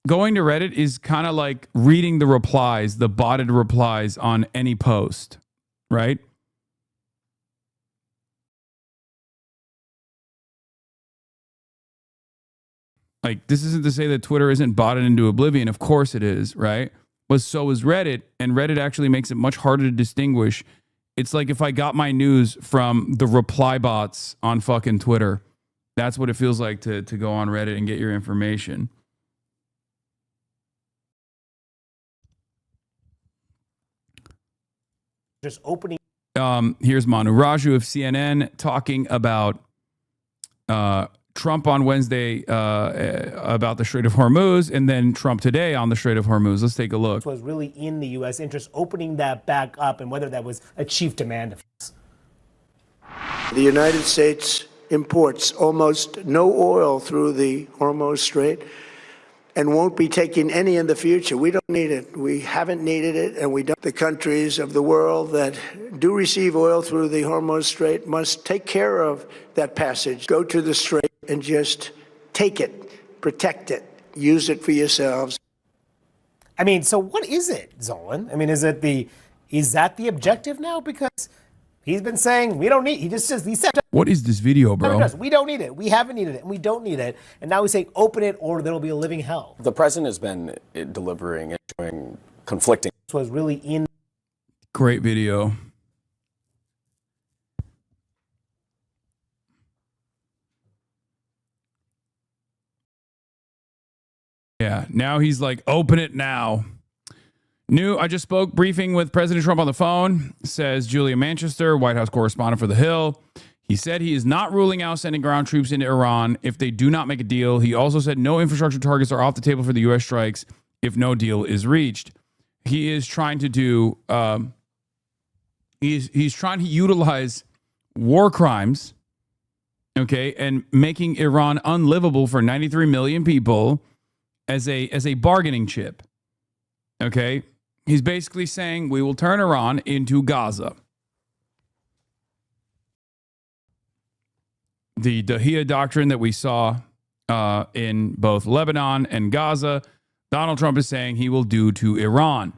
Going to Reddit is kind of like reading the replies, the botted replies on any post, right? Like, this isn't to say that Twitter isn't botted into oblivion. Of course it is, right? But so is Reddit, and Reddit actually makes it much harder to distinguish. It's like if I got my news from the reply bots on fucking Twitter. That's what it feels like to go on Reddit and get your information. Just opening. Here's Manu Raju of CNN talking about Trump on Wednesday about the Strait of Hormuz, and then Trump today on the Strait of Hormuz. Let's take a look. Was really in the U.S. interest, opening that back up, and whether that was a chief demand of his. The United States imports almost no oil through the Hormuz Strait and won't be taking any in the future. We don't need it. We haven't needed it, and we don't. The countries of the world that do receive oil through the Hormuz Strait must take care of that passage. Go to the strait and just take it, protect it, use it for yourselves. I mean, so what is it, Zolan? I mean, is that the objective now? Because he's been saying we don't need. He said. What is this video, bro? We don't need it. We haven't needed it, and we don't need it. And now he's saying open it, or there will be a living hell. The president has been delivering and showing conflicting. This was really in. Great video. Yeah, now he's like, open it now. I just spoke briefing with President Trump on the phone, says Julia Manchester, White House correspondent for The Hill. He said he is not ruling out sending ground troops into Iran if they do not make a deal. He also said no infrastructure targets are off the table for the U.S. strikes if no deal is reached. He is trying to do, he's trying to utilize war crimes, okay, and making Iran unlivable for 93 million people as a bargaining chip, okay? He's basically saying we will turn Iran into Gaza. The Dahiyya doctrine that we saw in both Lebanon and Gaza, Donald Trump is saying he will do to Iran.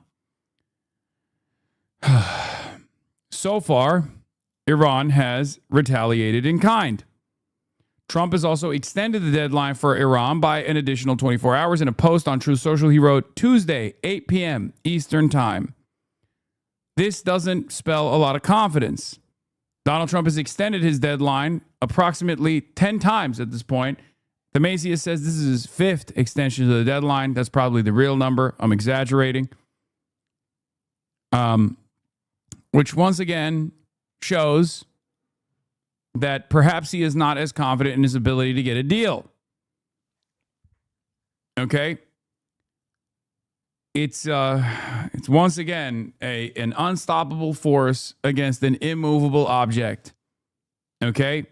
So far, Iran has retaliated in kind. Trump has also extended the deadline for Iran by an additional 24 hours. In a post on Truth Social, he wrote, Tuesday, 8 p.m. Eastern Time. This doesn't spell a lot of confidence. Donald Trump has extended his deadline approximately 10 times at this point. Themasius says this is his fifth extension of the deadline. That's probably the real number. I'm exaggerating. Which once again shows that perhaps he is not as confident in his ability to get a deal. Okay? It's once again an unstoppable force against an immovable object. Okay?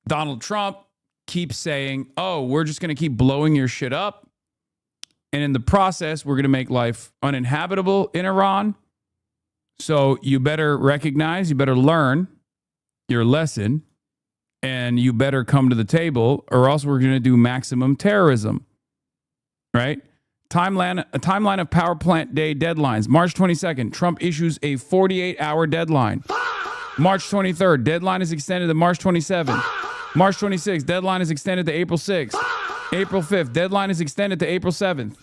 Donald Trump keeps saying, oh, we're just going to keep blowing your shit up. And in the process, we're going to make life uninhabitable in Iran. So you better recognize, you better learn your lesson, and you better come to the table, or else we're going to do maximum terrorism. Right? A timeline of power plant day deadlines. March 22nd, Trump issues a 48-hour deadline. March 23rd, deadline is extended to March 27th. March 26th, deadline is extended to April 6th. April 5th, deadline is extended to April 7th.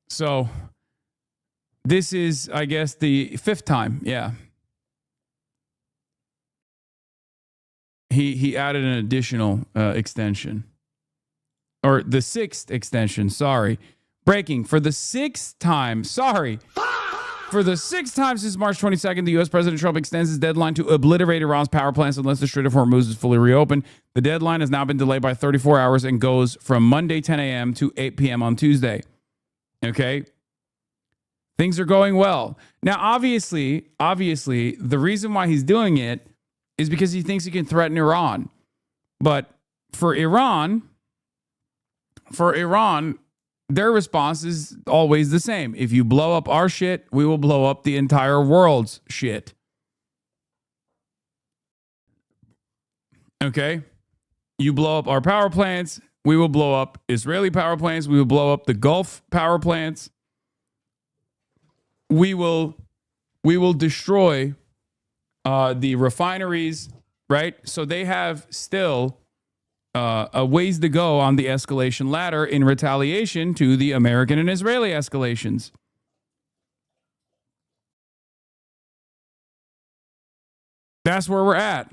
So this is, I guess, the fifth time. Yeah. He added an additional extension. Or the sixth extension, sorry. Breaking for the sixth time, sorry. For the sixth time since March 22nd, the U.S. President Trump extends his deadline to obliterate Iran's power plants unless the Strait of Hormuz is fully reopened. The deadline has now been delayed by 34 hours and goes from Monday 10 a.m. to 8 p.m. on Tuesday. Okay? Things are going well. Now, obviously, the reason why he's doing it is because he thinks he can threaten Iran. But for Iran, their response is always the same. If you blow up our shit, we will blow up the entire world's shit. Okay? You blow up our power plants, we will blow up Israeli power plants, we will blow up the Gulf power plants. We will destroy the refineries, right? So they have still a ways to go on the escalation ladder in retaliation to the American and Israeli escalations. That's where we're at.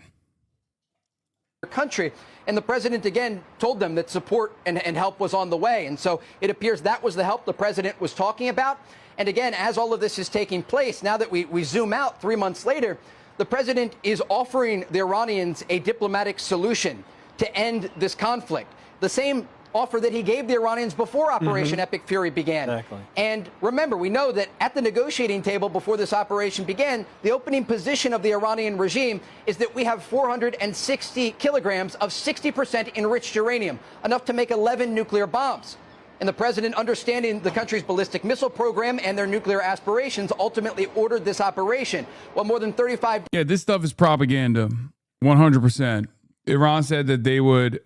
Country. And the president, again, told them that support and help was on the way. And so it appears that was the help the president was talking about. And again, as all of this is taking place, now that we zoom out 3 months later, the president is offering the Iranians a diplomatic solution to end this conflict. The same offer that he gave the Iranians before Operation Epic Fury began. Exactly. And remember, we know that at the negotiating table before this operation began, the opening position of the Iranian regime is that we have 460 kilograms of 60% enriched uranium, enough to make 11 nuclear bombs. And the president, understanding the country's ballistic missile program and their nuclear aspirations, ultimately ordered this operation. Well, more than 35... Yeah, this stuff is propaganda, 100%. Iran said that they would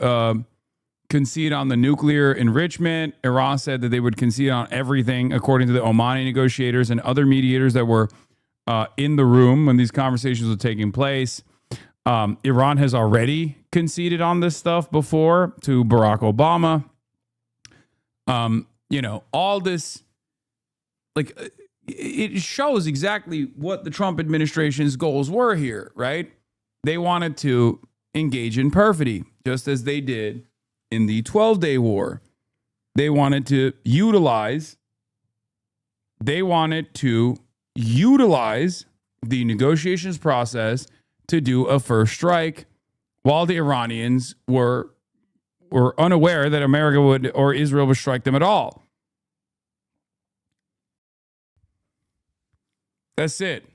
concede on the nuclear enrichment. Iran said that they would concede on everything, according to the Omani negotiators and other mediators that were in the room when these conversations were taking place. Iran has already conceded on this stuff before to Barack Obama. All this, like, it shows exactly what the Trump administration's goals were here, right? They wanted to engage in perfidy, just as they did in the 12-day war. They wanted to utilize the negotiations process to do a first strike while the Iranians were unaware that America would or Israel would strike them at all. That's it.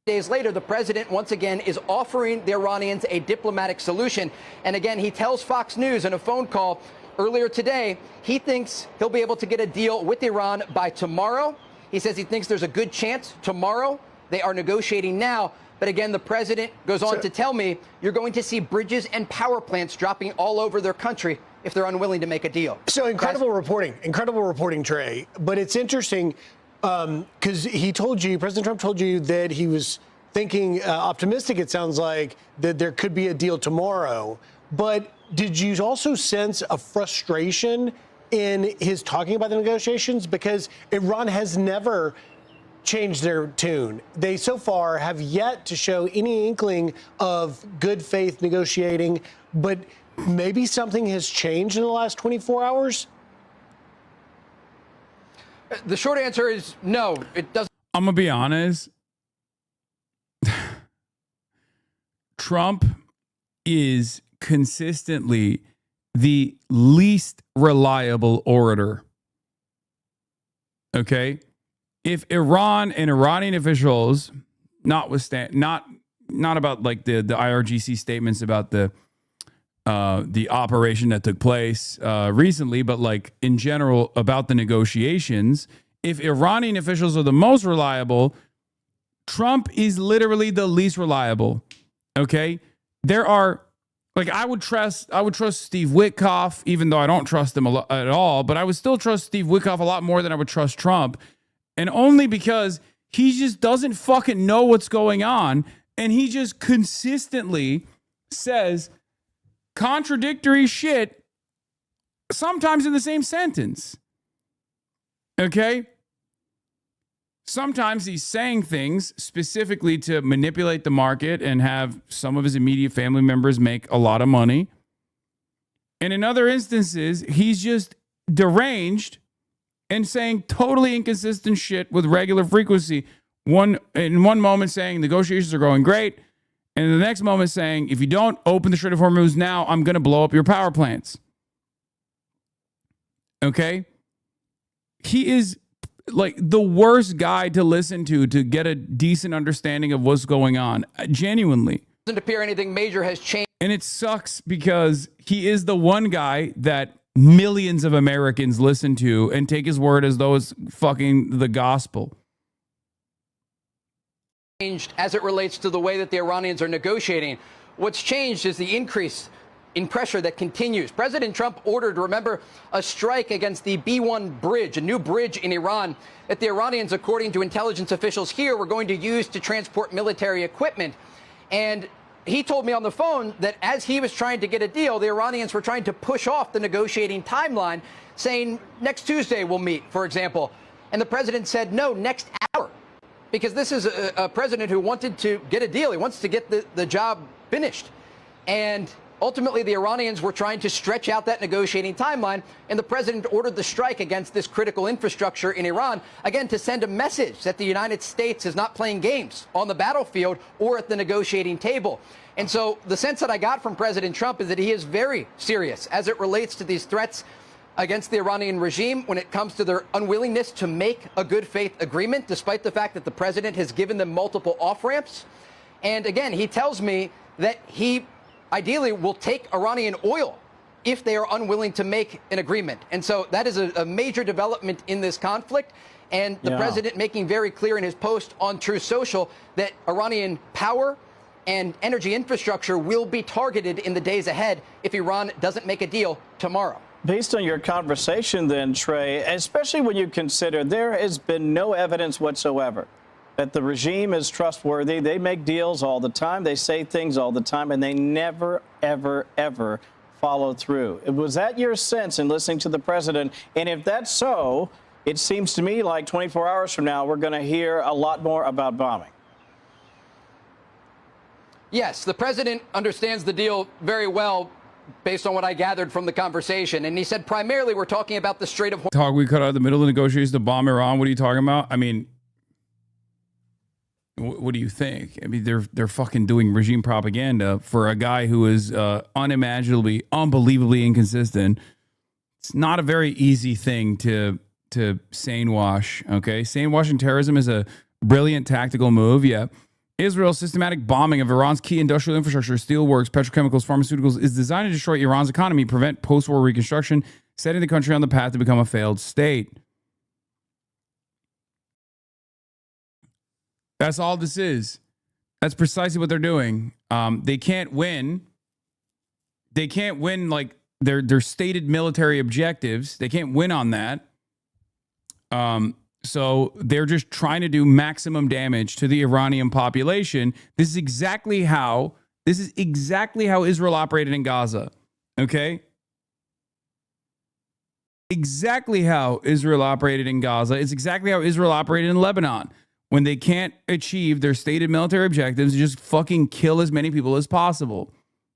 Days later, the president once again is offering the Iranians a diplomatic solution. And again, he tells Fox News in a phone call earlier today, he thinks he'll be able to get a deal with Iran by tomorrow. He says he thinks there's a good chance tomorrow. They are negotiating now. But again, the president goes on to tell me you're going to see bridges and power plants dropping all over their country if they're unwilling to make a deal. So incredible reporting, Trey. But it's interesting because he told you, President Trump told you that he was thinking optimistic, it sounds like, that there could be a deal tomorrow. But did you also sense a frustration in his talking about the negotiations? Because Iran has never changed their tune. They so far have yet to show any inkling of good faith negotiating, but maybe something has changed in the last 24 hours? The short answer is no, it doesn't. I'm going to be honest. Trump is consistently the least reliable orator. Okay? If Iran and Iranian officials, not about like the IRGC statements about the operation that took place recently, but like in general about the negotiations, if Iranian officials are the most reliable, Trump is literally the least reliable. Okay? There are, like, I would trust Steve Witkoff, even though I don't trust him at all, but I would still trust Steve Witkoff a lot more than I would trust Trump. And only because he just doesn't fucking know what's going on. And he just consistently says contradictory shit, sometimes in the same sentence. Okay? Sometimes he's saying things specifically to manipulate the market and have some of his immediate family members make a lot of money. And in other instances, he's just deranged and saying totally inconsistent shit with regular frequency. In one moment saying negotiations are going great, and in the next moment saying, if you don't open the Strait of Hormuz now, I'm going to blow up your power plants. Okay? He is like the worst guy to listen to get a decent understanding of what's going on. Genuinely. Doesn't appear anything major has changed. And it sucks because he is the one guy that millions of Americans listen to and take his word as though it's fucking the gospel. Changed as it relates to the way that the Iranians are negotiating. What's changed is the increase in pressure that continues. President Trump ordered, remember, a strike against the B-1 bridge, a new bridge in Iran that the Iranians, according to intelligence officials here, were going to use to transport military equipment. And he told me on the phone that as he was trying to get a deal, the Iranians were trying to push off the negotiating timeline, saying next Tuesday we'll meet, for example. And the president said, no, next hour, because this is a president who wanted to get a deal. He wants to get the job finished. And ultimately, the Iranians were trying to stretch out that negotiating timeline, and the president ordered the strike against this critical infrastructure in Iran, again, to send a message that the United States is not playing games on the battlefield or at the negotiating table. And so the sense that I got from President Trump is that he is very serious as it relates to these threats against the Iranian regime when it comes to their unwillingness to make a good faith agreement, despite the fact that the president has given them multiple off-ramps. And again, he tells me that he ideally will take Iranian oil if they are unwilling to make an agreement. And so that is a major development in this conflict. And the president making very clear in his post on Truth Social that Iranian power and energy infrastructure will be targeted in the days ahead if Iran doesn't make a deal tomorrow. Based on your conversation then, Trey, especially when you consider there has been no evidence whatsoever that the regime is trustworthy. They make deals all the time. They say things all the time, and they never, ever, ever follow through. Was that your sense in listening to the president? And if that's so, it seems to me like 24 hours from now, we're going to hear a lot more about bombing. Yes, the president understands the deal very well, based on what I gathered from the conversation. And he said primarily we're talking about the Strait of Hormuz. We cut out the middle of the negotiations to bomb Iran. What are you talking about? I mean, What do you think? I mean, they're fucking doing regime propaganda for a guy who is unimaginably, unbelievably inconsistent. It's not a very easy thing to sane wash. Okay, sane washing terrorism is a brilliant tactical move. Yeah, Israel's systematic bombing of Iran's key industrial infrastructure, steelworks, petrochemicals, pharmaceuticals, is designed to destroy Iran's economy, prevent post-war reconstruction, setting the country on the path to become a failed state. That's all this is. That's precisely what they're doing. They can't win. They can't win like their stated military objectives. They can't win on that. So they're just trying to do maximum damage to the Iranian population. This is exactly how Israel operated in Gaza. Okay? Exactly how Israel operated in Gaza. It's exactly how Israel operated in Lebanon. When they can't achieve their stated military objectives, just fucking kill as many people as possible.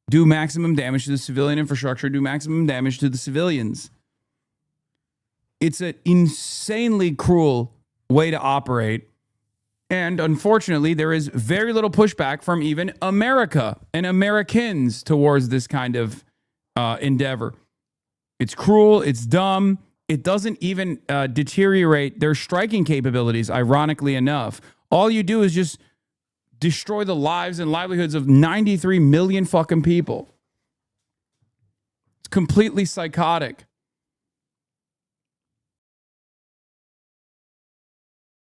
Do maximum damage to the civilian infrastructure. Do maximum damage to the civilians. It's an insanely cruel way to operate. And unfortunately, there is very little pushback from even America and Americans towards this kind of endeavor. It's cruel. It's dumb. It doesn't even deteriorate their striking capabilities, ironically enough. All you do is just destroy the lives and livelihoods of 93 million fucking people. It's completely psychotic.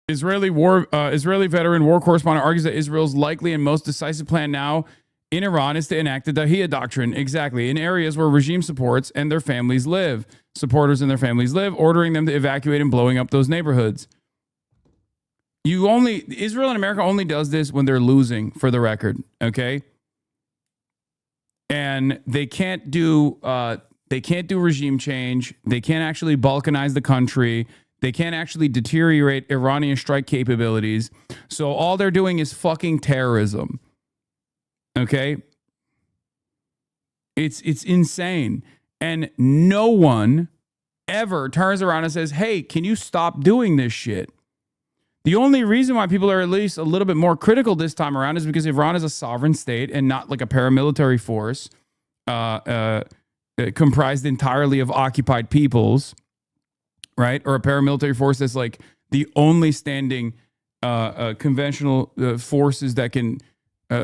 Israeli veteran war correspondent argues that Israel's likely and most decisive plan now in Iran is to enact the Dahiyya Doctrine, exactly, in areas where regime supports and their families live. Supporters and their families live, ordering them to evacuate and blowing up those neighborhoods. Israel and America only does this when they're losing, for the record, okay? And they can't do regime change. They can't actually balkanize the country. They can't actually deteriorate Iranian strike capabilities. So all they're doing is fucking terrorism. Okay? It's insane. And no one ever turns around and says, hey, can you stop doing this shit? The only reason why people are at least a little bit more critical this time around is because Iran is a sovereign state and not like a paramilitary force comprised entirely of occupied peoples, right? Or a paramilitary force that's like the only standing conventional forces that can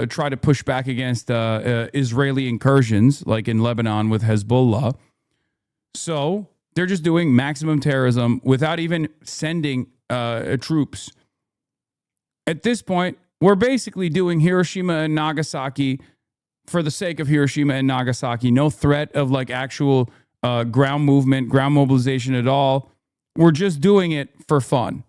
try to push back against Israeli incursions, like in Lebanon with Hezbollah. So they're just doing maximum terrorism without even sending troops. At this point, we're basically doing Hiroshima and Nagasaki for the sake of Hiroshima and Nagasaki. No threat of like actual ground movement, ground mobilization at all. We're just doing it for fun.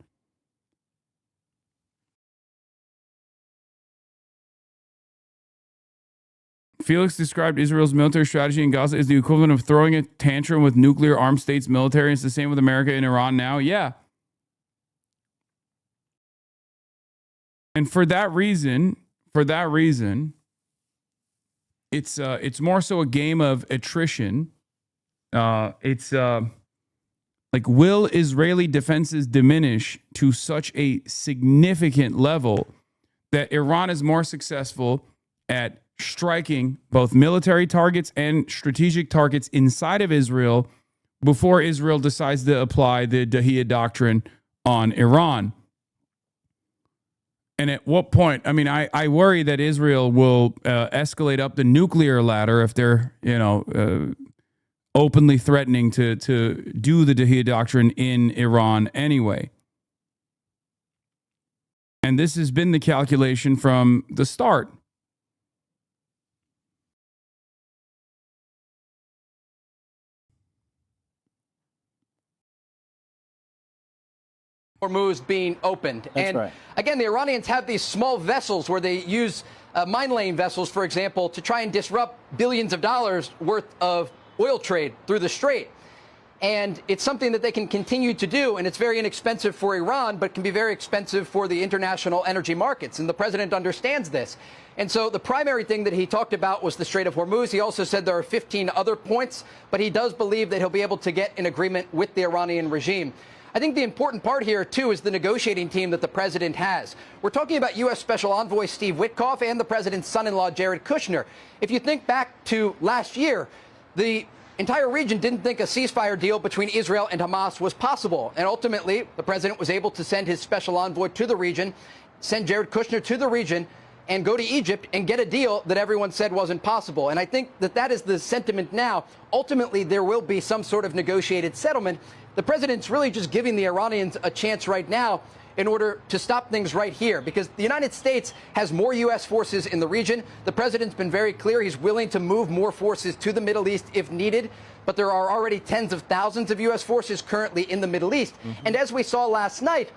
Felix described Israel's military strategy in Gaza as the equivalent of throwing a tantrum with nuclear armed states military. It's the same with America and Iran now. Yeah. And for that reason, it's more so a game of attrition. It's like, will Israeli defenses diminish to such a significant level that Iran is more successful at striking both military targets and strategic targets inside of Israel before Israel decides to apply the Dahiyya Doctrine on Iran? And at what point, I mean, I worry that Israel will escalate up the nuclear ladder if they're, openly threatening to do the Dahiyya Doctrine in Iran anyway. And this has been the calculation from the start. Hormuz being opened. That's and right. Again, the Iranians have these small vessels where they use mine laying vessels, for example, to try and disrupt billions of dollars worth of oil trade through the strait. And it's something that they can continue to do, and it's very inexpensive for Iran, but can be very expensive for the international energy markets. And the president understands this. And so the primary thing that he talked about was the Strait of Hormuz. He also said there are 15 other points, but he does believe that he'll be able to get an agreement with the Iranian regime. I think the important part here, too, is the negotiating team that the president has. We're talking about U.S. Special Envoy Steve Witkoff and the president's son-in-law, Jared Kushner. If you think back to last year, the entire region didn't think a ceasefire deal between Israel and Hamas was possible. And ultimately, the president was able to send his special envoy to the region, send Jared Kushner to the region, and go to Egypt and get a deal that everyone said wasn't possible. And I think that that is the sentiment now. Ultimately, there will be some sort of negotiated settlement. The president's really just giving the Iranians a chance right now in order to stop things right here, because the United States has more U.S. forces in the region. The president's been very clear he's willing to move more forces to the Middle East if needed, but there are already tens of thousands of U.S. forces currently in the Middle East. And as we saw last night,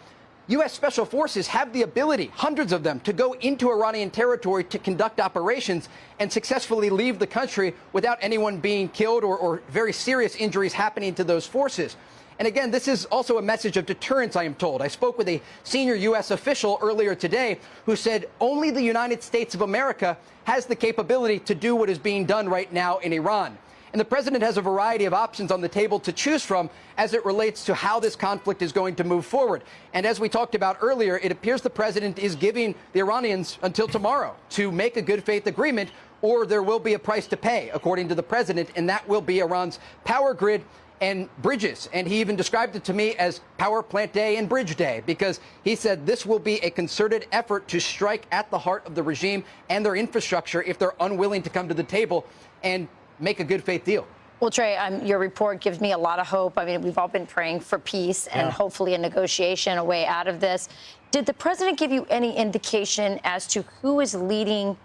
U.S. Special Forces have the ability, hundreds of them, to go into Iranian territory to conduct operations and successfully leave the country without anyone being killed or very serious injuries happening to those forces. And again, this is also a message of deterrence, I am told. I spoke with a senior U.S. official earlier today who said only the United States of America has the capability to do what is being done right now in Iran. And the president has a variety of options on the table to choose from as it relates to how this conflict is going to move forward. And as we talked about earlier, it appears the president is giving the Iranians until tomorrow to make a good faith agreement, or there will be a price to pay, according to the president, and that will be Iran's power grid and bridges. And he even described it to me as Power Plant Day and Bridge Day, because he said this will be a concerted effort to strike at the heart of the regime and their infrastructure if they're unwilling to come to the table and make a good faith deal. Well, Trey, your report gives me a lot of hope. I mean, we've all been praying for peace and hopefully a negotiation, a way out of this. Did the president give you any indication as to who is leading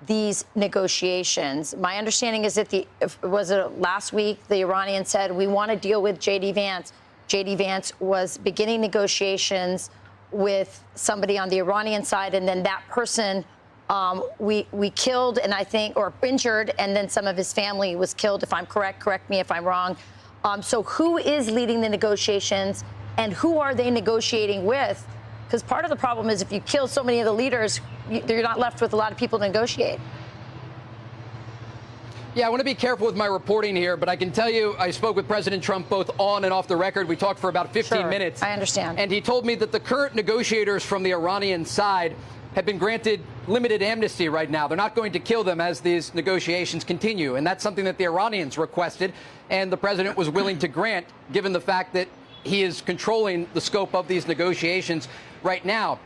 these negotiations? My understanding is that last week the Iranians said, we want to deal with J.D. Vance. J.D. Vance was beginning negotiations with somebody on the Iranian side, and then that person we killed, and I think, or injured, and then some of his family was killed, if I'm correct. Correct me if I'm wrong. So who is leading the negotiations, and who are they negotiating with? Because part of the problem is if you kill so many of the leaders, you're not left with a lot of people to negotiate. Yeah, I want to be careful with my reporting here, but I can tell you I spoke with President Trump both on and off the record. We talked for about 15 minutes. I understand. And he told me that the current negotiators from the Iranian side have been granted limited amnesty right now. They're not going to kill them as these negotiations continue. And that's something that the Iranians requested, and the president was willing to grant, given the fact that he is controlling the scope of these negotiations right now.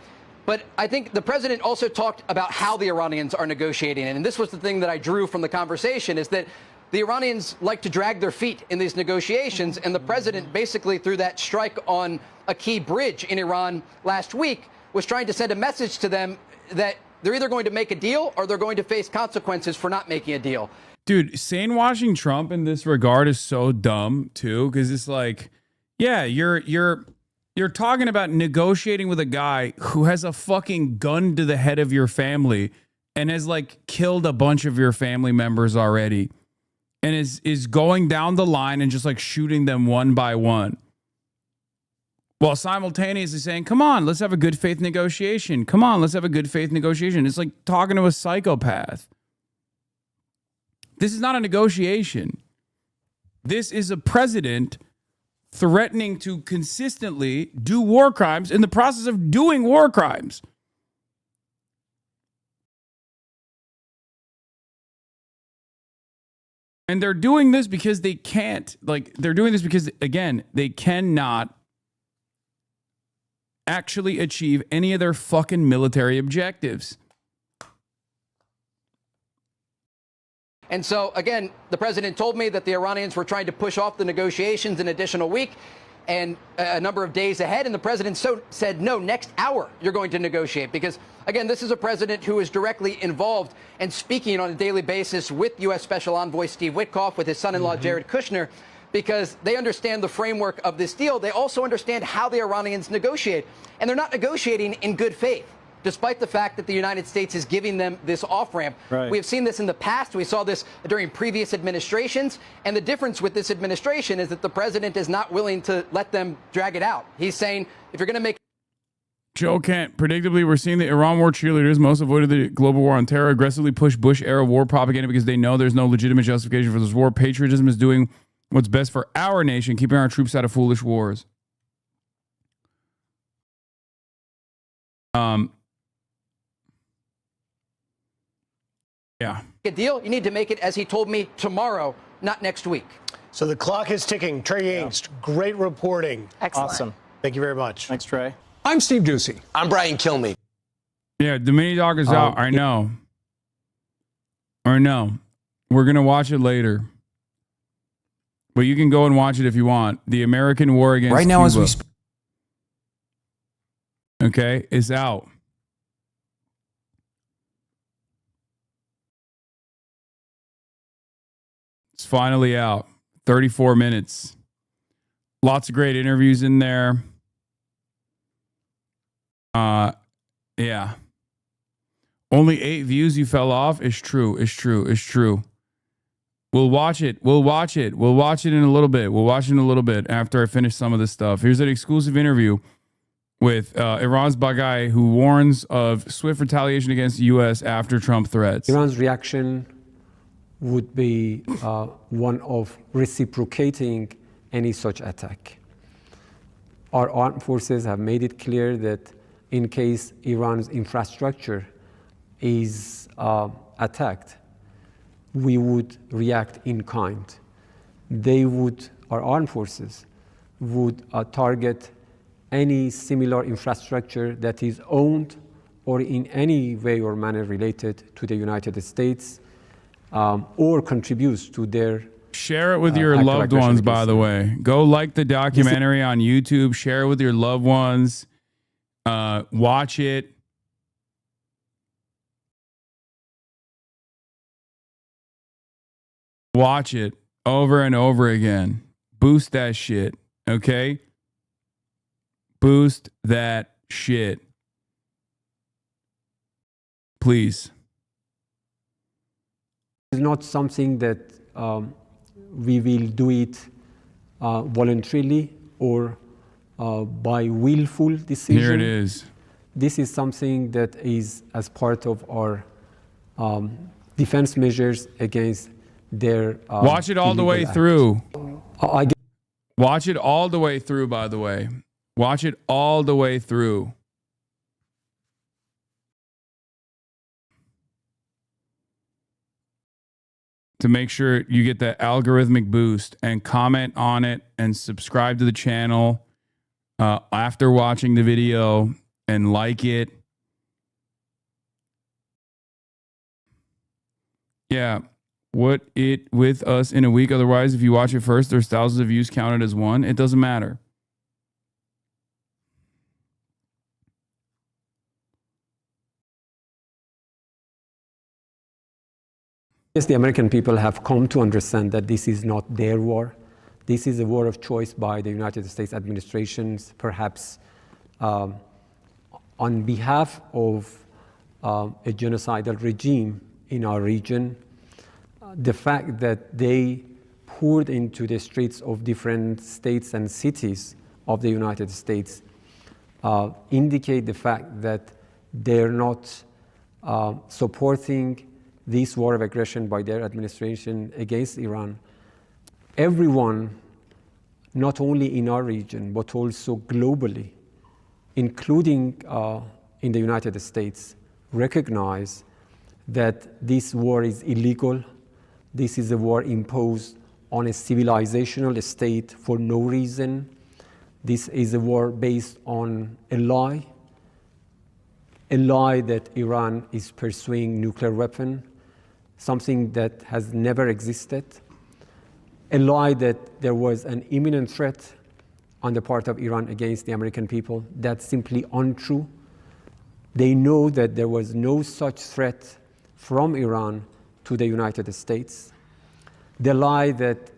But I think the president also talked about how the Iranians are negotiating. And this was the thing that I drew from the conversation, is that the Iranians like to drag their feet in these negotiations. And the president, basically through that strike on a key bridge in Iran last week, was trying to send a message to them that they're either going to make a deal or they're going to face consequences for not making a deal. Dude, sane-washing Trump in this regard is so dumb, too, because it's like, yeah, you're talking about negotiating with a guy who has a fucking gun to the head of your family and has, like, killed a bunch of your family members already and is going down the line and just, like, shooting them one by one, while simultaneously saying, come on, let's have a good faith negotiation. Come on, let's have a good faith negotiation. It's like talking to a psychopath. This is not a negotiation. This is a president threatening to consistently do war crimes in the process of doing war crimes. And they're doing this because they can't. Like, they're doing this because, again, they cannot actually achieve any of their fucking military objectives. And so, again, the president told me that the Iranians were trying to push off the negotiations an additional week and a number of days ahead. And the president said, no, next hour you're going to negotiate. Because, again, this is a president who is directly involved and speaking on a daily basis with U.S. Special Envoy Steve Witkoff, with his son-in-law Jared Kushner, because they understand the framework of this deal. They also understand how the Iranians negotiate. And they're not negotiating in good faith, despite the fact that the United States is giving them this off-ramp. Right. We have seen this in the past. We saw this during previous administrations. And the difference with this administration is that the president is not willing to let them drag it out. He's saying, if you're going to make... Joe Kent, predictably, we're seeing the Iran war cheerleaders, most avoided the global war on terror, aggressively push Bush-era war propaganda because they know there's no legitimate justification for this war. Patriotism is doing what's best for our nation, keeping our troops out of foolish wars. Yeah. A deal, you need to make it, as he told me, tomorrow, not next week. So the clock is ticking. Trey Yingst, great reporting. Excellent. Awesome. Thank you very much. Thanks, Trey. I'm Steve Doocy. I'm Brian Kilmeade. Yeah, the mini doc is out. I know. We're going to watch it later. But you can go and watch it if you want. The American War Against Right now, Cuba. as we speak. Okay, it's out. It's finally out. 34 minutes. Lots of great interviews in there. Yeah. Only 8 views you fell off. It's true. We'll watch it in a little bit after I finish some of this stuff. Here's an exclusive interview with Iran's Baghai, who warns of swift retaliation against the U.S. after Trump threats. Iran's reaction would be one of reciprocating any such attack. Our armed forces have made it clear that in case Iran's infrastructure is attacked, we would react in kind. Our armed forces would target any similar infrastructure that is owned or in any way or manner related to the United States or contributes to their Share it with your loved ones, by the way. Go like the documentary on YouTube. Share it with your loved ones. Watch it. Watch it over and over again. Boost that shit, okay? Boost that shit. Please. It's not something that we will do it voluntarily or by willful decision. Here it is. This is something that is as part of our defense measures against their watch it all the way act. through. Watch it all the way through, by the way. Watch it all the way through. To make sure you get that algorithmic boost, and comment on it and subscribe to the channel after watching the video and like it. Yeah. What it with us in a week. Otherwise, if you watch it first, there's thousands of views counted as one. It doesn't matter. Yes, the American people have come to understand that this is not their war. This is a war of choice by the United States administrations, perhaps on behalf of a genocidal regime in our region. The fact that they poured into the streets of different states and cities of the United States indicate the fact that they're not supporting this war of aggression by their administration against Iran. Everyone, not only in our region, but also globally, including in the United States, recognize that this war is illegal. This is a war imposed on a civilizational state for no reason. This is a war based on a lie that Iran is pursuing nuclear weapon, something that has never existed, a lie that there was an imminent threat on the part of Iran against the American people. That's simply untrue. They know that there was no such threat from Iran to the United States. The lie that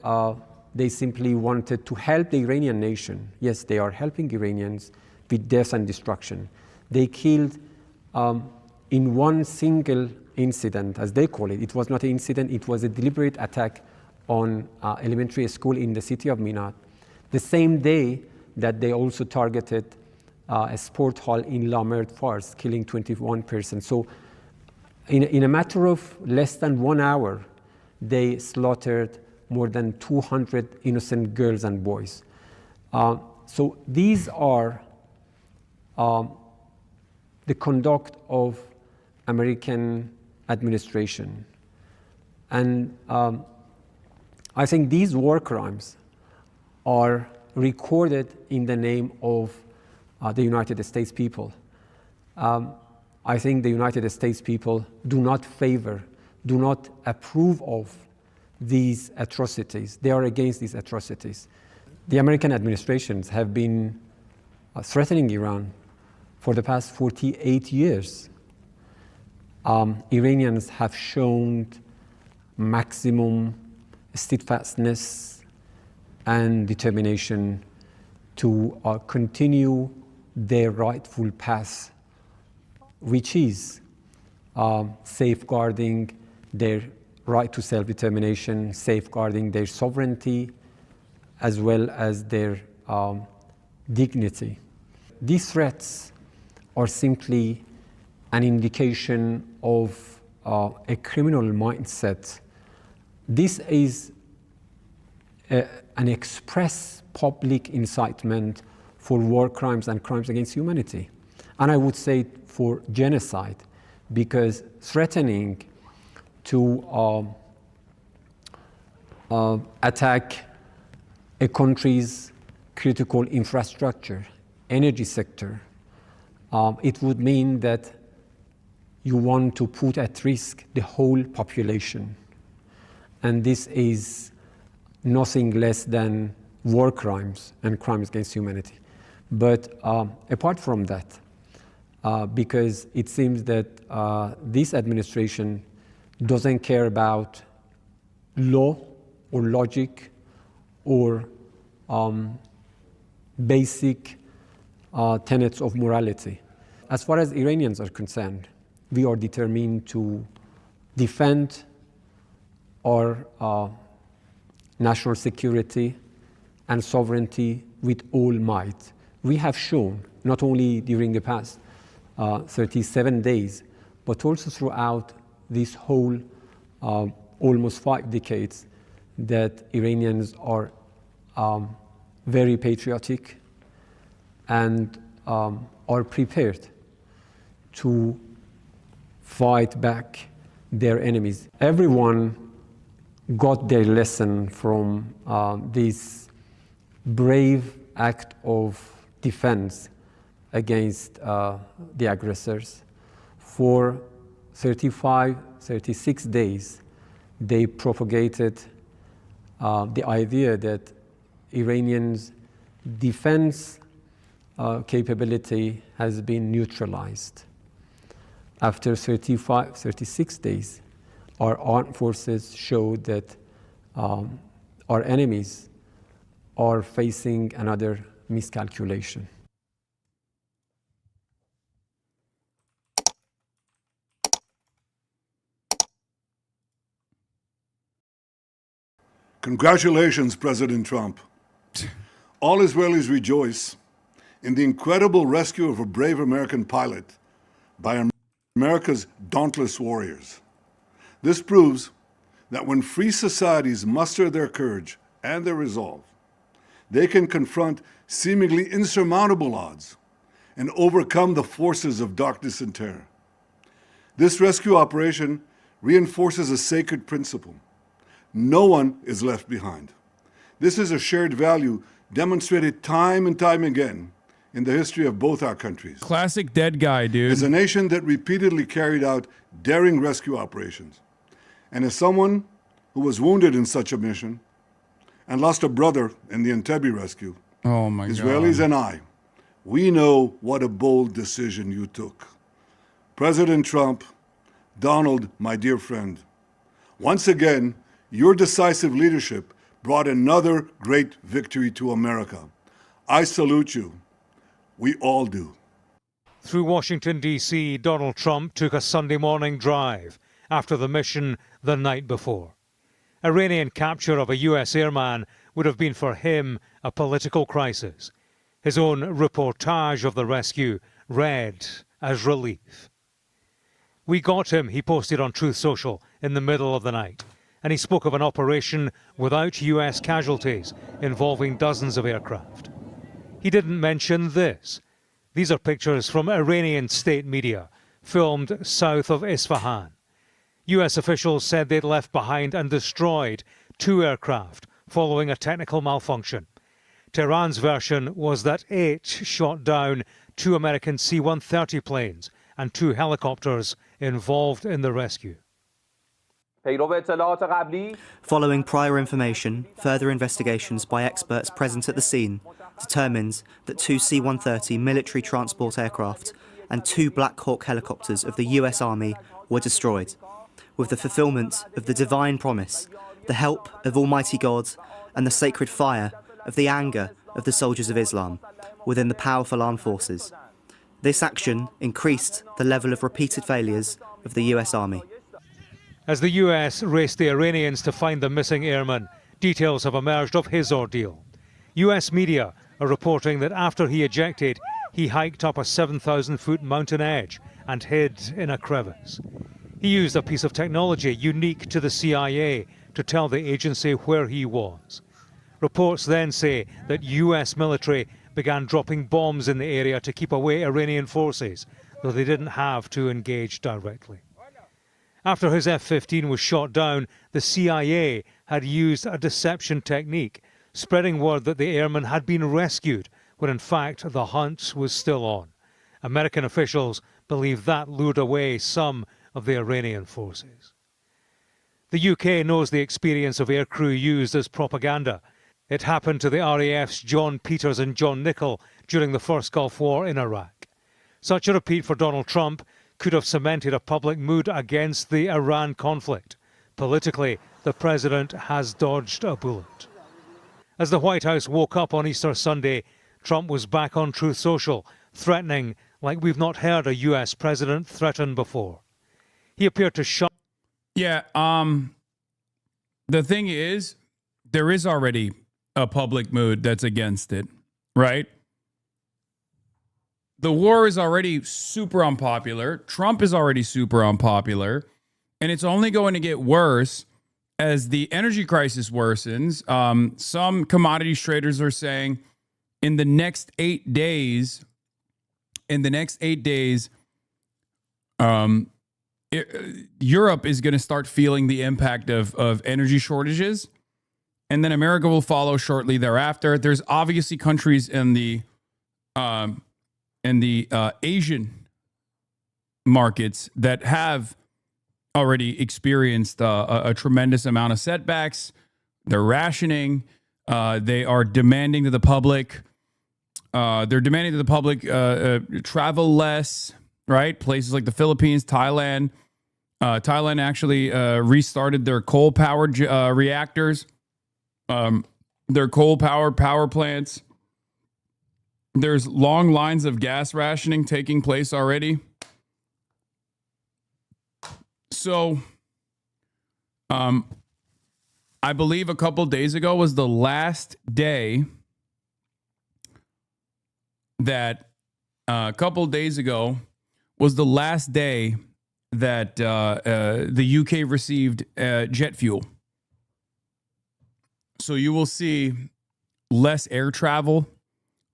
they simply wanted to help the Iranian nation. Yes, they are helping Iranians with death and destruction. They killed in one single incident, as they call it. It was not an incident, it was a deliberate attack on elementary school in the city of Minat. The same day that they also targeted a sport hall in La Merde, Fars, killing 21 persons. So in a matter of less than 1 hour, they slaughtered more than 200 innocent girls and boys. So these are the conduct of American administration. And I think these war crimes are recorded in the name of the United States people. I think the United States people do not favor, do not approve of these atrocities. They are against these atrocities. The American administrations have been threatening Iran for the past 48 years. Iranians have shown maximum steadfastness and determination to continue their rightful path, which is safeguarding their right to self-determination, safeguarding their sovereignty, as well as their dignity. These threats are simply an indication of a criminal mindset. This is an express public incitement for war crimes and crimes against humanity. And I would say for genocide, because threatening to attack a country's critical infrastructure, energy sector, it would mean that you want to put at risk the whole population. And this is nothing less than war crimes and crimes against humanity. But apart from that, because it seems that this administration doesn't care about law or logic or basic tenets of morality. As far as Iranians are concerned, we are determined to defend our national security and sovereignty with all might. We have shown, not only during the past 37 days, but also throughout this whole almost 5 decades, that Iranians are very patriotic and are prepared to fight back their enemies. Everyone got their lesson from this brave act of defense against the aggressors. For 36 days, they propagated the idea that Iranians' defense capability has been neutralized. After 36 days, our armed forces showed that our enemies are facing another miscalculation. Congratulations, President Trump. All Israelis rejoice in the incredible rescue of a brave American pilot by America's dauntless warriors. This proves that when free societies muster their courage and their resolve, they can confront seemingly insurmountable odds and overcome the forces of darkness and terror. This rescue operation reinforces a sacred principle. No one is left behind. This is a shared value demonstrated time and time again in the history of both our countries. Classic dead guy, dude. As a nation that repeatedly carried out daring rescue operations, and as someone who was wounded in such a mission and lost a brother in the Entebbe rescue, oh my Israelis God. and I, we know what a bold decision you took. President Trump, Donald, my dear friend, once again, your decisive leadership brought another great victory to America. I salute you. We all do. Through Washington, D.C., Donald Trump took a Sunday morning drive after the mission the night before. Iranian capture of a U.S. airman would have been for him a political crisis. His own reportage of the rescue read as relief. "We got him," he posted on Truth Social in the middle of the night. And he spoke of an operation without U.S. casualties involving dozens of aircraft. He didn't mention this. These are pictures from Iranian state media, filmed south of Isfahan. US officials said they'd left behind and destroyed 2 aircraft following a technical malfunction. Tehran's version was that 8 shot down 2 American C-130 planes and 2 helicopters involved in the rescue. Following prior information, further investigations by experts present at the scene determined that 2 C-130 military transport aircraft and 2 Black Hawk helicopters of the US Army were destroyed, with the fulfillment of the divine promise, the help of Almighty God, and the sacred fire of the anger of the soldiers of Islam within the powerful armed forces. This action increased the level of repeated failures of the US Army. As the US raced the Iranians to find the missing airman, details have emerged of his ordeal. US media are reporting that after he ejected, he hiked up a 7,000-foot mountain edge and hid in a crevice. He used a piece of technology unique to the CIA to tell the agency where he was. Reports then say that US military began dropping bombs in the area to keep away Iranian forces, though they didn't have to engage directly. After his F-15 was shot down, the CIA had used a deception technique, spreading word that the airman had been rescued, when in fact the hunt was still on. American officials believe that lured away some of the Iranian forces. The UK knows the experience of aircrew used as propaganda. It happened to the RAF's John Peters and John Nichol during the first Gulf War in Iraq. Such a repeat for Donald Trump could have cemented a public mood against the Iran conflict. Politically, the president has dodged a bullet. As the White House woke up on Easter Sunday, Trump was back on Truth Social, threatening like we've not heard a US president threaten before. He appeared to shut. Yeah, the thing is, there is already a public mood that's against it, right? The war is already super unpopular. Trump is already super unpopular. And it's only going to get worse as the energy crisis worsens. Some commodities traders are saying in the next 8 days, Europe is going to start feeling the impact of energy shortages. And then America will follow shortly thereafter. There's obviously countries in the Asian markets that have already experienced a tremendous amount of setbacks. They're rationing. They are demanding to the public. Travel less, right? Places like the Philippines, Thailand. Thailand actually restarted their coal-powered reactors, their coal-powered power plants. There's long lines of gas rationing taking place already. So, I believe a couple days ago was the last day that the UK received jet fuel. So you will see less air travel,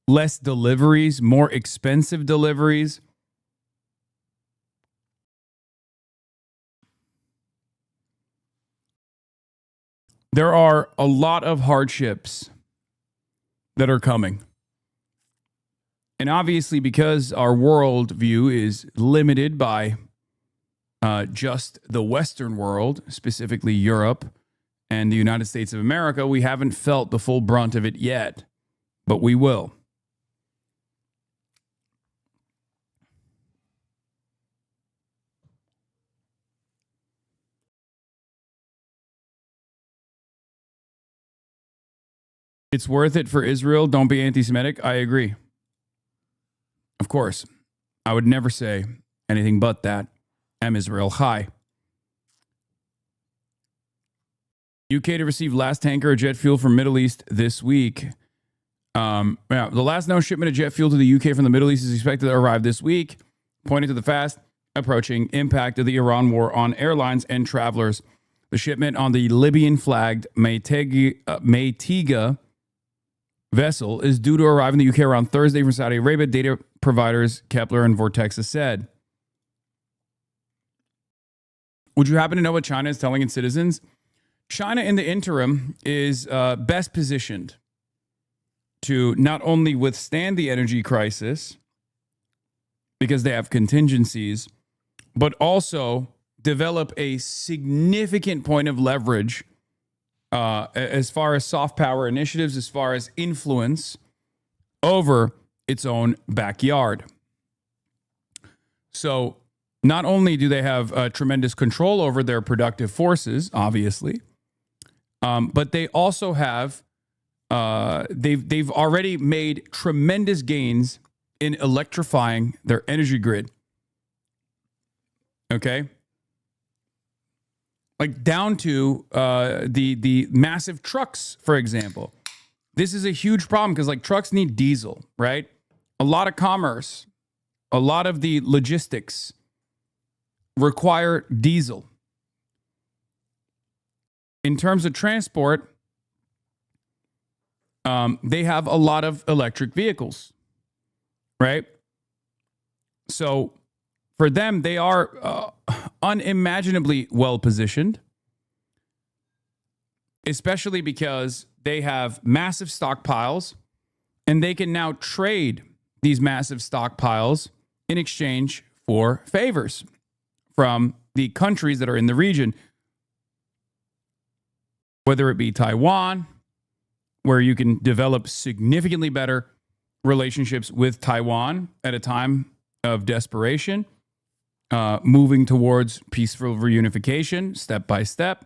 less deliveries, more expensive deliveries. There are a lot of hardships that are coming. And obviously, because our worldview is limited by just the Western world, specifically Europe and the United States of America, we haven't felt the full brunt of it yet, but we will. It's worth it for Israel. Don't be anti-Semitic. I agree. Of course, I would never say anything but that. Am Israel Chai. UK to receive last tanker of jet fuel from Middle East this week. The last known shipment of jet fuel to the UK from the Middle East is expected to arrive this week, pointing to the fast approaching impact of the Iran war on airlines and travelers. The shipment on the Libyan-flagged Maytiga vessel is due to arrive in the UK around Thursday from Saudi Arabia. Data providers Kepler and Vortexa said. Would you happen to know what China is telling its citizens? China in the interim is best positioned to not only withstand the energy crisis because they have contingencies, but also develop a significant point of leverage as far as soft power initiatives, as far as influence over its own backyard. So not only do they have tremendous control over their productive forces, obviously, but they also have they've already made tremendous gains in electrifying their energy grid. Okay, like down to the massive trucks, for example. This is a huge problem because like trucks need diesel, right? A lot of commerce, a lot of the logistics require diesel. In terms of transport, they have a lot of electric vehicles, right? So for them, they are unimaginably well positioned, especially because they have massive stockpiles and they can now trade these massive stockpiles in exchange for favors from the countries that are in the region, whether it be Taiwan, where you can develop significantly better relationships with Taiwan at a time of desperation, moving towards peaceful reunification step by step.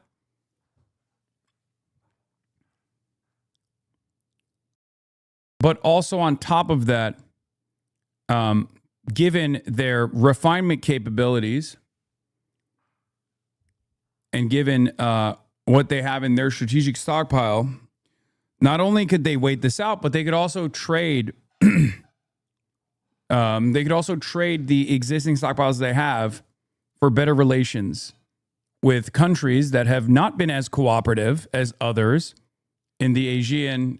But also on top of that, given their refinement capabilities and given what they have in their strategic stockpile, not only could they wait this out, but they could also trade. They could also trade the existing stockpiles they have for better relations with countries that have not been as cooperative as others in the Asian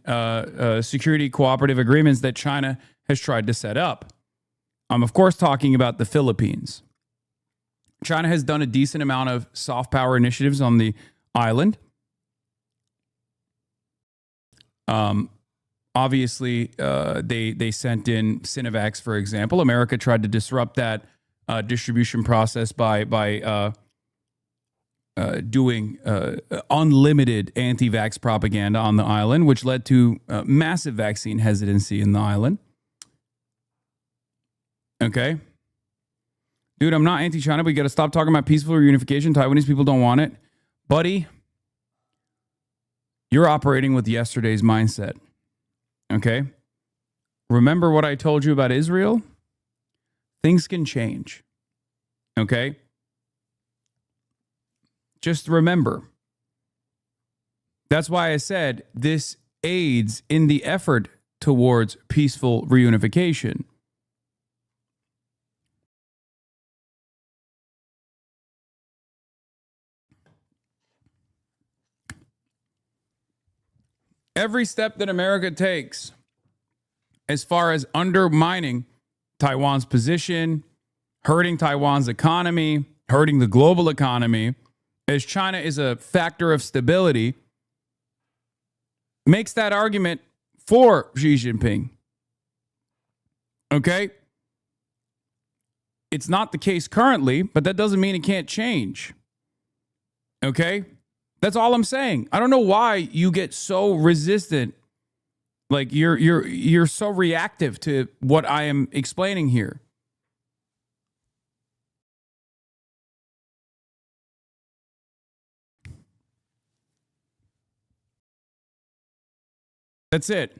security cooperative agreements that China has tried to set up. I'm, of course, talking about the Philippines. China has done a decent amount of soft power initiatives on the island. Obviously, they sent in Sinovacs, for example. America tried to disrupt that distribution process by doing unlimited anti-vax propaganda on the island, which led to massive vaccine hesitancy in the island. Okay. Dude, I'm not anti-China, but you got to stop talking about peaceful reunification. Taiwanese people don't want it. Buddy, you're operating with yesterday's mindset. Okay? Remember what I told you about Israel? Things can change. Okay? Just remember. That's why I said this aids in the effort towards peaceful reunification. Every step that America takes as far as undermining Taiwan's position, hurting Taiwan's economy, hurting the global economy, as China is a factor of stability, makes that argument for Xi Jinping. Okay? It's not the case currently, but that doesn't mean it can't change. Okay? That's all I'm saying. I don't know why you get so resistant. Like you're so reactive to what I am explaining here. That's it.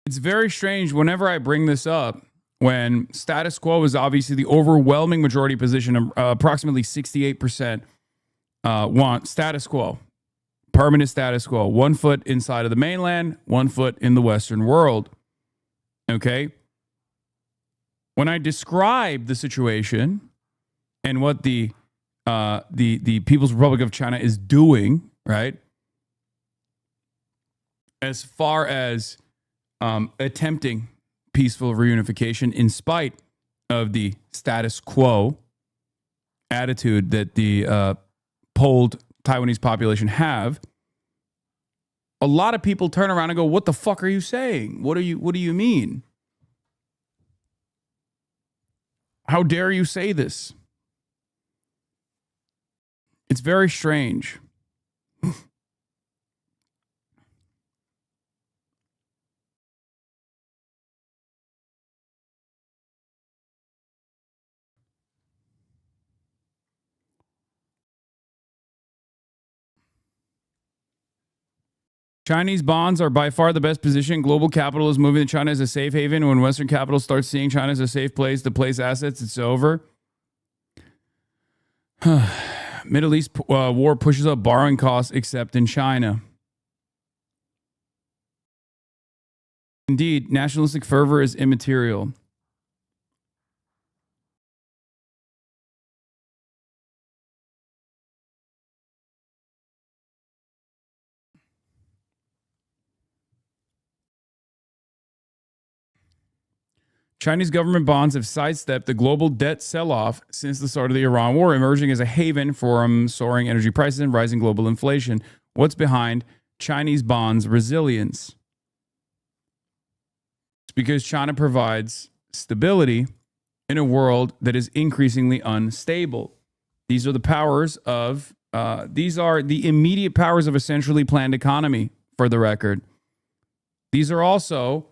It's very strange whenever I bring this up, when status quo is obviously the overwhelming majority position, approximately 68% want status quo, permanent status quo, 1 foot inside of the mainland, 1 foot in the Western world. Okay? When I describe the situation and what the People's Republic of China is doing, right? as far as attempting peaceful reunification in spite of the status quo attitude that the polled Taiwanese population have, a lot of people turn around and go, "What the fuck are you saying? What do you mean? How dare you say this?" It's very strange. Chinese bonds are by far the best position. Global capital is moving to China as a safe haven. When Western capital starts seeing China as a safe place to place assets, it's over. Middle East war pushes up borrowing costs, except in China. Indeed, nationalistic fervor is immaterial. Chinese government bonds have sidestepped the global debt sell-off since the start of the Iran war, emerging as a haven from soaring energy prices and rising global inflation. What's behind Chinese bonds' resilience? It's because China provides stability in a world that is increasingly unstable. These are the powers of, these are the immediate powers of a centrally planned economy, for the record. These are also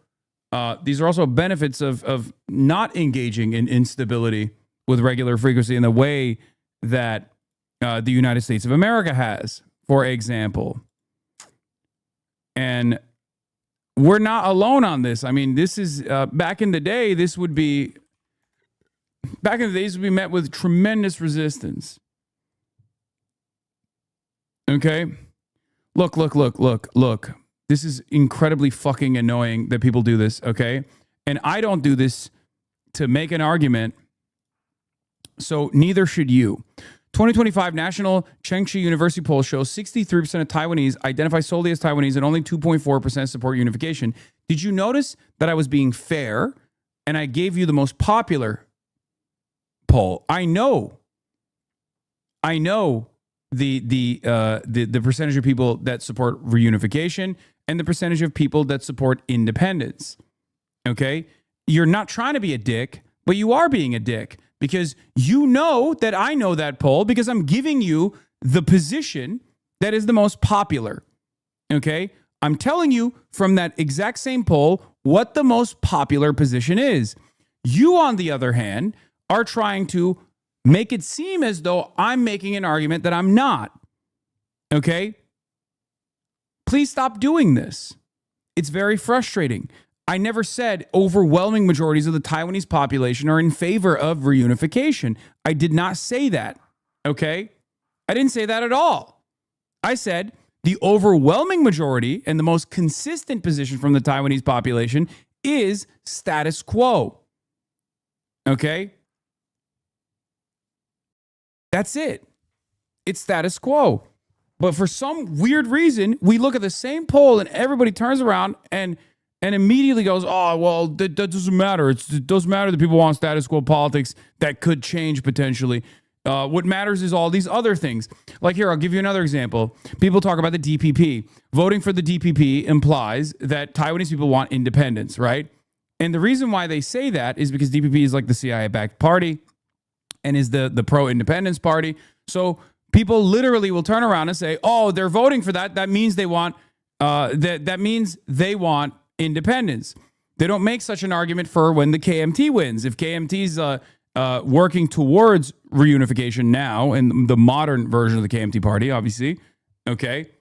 benefits of not engaging in instability with regular frequency in the way that the United States of America has, for example. And we're not alone on this. I mean, this is back in the day, this would be met with tremendous resistance. Okay? Look. This is incredibly fucking annoying that people do this, okay? And I don't do this to make an argument, so neither should you. 2025 National Chengchi University poll shows 63% of Taiwanese identify solely as Taiwanese and only 2.4% support unification. Did you notice that I was being fair and I gave you the most popular poll? I know the percentage of people that support reunification and the percentage of people that support independence. Okay? You're not trying to be a dick, but you are being a dick because you know that I know that poll because I'm giving you the position that is the most popular. Okay? I'm telling you from that exact same poll what the most popular position is. You, on the other hand, are trying to make it seem as though I'm making an argument that I'm not. Okay? Please stop doing this. It's very frustrating. I never said overwhelming majorities of the Taiwanese population are in favor of reunification. I did not say that. Okay? I didn't say that at all. I said the overwhelming majority and the most consistent position from the Taiwanese population is status quo. Okay? That's it. It's status quo. But for some weird reason, we look at the same poll and everybody turns around and immediately goes, "Oh, well, that doesn't matter. It doesn't matter that people want status quo politics that could change potentially. What matters is all these other things." Like here, I'll give you another example. People talk about the DPP. Voting for the DPP implies that Taiwanese people want independence, right? And the reason why they say that is because DPP is like the CIA-backed party and is the pro-independence party. So people literally will turn around and say, "Oh, they're voting for that. That means they want that means they want independence." They don't make such an argument for when the KMT wins. If KMT's working towards reunification now, in the modern version of the KMT party, obviously, okay,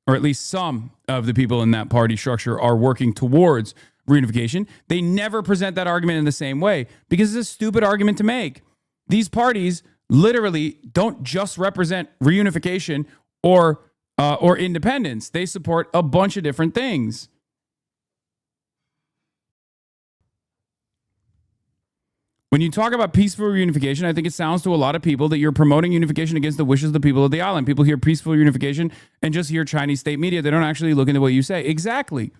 or at least some of the people in that party structure are working towards reunification, they never present that argument in the same way because it's a stupid argument to make. These parties literally don't just represent reunification or independence. They support a bunch of different things. When you talk about peaceful reunification, I think it sounds to a lot of people that you're promoting unification against the wishes of the people of the island. People hear peaceful reunification and just hear Chinese state media. They don't actually look into what you say. Exactly.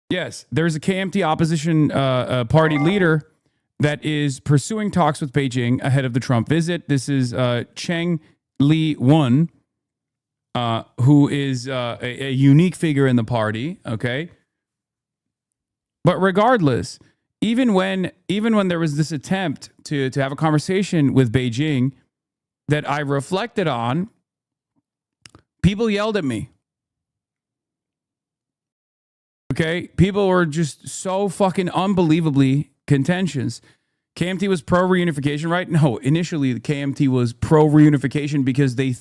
Yes, there's a KMT opposition party leader that is pursuing talks with Beijing ahead of the Trump visit. This is Cheng Li-won. Who is a unique figure in the party, okay? But regardless, even when there was this attempt to have a conversation with Beijing that I reflected on, people yelled at me. Okay? People were just so fucking unbelievably contentious. KMT was pro-reunification, right? No, initially the KMT was pro-reunification because they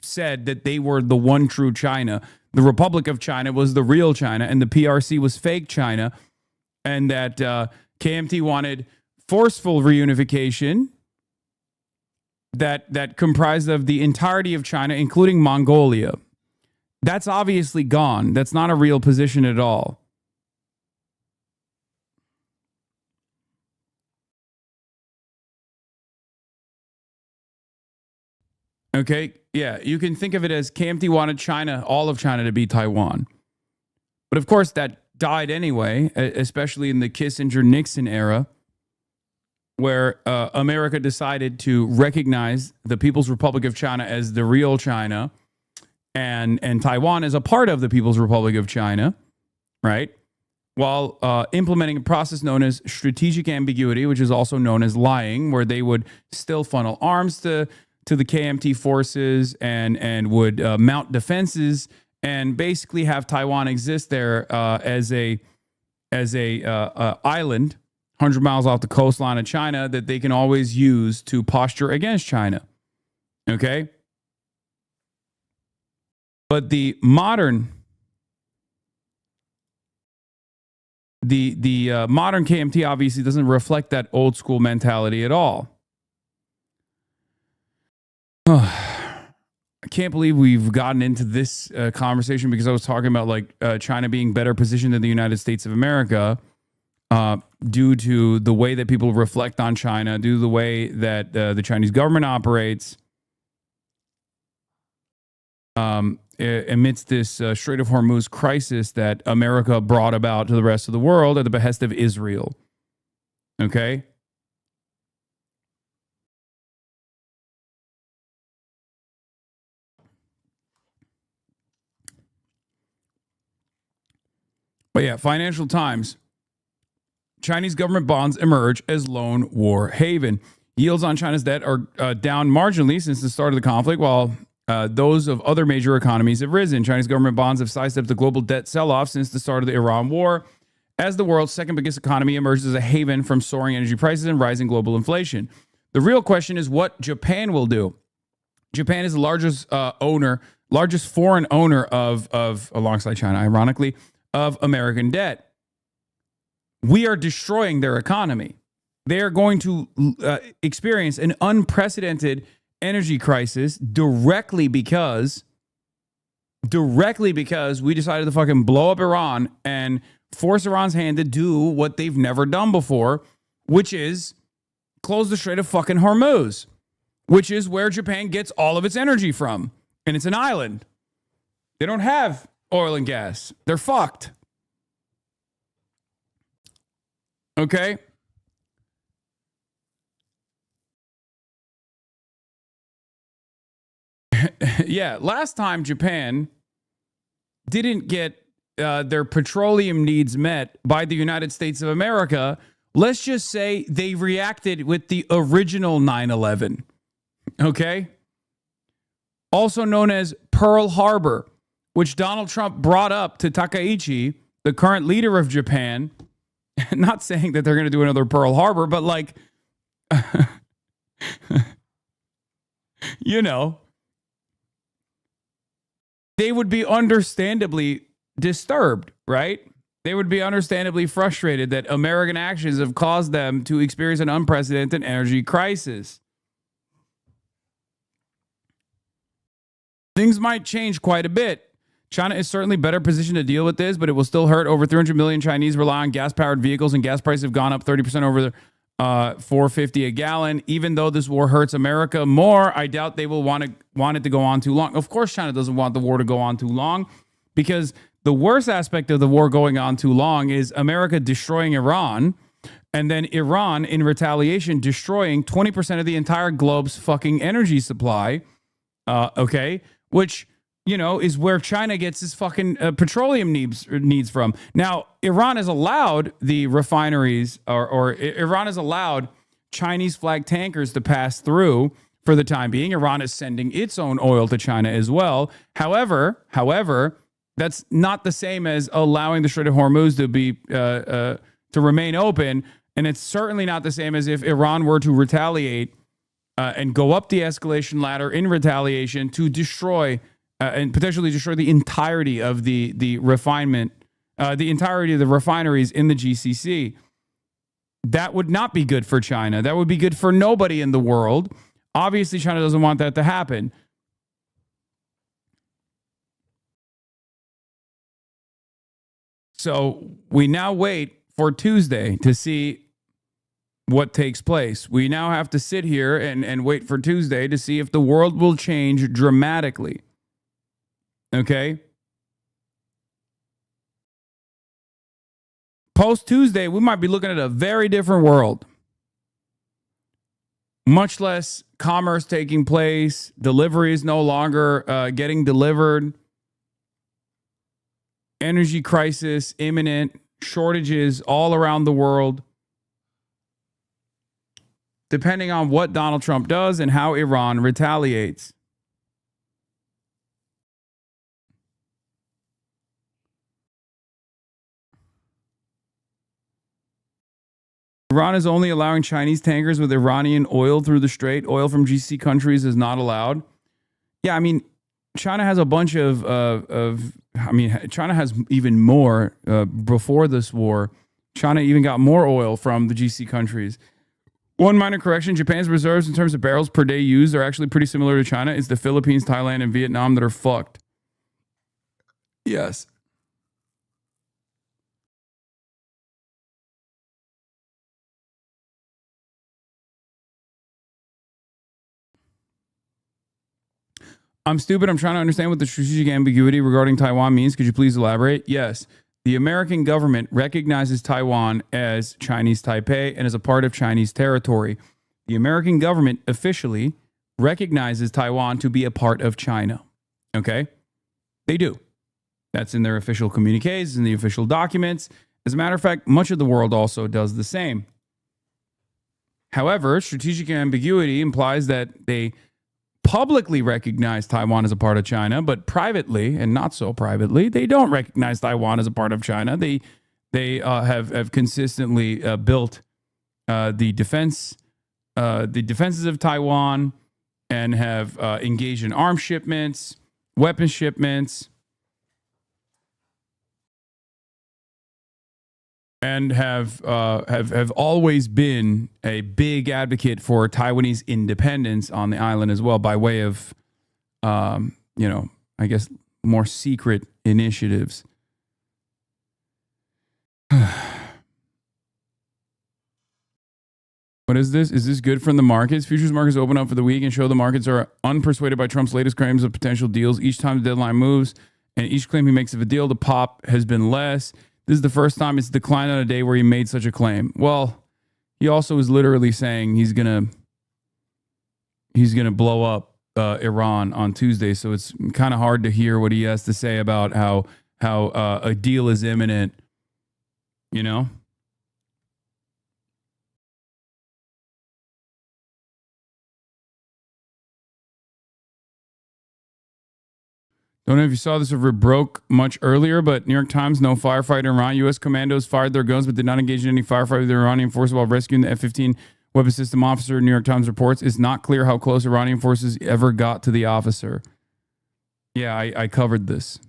said that they were the one true China. The Republic of China was the real China, and the PRC was fake China, and that KMT wanted forceful reunification that comprised of the entirety of China, including Mongolia. That's obviously gone. That's not a real position at all. Okay, yeah, you can think of it as KMT wanted China, all of China, to be Taiwan. But of course, that died anyway, especially in the Kissinger-Nixon era, where America decided to recognize the People's Republic of China as the real China and Taiwan as a part of the People's Republic of China, right? While implementing a process known as strategic ambiguity, which is also known as lying, where they would still funnel arms to the KMT forces and would mount defenses and basically have Taiwan exist there as a island 100 miles off the coastline of China that they can always use to posture against China. Okay? But the modern modern KMT obviously doesn't reflect that old school mentality at all. I can't believe we've gotten into this conversation because I was talking about like China being better positioned than the United States of America due to the way that people reflect on China, due to the way that the Chinese government operates amidst this Strait of Hormuz crisis that America brought about to the rest of the world at the behest of Israel. Okay? But yeah, Financial Times. Chinese government bonds emerge as lone war haven. Yields on China's debt are down marginally since the start of the conflict, while those of other major economies have risen. Chinese government bonds have sized up the global debt sell-off since the start of the Iran war, as the world's second biggest economy emerges as a haven from soaring energy prices and rising global inflation. The real question is what Japan will do. Japan is the largest foreign owner of alongside China, ironically, of American debt. We are destroying their economy. They are going to experience an unprecedented energy crisis directly because we decided to fucking blow up Iran and force Iran's hand to do what they've never done before, which is close the Strait of fucking Hormuz, which is where Japan gets all of its energy from. And it's an island. They don't have oil and gas. They're fucked. Okay? Yeah, last time Japan didn't get their petroleum needs met by the United States of America, let's just say they reacted with the original 9/11. Okay? Also known as Pearl Harbor, which Donald Trump brought up to Takaichi, the current leader of Japan. Not saying that they're going to do another Pearl Harbor, but like, you know, they would be understandably disturbed, right? They would be understandably frustrated that American actions have caused them to experience an unprecedented energy crisis. Things might change quite a bit. China is certainly better positioned to deal with this, but it will still hurt. Over 300 million Chinese rely on gas-powered vehicles, and gas prices have gone up 30% over the $4.50 a gallon. Even though this war hurts America more, I doubt they will want it to go on too long. Of course, China doesn't want the war to go on too long, because the worst aspect of the war going on too long is America destroying Iran, and then Iran, in retaliation, destroying 20% of the entire globe's fucking energy supply. Okay, which, you know, is where China gets its fucking petroleum needs from. Now, Iran has allowed the refineries, or Iran has allowed Chinese flag tankers to pass through for the time being. Iran is sending its own oil to China as well. However, that's not the same as allowing the Strait of Hormuz to be to remain open, and it's certainly not the same as if Iran were to retaliate and go up the escalation ladder in retaliation to destroy and potentially destroy the entirety of the refinement, the entirety of the refineries in the GCC. That would not be good for China. That would be good for nobody in the world. Obviously, China doesn't want that to happen. So we now wait for Tuesday to see what takes place. We now have to sit here and wait for Tuesday to see if the world will change dramatically. Okay? Post Tuesday, we might be looking at a very different world. Much less commerce taking place, deliveries no longer getting delivered, energy crisis imminent, shortages all around the world. Depending on what Donald Trump does and how Iran retaliates. Iran is only allowing Chinese tankers with Iranian oil through the strait. Oil from GCC countries is not allowed. Yeah, I mean, China has a bunch China has even more before this war. China even got more oil from the GCC countries. One minor correction, Japan's reserves in terms of barrels per day used are actually pretty similar to China. It's the Philippines, Thailand, and Vietnam that are fucked. Yes. I'm stupid. I'm trying to understand what the strategic ambiguity regarding Taiwan means. Could you please elaborate? Yes. The American government recognizes Taiwan as Chinese Taipei and as a part of Chinese territory. The American government officially recognizes Taiwan to be a part of China. Okay? They do. That's in their official communiques, in the official documents. As a matter of fact, much of the world also does the same. However, strategic ambiguity implies that they publicly recognize Taiwan as a part of China, but privately, and not so privately, they don't recognize Taiwan as a part of China. They have consistently built the defenses of Taiwan and have engaged in arms shipments, weapons shipments, and have always been a big advocate for Taiwanese independence on the island as well, by way of, I guess, more secret initiatives. What is this? Is this good from the markets? Futures markets open up for the week and show the markets are unpersuaded by Trump's latest claims of potential deals. Each time the deadline moves and each claim he makes of a deal, the pop has been less. This is the first time it's declined on a day where he made such a claim. Well, he also is literally saying he's gonna blow up Iran on Tuesday. So it's kind of hard to hear what he has to say about how a deal is imminent. You know. Don't know if you saw this over broke much earlier, but New York Times, no firefighter in Iran. U.S. commandos fired their guns but did not engage in any firefight with the Iranian forces while rescuing the F-15 weapon system officer, New York Times reports. It's not clear how close Iranian forces ever got to the officer. Yeah, I covered this.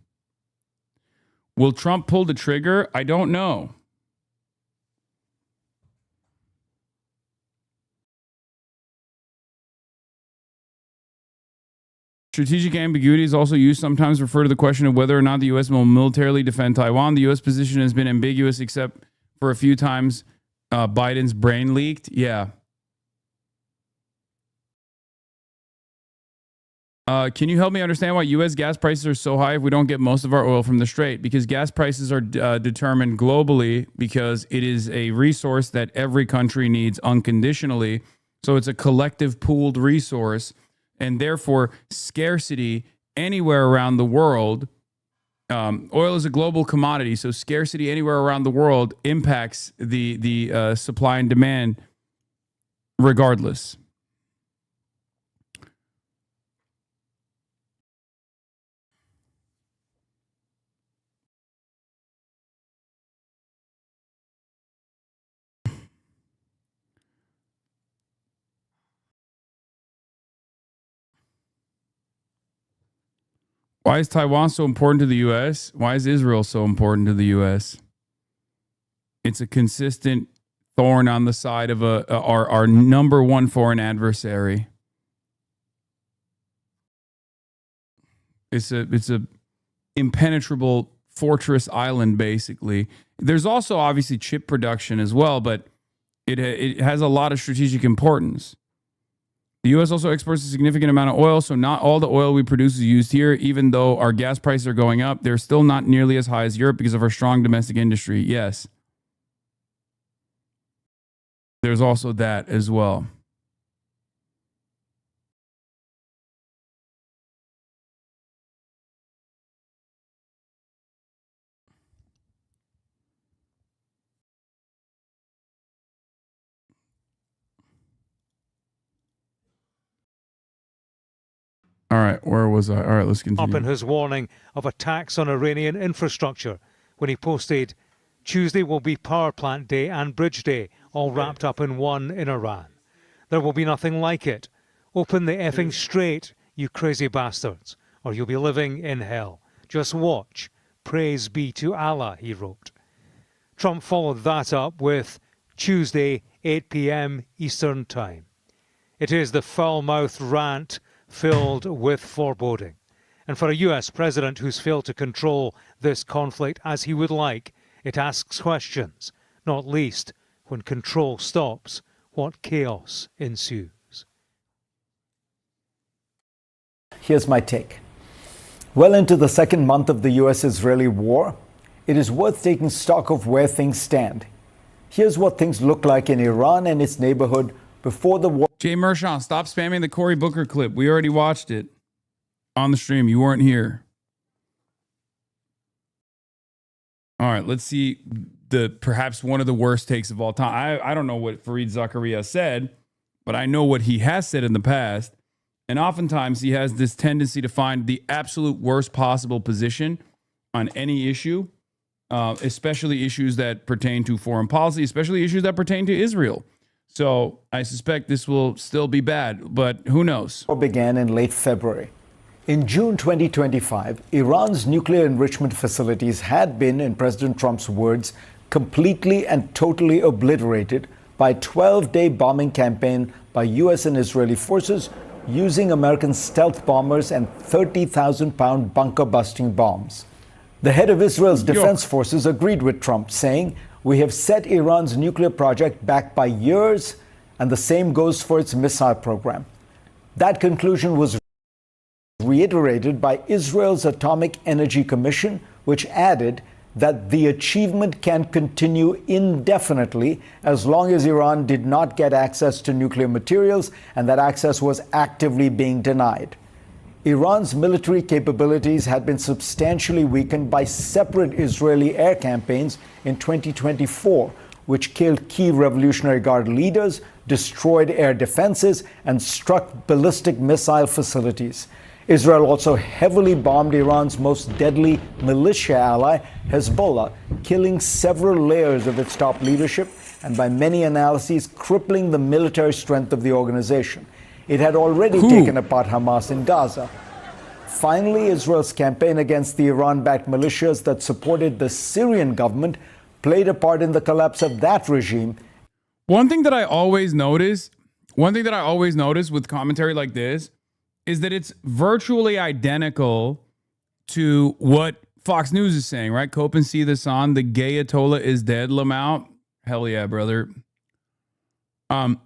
Will Trump pull the trigger? I don't know. Strategic ambiguity is also used sometimes to refer to the question of whether or not the U.S. will militarily defend Taiwan. The U.S. position has been ambiguous except for a few times Biden's brain leaked. Yeah. Can you help me understand why U.S. gas prices are so high if we don't get most of our oil from the Strait? Because gas prices are determined globally because it is a resource that every country needs unconditionally. So it's a collective pooled resource. And therefore, scarcity anywhere around the world, oil is a global commodity, so scarcity anywhere around the world impacts the supply and demand regardless. Why is Taiwan so important to the U.S.? Why is Israel so important to the U.S.? It's a consistent thorn on the side of our number one foreign adversary. It's a impenetrable fortress island, basically. There's also obviously chip production as well, but it has a lot of strategic importance. The U.S. also exports a significant amount of oil, so not all the oil we produce is used here. Even though our gas prices are going up, they're still not nearly as high as Europe because of our strong domestic industry. Yes. There's also that as well. All right, where was I? All right, let's continue. Up in his warning of attacks on Iranian infrastructure when he posted, Tuesday will be power plant day and bridge day, all wrapped up in one in Iran. There will be nothing like it. Open the effing Strait, you crazy bastards, or you'll be living in hell. Just watch. Praise be to Allah, he wrote. Trump followed that up with Tuesday, 8 p.m. Eastern Time. It is the foul-mouthed rant filled with foreboding. And for a US president who's failed to control this conflict as he would like, it asks questions, not least when control stops, what chaos ensues. Here's my take. Well into the second month of the US-Israeli war, it is worth taking stock of where things stand. Here's what things look like in Iran and its neighborhood before the war. Jay Mershon, stop spamming the Cory Booker clip. We already watched it on the stream. You weren't here. All right, let's see perhaps one of the worst takes of all time. I don't know what Fareed Zakaria said, but I know what he has said in the past. And oftentimes he has this tendency to find the absolute worst possible position on any issue, especially issues that pertain to foreign policy, especially issues that pertain to Israel. So I suspect this will still be bad, but who knows? War began in late February. In June 2025, Iran's nuclear enrichment facilities had been, in President Trump's words, completely and totally obliterated by a 12-day bombing campaign by U.S. and Israeli forces using American stealth bombers and 30,000-pound bunker-busting bombs. The head of Israel's defense forces agreed with Trump, saying, "We have set Iran's nuclear project back by years, and the same goes for its missile program." That conclusion was reiterated by Israel's Atomic Energy Commission, which added that the achievement can continue indefinitely as long as Iran did not get access to nuclear materials, and that access was actively being denied. Iran's military capabilities had been substantially weakened by separate Israeli air campaigns in 2024, which killed key Revolutionary Guard leaders, destroyed air defenses, and struck ballistic missile facilities. Israel also heavily bombed Iran's most deadly militia ally, Hezbollah, killing several layers of its top leadership and, by many analyses, crippling the military strength of the organization. It had already taken apart Hamas in Gaza. Finally, Israel's campaign against the Iran-backed militias that supported the Syrian government played a part in the collapse of that regime. One thing that I always notice with commentary like this is that it's virtually identical to what Fox News is saying, right? Cope and see this on. The gay Ayatollah is dead, Lamont. Hell yeah, brother. The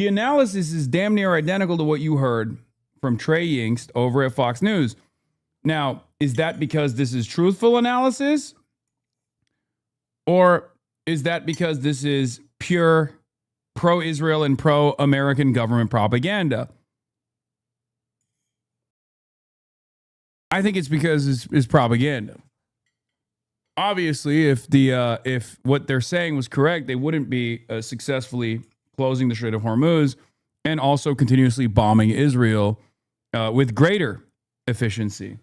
analysis is damn near identical to what you heard from Trey Yingst over at Fox News. Now, is that because this is truthful analysis? Or is that because this is pure pro-Israel and pro-American government propaganda? I think it's because it's propaganda. Obviously, if what they're saying was correct, they wouldn't be successfully closing the Strait of Hormuz and also continuously bombing Israel with greater efficiency.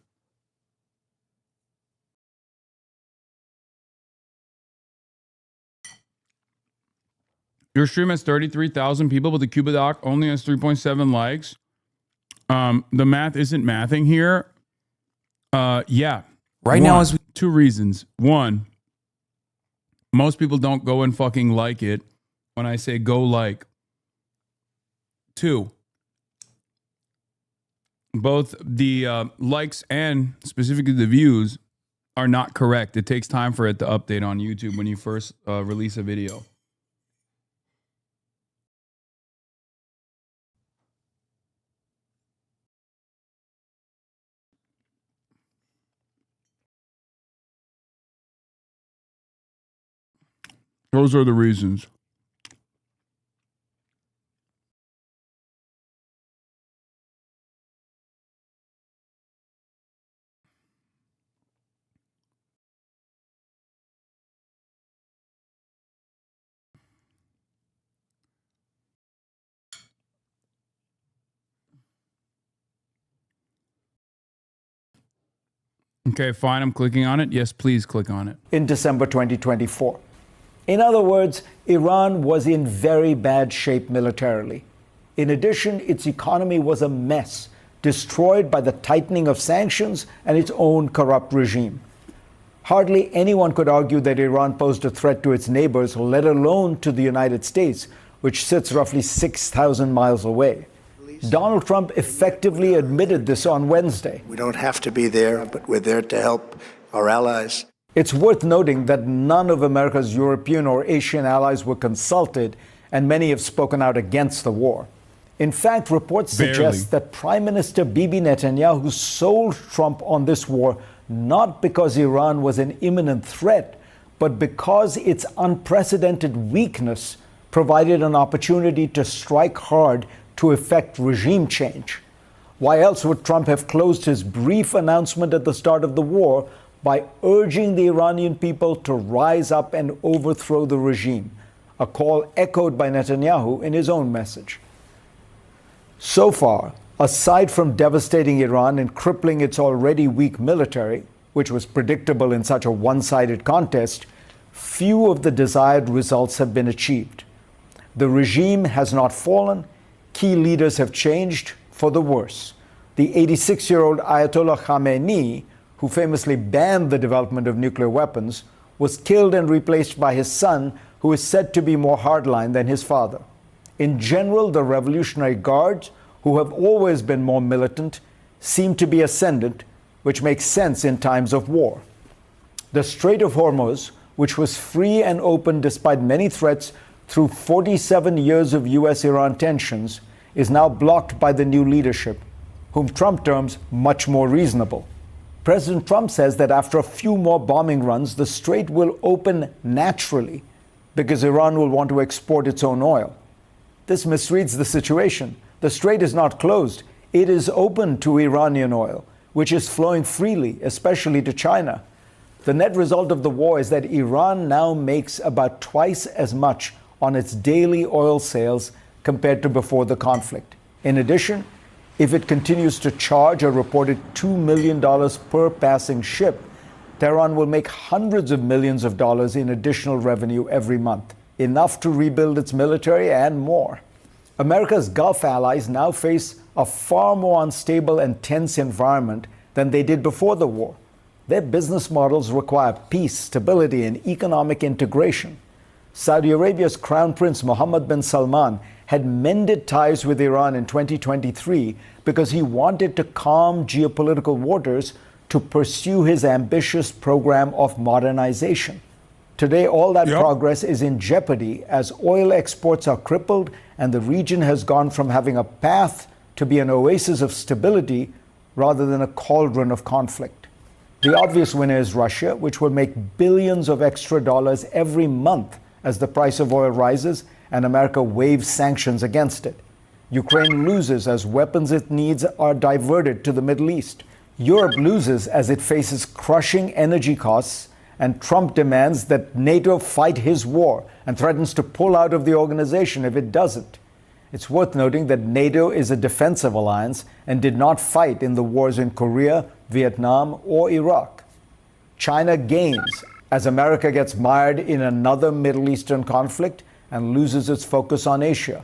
Your stream has 33,000 people, but the Cuba doc only has 3.7 likes. The math isn't mathing here. Yeah. Right now is two reasons. One, most people don't go and fucking like it when I say go like. Two, both the likes and specifically the views are not correct. It takes time for it to update on YouTube when you first release a video. Those are the reasons. Okay, fine. I'm clicking on it. Yes, please click on it. In December 2024. In other words, Iran was in very bad shape militarily. In addition, its economy was a mess, destroyed by the tightening of sanctions and its own corrupt regime. Hardly anyone could argue that Iran posed a threat to its neighbors, let alone to the United States, which sits roughly 6,000 miles away. Donald Trump effectively admitted this on Wednesday. We don't have to be there, but we're there to help our allies. It's worth noting that none of America's European or Asian allies were consulted, and many have spoken out against the war. In fact, reports suggest that Prime Minister Bibi Netanyahu sold Trump on this war not because Iran was an imminent threat, but because its unprecedented weakness provided an opportunity to strike hard to effect regime change. Why else would Trump have closed his brief announcement at the start of the war by urging the Iranian people to rise up and overthrow the regime, a call echoed by Netanyahu in his own message? So far, aside from devastating Iran and crippling its already weak military, which was predictable in such a one-sided contest, few of the desired results have been achieved. The regime has not fallen. Key leaders have changed for the worse. The 86-year-old Ayatollah Khamenei, who famously banned the development of nuclear weapons, was killed and replaced by his son, who is said to be more hardline than his father. In general, the Revolutionary Guards, who have always been more militant, seem to be ascendant, which makes sense in times of war. The Strait of Hormuz, which was free and open despite many threats through 47 years of U.S.-Iran tensions, is now blocked by the new leadership, whom Trump terms much more reasonable. President Trump says that after a few more bombing runs, the strait will open naturally because Iran will want to export its own oil. This misreads the situation. The strait is not closed. It is open to Iranian oil, which is flowing freely, especially to China. The net result of the war is that Iran now makes about twice as much on its daily oil sales compared to before the conflict. In addition, if it continues to charge a reported $2 million per passing ship, Tehran will make hundreds of millions of dollars in additional revenue every month, enough to rebuild its military and more. America's Gulf allies now face a far more unstable and tense environment than they did before the war. Their business models require peace, stability, and economic integration. Saudi Arabia's Crown Prince Mohammed bin Salman had mended ties with Iran in 2023 because he wanted to calm geopolitical waters to pursue his ambitious program of modernization. Today, all that progress is in jeopardy as oil exports are crippled and the region has gone from having a path to be an oasis of stability rather than a cauldron of conflict. The obvious winner is Russia, which will make billions of extra dollars every month as the price of oil rises and America waves sanctions against it. Ukraine loses as weapons it needs are diverted to the Middle East. Europe loses as it faces crushing energy costs, and Trump demands that NATO fight his war and threatens to pull out of the organization if it doesn't. It's worth noting that NATO is a defensive alliance and did not fight in the wars in Korea, Vietnam, or Iraq. China gains as America gets mired in another Middle Eastern conflict and loses its focus on Asia.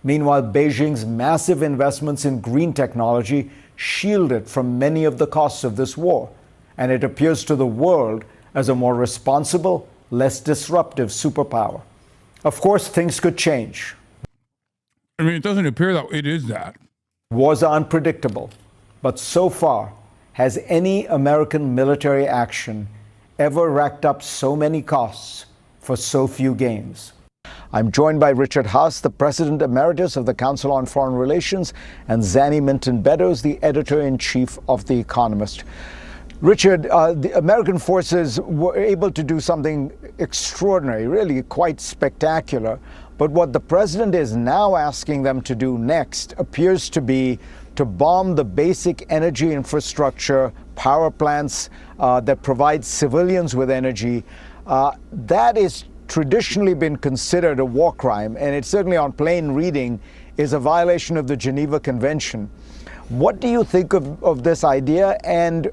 Meanwhile, Beijing's massive investments in green technology shield it from many of the costs of this war, and it appears to the world as a more responsible, less disruptive superpower. Of course, things could change. I mean, it doesn't appear that it is that. Wars are unpredictable, but so far, has any American military action ever racked up so many costs for so few gains? I'm joined by Richard Haass, the President Emeritus of the Council on Foreign Relations, and Zanny Minton-Beddoes, the Editor-in-Chief of The Economist. Richard, the American forces were able to do something extraordinary, really quite spectacular. But what the president is now asking them to do next appears to be to bomb the basic energy infrastructure, power plants that provide civilians with energy. That is traditionally been considered a war crime, and it certainly on plain reading is a violation of the Geneva Convention. What do you think of this idea, and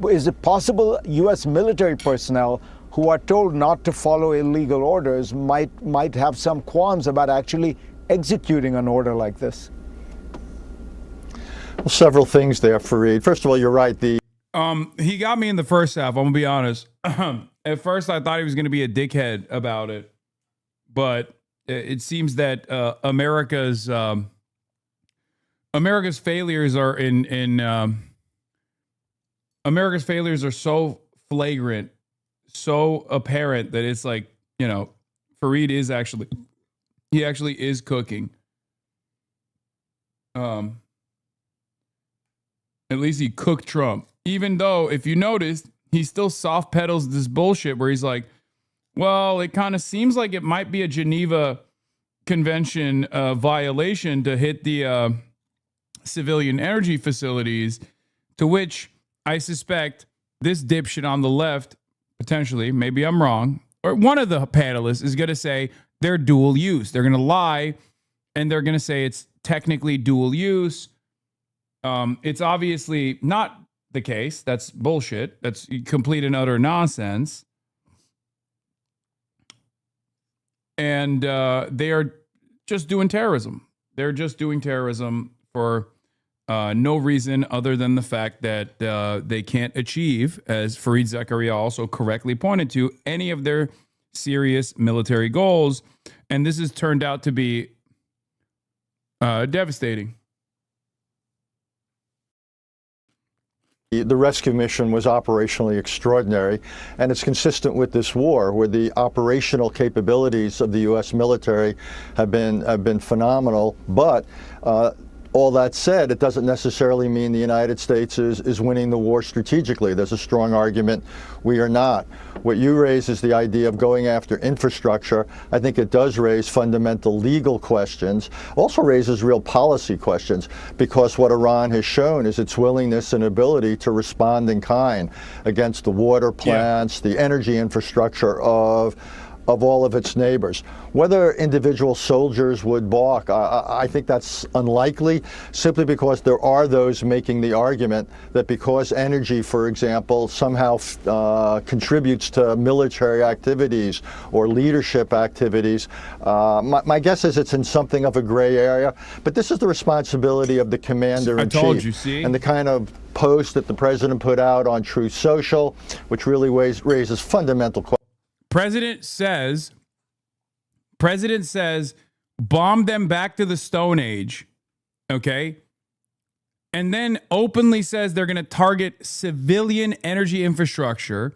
is it possible U.S. military personnel who are told not to follow illegal orders might have some qualms about actually executing an order like this? Well, several things there, Fareed. First of all, you're right. He got me in the first half, I'm gonna be honest. At first, I thought he was going to be a dickhead about it, but it seems that America's failures are America's failures are so flagrant, so apparent that it's like, you know, Fareed is actually cooking. At least he cooked Trump, even though if you noticed, he still soft pedals this bullshit where he's like, well, it kind of seems like it might be a Geneva Convention violation to hit the civilian energy facilities, to which I suspect this dipshit on the left, potentially, maybe I'm wrong, or one of the panelists is going to say they're dual use. They're going to lie, and they're going to say it's technically dual use. It's obviously not the case. That's bullshit. That's complete and utter nonsense. And they are just doing terrorism. They're just doing terrorism for no reason other than the fact that they can't achieve, as Fareed Zakaria also correctly pointed to, any of their serious military goals. And this has turned out to be devastating. The rescue mission was operationally extraordinary, and it's consistent with this war, where the operational capabilities of the U.S. military have been phenomenal. But all that said, it doesn't necessarily mean the United States is winning the war strategically. There's a strong argument we are not. What you raise is the idea of going after infrastructure. I think it does raise fundamental legal questions, also raises real policy questions, because what Iran has shown is its willingness and ability to respond in kind against the water plants, the energy infrastructure of all of its neighbors. Whether individual soldiers would balk, I think that's unlikely, simply because there are those making the argument that because energy, for example, somehow contributes to military activities or leadership activities, my guess is it's in something of a gray area. But this is the responsibility of the commander-in-chief. I told you, see? And the kind of post that the president put out on Truth Social, which really raises fundamental questions. President says, bomb them back to the Stone Age, okay? And then openly says they're going to target civilian energy infrastructure.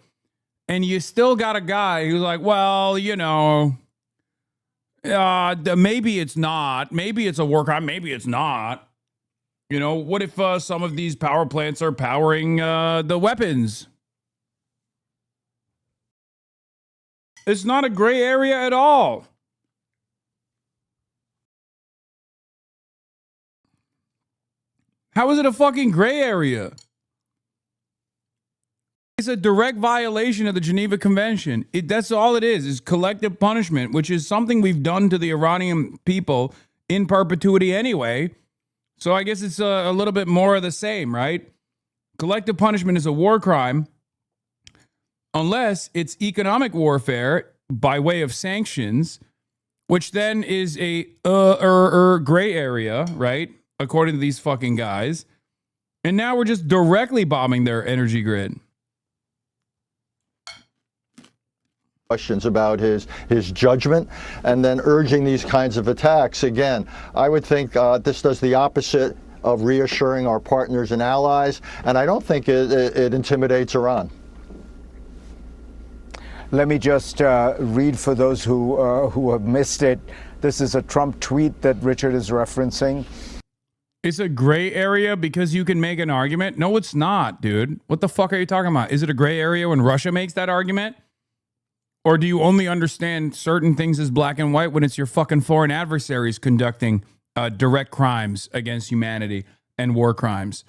And you still got a guy who's like, well, you know, maybe it's not. Maybe it's a war crime. Maybe it's not. You know, what if some of these power plants are powering the weapons? It's not a gray area at all. How is it a fucking gray area? It's a direct violation of the Geneva Convention. That's all it is collective punishment, which is something we've done to the Iranian people in perpetuity anyway. So I guess it's a little bit more of the same, right? Collective punishment is a war crime unless it's economic warfare by way of sanctions, which then is a gray area, right? According to these fucking guys. And now we're just directly bombing their energy grid. Questions about his judgment and then urging these kinds of attacks. Again, I would think this does the opposite of reassuring our partners and allies, and I don't think it intimidates Iran. Let me just read for those who have missed it. This is a Trump tweet that Richard is referencing. It's a gray area because you can make an argument? No, it's not, dude. What the fuck are you talking about? Is it a gray area when Russia makes that argument? Or do you only understand certain things as black and white when it's your fucking foreign adversaries conducting direct crimes against humanity and war crimes?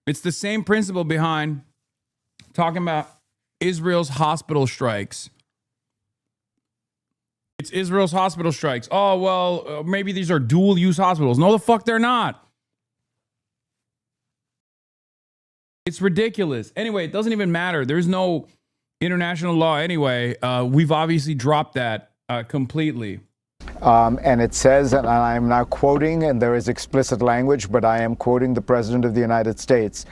It's the same principle behind talking about Israel's hospital strikes. It's Israel's hospital strikes. Oh, well, maybe these are dual-use hospitals. No, the fuck they're not. It's ridiculous. Anyway, it doesn't even matter. There's no international law anyway. We've obviously dropped that completely. And it says, and I'm now quoting, and there is explicit language, but I am quoting the President of the United States.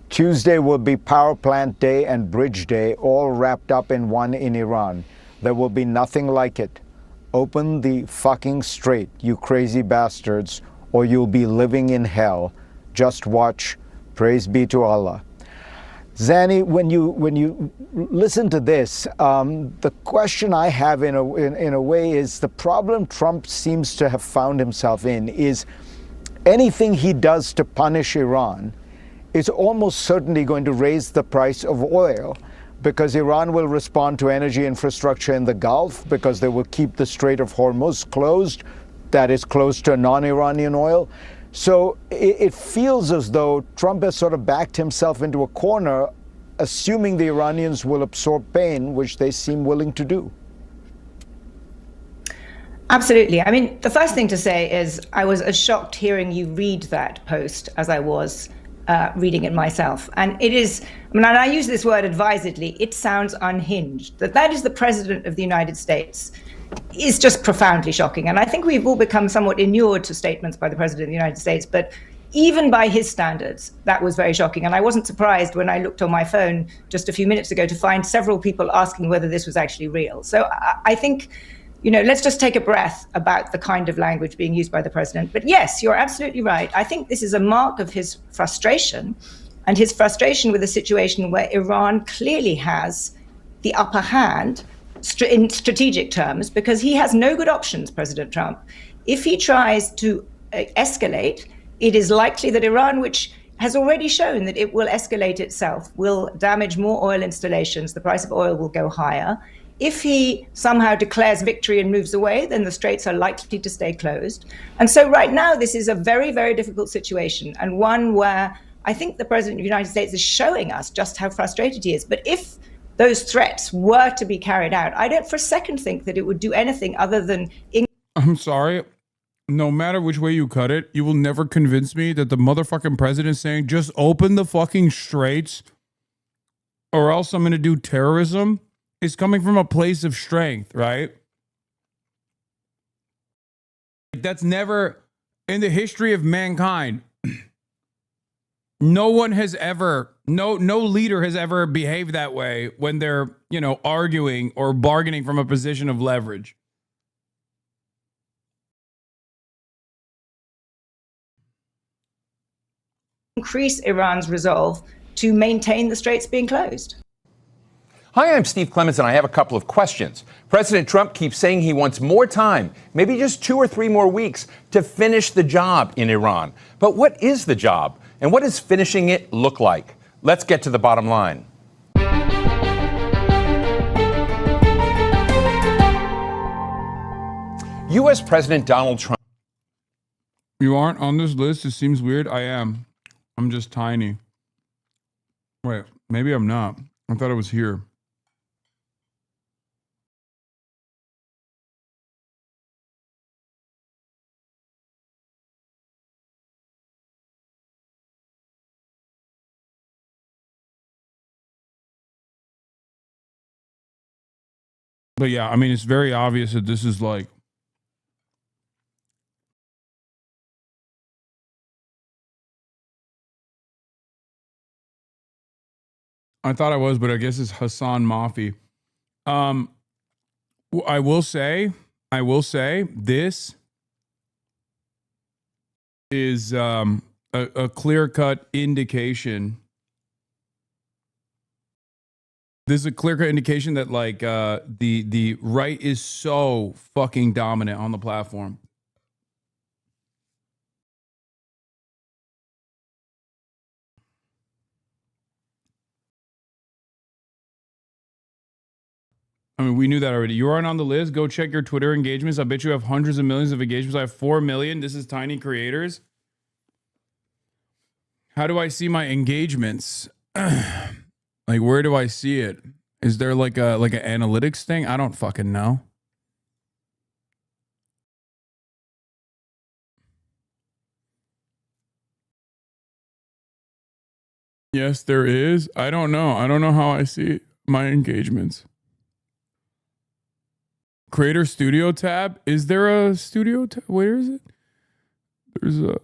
Tuesday will be Power Plant Day and Bridge Day, all wrapped up in one in Iran. There will be nothing like it. Open the fucking strait, you crazy bastards, or you'll be living in hell. Just watch. Praise be to Allah. Zanny, when you listen to this, the question I have in a way is the problem Trump seems to have found himself in is anything he does to punish Iran is almost certainly going to raise the price of oil, because Iran will respond to energy infrastructure in the Gulf, because they will keep the Strait of Hormuz closed, that is close to non-Iranian oil. So it feels as though Trump has sort of backed himself into a corner, assuming the Iranians will absorb pain, which they seem willing to do. Absolutely. I mean, the first thing to say is I was as shocked hearing you read that post as I was reading it myself. And it is, I mean, and I use this word advisedly, it sounds unhinged. That is the President of the United States is just profoundly shocking. And I think we've all become somewhat inured to statements by the President of the United States, but even by his standards, that was very shocking. And I wasn't surprised when I looked on my phone just a few minutes ago to find several people asking whether this was actually real. So I think, you know, let's just take a breath about the kind of language being used by the president. But yes, you're absolutely right. I think this is a mark of his frustration, and his frustration with a situation where Iran clearly has the upper hand in strategic terms, because he has no good options, President Trump. If he tries to escalate, it is likely that Iran, which has already shown that it will escalate itself, will damage more oil installations. The price of oil will go higher. If he somehow declares victory and moves away, then the straits are likely to stay closed. And so right now, this is a very, very difficult situation, and one where I think the President of the United States is showing us just how frustrated he is. But if those threats were to be carried out, I don't for a second think that it would do anything other than... I'm sorry. No matter which way you cut it, you will never convince me that the motherfucking president is saying, just open the fucking straits or else I'm going to do terrorism, is coming from a place of strength, right? That's never in the history of mankind. No one has ever, no leader has ever behaved that way when they're, arguing or bargaining from a position of leverage. Increase Iran's resolve to maintain the straits being closed. Hi, I'm Steve Clements, and I have a couple of questions. President Trump keeps saying he wants more time, maybe just 2 or 3 more weeks, to finish the job in Iran. But what is the job, and what does finishing it look like? Let's get to the bottom line. U.S. President Donald Trump. You aren't on this list? It seems weird. I am. I'm just tiny. Wait, maybe I'm not. I thought I was here. But yeah, I mean, it's very obvious that this is like, I thought I was, but I guess it's Hassan Mafi. I will say this is a clear-cut indication. This is a clear-cut indication that like the right is so fucking dominant on the platform. I mean, we knew that already. You aren't on the list. Go check your Twitter engagements. I bet you have hundreds of millions of engagements. I have 4 million. This is Tiny Creators. How do I see my engagements? Like, where do I see it? Is there like an analytics thing? I don't fucking know. Yes, there is. I don't know. I don't know how I see my engagements. Creator Studio tab. Is there a studio tab? Where is it? There's a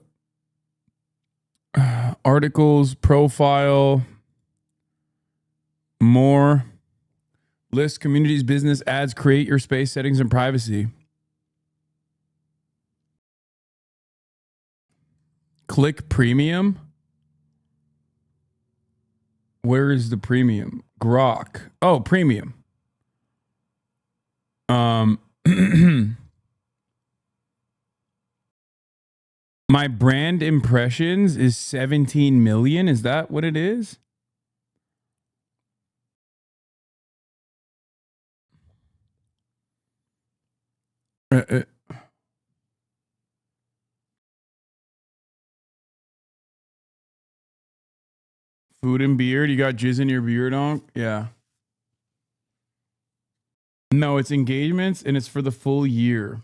articles, profile, more, list, communities, business, ads, create your space, settings, and privacy. Click premium. Where is the premium? Grok. Oh, premium. My brand impressions is 17 million. Is that what it is? Food and beard. You got jizz in your beard on? Yeah. No, it's engagements and it's for the full year.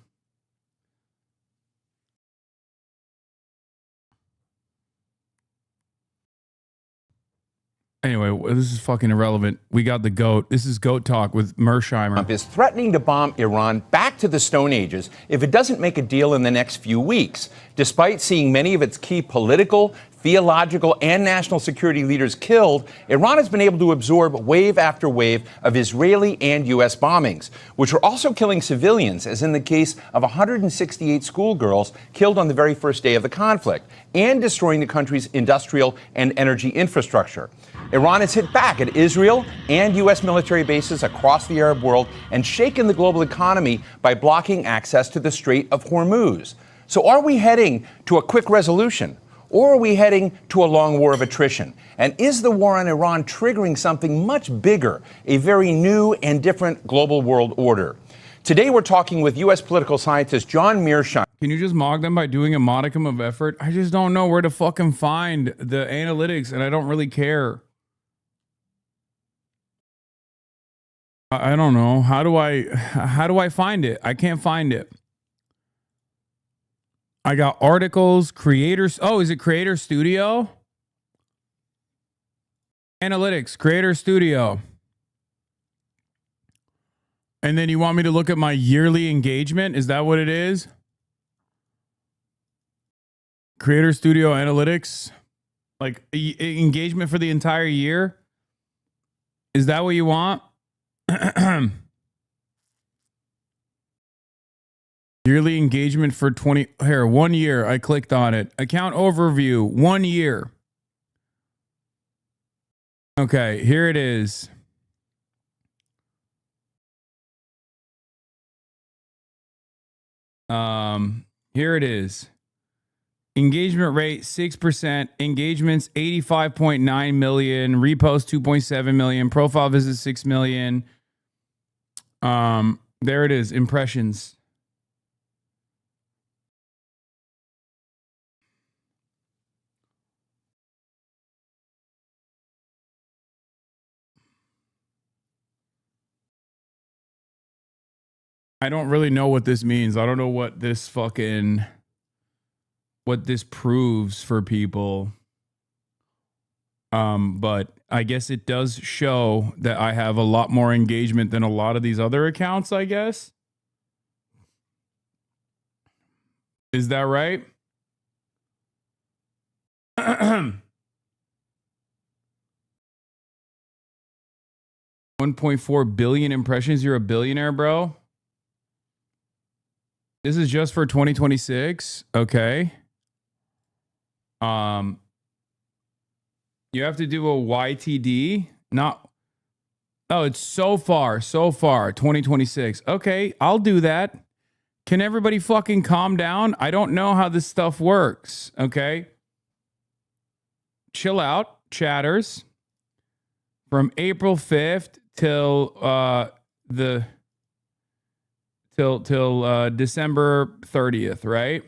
Anyway, this is fucking irrelevant. We got the GOAT. This is GOAT Talk with Mersheimer. Trump is threatening to bomb Iran back to the Stone Ages if it doesn't make a deal in the next few weeks. Despite seeing many of its key political, theological, and national security leaders killed, Iran has been able to absorb wave after wave of Israeli and U.S. bombings, which are also killing civilians, as in the case of 168 schoolgirls killed on the very first day of the conflict, and destroying the country's industrial and energy infrastructure. Iran has hit back at Israel and U.S. military bases across the Arab world and shaken the global economy by blocking access to the Strait of Hormuz. So are we heading to a quick resolution? Or are we heading to a long war of attrition? And is the war on Iran triggering something much bigger, a very new and different global world order? Today we're talking with U.S. political scientist John Mearsheimer. Can you just mock them by doing a modicum of effort? I just don't know where to fucking find the analytics, and I don't really care. I don't know. How do I find it? I can't find it. I got articles, creators. Oh, is it Creator Studio? Analytics, Creator Studio. And then you want me to look at my yearly engagement? Is that what it is? Creator Studio Analytics. Like engagement for the entire year? Is that what you want? Yearly engagement for 1 year. I clicked on it. Account overview, 1 year. Okay, here it is. Here it is. Engagement rate 6%, engagements 85.9 million, repost 2.7 million, profile visits 6 million. There it is, impressions. I don't really know what this means. I don't know what this proves for people. But I guess it does show that I have a lot more engagement than a lot of these other accounts, I guess. Is that right? 1.4 billion impressions. You're a billionaire, bro. This is just for 2026. Okay. You have to do a YTD. Oh, it's so far, 2026. Okay, I'll do that. Can everybody fucking calm down? I don't know how this stuff works. Okay. Chill out, chatters. From April 5th till December 30th, right?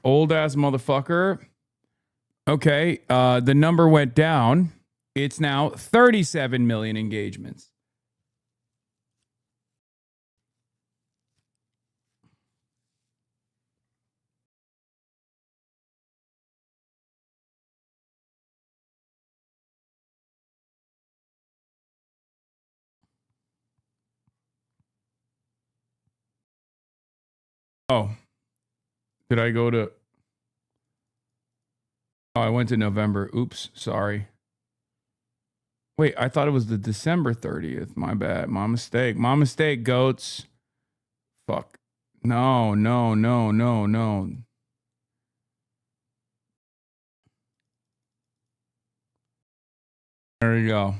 Old ass motherfucker. Okay, the number went down. It's now 37 million engagements. Oh, did I go to... Oh, I went to November. Oops, sorry. Wait, I thought it was the December 30th. My bad. My mistake. My mistake, goats. Fuck. No. There you go.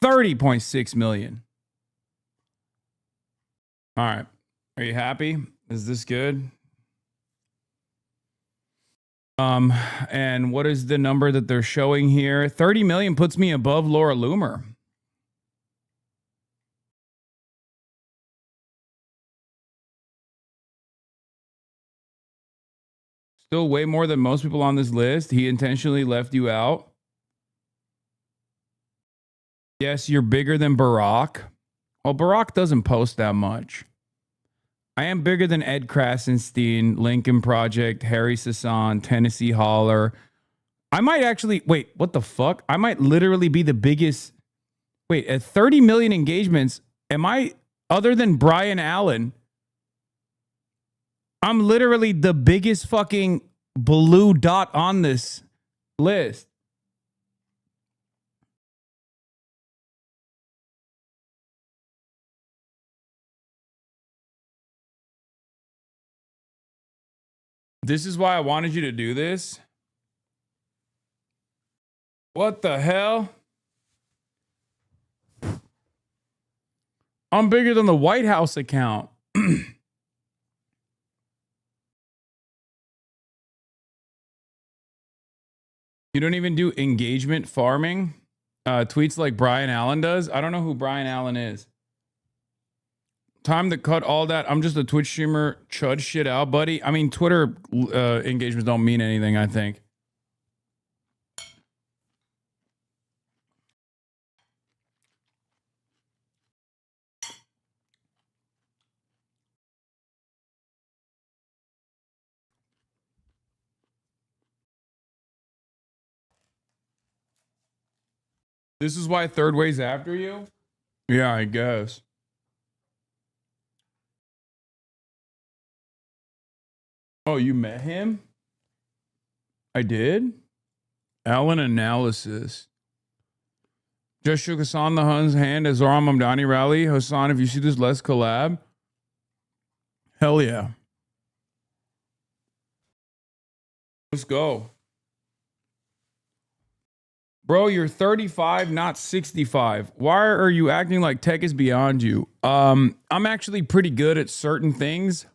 30.6 million. All right. Are you happy? Is this good? And what is the number that they're showing here? 30 million puts me above Laura Loomer. Still way more than most people on this list. He intentionally left you out. Yes, you're bigger than Barack. Well, Barack doesn't post that much. I am bigger than Ed Krasenstein, Lincoln Project, Harry Sasson, Tennessee Holler. I might actually... Wait, what the fuck? I might literally be the biggest... Wait, at 30 million engagements, am I... Other than Brian Allen, I'm literally the biggest fucking blue dot on this list. This is why I wanted you to do this. What the hell? I'm bigger than the White House account. You don't even do engagement farming? Tweets like Brian Allen does? I don't know who Brian Allen is. Time to cut all that. I'm just a Twitch streamer. Chud shit out, buddy. I mean, Twitter engagements don't mean anything, I think. This is why Third Way's after you? Yeah, I guess. Oh, you met him? I did? Allen Analysis. Just shook Hassan the Hun's hand at Zoran Mamdani rally. Hassan, if you see this, let's collab. Hell yeah. Let's go. Bro, you're 35, not 65. Why are you acting like tech is beyond you? I'm actually pretty good at certain things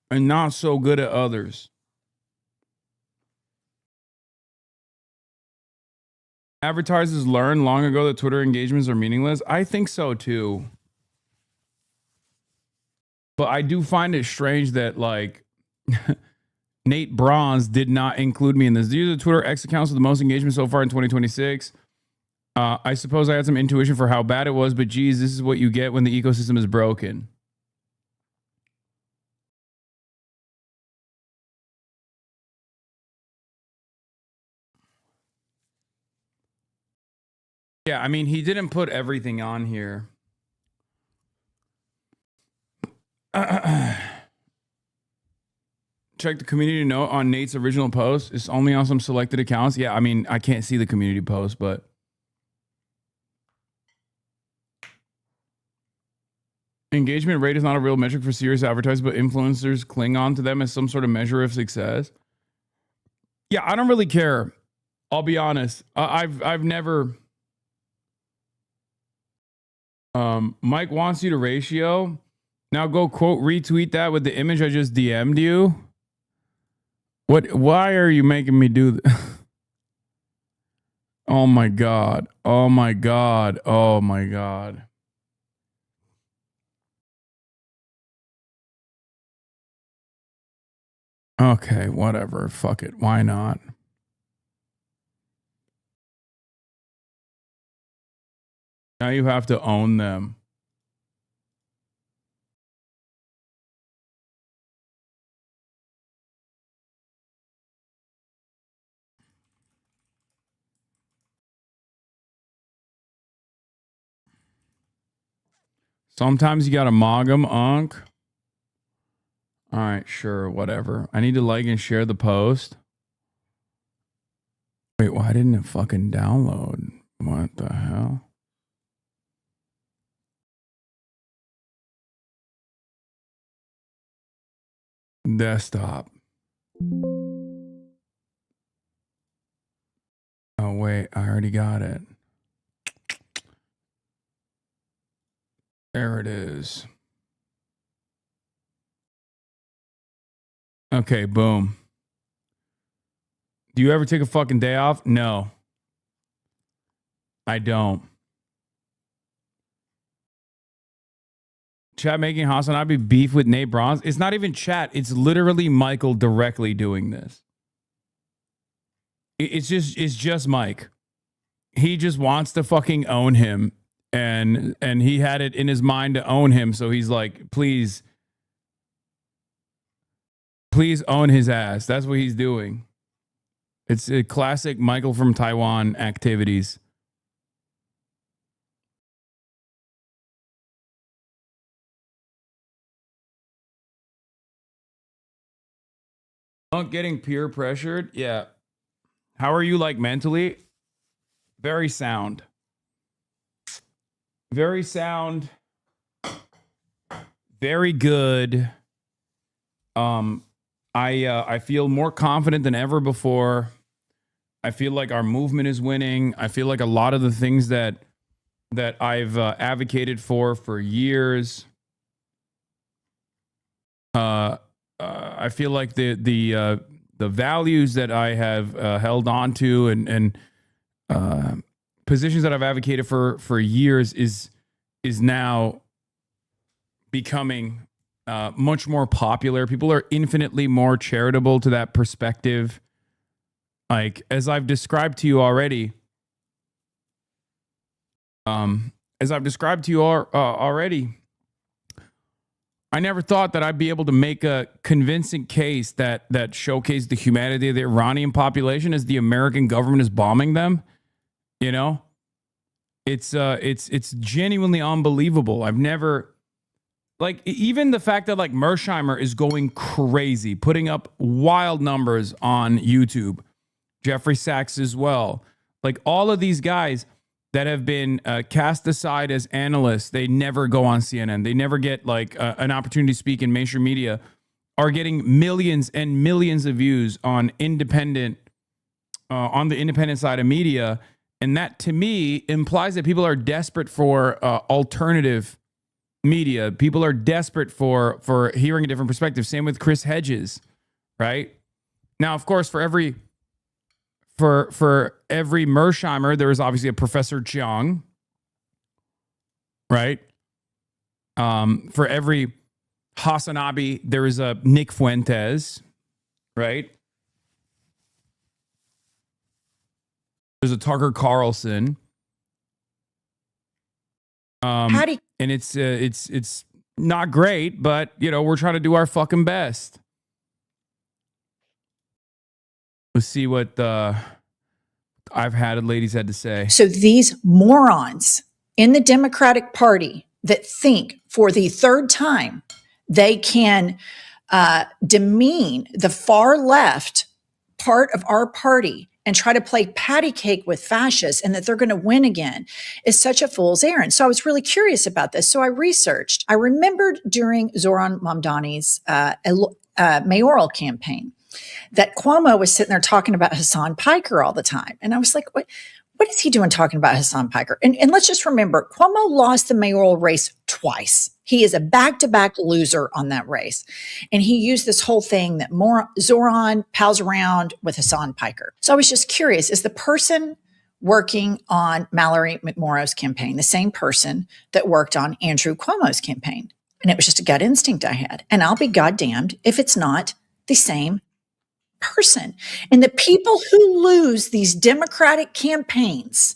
and not so good at others. Advertisers learned long ago that Twitter engagements are meaningless. I think so too. But I do find it strange that like Nate Bronze did not include me in this. These are the Twitter X accounts with the most engagement so far in 2026. I suppose I had some intuition for how bad it was, but geez, this is what you get when the ecosystem is broken. Yeah, I mean, he didn't put everything on here. Check the community note on Nate's original post. It's only on some selected accounts. Yeah, I mean, I can't see the community post, but engagement rate is not a real metric for serious advertisers, but influencers cling on to them as some sort of measure of success. Yeah, I don't really care. I'll be honest. I've never. Mike wants you to ratio. Now go quote retweet that with the image I just DM'd you. What? Why are you making me do this? Oh my God. Oh my God. Oh my God. Okay, whatever. Fuck it. Why not? Now you have to own them. Sometimes you gotta mog them, Unc. All right, sure, whatever. I need to like and share the post. Wait, why didn't it fucking download? What the hell? Desktop. Oh, wait, I already got it. There it is. Okay, boom. Do you ever take a fucking day off? No. I don't. Chat making Hasanabi beef with Nate Bronze. It's not even chat. It's literally Michael directly doing this. It's just Mike. He just wants to fucking own him. And he had it in his mind to own him. So he's like, please own his ass. That's what he's doing. It's a classic Michael from Taiwan activities. Getting peer pressured? Yeah. How are you like mentally? Very sound. Very sound. Very good. I feel more confident than ever before. I feel like our movement is winning. I feel like a lot of the things that I've advocated for years. I feel like the values that I have held on to and positions that I've advocated for years is now becoming much more popular. People are infinitely more charitable to that perspective. Like, as I've described to you already, I never thought that I'd be able to make a convincing case that showcased the humanity of the Iranian population as the American government is bombing them. You know, it's genuinely unbelievable. I've never, like even the fact that like Mersheimer is going crazy, putting up wild numbers on YouTube, Jeffrey Sachs as well, like all of these guys that have been cast aside as analysts, they never go on CNN, they never get like an opportunity to speak in mainstream media, are getting millions and millions of views on independent, on the independent side of media. And that to me implies that people are desperate for alternative media. People are desperate for hearing a different perspective. Same with Chris Hedges, right? Now, of course, for every Mersheimer, there is obviously a Professor Jiang, right? For every Hasanabi, there is a Nick Fuentes, right? There's a Tucker Carlson. And it's not great, but you know, we're trying to do our fucking best. Let's see what I've had ladies had to say. So these morons in the Democratic Party that think for the third time they can demean the far left part of our party and try to play patty cake with fascists and that they're going to win again is such a fool's errand. So I was really curious about this. So I researched. I remembered during Zoran Mamdani's mayoral campaign that Cuomo was sitting there talking about Hasan Piker all the time. And I was like, what is he doing talking about Hasan Piker? And let's just remember, Cuomo lost the mayoral race twice. He is a back-to-back loser on that race. And he used this whole thing that Zoran pals around with Hasan Piker. So I was just curious, is the person working on Mallory McMorrow's campaign the same person that worked on Andrew Cuomo's campaign? And it was just a gut instinct I had. And I'll be goddamned if it's not the same person. And the people who lose these Democratic campaigns,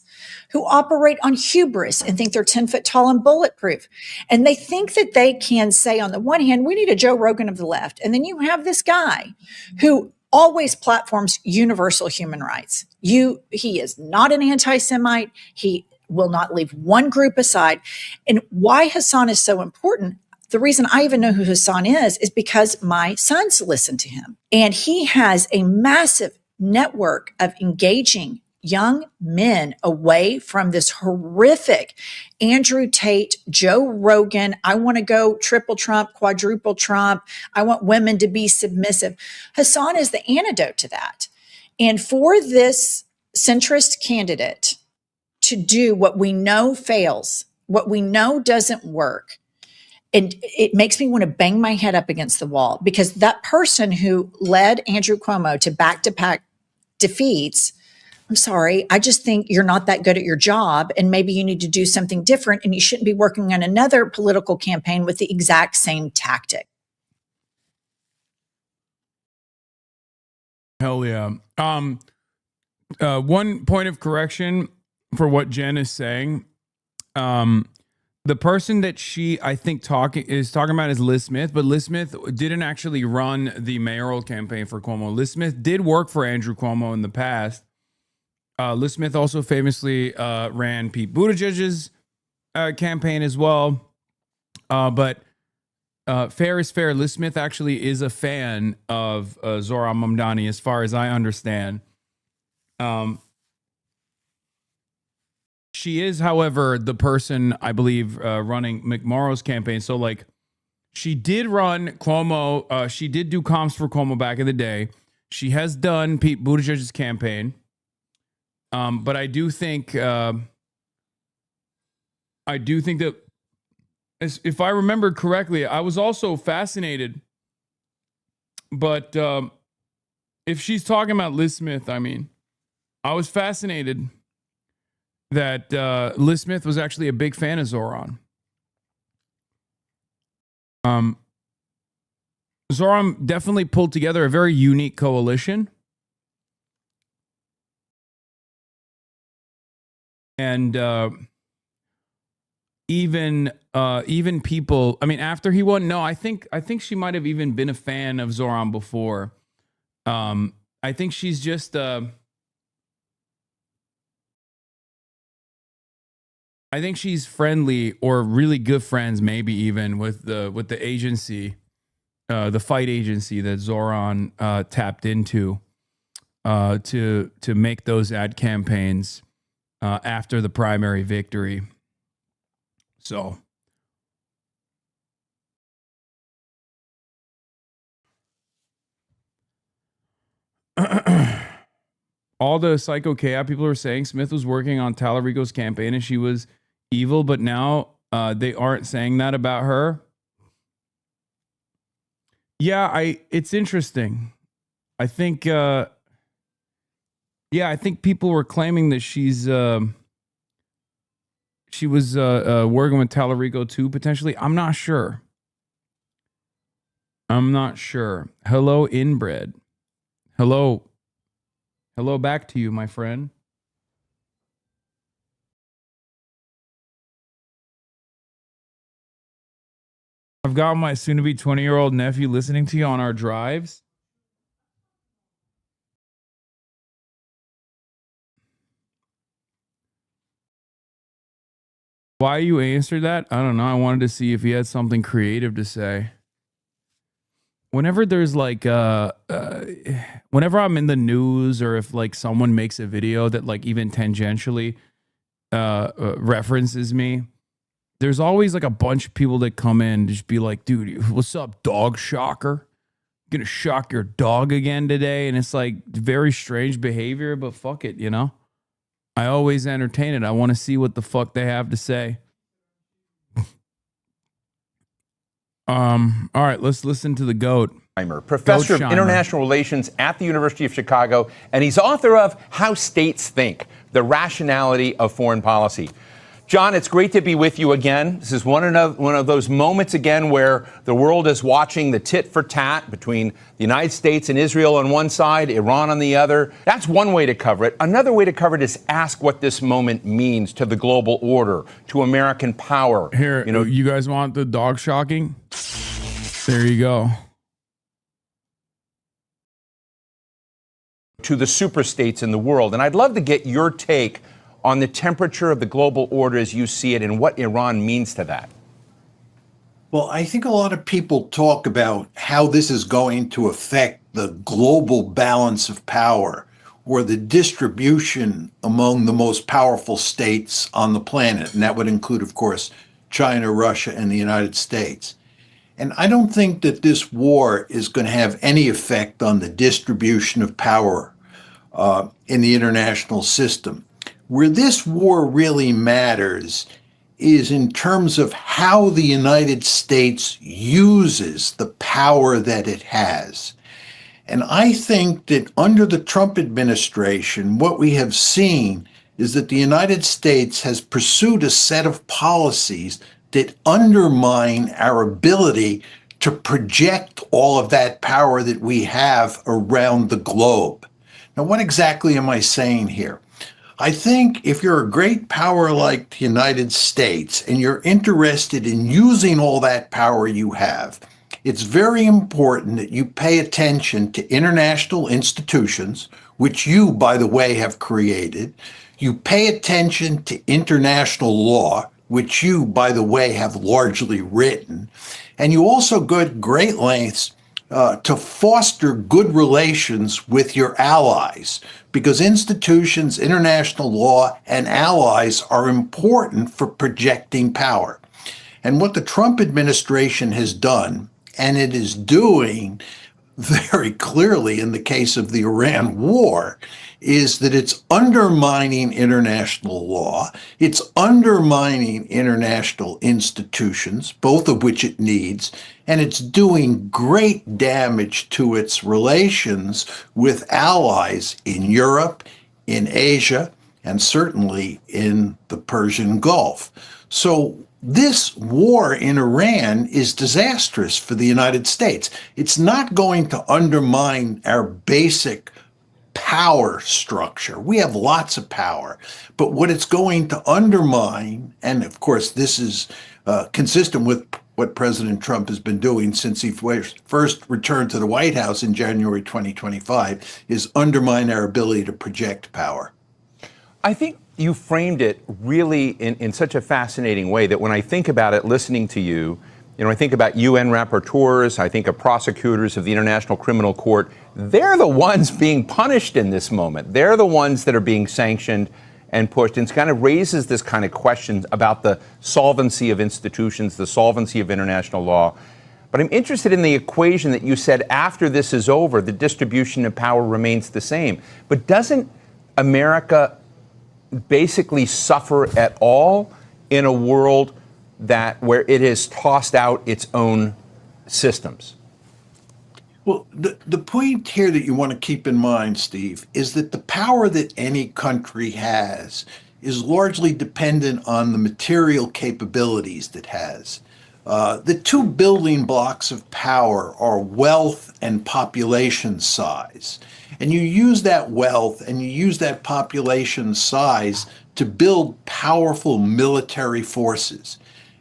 who operate on hubris and think they're 10 foot tall and bulletproof, and they think that they can say, on the one hand, we need a Joe Rogan of the left. And then you have this guy who always platforms universal human rights. He is not an anti-Semite. He will not leave one group aside. And why Hasan is so important, the reason I even know who Hasan is because my sons listen to him. And he has a massive network of engaging young men away from this horrific Andrew Tate, Joe Rogan, I want to go triple Trump, quadruple Trump, I want women to be submissive. Hasan is the antidote to that. And for this centrist candidate to do what we know fails, what we know doesn't work, and it makes me want to bang my head up against the wall, because that person who led Andrew Cuomo to back-to-back defeats, I'm sorry, I just think you're not that good at your job, and maybe you need to do something different, and you shouldn't be working on another political campaign with the exact same tactic. Hell yeah. One point of correction for what Jen is saying. The person that she, I think, is talking about is Liz Smith, but Liz Smith didn't actually run the mayoral campaign for Cuomo. Liz Smith did work for Andrew Cuomo in the past. Liz Smith also famously ran Pete Buttigieg's campaign as well. But fair is fair. Liz Smith actually is a fan of Zohran Mamdani, as far as I understand. She is, however, the person, I believe, running McMorrow's campaign. So, like, she did run Cuomo. She did do comms for Cuomo back in the day. She has done Pete Buttigieg's campaign. But I do think that, if I remember correctly, I was also fascinated. But if she's talking about Liz Smith, I mean, I was fascinated that Liz Smith was actually a big fan of Zoran. Zoran definitely pulled together a very unique coalition. And even people, I mean, after he won, no, I think she might have even been a fan of Zoran before. I think she's just I think she's friendly or really good friends, maybe even with the agency, the fight agency that Zoran tapped into to make those ad campaigns after the primary victory. So. All the Psycho Chaos people are saying Smith was working on Tallarico's campaign and she was evil, but now they aren't saying that about her. Yeah, it's interesting. I think I think people were claiming that she was working with Tallarico too, potentially. I'm not sure. Hello, Inbred. Hello back to you, my friend. I've got my soon-to-be 20-year-old nephew listening to you on our drives. Why you answered that? I don't know. I wanted to see if he had something creative to say. Whenever there's like whenever I'm in the news or if like someone makes a video that like even tangentially references me, there's always like a bunch of people that come in and just be like, dude, what's up, dog shocker? Gonna shock your dog again today? And it's like very strange behavior, but fuck it, you know? I always entertain it. I want to see what the fuck they have to say. All right, let's listen to the GOAT. Professor of International Relations at the University of Chicago, and he's author of How States Think, The Rationality of Foreign Policy. John, it's great to be with you again. This is one of those moments again where the world is watching the tit for tat between the United States and Israel on one side, Iran on the other. That's one way to cover it. Another way to cover it is ask what this moment means to the global order, to American power. Here, you guys want the dog shocking? There you go. To the superstates in the world. And I'd love to get your take on the temperature of the global order as you see it and what Iran means to that. Well, I think a lot of people talk about how this is going to affect the global balance of power or the distribution among the most powerful states on the planet. And that would include, of course, China, Russia, and the United States. And I don't think that this war is going to have any effect on the distribution of power in the international system. Where this war really matters is in terms of how the United States uses the power that it has. And I think that under the Trump administration, what we have seen is that the United States has pursued a set of policies that undermine our ability to project all of that power that we have around the globe. Now, what exactly am I saying here? I think if you're a great power like the United States and you're interested in using all that power you have, it's very important that you pay attention to international institutions, which you, by the way, have created. You pay attention to international law, which you, by the way, have largely written. And you also go to great lengths to foster good relations with your allies, because institutions, international law, and allies are important for projecting power. And what the Trump administration has done, and it is doing very clearly in the case of the Iran war, is that it's undermining international law, it's undermining international institutions, both of which it needs, and it's doing great damage to its relations with allies in Europe, in Asia, and certainly in the Persian Gulf. So this war in Iran is disastrous for the United States. It's not going to undermine our basic power structure. We have lots of power, but what it's going to undermine, and of course this is consistent with what President Trump has been doing since he first returned to the White House in January 2025, is undermine our ability to project power. I think you framed it really in such a fascinating way that when I think about it, listening to you, I think about UN rapporteurs, I think of prosecutors of the International Criminal Court. They're the ones being punished in this moment. They're the ones that are being sanctioned and pushed. And it kind of raises this kind of question about the solvency of institutions, the solvency of international law. But I'm interested in the equation that you said after this is over, the distribution of power remains the same. But doesn't America basically suffer at all in a world where it has tossed out its own systems? Well, the point here that you want to keep in mind, Steve, is that the power that any country has is largely dependent on the material capabilities that it has. The two building blocks of power are wealth and population size. And you use that wealth and you use that population size to build powerful military forces.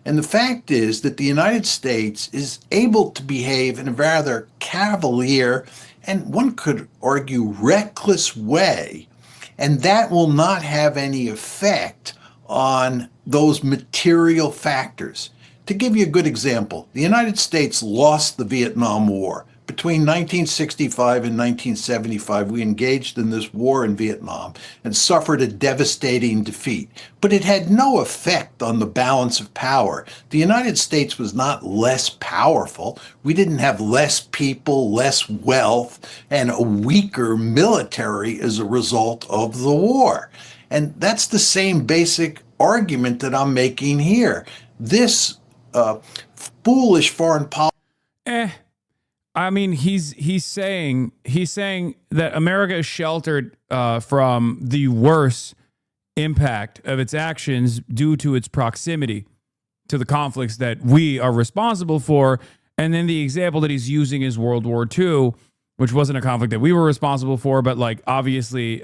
And the fact is that the United States is able to behave in a rather cavalier and one could argue reckless way, and that will not have any effect on those material factors. To give you a good example, the United States lost the Vietnam War. Between 1965 and 1975, we engaged in this war in Vietnam and suffered a devastating defeat. But it had no effect on the balance of power. The United States was not less powerful. We didn't have less people, less wealth, and a weaker military as a result of the war. And that's the same basic argument that I'm making here. This foolish foreign policy. I mean, he's saying that America is sheltered from the worst impact of its actions due to its proximity to the conflicts that we are responsible for. And then the example that he's using is World War II, which wasn't a conflict that we were responsible for, but like obviously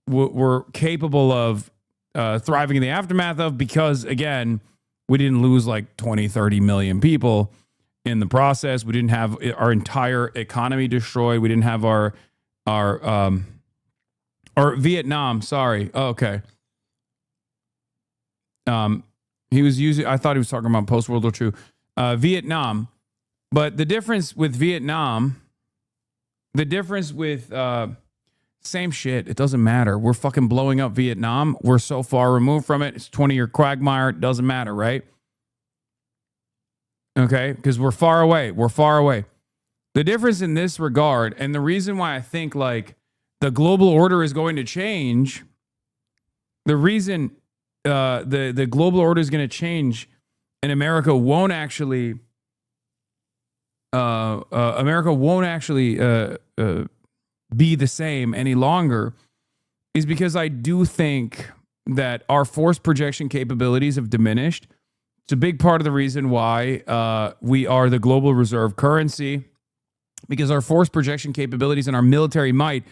we're capable of thriving in the aftermath of, because again, we didn't lose like 20, 30 million people in the process. We didn't have our entire economy destroyed. We didn't have our Vietnam. Sorry. Oh, okay. I thought he was talking about post World War II, Vietnam. But the difference with Vietnam, same shit. It doesn't matter. We're fucking blowing up Vietnam. We're so far removed from it. It's 20-year quagmire. It doesn't matter, right? Okay? Because we're far away. We're far away. The difference in this regard, and the reason why I think like the global order is going to change, the reason the global order is going to change and America won't actually be the same any longer is because I do think that our force projection capabilities have diminished. It's a big part of the reason why we are the global reserve currency, because our force projection capabilities and our military might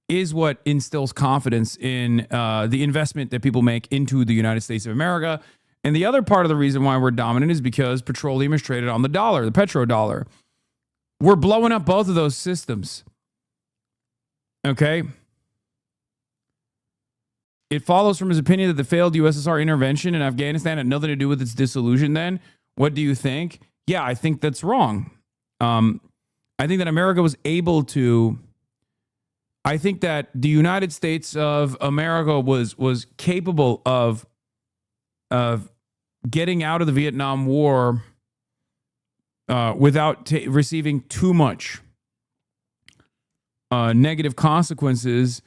is what instills confidence in the investment that people make into the United States of America. And the other part of the reason why we're dominant is because petroleum is traded on the dollar, the petrodollar. We're blowing up both of those systems. Okay. It follows from his opinion that the failed USSR intervention in Afghanistan had nothing to do with its dissolution then. What do you think? Yeah, I think that's wrong. I think that America was able to... I think that the United States of America was capable of getting out of the Vietnam War without receiving too much negative consequences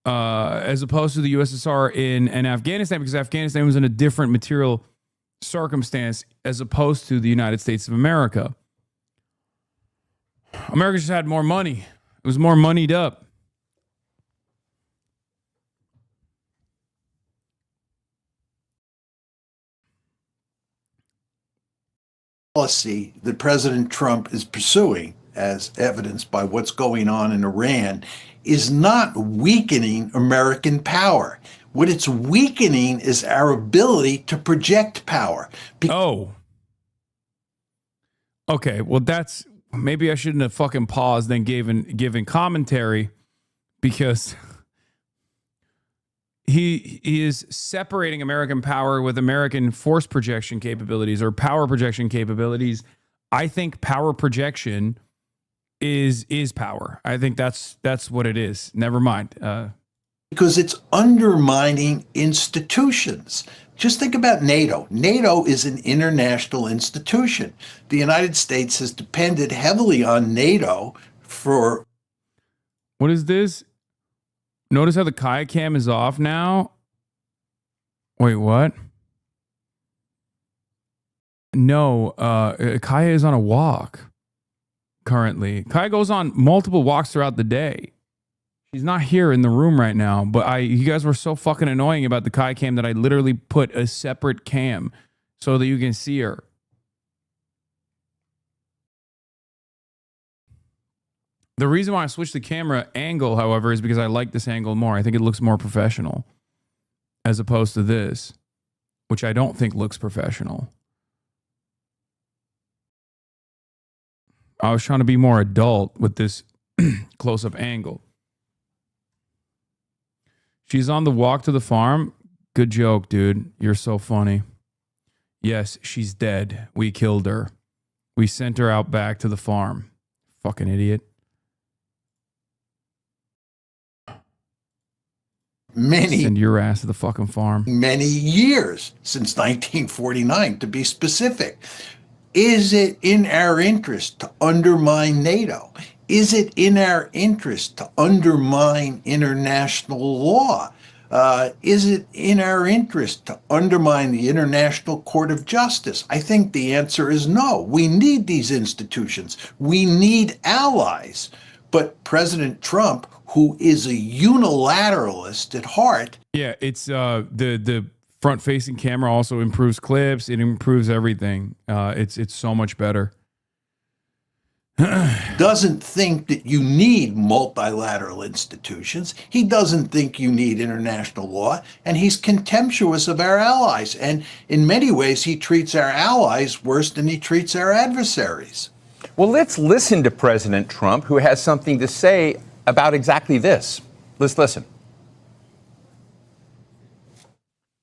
as opposed to the USSR in Afghanistan, because Afghanistan was in a different material circumstance as opposed to the United States of America. America just had more money. It was more moneyed up. Policy that President Trump is pursuing, as evidenced by what's going on in Iran, is not weakening American power. What it's weakening is our ability to project power. Okay, well, that's... Maybe I shouldn't have fucking paused then given commentary because he is separating American power with American force projection capabilities or power projection capabilities. I think power projection is power. I think that's what it is. Never mind. Because it's undermining institutions. Just think about NATO. NATO is an international institution. The United States has depended heavily on NATO for... What is this? Notice how the Kaya cam is off now? Wait, what? No, Kaya is on a walk currently. Kaya goes on multiple walks throughout the day. She's not here in the room right now, but you guys were so fucking annoying about the Kaya cam that I literally put a separate cam so that you can see her. The reason why I switched the camera angle, however, is because I like this angle more. I think it looks more professional as opposed to this, which I don't think looks professional. I was trying to be more adult with this close-up angle. She's on the walk to the farm. Good joke, dude. You're so funny. Yes, she's dead. We killed her. We sent her out back to the farm. Fucking idiot. Send your ass to the fucking farm. Many years, since 1949 to be specific. Is it in our interest to undermine NATO? Is it in our interest to undermine international law? Is it in our interest to undermine the International Court of Justice? I think the answer is no. We need these institutions. We need allies. But President Trump, who is a unilateralist at heart. Yeah, it's the front-facing camera also improves clips. It improves everything. It's so much better. Doesn't think that you need multilateral institutions. He doesn't think you need international law, and he's contemptuous of our allies. And in many ways, he treats our allies worse than he treats our adversaries. Well, let's listen to President Trump, who has something to say about exactly this. Let's listen.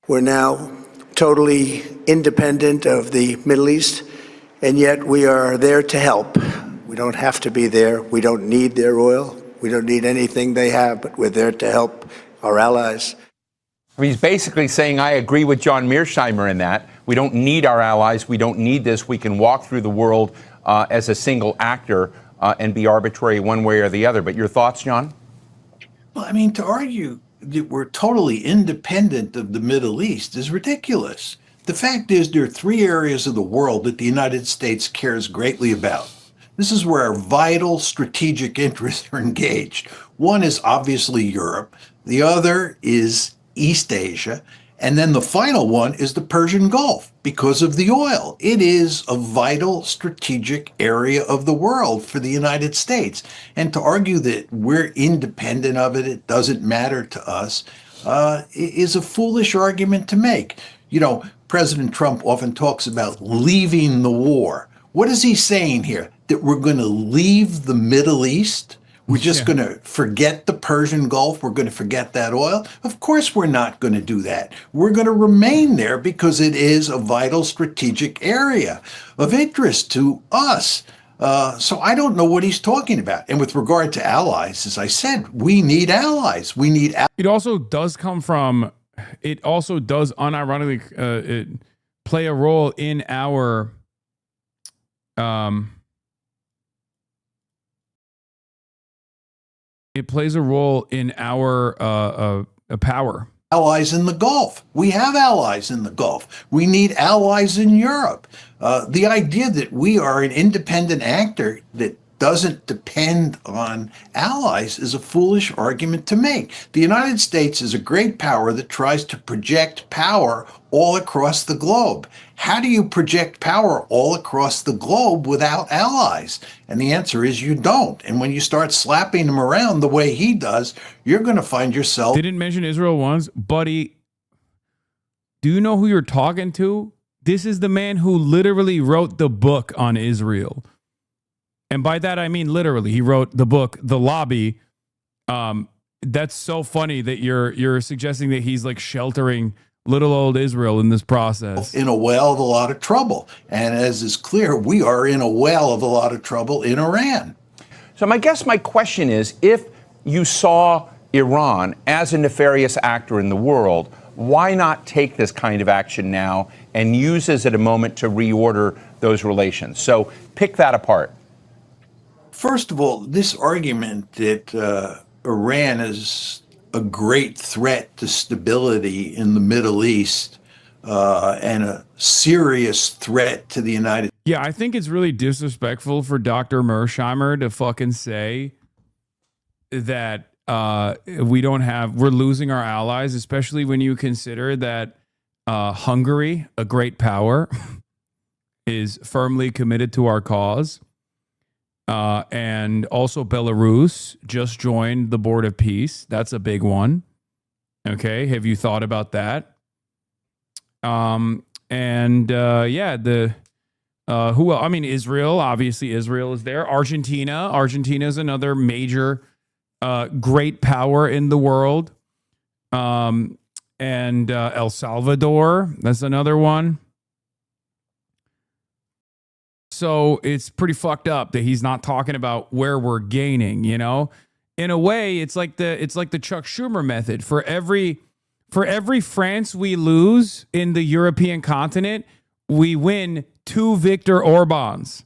We're now totally independent of the Middle East, and yet we are there to help. We don't have to be there. We don't need their oil. We don't need anything they have, but we're there to help our allies. He's basically saying, I agree with John Mearsheimer in that. We don't need our allies. We don't need this. We can walk through the world as a single actor and be arbitrary one way or the other. But your thoughts, John? Well, I mean, to argue that we're totally independent of the Middle East is ridiculous. The fact is, there are three areas of the world that the United States cares greatly about. This is where our vital strategic interests are engaged. One is obviously Europe. The other is East Asia. And then the final one is the Persian Gulf because of the oil. It is a vital strategic area of the world for the United States. And to argue that we're independent of it, it doesn't matter to us, is a foolish argument to make. You know, President Trump often talks about leaving the war. What is he saying here? That we're going to leave the Middle East? We're just going to forget the Persian Gulf? We're going to forget that oil? Of course we're not going to do that. We're going to remain there because it is a vital strategic area of interest to us. So I don't know what he's talking about. And with regard to allies, as I said, we need allies. We need It also does come from, it also does unironically play a role in our it plays a role in our power. Allies in the Gulf. We have allies in the Gulf. We need allies in Europe. The idea that we are an independent actor that doesn't depend on allies is a foolish argument to make. The United States is a great power that tries to project power all across the globe. How do you project power all across the globe without allies? And the answer is you don't. And when you start slapping them around the way he does, you're going to find yourself... Didn't mention Israel once, buddy. Do you know who you're talking to? This is the man who literally wrote the book on Israel. And by that, I mean literally. He wrote the book, The Lobby. That's so funny that you're suggesting that he's like sheltering little old Israel in this process. In a well of a lot of trouble. And as is clear, we are in a well of a lot of trouble in Iran. So my question is, if you saw Iran as a nefarious actor in the world, why not take this kind of action now and use this at a moment to reorder those relations? So pick that apart. First of all, this argument that Iran is a great threat to stability in the Middle East and a serious threat to the United States. Yeah, I think it's really disrespectful for Dr. Mersheimer to fucking say that we're losing our allies, especially when you consider that Hungary, a great power, is firmly committed to our cause. And also Belarus just joined the Board of Peace. That's a big one. Okay. Have you thought about that? Who else? I mean, Israel, obviously Israel is there. Argentina is another major, great power in the world. And El Salvador, that's another one. So it's pretty fucked up that he's not talking about where we're gaining, you know? In a way, it's like the Chuck Schumer method. For every France we lose in the European continent, we win 2 Viktor Orbáns.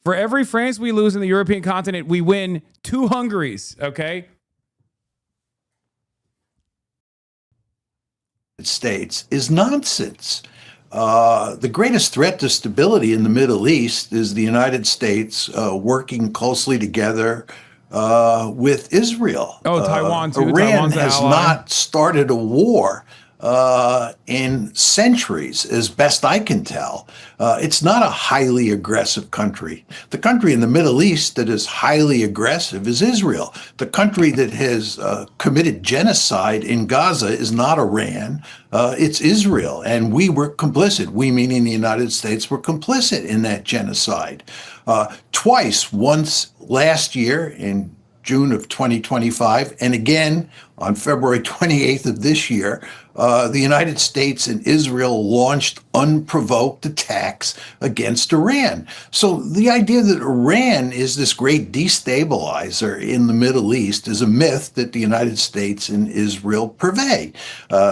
For every France we lose in the European continent, we win 2 Hungaries, okay? States is nonsense. The greatest threat to stability in the Middle East is the United States working closely together with Israel. Oh, Taiwan too. Iran Taiwan's an has ally. not started a war in centuries, as best I can tell. It's not a highly aggressive country. The country in the Middle East that is highly aggressive is Israel. The country that has committed genocide in Gaza is not Iran. It's Israel. And we were complicit. We, meaning the United States, were complicit in that genocide. Twice, once last year in June of 2025, and again on February 28th of this year, the United States and Israel launched unprovoked attacks against Iran. So the idea that Iran is this great destabilizer in the Middle East is a myth that the United States and Israel purvey.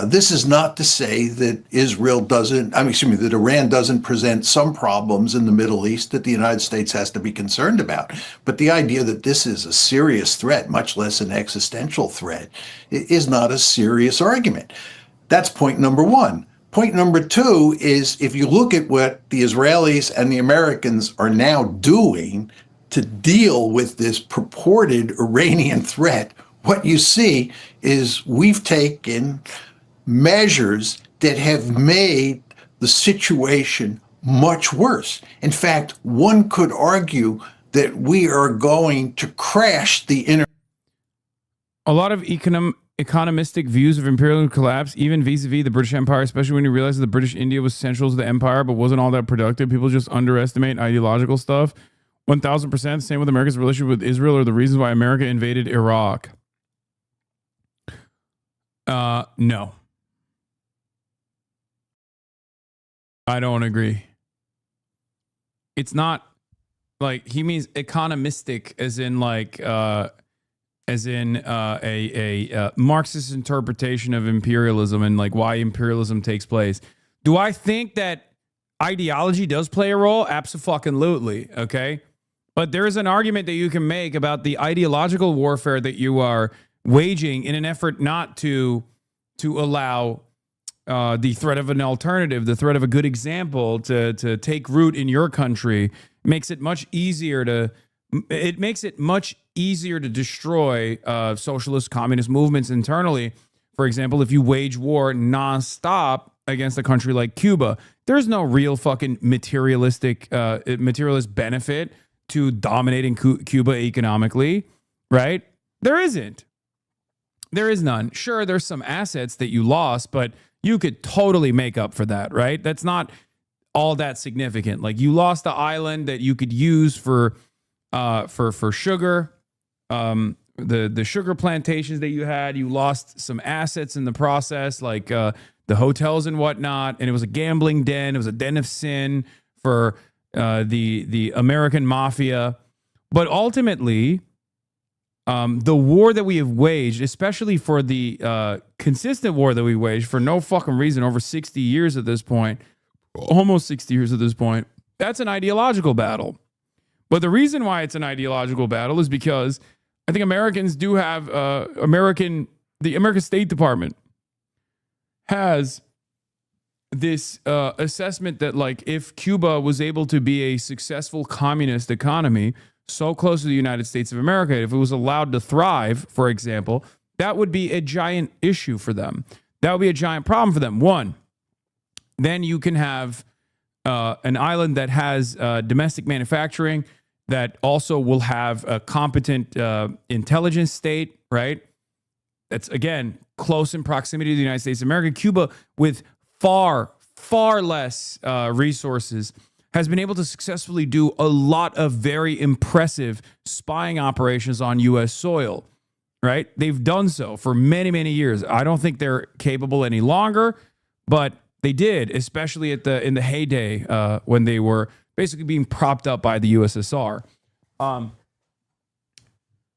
This is not to say that that Iran doesn't present some problems in the Middle East that the United States has to be concerned about. But the idea that this is a serious threat, much less an existential threat, is not a serious argument. That's point number one. Point number two is, if you look at what the Israelis and the Americans are now doing to deal with this purported Iranian threat, what you see is we've taken measures that have made the situation much worse. In fact, one could argue that we are going to crash the A lot of economistic views of imperial collapse, even vis-a-vis the British Empire, especially when you realize that the British India was central to the empire but wasn't all that productive. People just underestimate ideological stuff. 1,000%. Same with America's relationship with Israel, or the reasons why America invaded Iraq. No. I don't agree. It's not like he means economistic as in like a Marxist interpretation of imperialism and like why imperialism takes place. Do I think that ideology does play a role? Abso-fucking-lutely, okay? But there is an argument that you can make about the ideological warfare that you are waging in an effort not to allow the threat of an alternative, the threat of a good example to take root in your country. Makes it much easier to destroy socialist communist movements internally. For example, if you wage war nonstop against a country like Cuba, there's no real fucking materialist benefit to dominating Cuba economically, right? There isn't. There is none. Sure, there's some assets that you lost, but you could totally make up for that, right? That's not all that significant. Like, you lost the island that you could use for sugar, the sugar plantations that you had. You lost some assets in the process, like the hotels and whatnot. And it was a gambling den. It was a den of sin for the American mafia. But ultimately, the war that we have waged, especially for the consistent war that we waged for no fucking reason over 60 years at this point, almost 60 years at this point, that's an ideological battle. But the reason why it's an ideological battle is because I think Americans do have the American State Department has this assessment that, like, if Cuba was able to be a successful communist economy so close to the United States of America, if it was allowed to thrive, for example, that would be a giant issue for them. That would be a giant problem for them. One, then you can have an island that has domestic manufacturing that also will have a competent intelligence state, right? That's, again, close in proximity to the United States of America. Cuba, with far, far less resources, has been able to successfully do a lot of very impressive spying operations on U.S. soil, right? They've done so for many, many years. I don't think they're capable any longer, but they did, especially in the heyday when they were basically being propped up by the USSR.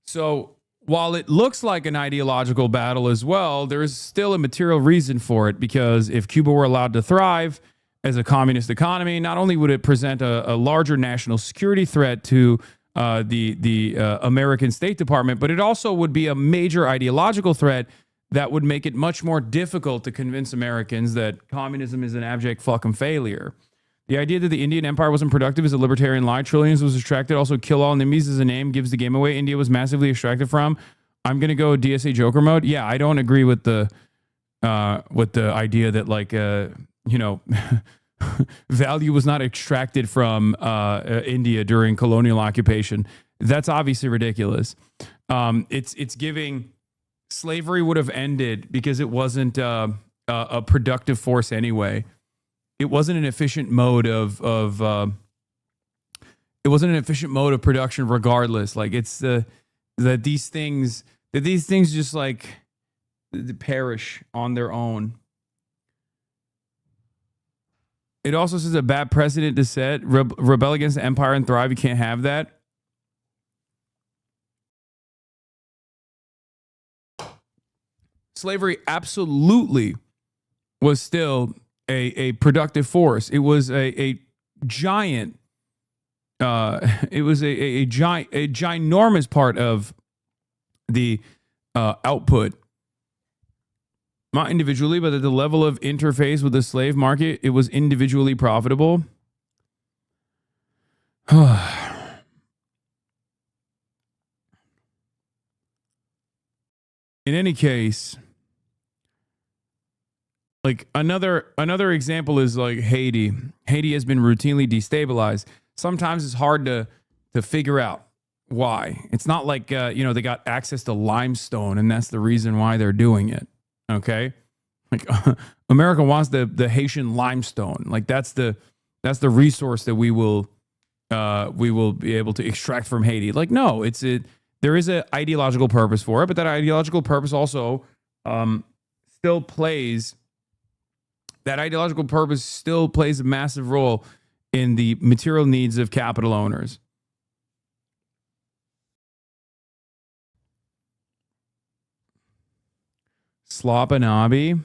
So while it looks like an ideological battle as well, there is still a material reason for it, because if Cuba were allowed to thrive as a communist economy, not only would it present a larger national security threat to the American State Department, but it also would be a major ideological threat that would make it much more difficult to convince Americans that communism is an abject fucking failure. The idea that the Indian Empire wasn't productive is a libertarian lie. Trillions was extracted. Also, kill all NIMBYs as a name gives the game away. India was massively extracted from. I'm going to go DSA Joker mode. Yeah, I don't agree with the idea that, like, value was not extracted from India during colonial occupation. That's obviously ridiculous. It's giving slavery would have ended because it wasn't a productive force anyway. It wasn't an efficient mode of production regardless. Like, it's that these things just, like, perish on their own. It also says a bad precedent to set. Rebel against the empire and thrive. You can't have that. Slavery absolutely was still a productive force. It was a giant. It was a ginormous part of the output. Not individually, but at the level of interface with the slave market, it was individually profitable. In any case, like, another example is like Haiti. Haiti has been routinely destabilized. Sometimes it's hard to figure out why. It's not like they got access to limestone and that's the reason why they're doing it. Okay, like America wants the Haitian limestone. Like, that's the resource that we will be able to extract from Haiti. Like, no, there is an ideological purpose for it, but that ideological purpose also still plays a massive role in the material needs of capital owners. Hasanabi?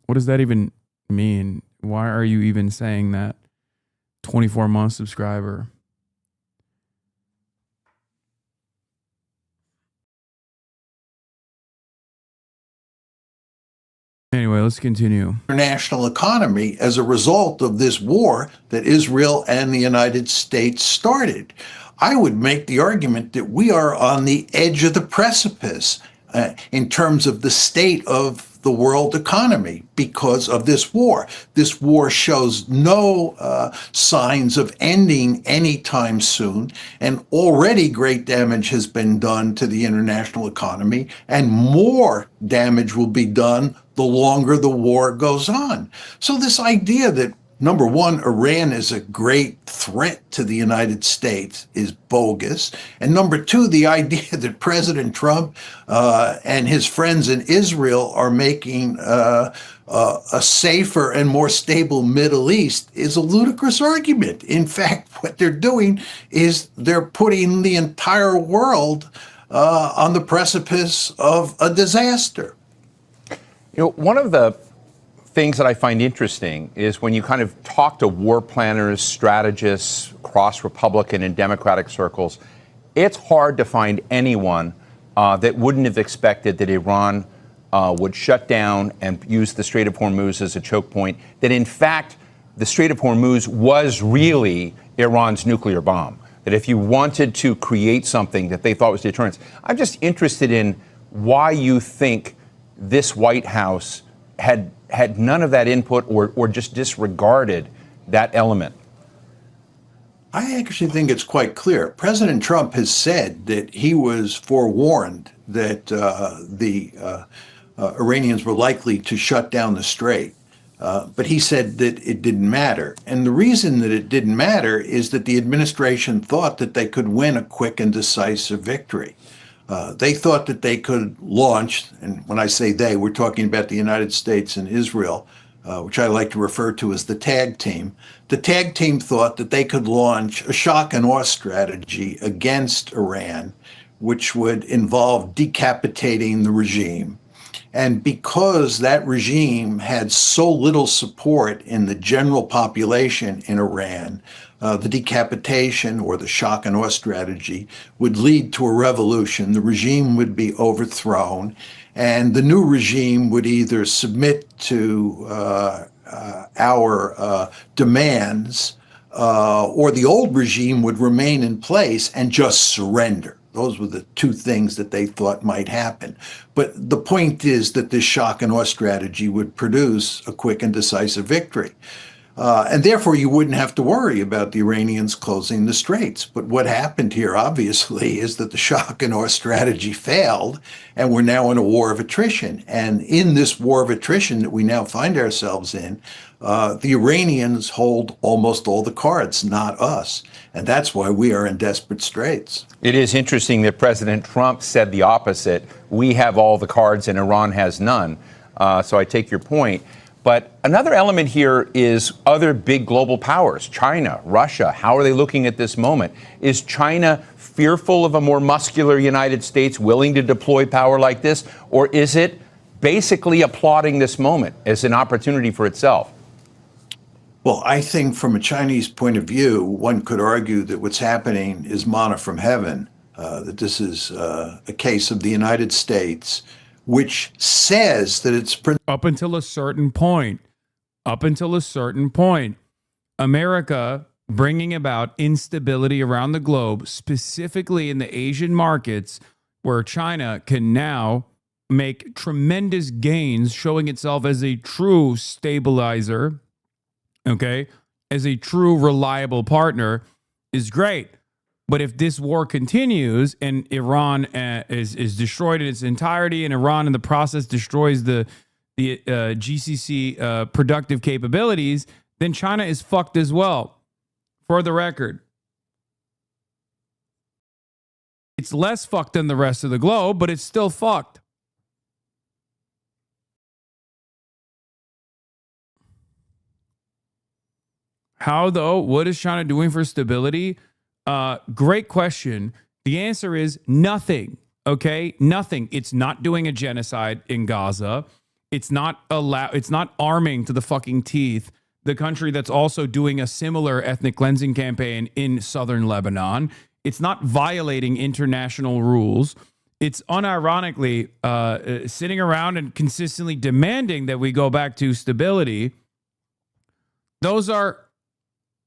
What does that even mean? Why are you even saying that? 24-month subscriber. Anyway, let's continue. International economy as a result of this war that Israel and the United States started. I would make the argument that we are on the edge of the precipice in terms of the state of the world economy because of this war. This war shows no signs of ending anytime soon, and already great damage has been done to the international economy, and more damage will be done the longer the war goes on. So this idea that Number one, Iran is a great threat to the United States is bogus. And number two, the idea that President Trump and his friends in Israel are making a safer and more stable Middle East is a ludicrous argument. In fact, what they're doing is they're putting the entire world on the precipice of a disaster. You know, one of the things that I find interesting is when you kind of talk to war planners, strategists across Republican and Democratic circles, it's hard to find anyone that wouldn't have expected that Iran would shut down and use the Strait of Hormuz as a choke point, that in fact the Strait of Hormuz was really Iran's nuclear bomb, that if you wanted to create something that they thought was deterrence. I'm just interested in why you think this White House had none of that input or just disregarded that element. I actually think it's quite clear. President Trump has said that he was forewarned that the Iranians were likely to shut down the strait. But he said that it didn't matter. And the reason that it didn't matter is that the administration thought that they could win a quick and decisive victory. They thought that they could launch, and when I say they, we're talking about the United States and Israel, which I like to refer to as the tag team. The tag team thought that they could launch a shock and awe strategy against Iran, which would involve decapitating the regime. And because that regime had so little support in the general population in Iran, the decapitation or the shock and awe strategy would lead to a revolution. The regime would be overthrown, and the new regime would either submit to our demands, or the old regime would remain in place and just surrender. Those were the two things that they thought might happen. But the point is that this shock and awe strategy would produce a quick and decisive victory. And therefore, you wouldn't have to worry about the Iranians closing the straits. But what happened here, obviously, is that the shock and awe strategy failed, and we're now in a war of attrition. And in this war of attrition that we now find ourselves in, the Iranians hold almost all the cards, not us. And that's why we are in desperate straits. It is interesting that President Trump said the opposite. We have all the cards and Iran has none. So I take your point. But another element here is other big global powers, China, Russia. How are they looking at this moment? Is China fearful of a more muscular United States willing to deploy power like this? Or is it basically applauding this moment as an opportunity for itself? Well, I think from a Chinese point of view, one could argue that what's happening is manna from heaven, that this is a case of the United States, which says that it's... Up until a certain point, America bringing about instability around the globe, specifically in the Asian markets, where China can now make tremendous gains, showing itself as a true stabilizer, okay, as a true reliable partner, is great. But if this war continues and Iran is destroyed in its entirety, and Iran in the process destroys the GCC productive capabilities, then China is fucked as well. For the record, it's less fucked than the rest of the globe, but it's still fucked. How, though? What is China doing for stability? Great question. The answer is nothing. Okay, nothing. It's not doing a genocide in Gaza. It's not arming to the fucking teeth the country that's also doing a similar ethnic cleansing campaign in southern Lebanon. It's not violating international rules. It's unironically sitting around and consistently demanding that we go back to stability. Those are,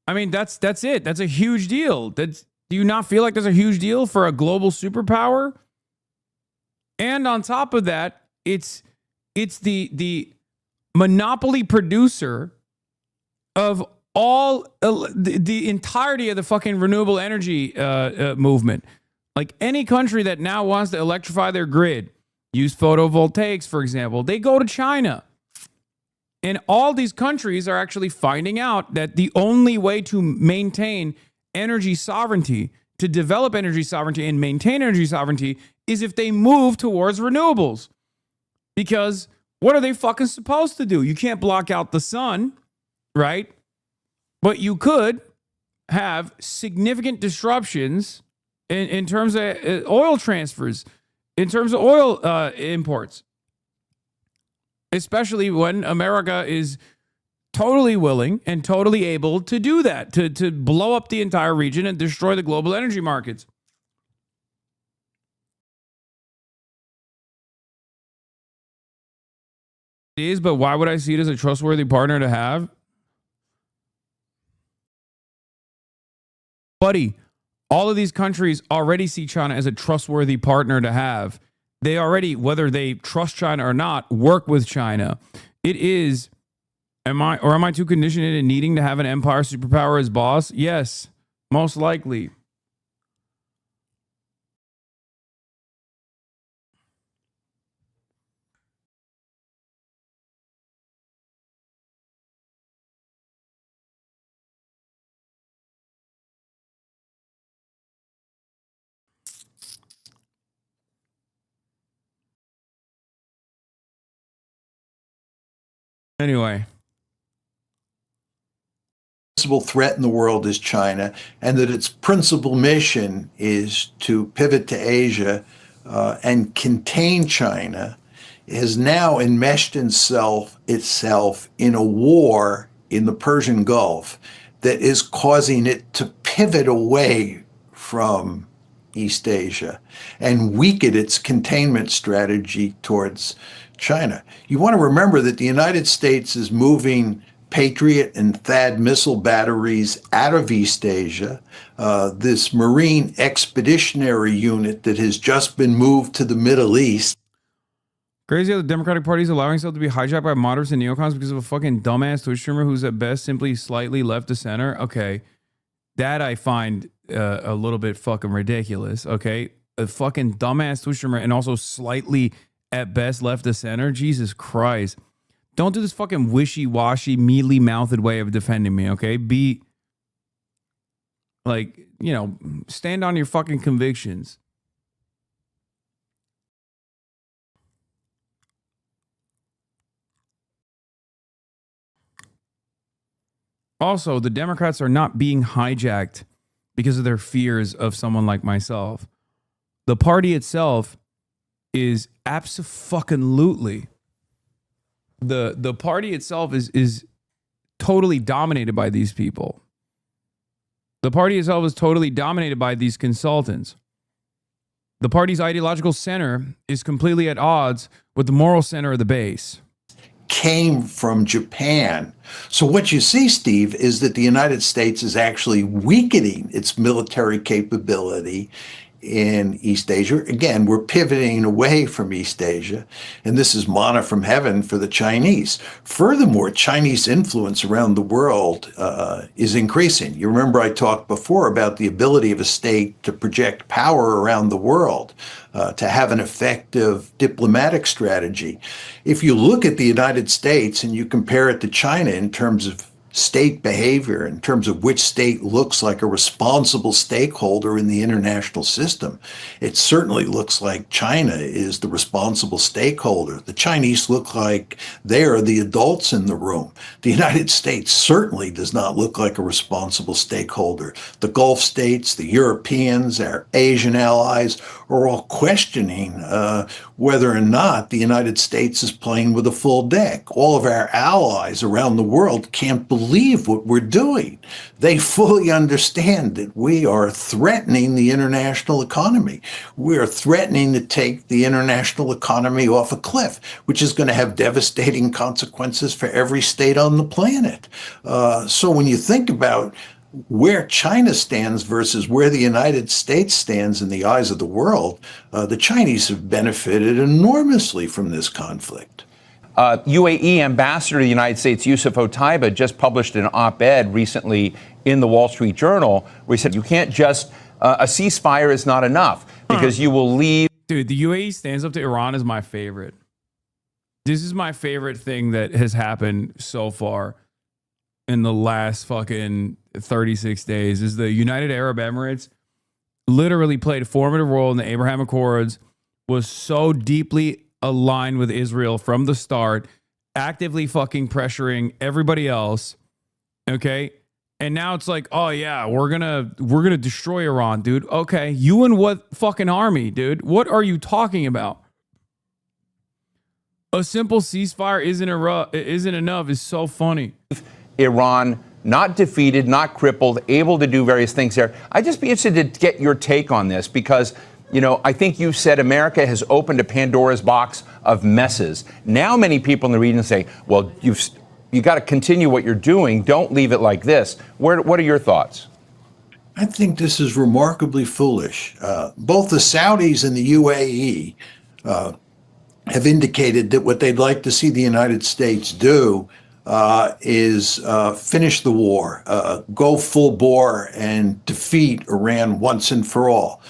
I mean, that's it. That's a huge deal. Do you not feel like there's a huge deal for a global superpower? And on top of that, it's the monopoly producer of all the entirety of the fucking renewable energy movement. Like any country that now wants to electrify their grid, use photovoltaics, for example, they go to China. And all these countries are actually finding out that the only way to maintain energy sovereignty, to develop energy sovereignty and maintain energy sovereignty, is if they move towards renewables. Because what are they fucking supposed to do? You can't block out the sun, right? But you could have significant disruptions in terms of oil transfers, in terms of oil imports. Especially when America is totally willing and totally able to do that, to blow up the entire region and destroy the global energy markets. It is, but why would I see it as a trustworthy partner to have? Buddy, all of these countries already see China as a trustworthy partner to have. They already, whether they trust China or not, work with China. It is, am I too conditioned in needing to have an empire superpower as boss? Yes, most likely. Anyway. Principal threat in the world is China, and that its principal mission is to pivot to Asia and contain China, has now enmeshed itself in a war in the Persian Gulf that is causing it to pivot away from East Asia and weaken its containment strategy towards China. You want to remember that the United States is moving Patriot and THAAD missile batteries out of East Asia. This Marine Expeditionary Unit that has just been moved to the Middle East. Crazy how the Democratic Party is allowing itself to be hijacked by moderates and neocons because of a fucking dumbass Twitch streamer who's at best simply slightly left to center. Okay, that I find a little bit fucking ridiculous. Okay, a fucking dumbass Twitch streamer and also slightly at best left to center. Jesus Christ. Don't do this fucking wishy-washy, mealy-mouthed way of defending me, okay? Be, like, you know, stand on your fucking convictions. Also, the Democrats are not being hijacked because of their fears of someone like myself. The party itself is abso-fucking-lutely. The party itself is totally dominated by these people. The party itself is totally dominated by these consultants. The party's ideological center is completely at odds with the moral center of the base. Came from Japan. So what you see, Steve, is that the United States is actually weakening its military capability in East Asia. Again, we're pivoting away from East Asia, and this is manna from heaven for the Chinese. Furthermore, Chinese influence around the world is increasing. You remember I talked before about the ability of a state to project power around the world, to have an effective diplomatic strategy. If you look at the United States and you compare it to China in terms of state behavior, in terms of which state looks like a responsible stakeholder in the international system, it certainly looks like China is the responsible stakeholder. The Chinese look like they are the adults in the room. The United States certainly does not look like a responsible stakeholder. The Gulf states, the Europeans, our Asian allies are all questioning whether or not the United States is playing with a full deck. All of our allies around the world can't believe what we're doing. They fully understand that we are threatening the international economy. We are threatening to take the international economy off a cliff, which is going to have devastating consequences for every state on the planet. So when you think about where China stands versus where the United States stands in the eyes of the world, the Chinese have benefited enormously from this conflict. UAE Ambassador to the United States, Yusuf Otaiba, just published an op-ed recently in the Wall Street Journal where he said you can't just, a ceasefire is not enough because you will leave. Dude, the UAE stands up to Iran is my favorite. This is my favorite thing that has happened so far in the last fucking 36 days is the United Arab Emirates literally played a formative role in the Abraham Accords, was so deeply aligned with Israel from the start, actively fucking pressuring everybody else. Okay. And now it's like, oh yeah, we're gonna destroy Iran, dude. Okay. You and what fucking army, dude? What are you talking about? A simple ceasefire isn't enough is so funny. Iran not defeated, not crippled, able to do various things there. I'd just be interested to get your take on this because, you know, I think you said America has opened a Pandora's box of messes. Now many people in the region say, well, you got to continue what you're doing. Don't leave it like this. What are your thoughts? I think this is remarkably foolish. Both the Saudis and the UAE have indicated that what they'd like to see the United States do is finish the war, go full bore and defeat Iran once and for all.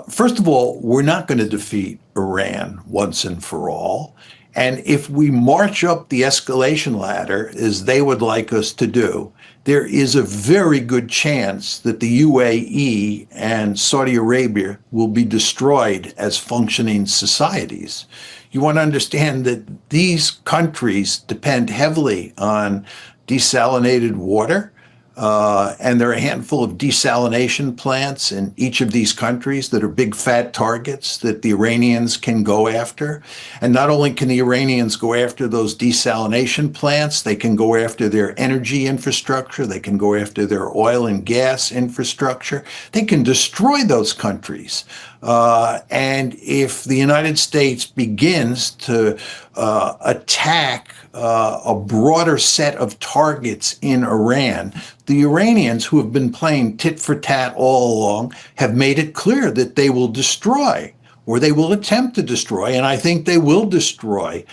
First of all, we're not going to defeat Iran once and for all. And if we march up the escalation ladder, as they would like us to do, there is a very good chance that the UAE and Saudi Arabia will be destroyed as functioning societies. You want to understand that these countries depend heavily on desalinated water, and there are a handful of desalination plants in each of these countries that are big fat targets that the Iranians can go after. And not only can the Iranians go after those desalination plants, they can go after their energy infrastructure, they can go after their oil and gas infrastructure. They can destroy those countries. And if the United States begins to attack a broader set of targets in Iran, the Iranians, who have been playing tit for tat all along, have made it clear that they will destroy, or they will attempt to destroy, and I think they will destroy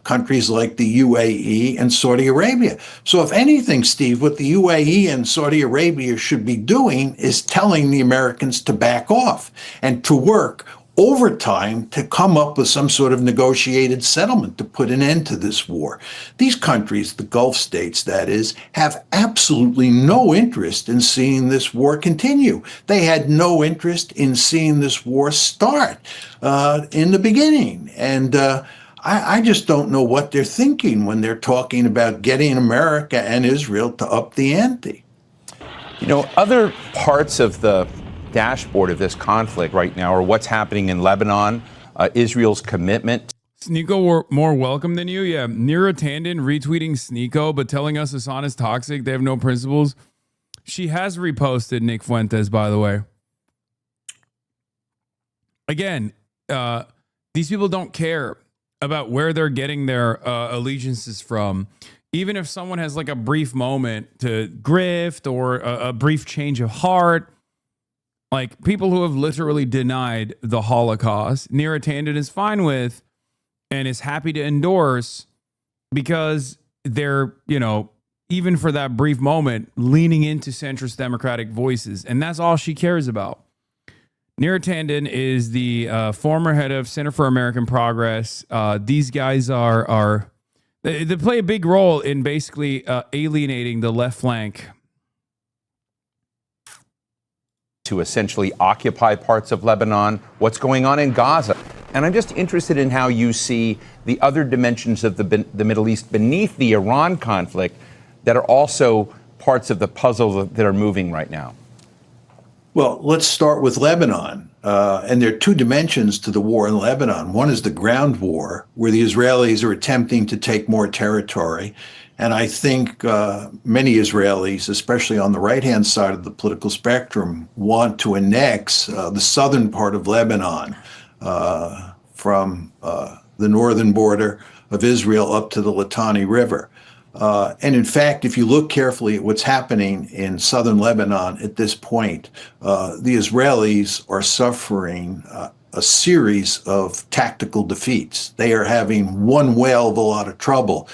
countries like the UAE and Saudi Arabia. So if anything, Steve, what the UAE and Saudi Arabia should be doing is telling the Americans to back off and to work overtime to come up with some sort of negotiated settlement to put an end to this war. These countries, the Gulf states that is, have absolutely no interest in seeing this war continue. They had no interest in seeing this war start in the beginning. And I just don't know what they're thinking when they're talking about getting America and Israel to up the ante. You know, other parts of the dashboard of this conflict right now are what's happening in Lebanon, Israel's commitment. Sneeko more welcome than you? Yeah. Neera Tanden retweeting Sneeko, but telling us Hasan is toxic. They have no principles. She has reposted Nick Fuentes, by the way. Again, these people don't care about where they're getting their allegiances from. Even if someone has like a brief moment to grift or a brief change of heart, like people who have literally denied the Holocaust, Neera Tanden is fine with and is happy to endorse because they're, you know, even for that brief moment, leaning into centrist democratic voices. And that's all she cares about. Neera Tanden is the former head of Center for American Progress. These guys they play a big role in basically alienating the left flank to essentially occupy parts of Lebanon, what's going on in Gaza. And I'm just interested in how you see the other dimensions of the Middle East beneath the Iran conflict that are also parts of the puzzle that are moving right now. Well, let's start with Lebanon. And there are two dimensions to the war in Lebanon. One is the ground war, where the Israelis are attempting to take more territory. And I think many Israelis, especially on the right-hand side of the political spectrum, want to annex the southern part of Lebanon from the northern border of Israel up to the Litani River. And in fact, if you look carefully at what's happening in southern Lebanon at this point, the Israelis are suffering a series of tactical defeats. They are having one whale of a lot of trouble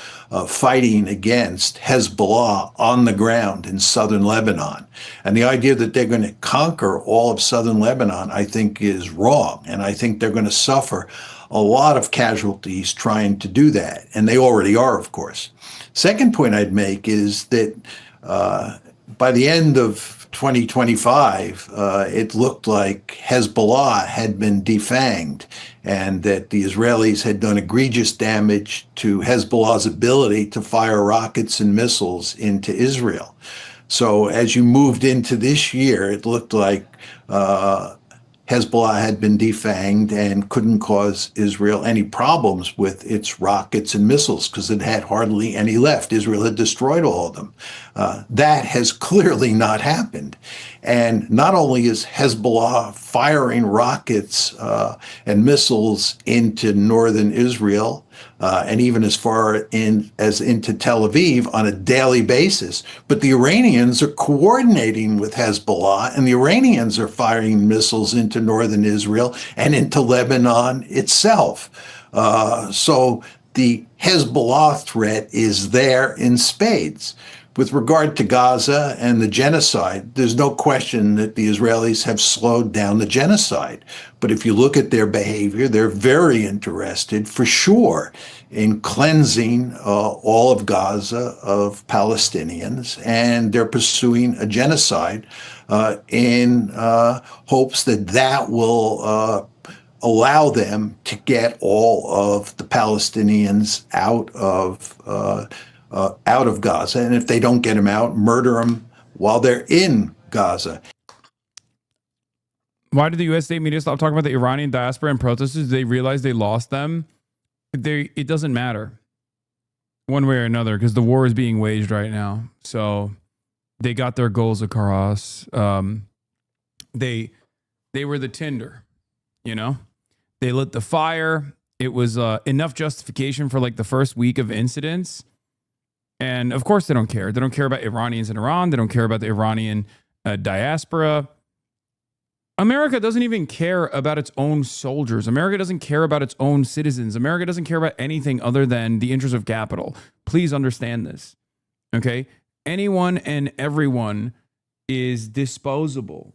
fighting against Hezbollah on the ground in southern Lebanon. And the idea that they're going to conquer all of southern Lebanon, I think, is wrong. And I think they're going to suffer a lot of casualties trying to do that, and they already are, of course. Second point I'd make is that by the end of 2025, it looked like Hezbollah had been defanged and that the Israelis had done egregious damage to Hezbollah's ability to fire rockets and missiles into Israel. So as you moved into this year, it looked like Hezbollah had been defanged and couldn't cause Israel any problems with its rockets and missiles because it had hardly any left. Israel had destroyed all of them. That has clearly not happened. And not only is Hezbollah firing rockets and missiles into northern Israel, and even as far as into Tel Aviv on a daily basis, but the Iranians are coordinating with Hezbollah, and the Iranians are firing missiles into northern Israel and into Lebanon itself. So the Hezbollah threat is there in spades. With regard to Gaza and the genocide, there's no question that the Israelis have slowed down the genocide. But if you look at their behavior, they're very interested, for sure, in cleansing all of Gaza of Palestinians, and they're pursuing a genocide in hopes that that will allow them to get all of the Palestinians out of Gaza, and if they don't get them out, murder them while they're in Gaza. Why did the U.S. state media stop talking about the Iranian diaspora and protesters? They realized they lost them. It doesn't matter one way or another because the war is being waged right now. So they got their goals across. They were the tinder, you know? They lit the fire. It was enough justification for like the first week of incidents. And of course, they don't care. They don't care about Iranians in Iran. They don't care about the Iranian diaspora. America doesn't even care about its own soldiers. America doesn't care about its own citizens. America doesn't care about anything other than the interest of capital. Please understand this. Okay? Anyone and everyone is disposable.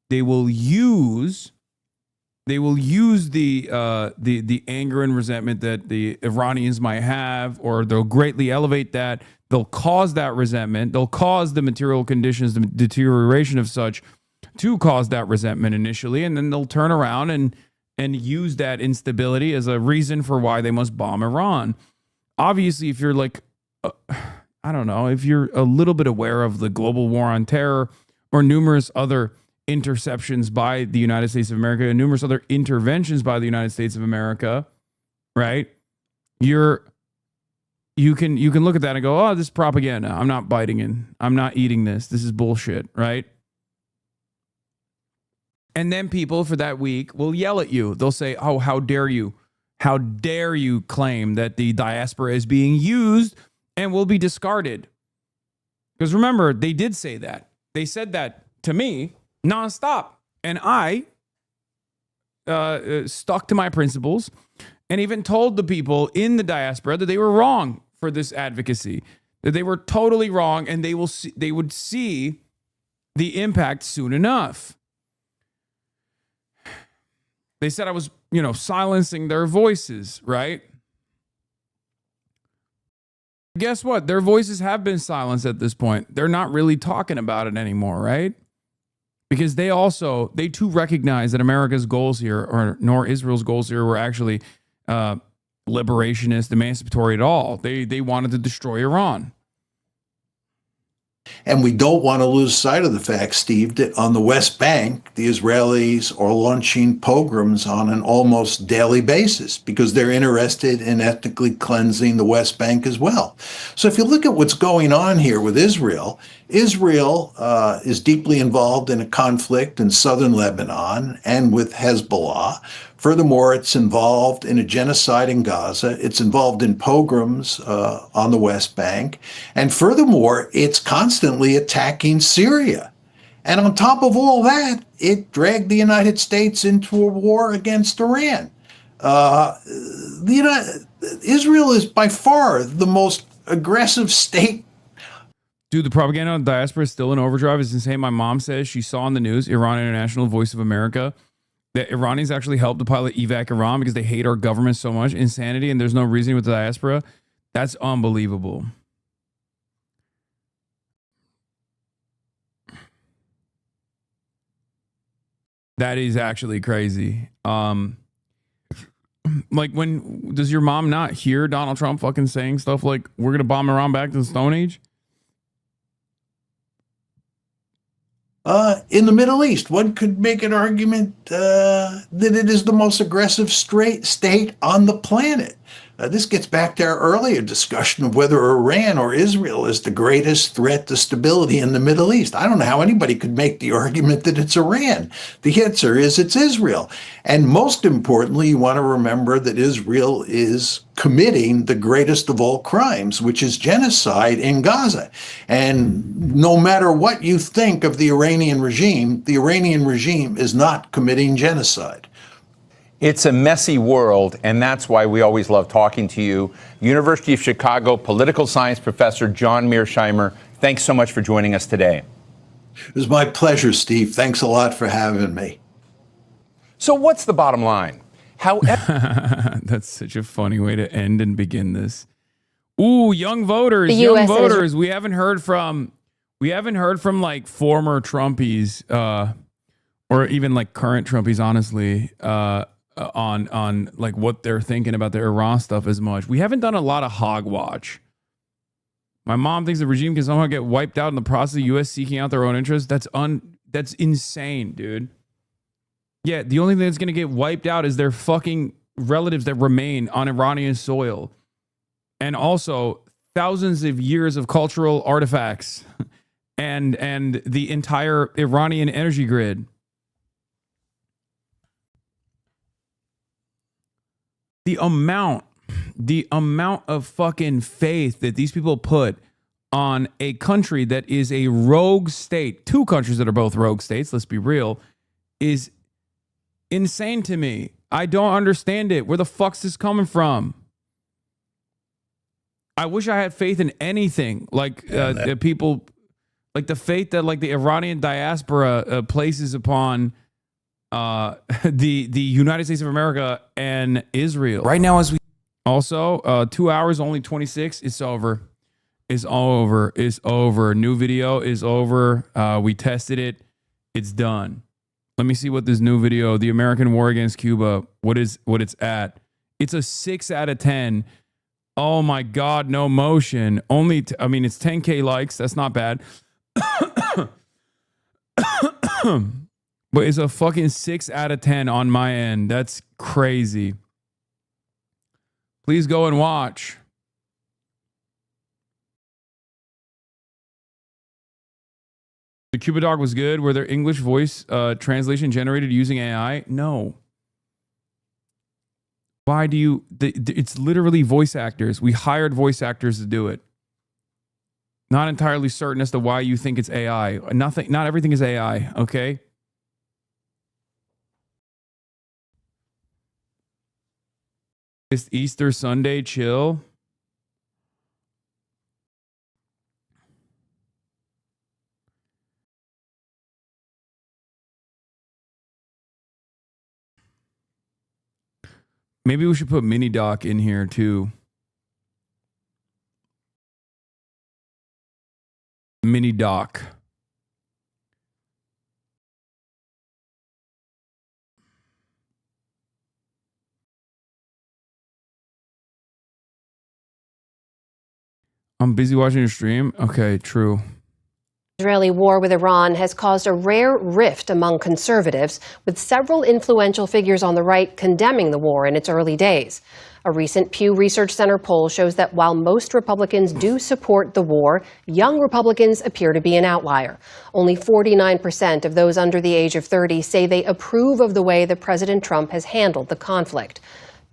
They will use the anger and resentment that the Iranians might have, or they'll greatly elevate that. They'll cause that resentment. They'll cause the material conditions, the deterioration of such, to cause that resentment initially, and then they'll turn around and use that instability as a reason for why they must bomb Iran. Obviously, if you're like, I don't know, if you're a little bit aware of the global war on terror or numerous other interceptions by the United States of America and numerous other interventions by the United States of America, right? You can look at that and go, oh, this is propaganda. I'm not biting in. I'm not eating this. This is bullshit, right? And then people for that week will yell at you. They'll say, oh, how dare you? How dare you claim that the diaspora is being used and will be discarded? Because remember, they did say that. They said that to me nonstop. And I stuck to my principles and even told the people in the diaspora that they were wrong for this advocacy, that they were totally wrong, and they would see the impact soon enough. They said I was, silencing their voices, right? Guess what? Their voices have been silenced at this point. They're not really talking about it anymore, right? Because they too recognize that America's goals here, nor Israel's goals here, were actually liberationist, emancipatory at all. They wanted to destroy Iran. And we don't want to lose sight of the fact, Steve, that on the West Bank, the Israelis are launching pogroms on an almost daily basis because they're interested in ethnically cleansing the West Bank as well. So if you look at what's going on here with Israel, Israel is deeply involved in a conflict in southern Lebanon and with Hezbollah. Furthermore, it's involved in a genocide in Gaza. It's involved in pogroms on the West Bank. And furthermore, it's constantly attacking Syria. And on top of all that, it dragged the United States into a war against Iran. Israel is by far the most aggressive state. Dude, the propaganda on diaspora is still in overdrive. It's insane. My mom says she saw on the news, Iran International, Voice of America, that Iranians actually helped the pilot evac Iran because they hate our government so much. Insanity, and there's no reasoning with the diaspora. That's unbelievable. That is actually crazy. Like, when does your mom not hear Donald Trump fucking saying stuff like, we're gonna bomb Iran back to the Stone Age? In the Middle East, one could make an argument that it is the most aggressive state on the planet. This gets back to our earlier discussion of whether Iran or Israel is the greatest threat to stability in the Middle East. I don't know how anybody could make the argument that it's Iran. The answer is it's Israel. And most importantly, you want to remember that Israel is committing the greatest of all crimes, which is genocide in Gaza. And no matter what you think of the Iranian regime is not committing genocide. It's a messy world, and that's why we always love talking to you. University of Chicago political science professor John Mearsheimer, thanks so much for joining us today. It was my pleasure, Steve. Thanks a lot for having me. So what's the bottom line? That's such a funny way to end and begin this. Ooh, young voters, We haven't heard from like former Trumpies, or even like current Trumpies, honestly, on like what they're thinking about the Iran stuff as much. We haven't done a lot of hogwatch. My mom thinks the regime can somehow get wiped out in the process of the U.S. seeking out their own interests. That's insane, dude. Yeah, the only thing that's going to get wiped out is their fucking relatives that remain on Iranian soil. And also thousands of years of cultural artifacts and the entire Iranian energy grid. The amount of fucking faith that these people put on a country that is a rogue state, two countries that are both rogue states, let's be real, is insane to me. I don't understand it. Where the fuck's this coming from? I wish I had faith in anything like people, like the faith that like the Iranian diaspora places upon the United States of America and Israel. Right now, as we also 2 hours, only 26. It's over. It's all over. It's over. New video is over. We tested it. It's done. Let me see what this new video, the American war against Cuba, what it's at. It's a 6 out of 10. Oh my God, no motion. Only, I mean, it's 10K likes. That's not bad. But it's a fucking 6 out of 10 on my end. That's crazy. Please go and watch. The Cuba dog was good. Were there English voice translation generated using AI? No. Why do you... it's literally voice actors. We hired voice actors to do it. Not entirely certain as to why you think it's AI. Not everything is AI, okay? It's Easter Sunday, chill. Maybe we should put mini doc in here too. Mini doc. I'm busy watching your stream. Okay, true. Israeli war with Iran has caused a rare rift among conservatives, with several influential figures on the right condemning the war in its early days. A recent Pew Research Center poll shows that while most Republicans do support the war, young Republicans appear to be an outlier. Only 49% of those under the age of 30 say they approve of the way that President Trump has handled the conflict.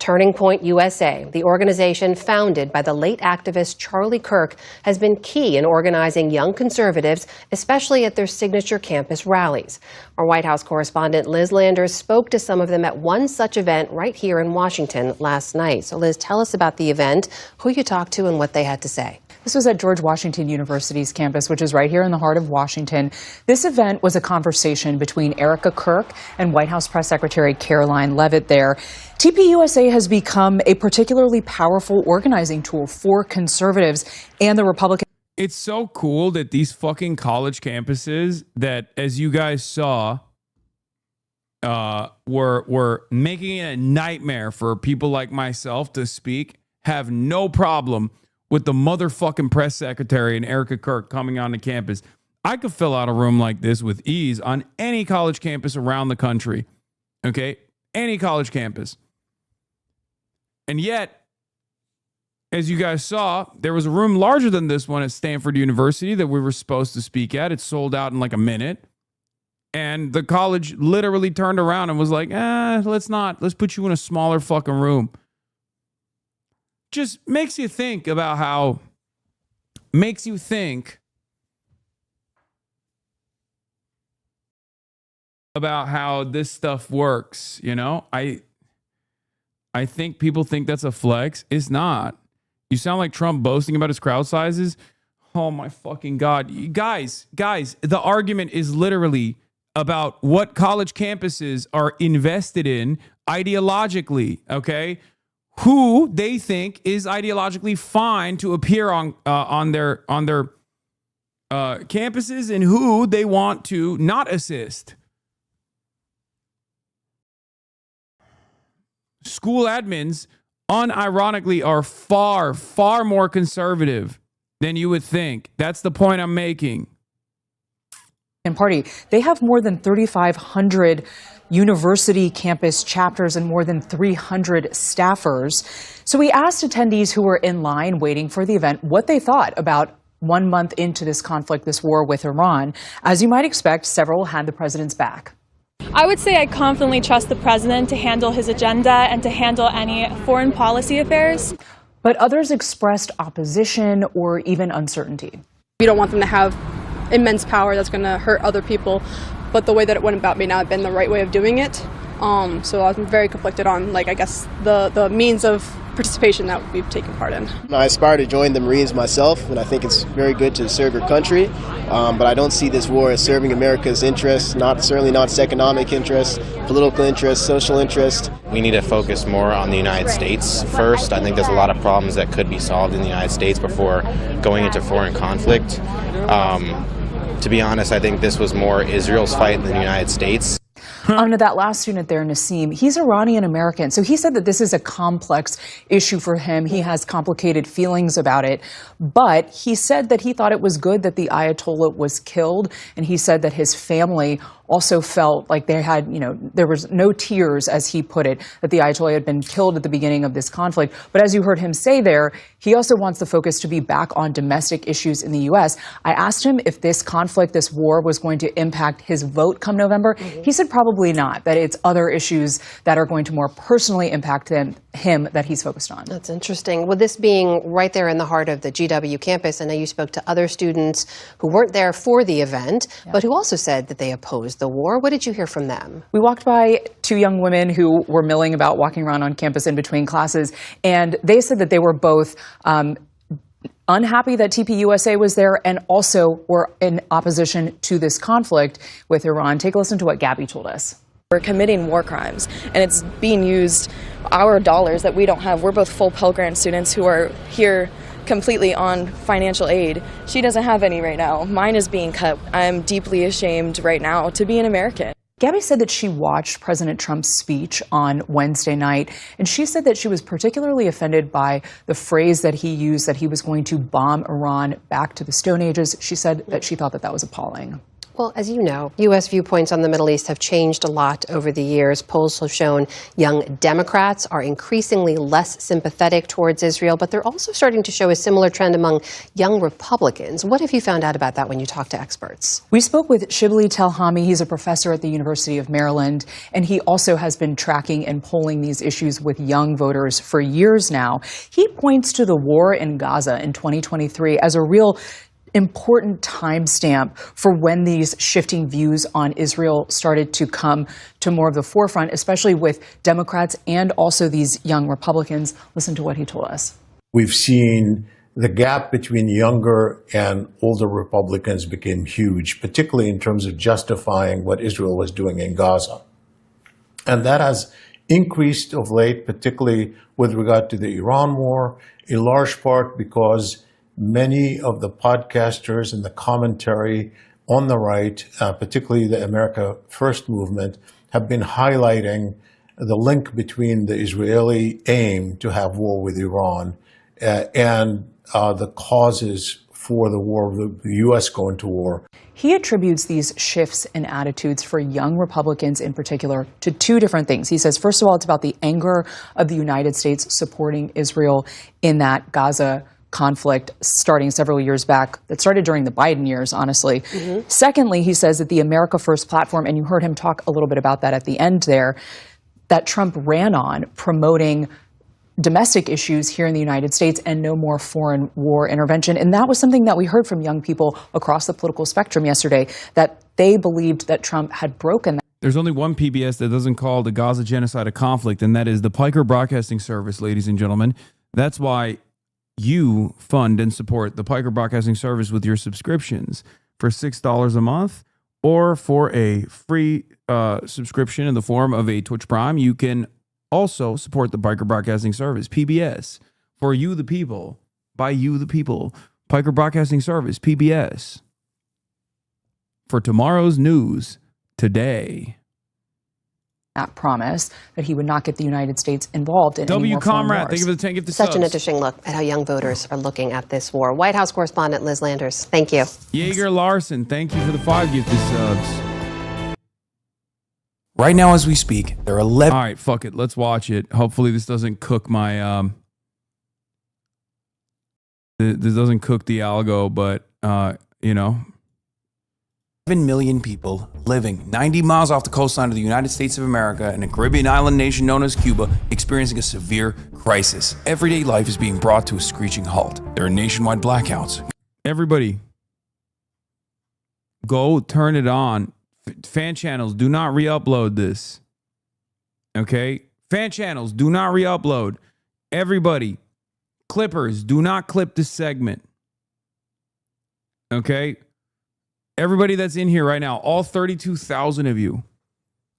Turning Point USA, the organization founded by the late activist Charlie Kirk, has been key in organizing young conservatives, especially at their signature campus rallies. Our White House correspondent Liz Landers spoke to some of them at one such event right here in Washington last night. So Liz, tell us about the event, who you talked to, and what they had to say. This was at George Washington University's campus, which is right here in the heart of Washington. This event was a conversation between Erica Kirk and White House Press Secretary Caroline Leavitt there. TPUSA has become a particularly powerful organizing tool for conservatives and the Republican. It's so cool that these fucking college campuses that, as you guys saw, were making it a nightmare for people like myself to speak, have no problem with the motherfucking press secretary and Erica Kirk coming on the campus. I could fill out a room like this with ease on any college campus around the country. Okay? Any college campus. And yet, as you guys saw, there was a room larger than this one at Stanford University that we were supposed to speak at. It sold out in like a minute. And the college literally turned around and was like, let's put you in a smaller fucking room. Just makes you think about how this stuff works, you know? I think people think that's a flex. It's not. You sound like Trump boasting about his crowd sizes. Oh my fucking God. You guys, the argument is literally about what college campuses are invested in ideologically, okay? Who they think is ideologically fine to appear on their campuses and who they want to not assist. School admins, unironically, are far, far more conservative than you would think. That's the point I'm making. Party. They have more than 3,500 university campus chapters and more than 300 staffers. So we asked attendees who were in line waiting for the event what they thought about 1 month into this conflict, this war with Iran. As you might expect, several had the president's back. I would say I confidently trust the president to handle his agenda and to handle any foreign policy affairs. But others expressed opposition or even uncertainty. We don't want them to have immense power that's going to hurt other people, but the way that it went about may not have been the right way of doing it. So I'm very conflicted on, I guess, the means of participation that we've taken part in. I aspire to join the Marines myself, and I think it's very good to serve your country, but I don't see this war as serving America's interests, certainly not its economic interests, political interests, social interests. We need to focus more on the United States first. I think there's a lot of problems that could be solved in the United States before going into foreign conflict. To be honest, I think this was more Israel's fight than the United States. On to that last student there, Nassim, he's Iranian American. So he said that this is a complex issue for him. He has complicated feelings about it. But he said that he thought it was good that the Ayatollah was killed. And he said that his family also felt like they had, there was no tears, as he put it, that the Ayatollah had been killed at the beginning of this conflict. But as you heard him say there, he also wants the focus to be back on domestic issues in the U.S. I asked him if this conflict, this war, was going to impact his vote come November. He said probably not, that it's other issues that are going to more personally impact him that he's focused on. That's interesting. With this being right there in the heart of the GW campus, I know you spoke to other students who weren't there for the event, but who also said that they opposed the war. What did you hear from them? We walked by two young women who were milling about, walking around on campus in between classes, and they said that they were both unhappy that TPUSA was there and also were in opposition to this conflict with Iran. Take a listen to what Gabby told us. We're committing war crimes, and it's being used, our dollars that we don't have. We're both full Pell Grant students who are here completely on financial aid. She doesn't have any right now. Mine is being cut. I'm deeply ashamed right now to be an American. Gabby said that she watched President Trump's speech on Wednesday night, and she said that she was particularly offended by the phrase that he used, that he was going to bomb Iran back to the Stone Ages. She said that she thought that that was appalling. Well, as you know, U.S. viewpoints on the Middle East have changed a lot over the years. Polls have shown young Democrats are increasingly less sympathetic towards Israel, but they're also starting to show a similar trend among young Republicans. What have you found out about that when you talk to experts? We spoke with Shibli Telhami. He's a professor at the University of Maryland, and he also has been tracking and polling these issues with young voters for years now. He points to the war in Gaza in 2023 as a real important timestamp for when these shifting views on Israel started to come to more of the forefront, especially with Democrats and also these young Republicans. Listen to what he told us. We've seen the gap between younger and older Republicans became huge, particularly in terms of justifying what Israel was doing in Gaza. And that has increased of late, particularly with regard to the Iran war, in large part because many of the podcasters and the commentary on the right, particularly the America First movement, have been highlighting the link between the Israeli aim to have war with Iran and the causes for the war, the U.S. going to war. He attributes these shifts in attitudes for young Republicans in particular to two different things. He says, first of all, it's about the anger of the United States supporting Israel in that Gaza conflict starting several years back. That started during the Biden years, honestly. Secondly, he says that the America First platform, and you heard him talk a little bit about that at the end there, that Trump ran on promoting domestic issues here in the United States and no more foreign war intervention. And that was something that we heard from young people across the political spectrum yesterday, that they believed that Trump had broken that. There's only one PBS that doesn't call the Gaza genocide a conflict, and that is the Piker Broadcasting Service, ladies and gentlemen. That's why you fund and support the Piker Broadcasting Service with your subscriptions for $6 a month, or for a free subscription in the form of a Twitch Prime. You can also support the Piker Broadcasting Service, PBS, for you the people, by you the people. Piker Broadcasting Service, PBS, for tomorrow's news today. That promise that he would not get the United States involved in any more foreign Comrade, wars. thank you for the 10 gifted Such an subs. interesting look at how young voters are looking at this war. White House correspondent Liz Landers, thank you. Jaeger Larson, thank you for the 5 gifted subs. Right now, as we speak, there are 11. All right, fuck it. Let's watch it. Hopefully this doesn't cook my, this doesn't cook the algo, but, you know. 11 million people living 90 miles off the coastline of the United States of America in a Caribbean island nation known as Cuba, experiencing a severe crisis. Everyday life is being brought to a screeching halt. There are nationwide blackouts. Everybody, go turn it on. Fan channels, do not re-upload this. Okay? Fan channels, do not re-upload. Everybody, clippers, do not clip this segment. Okay? Everybody that's in here right now, all 32,000 of you,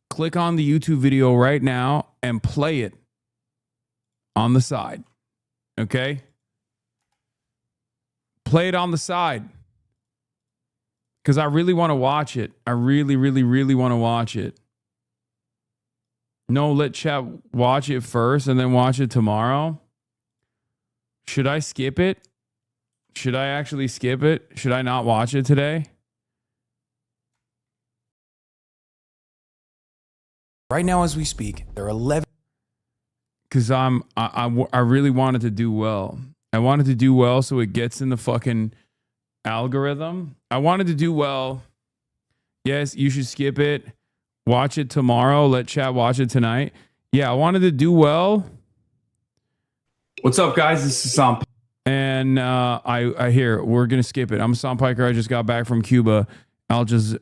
click on the YouTube video right now and play it on the side. Okay? Play it on the side. Because I really want to watch it. I really, really, really want to watch it. No, let chat watch it first and then watch it tomorrow. Should I skip it? Should I actually skip it? Should I not watch it today? Right now, as we speak, there are 11. Because I really wanted to do well. I wanted to do well so it gets in the fucking algorithm. I wanted to do well. Yes, you should skip it. Watch it tomorrow. Let chat watch it tonight. Yeah, I wanted to do well. What's up, guys? This is Hasan. And I hear we're gonna skip it. I'm Hasan Piker. I just got back from Cuba. Al Jazeera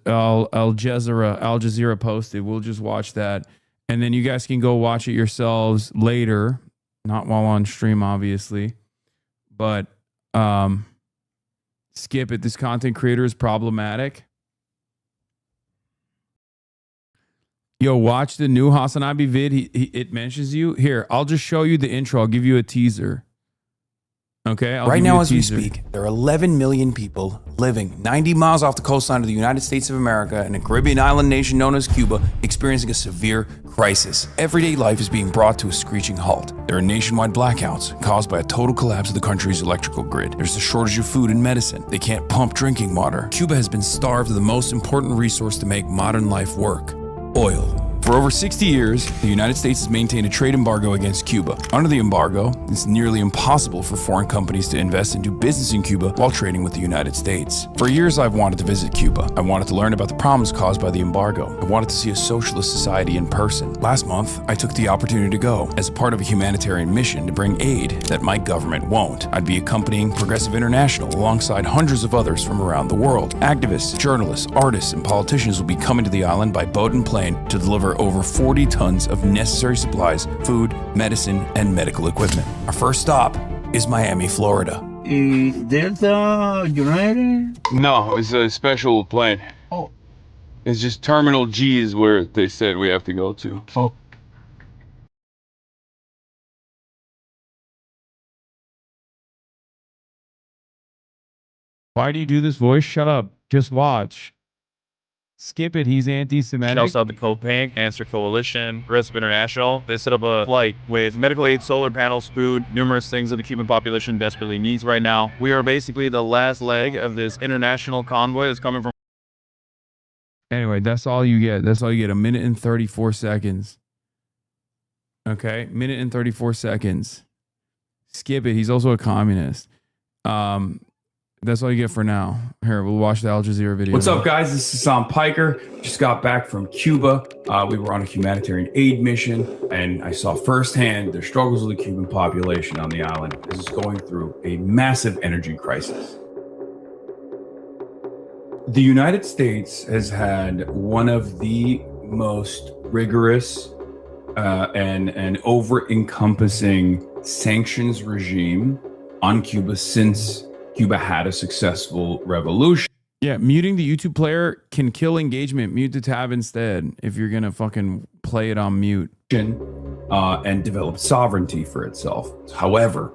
posted. We'll just watch that, and then you guys can go watch it yourselves later, not while on stream, obviously. But skip it. This content creator is problematic. Yo, watch the new Hasanabi vid. It mentions you. Here, I'll just show you the intro. I'll give you a teaser. Okay? Right now, as we speak, there are 11 million people living 90 miles off the coastline of the United States of America in a Caribbean island nation known as Cuba, experiencing a severe crisis. Everyday life is being brought to a screeching halt. There are nationwide blackouts caused by a total collapse of the country's electrical grid. There's a shortage of food and medicine. They can't pump drinking water. Cuba has been starved of the most important resource to make modern life work: oil. For over 60 years, the United States has maintained a trade embargo against Cuba. Under the embargo, it's nearly impossible for foreign companies to invest and do business in Cuba while trading with the United States. For years, I've wanted to visit Cuba. I wanted to learn about the problems caused by the embargo. I wanted to see a socialist society in person. Last month, I took the opportunity to go as a part of a humanitarian mission to bring aid that my government won't. I'd be accompanying Progressive International alongside hundreds of others from around the world. Activists, journalists, artists, and politicians will be coming to the island by boat and plane to deliver over 40 tons of necessary supplies, food, medicine, and medical equipment. Our first stop is Miami, Florida. Delta United? No, it's a special plane. Oh. It's just Terminal G is where they said we have to go to. Oh. Why do you do this voice? Shut up. Just watch. Skip it. He's anti-Semitic. Also, the Copain Cancer Coalition, RISP International, they set up a flight with medical aid, solar panels, food, numerous things that the Cuban population desperately needs right now. We are basically the last leg of this international convoy that's coming from. Anyway, that's all you get. That's all you get. 1 minute and 34 seconds. Okay, 1 minute and 34 seconds. Skip it. He's also a communist. That's all you get for now. Here, we'll watch the Al Jazeera video. What's up, guys? This is Hasan Piker. Just got back from Cuba. We were on a humanitarian aid mission, and I saw firsthand the struggles of the Cuban population on the island. This is going through a massive energy crisis. The United States has had one of the most rigorous and over-encompassing sanctions regime on Cuba since Cuba had a successful revolution. Yeah, muting the YouTube player can kill engagement. Mute the tab instead if you're gonna fucking play it on mute. And develop sovereignty for itself. However,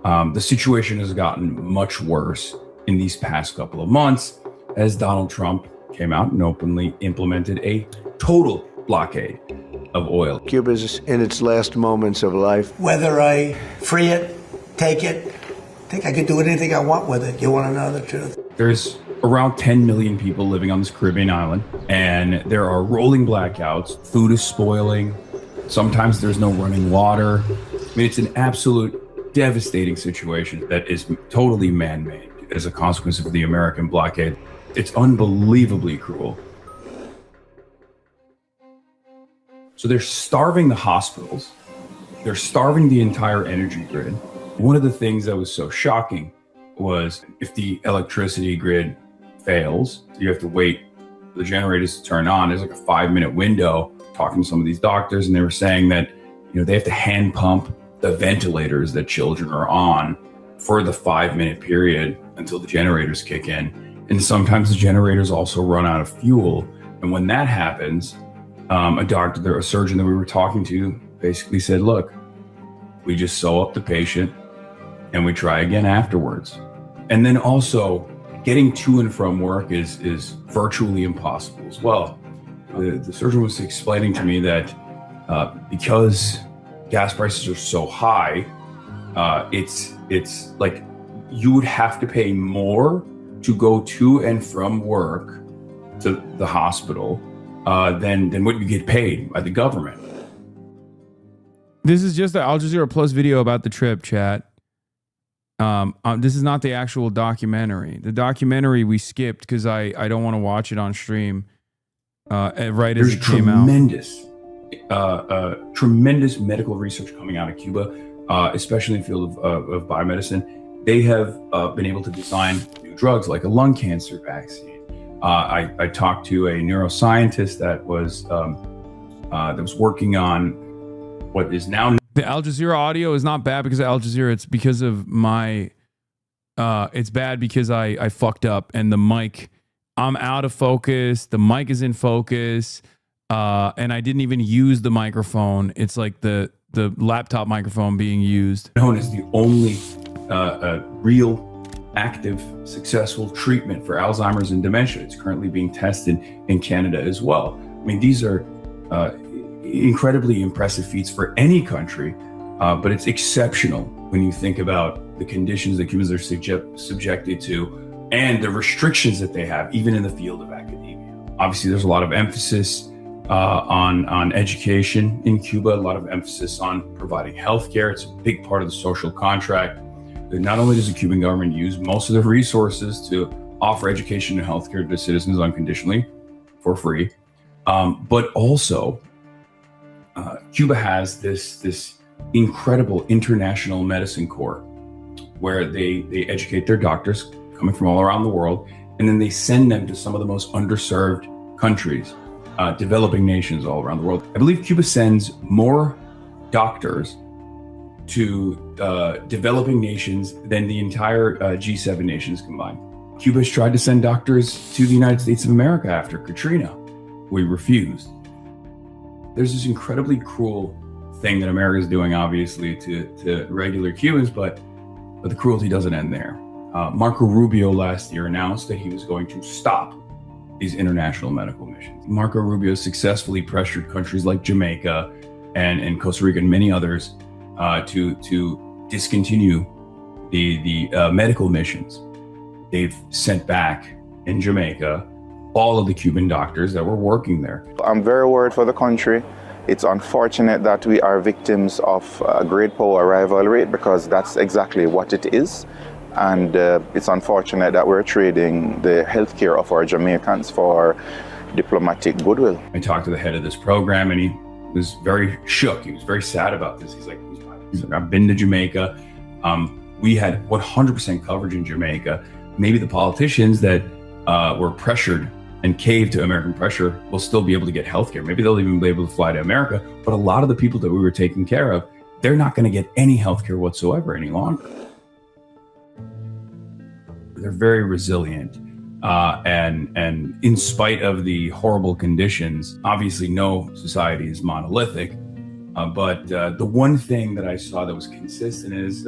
the situation has gotten much worse in these past couple of months as Donald Trump came out and openly implemented a total blockade of oil. Cuba's in its last moments of life. Whether I free it, take it, I think I could do anything I want with it. You want to know the truth? There's around 10 million people living on this Caribbean island, and there are rolling blackouts. Food is spoiling. Sometimes there's no running water. I mean, it's an absolute devastating situation that is totally man-made as a consequence of the American blockade. It's unbelievably cruel. So they're starving the hospitals. They're starving the entire energy grid. One of the things that was so shocking was if the electricity grid fails, you have to wait for the generators to turn on. There's like a 5-minute window. Talking to some of these doctors, and they were saying that, you know, they have to hand pump the ventilators that children are on for the 5-minute period until the generators kick in. And sometimes the generators also run out of fuel. And when that happens, a surgeon that we were talking to basically said, look, we just sew up the patient and we try again afterwards. And then also getting to and from work is virtually impossible as well. The surgeon was explaining to me that because gas prices are so high, it's like you would have to pay more to go to and from work to the hospital than what you get paid by the government. This is just the Al Jazeera Plus video about the trip, chat. This is not the actual documentary. The documentary we skipped because I don't want to watch it on stream right as it came out. Tremendous medical research coming out of Cuba, especially in the field of biomedicine. They have been able to design new drugs like a lung cancer vaccine. I talked to a neuroscientist that was working on what is now. The Al Jazeera audio is not bad because of Al Jazeera. It's because of my. It's bad because I fucked up and the mic. I'm out of focus. The mic is in focus, and I didn't even use the microphone. It's like the laptop microphone being used. Known as the only real, active, successful treatment for Alzheimer's and dementia. It's currently being tested in Canada as well. I mean, these are incredibly impressive feats for any country, but it's exceptional when you think about the conditions that Cubans are subjected to and the restrictions that they have, even in the field of academia. Obviously, there's a lot of emphasis on education in Cuba, a lot of emphasis on providing healthcare. It's a big part of the social contract. Not only does the Cuban government use most of their resources to offer education and healthcare to citizens unconditionally for free, but also Cuba has this incredible international medicine corps where they educate their doctors coming from all around the world, and then they send them to some of the most underserved countries, developing nations all around the world. I believe Cuba sends more doctors to developing nations than the entire G7 nations combined. Cuba has tried to send doctors to the United States of America after Katrina. We refused. There's this incredibly cruel thing that America is doing, obviously, to regular Cubans, but the cruelty doesn't end there. Marco Rubio last year announced that he was going to stop these international medical missions. Marco Rubio successfully pressured countries like Jamaica and Costa Rica and many others to discontinue the medical missions. They've sent back in Jamaica all of the Cuban doctors that were working there. I'm very worried for the country. It's unfortunate that we are victims of a great power rivalry, because that's exactly what it is. And it's unfortunate that we're trading the healthcare of our Jamaicans for diplomatic goodwill. I talked to the head of this program, and he was very shook. He was very sad about this. He's like, I've been to Jamaica. We had 100% coverage in Jamaica. Maybe the politicians that were pressured and caved to American pressure will still be able to get healthcare. Maybe they'll even be able to fly to America. But a lot of the people that we were taking care of, they're not going to get any healthcare whatsoever any longer. They're very resilient. And in spite of the horrible conditions, obviously no society is monolithic. But the one thing that I saw that was consistent is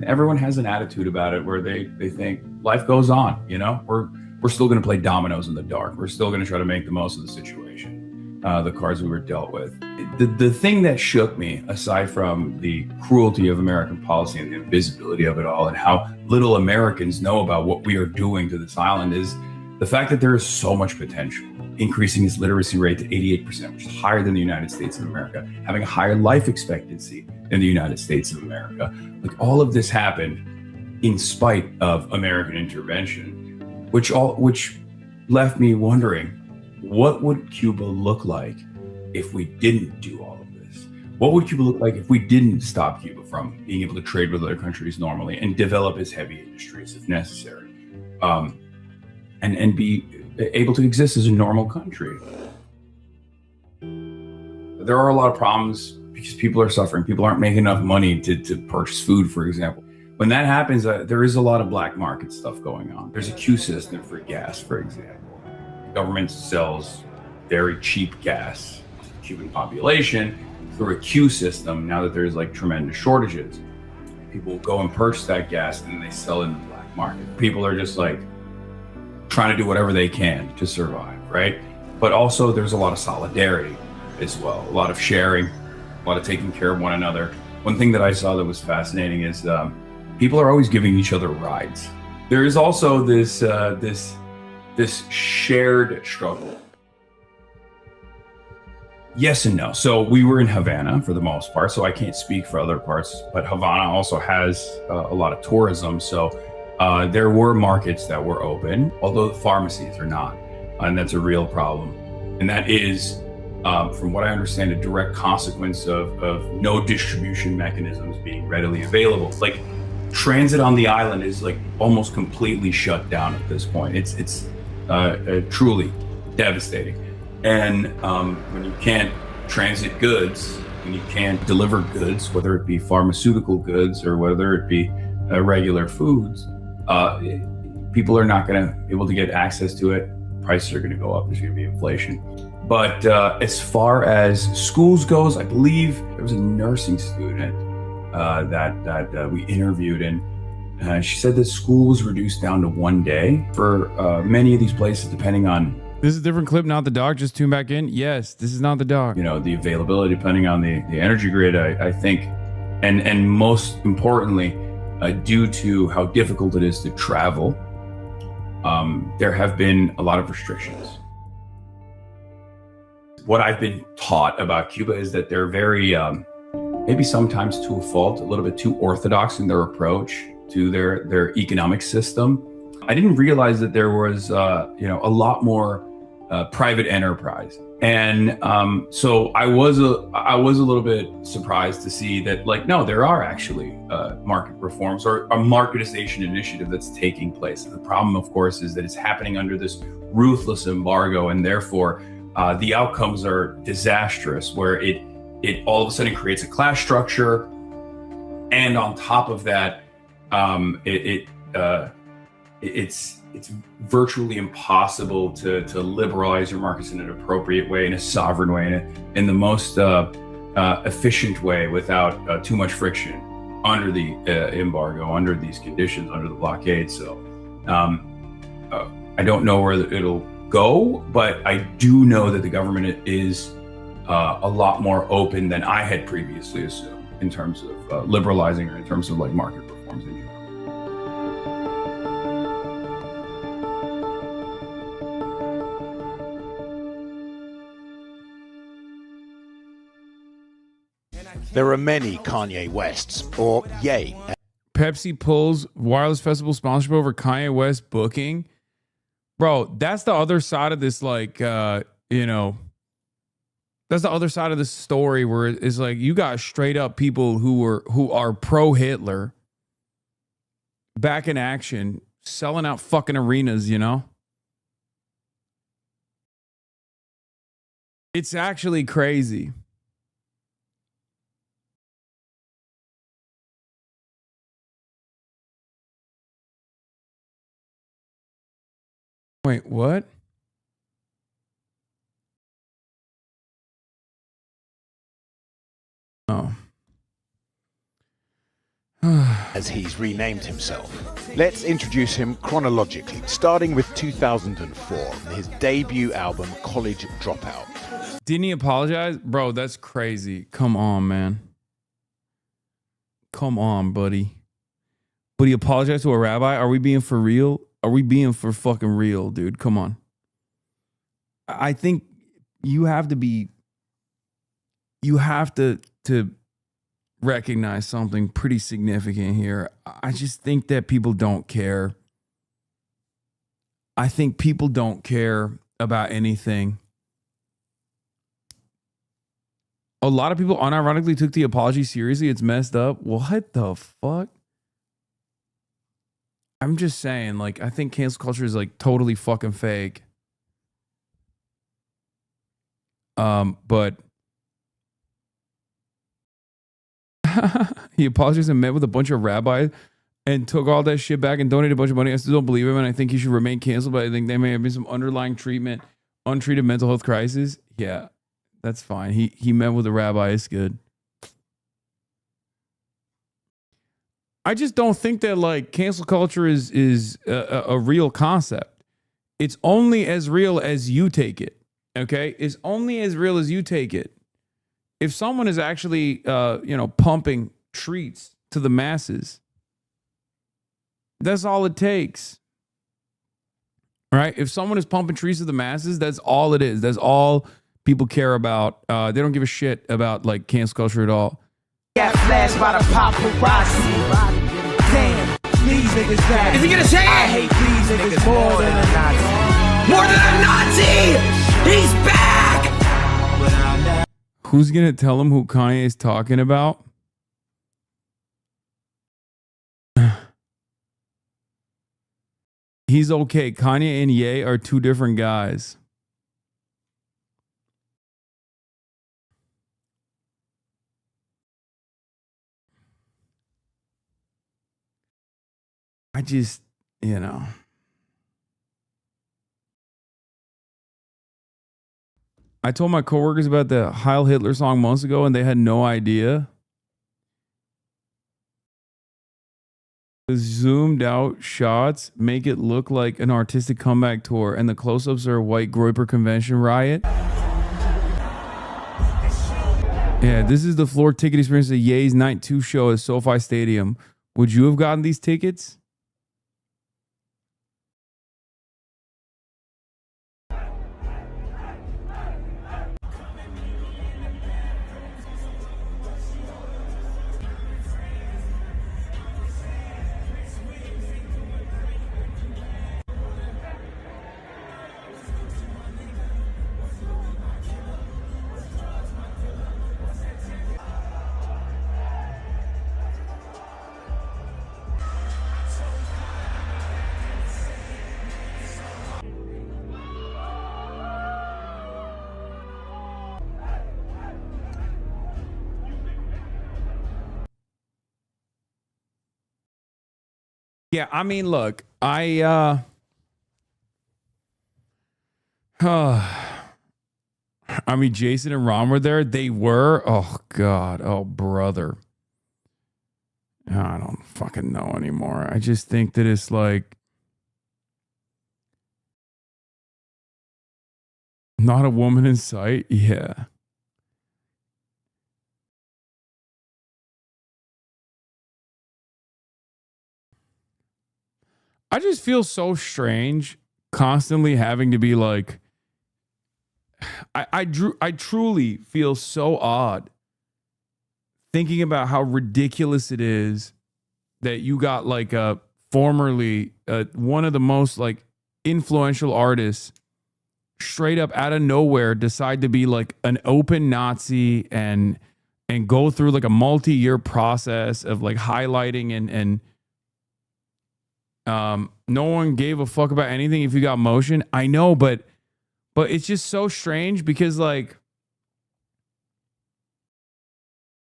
everyone has an attitude about it where they think life goes on. You know, we're still going to play dominoes in the dark. We're still going to try to make the most of the situation, the cards we were dealt with. The thing that shook me, aside from the cruelty of American policy and the invisibility of it all, and how little Americans know about what we are doing to this island, is the fact that there is so much potential. Increasing its literacy rate to 88%, which is higher than the United States of America, having a higher life expectancy than the United States of America. Like, all of this happened in spite of American intervention, which left me wondering, what would Cuba look like if we didn't do all of this? What would Cuba look like if we didn't stop Cuba from being able to trade with other countries normally and develop its heavy industries if necessary, and be able to exist as a normal country? There are a lot of problems because people are suffering. People aren't making enough money to purchase food, for example. When that happens, there is a lot of black market stuff going on. There's a queue system for gas, for example. The government sells very cheap gas to the Cuban population through a queue system now that there's like tremendous shortages. People go and purchase that gas and then they sell it in the black market. People are just like trying to do whatever they can to survive, right? But also there's a lot of solidarity as well, a lot of sharing, a lot of taking care of one another. One thing that I saw that was fascinating is people are always giving each other rides. There is also this shared struggle. Yes and no. So we were in Havana for the most part, so I can't speak for other parts, but Havana also has a lot of tourism. So there were markets that were open, although the pharmacies are not. And that's a real problem. And that is, from what I understand, a direct consequence of no distribution mechanisms being readily available. Like, transit on the island is like almost completely shut down at this point. It's truly devastating. And when you can't transit goods, when you can't deliver goods, whether it be pharmaceutical goods or whether it be regular foods, people are not going to be able to get access to it. Prices are going to go up. There's going to be inflation. But as far as schools goes, I believe there was a nursing student that we interviewed, and she said that school was reduced down to 1 day for many of these places, depending on. This is a different clip, not the dog. Just tune back in. Yes, this is not the dog. You know, the availability, depending on the energy grid, I think, and most importantly, due to how difficult it is to travel, there have been a lot of restrictions. What I've been taught about Cuba is that they're very, maybe sometimes to a fault, a little bit too orthodox in their approach to their economic system. I didn't realize that there was, a lot more private enterprise, and so I was a little bit surprised to see that, like, no, there are actually market reforms or a marketization initiative that's taking place. The problem, of course, is that it's happening under this ruthless embargo, and therefore the outcomes are disastrous, where it all of a sudden creates a class structure. And on top of that, it's virtually impossible to liberalize your markets in an appropriate way, in a sovereign way, in the most efficient way, without too much friction under the embargo, under these conditions, under the blockade. So I don't know where it'll go, but I do know that the government is a lot more open than I had previously assumed in terms of liberalizing, or in terms of like market reforms in general. There are many Kanye Wests, or Ye. Pepsi pulls wireless festival sponsorship over Kanye West booking. Bro, that's the other side of this, like, that's the other side of this story, where it's like you got straight up people who are pro-Hitler back in action, selling out fucking arenas, you know? It's actually crazy. Wait, what? Oh. As he's renamed himself. Let's introduce him chronologically, starting with 2004, his debut album, College Dropout. Didn't he apologize? Bro, that's crazy. Come on, man. Come on, buddy. But he apologized to a rabbi? Are we being for real? Are we being for fucking real, dude? Come on. I think you have to recognize something pretty significant here. I just think that people don't care. I think people don't care about anything. A lot of people unironically took the apology seriously. It's messed up. What the fuck? I'm just saying, like, I think cancel culture is like totally fucking fake. But he apologized and met with a bunch of rabbis and took all that shit back and donated a bunch of money. I still don't believe him, and I think he should remain canceled, but I think there may have been some underlying untreated mental health crisis. Yeah, that's fine. He met with a rabbi. It's good. I just don't think that like cancel culture is a real concept. It's only as real as you take it. Okay, it's only as real as you take it. If someone is actually pumping treats to the masses, that's all it takes. Right? If someone is pumping treats to the masses, that's all it is. That's all people care about. They don't give a shit about like cancel culture at all. Got flashed by the paparazzi. Damn, these niggas back. Is he gonna say it? I hate these niggas more than a Nazi. More than a Nazi! He's back! Who's gonna tell him who Kanye is talking about? He's okay. Kanye and Ye are two different guys. I just, I told my coworkers about the Heil Hitler song months ago, and they had no idea. The zoomed out shots make it look like an artistic comeback tour, and the close-ups are a white Groyper convention riot. Yeah, this is the floor ticket experience of Ye's Night 2 show at SoFi Stadium. Would you have gotten these tickets? Yeah, I mean, look, I mean, Jason and Ron were there. They were. Oh, God. Oh, brother. I don't fucking know anymore. I just think that it's like not a woman in sight. Yeah. I just feel so strange constantly having to be like, I truly feel so odd thinking about how ridiculous it is that you got like a formerly one of the most like influential artists straight up out of nowhere decide to be like an open Nazi and go through like a multi-year process of like highlighting and no one gave a fuck about anything if you got motion. I know, but it's just so strange because like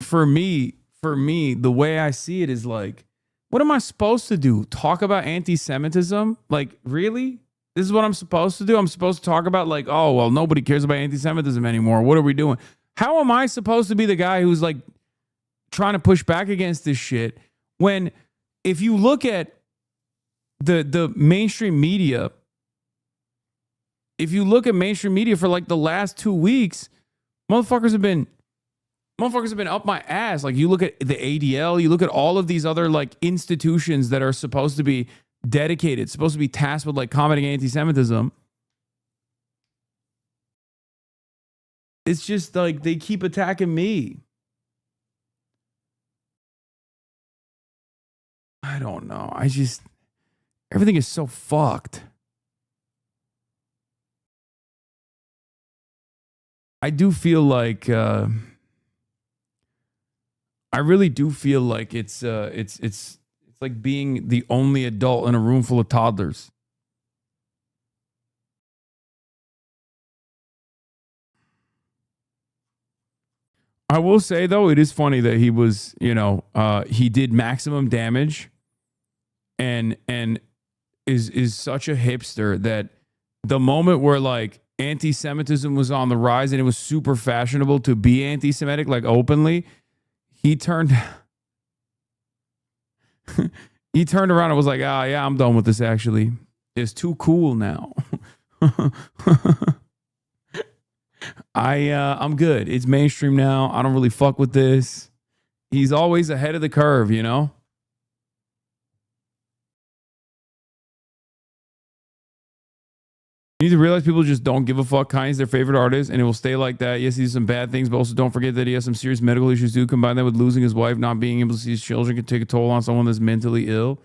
for me, the way I see it is like, what am I supposed to do? Talk about anti-Semitism? Like, really? This is what I'm supposed to do? I'm supposed to talk about like, oh, well, nobody cares about anti-Semitism anymore. What are we doing? How am I supposed to be the guy who's like trying to push back against this shit when if you look at the mainstream media, if you look at mainstream media for like the last 2 weeks, motherfuckers have been up my ass. Like you look at the ADL, you look at all of these other like institutions that are supposed to be dedicated, supposed to be tasked with like combating anti-Semitism. It's just like they keep attacking me. I don't know. Everything is so fucked. I do feel like I really do feel like it's like being the only adult in a room full of toddlers. I will say though, it is funny that he was, he did maximum damage and is such a hipster that the moment where like anti-Semitism was on the rise and it was super fashionable to be anti-Semitic, like openly, he turned around and was like, yeah, I'm done with this actually. It's too cool now. I'm good. It's mainstream now. I don't really fuck with this. He's always ahead of the curve, you know? You need to realize people just don't give a fuck. Kanye's their favorite artist, and it will stay like that. Yes, he does some bad things, but also don't forget that he has some serious medical issues too. Combine that with losing his wife, not being able to see his children can take a toll on someone that's mentally ill.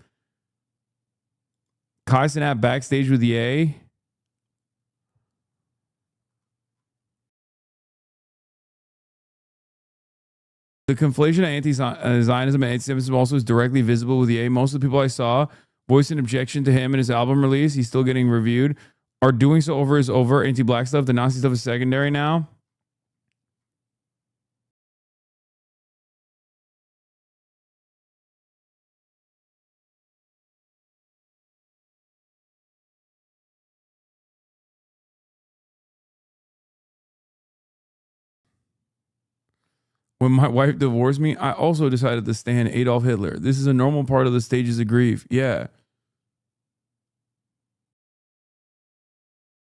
Kai Cenat backstage with Ye. The conflation of anti-Zionism and anti-Semitism also is directly visible with Ye. Most of the people I saw voiced an objection to him and his album release. He's still getting reviewed. Are doing so over his anti-black stuff. The Nazi stuff is secondary now. When my wife divorced me, I also decided to stand Adolf Hitler. This is a normal part of the stages of grief. Yeah.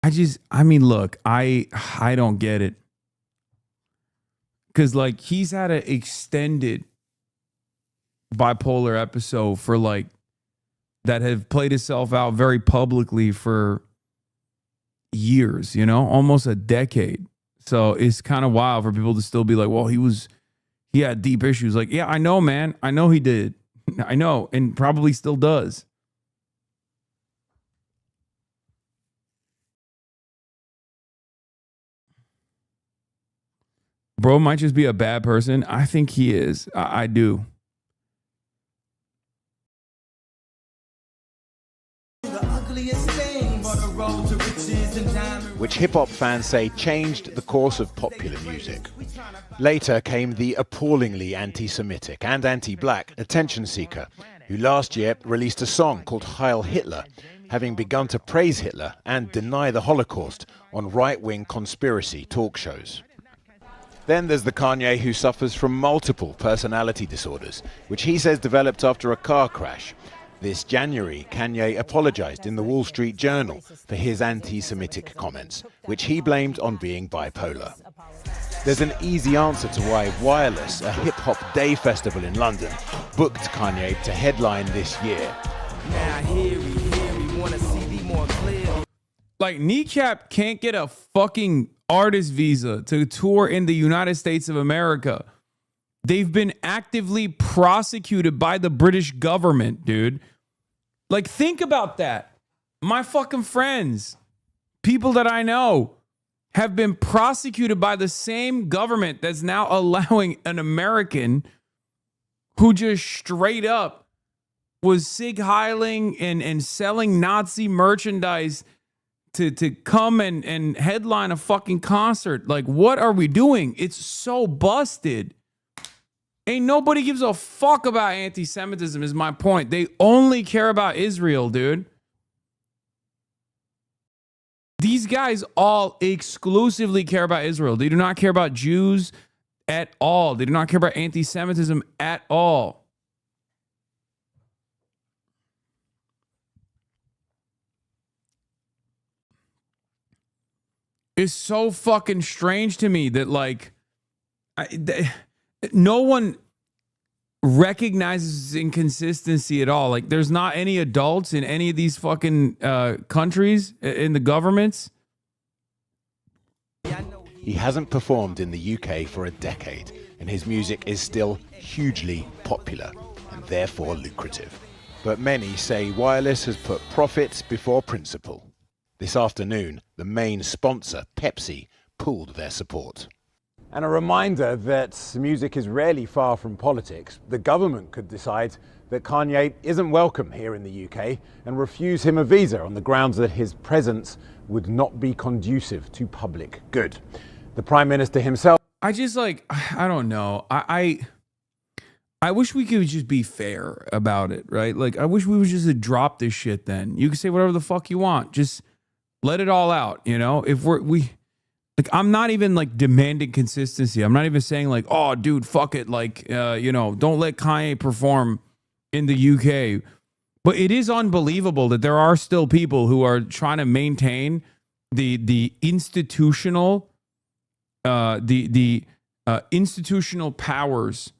Look, I don't get it. Because, like, he's had an extended bipolar episode for, like, that have played itself out very publicly for years, almost a decade. So it's kind of wild for people to still be like, well, he had deep issues. Like, yeah, I know, man. I know he did. I know, and probably still does. Bro might just be a bad person. I think he is. I do. Which hip-hop fans say changed the course of popular music. Later came the appallingly anti-Semitic and anti-black attention seeker, who last year released a song called Heil Hitler, having begun to praise Hitler and deny the Holocaust on right-wing conspiracy talk shows. Then there's the Kanye who suffers from multiple personality disorders, which he says developed after a car crash. This January, Kanye apologized in the Wall Street Journal for his anti-Semitic comments, which he blamed on being bipolar. There's an easy answer to why Wireless, a hip-hop day festival in London, booked Kanye to headline this year. Like, Kneecap can't get a fucking artist visa to tour in the United States of America. They've been actively prosecuted by the British government, dude. Like, think about that. My fucking friends, people that I know, have been prosecuted by the same government that's now allowing an American who just straight up was sig heiling and selling Nazi merchandise to come and headline a fucking concert. Like, what are we doing? It's so busted. Ain't nobody gives a fuck about anti-Semitism is my point. They only care about Israel, dude. These guys all exclusively care about Israel. They do not care about Jews at all. They do not care about anti-Semitism at all. It's so fucking strange to me that, like, no one recognizes inconsistency at all. Like, there's not any adults in any of these fucking countries, in the governments. He hasn't performed in the UK for a decade, and his music is still hugely popular and therefore lucrative. But many say Wireless has put profits before principle. This afternoon, the main sponsor, Pepsi, pulled their support. And a reminder that music is rarely far from politics. The government could decide that Kanye isn't welcome here in the UK and refuse him a visa on the grounds that his presence would not be conducive to public good. The Prime Minister himself... I just, like, I don't know. I wish we could just be fair about it, right? Like, I wish we would just drop this shit then. You can say whatever the fuck you want. Just let it all out, you know? If like, I'm not even, like, demanding consistency. I'm not even saying, like, oh, dude, fuck it. Like, you know, don't let Kanye perform in the UK. But it is unbelievable that there are still people who are trying to maintain the institutional institutional powers,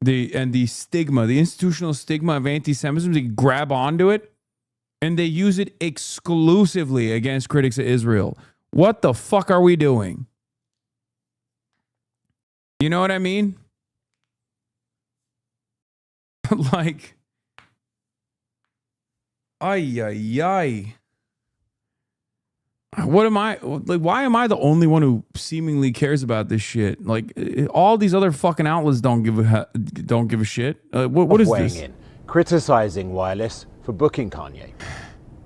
the institutional stigma of anti-Semitism. They grab onto it and they use it exclusively against critics of Israel. What the fuck are we doing? You know what I mean? Like, ay. What am I, like, why am I the only one who seemingly cares about this shit? Like, all these other fucking outlets don't give a shit. What is this? In, criticizing Wireless for booking Kanye.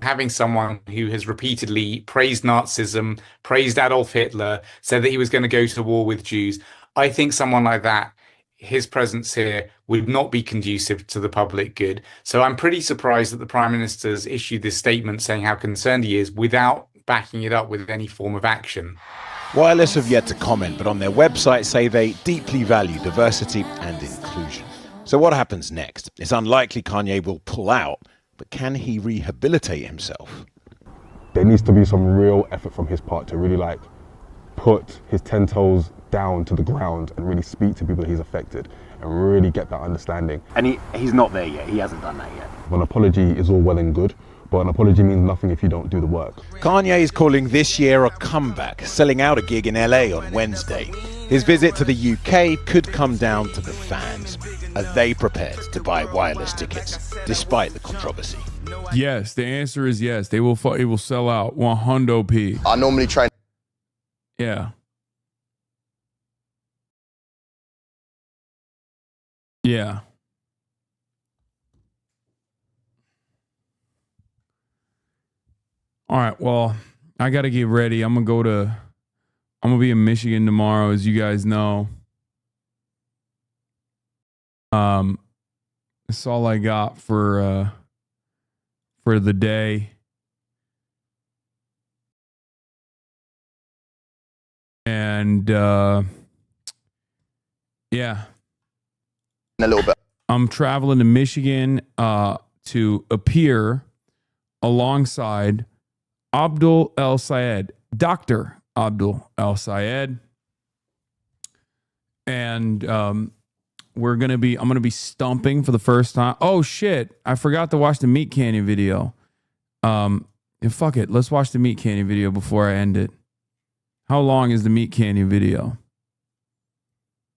Having someone who has repeatedly praised Nazism, praised Adolf Hitler, said that he was going to go to war with Jews. I think someone like that, his presence here would not be conducive to the public good. So I'm pretty surprised that the Prime Minister's issued this statement saying how concerned he is without backing it up with any form of action. Wireless have yet to comment, but on their website say they deeply value diversity and inclusion. So what happens next? It's unlikely Kanye will pull out, but can he rehabilitate himself? There needs to be some real effort from his part to really, like, put his 10 toes down to the ground and really speak to people that he's affected and really get that understanding. And he's not there yet. He hasn't done that yet. An apology is all well and good, but an apology means nothing if you don't do the work. Kanye is calling this year a comeback, selling out a gig in LA on Wednesday. His visit to the UK could come down to the fans. Are they prepared to buy Wireless tickets, despite the controversy? Yes, the answer is yes. It will sell out 100p. I normally try. Yeah. Yeah. All right, well, I got to get ready. I'm going to be in Michigan tomorrow, as you guys know. That's all I got for the day. And yeah. A little bit. I'm traveling to Michigan to appear alongside Abdul El Sayed, Dr. Abdul El Sayed. And I'm going to be stumping for the first time. Oh shit, I forgot to watch the Meat Canyon video. Fuck it, let's watch the Meat Canyon video before I end it. How long is the Meat Canyon video?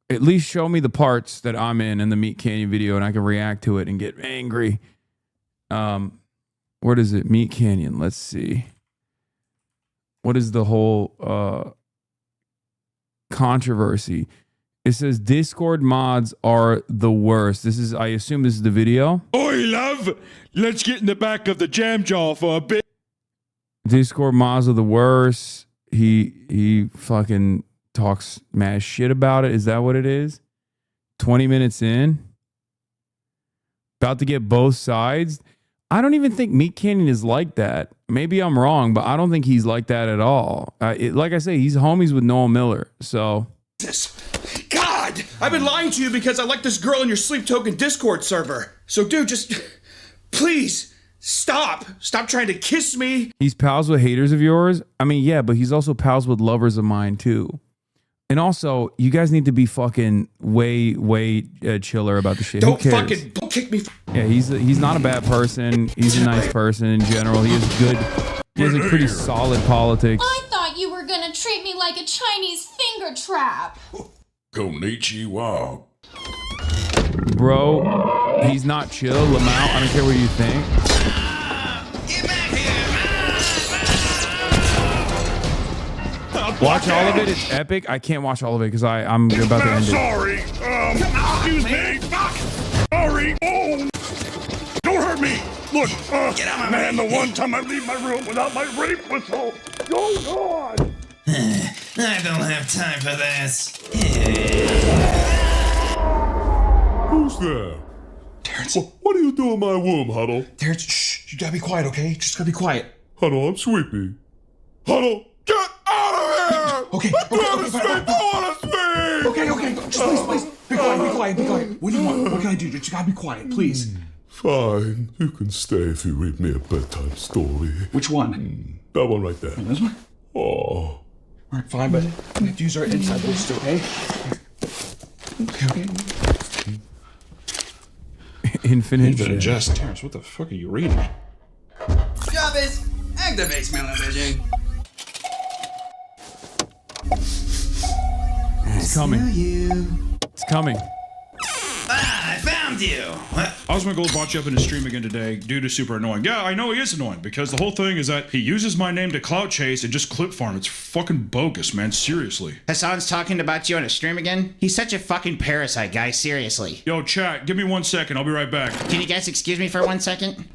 At least show me the parts that I'm in the Meat Canyon video and I can react to it and get angry. What is it? Meat Canyon. Let's see. What is the whole controversy? It says Discord mods are the worst. I assume this is the video. Oi, love. Let's get in the back of the jam jar for a bit. Discord mods are the worst. He fucking talks mad shit about it. Is that what it is? 20 minutes in. About to get both sides. I don't even think Meat Canyon is like that. Maybe I'm wrong, but I don't think he's like that at all. Like I say, he's homies with Noel Miller. So. God! I've been lying to you because I like this girl in your Sleep Token Discord server. So, dude, just please stop. Stop trying to kiss me. He's pals with haters of yours? I mean, yeah, but he's also pals with lovers of mine, too. And also, you guys need to be fucking way chiller about the shit. Don't Who cares? fucking kick me. Yeah, he's not a bad person. He's a nice person in general. He has a pretty solid politics. I thought you were gonna treat me like a Chinese finger trap. Konnichiwa. Bro, he's not chill. Lamau, I don't care what you think. Watch all of it. It's epic. I can't watch all of it because I'm about to end it. Sorry. Excuse me. Fuck. Sorry. Oh. Don't hurt me. Look, get out of my man, the one time I leave my room without my rape whistle. Oh, God. I don't have time for this. Who's there? Terrence. What are you doing in my womb, Huddle? Terrence, shh. You gotta be quiet, okay? Just gotta be quiet. Huddle, I'm sleepy. Huddle, get out of here! Okay. Okay. Just please. Be quiet. What do you want? What can I do? Just gotta be quiet, please. Fine. You can stay if you read me a bedtime story. Which one? That one right there. This one? Oh. All right, fine, but we have to use our inside voices, okay? Okay. Infinite jest. Terrence, what the fuck are you reading? Job is activate smell-o-vision. It's coming. It's coming. I found you. What? Osmongold brought you up in his stream again today. Dude is super annoying. Yeah, I know he is annoying because the whole thing is that he uses my name to clout chase and just clip farm. It's fucking bogus, man. Seriously. Hasan's talking about you on a stream again? He's such a fucking parasite, guys. Seriously. Yo, chat, give me 1 second. I'll be right back. Can you guys excuse me for 1 second?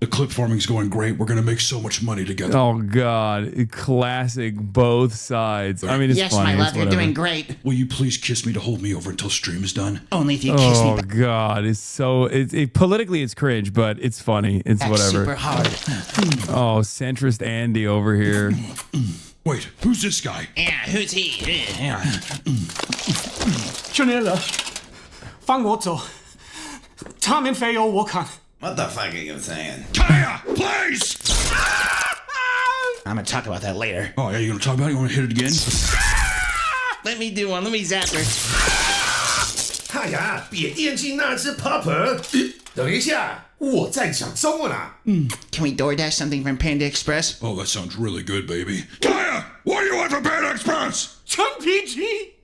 The clip farming's going great. We're gonna make so much money together. Oh God, classic both sides. I mean, it's yes, funny. my love, you're doing great. Will you please kiss me to hold me over until stream is done? Only if you kiss me. Oh God, it's so politically it's cringe, but it's funny. It's That's whatever. super hard. Oh, centrist Andy over here. Wait, who's this guy? Yeah, who's he? 兄弟了，放我走，他们非要我看。 What the fuck are you saying? Kaya, please! I'm gonna talk about that later. Oh, yeah, you gonna talk about it? You wanna hit it again? Let me do one. Let me zap her. 哎呀，别惦记那只 Popper。等一下，我在讲中文啊。Can we DoorDash something from Panda Express? Oh, that sounds really good, baby. Kaya, what do you want from Panda Express? John PG.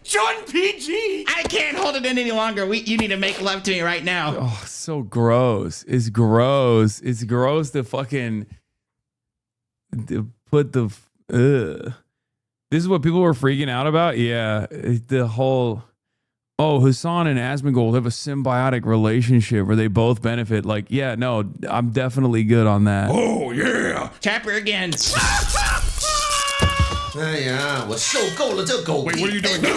John PG. I can't hold it in any longer. You need to make love to me right now. Oh, so gross. It's gross. It's gross to fucking put the. This is what people were freaking out about. Yeah, the whole. Oh, Hasan and Asmongold have a symbiotic relationship where they both benefit. Like, yeah, no, I'm definitely good on that. Oh yeah. Tap her again. 哎呀，我受够了这狗屁！ Wait, what are you doing now?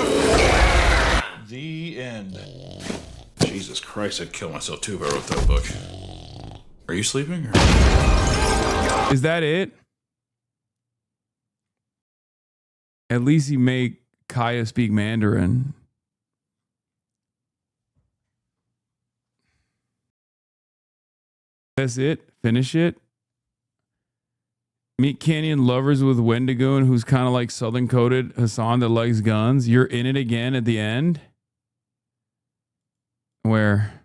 The end. Jesus Christ, I'd kill myself too if I wrote that book. Are you sleeping? Or? Is that it? At least he made Kaya speak Mandarin. That's it? Finish it? Meet Canyon lovers with Wendigoon, who's kind of like Southern coded Hasan that likes guns. You're in it again at the end? Where?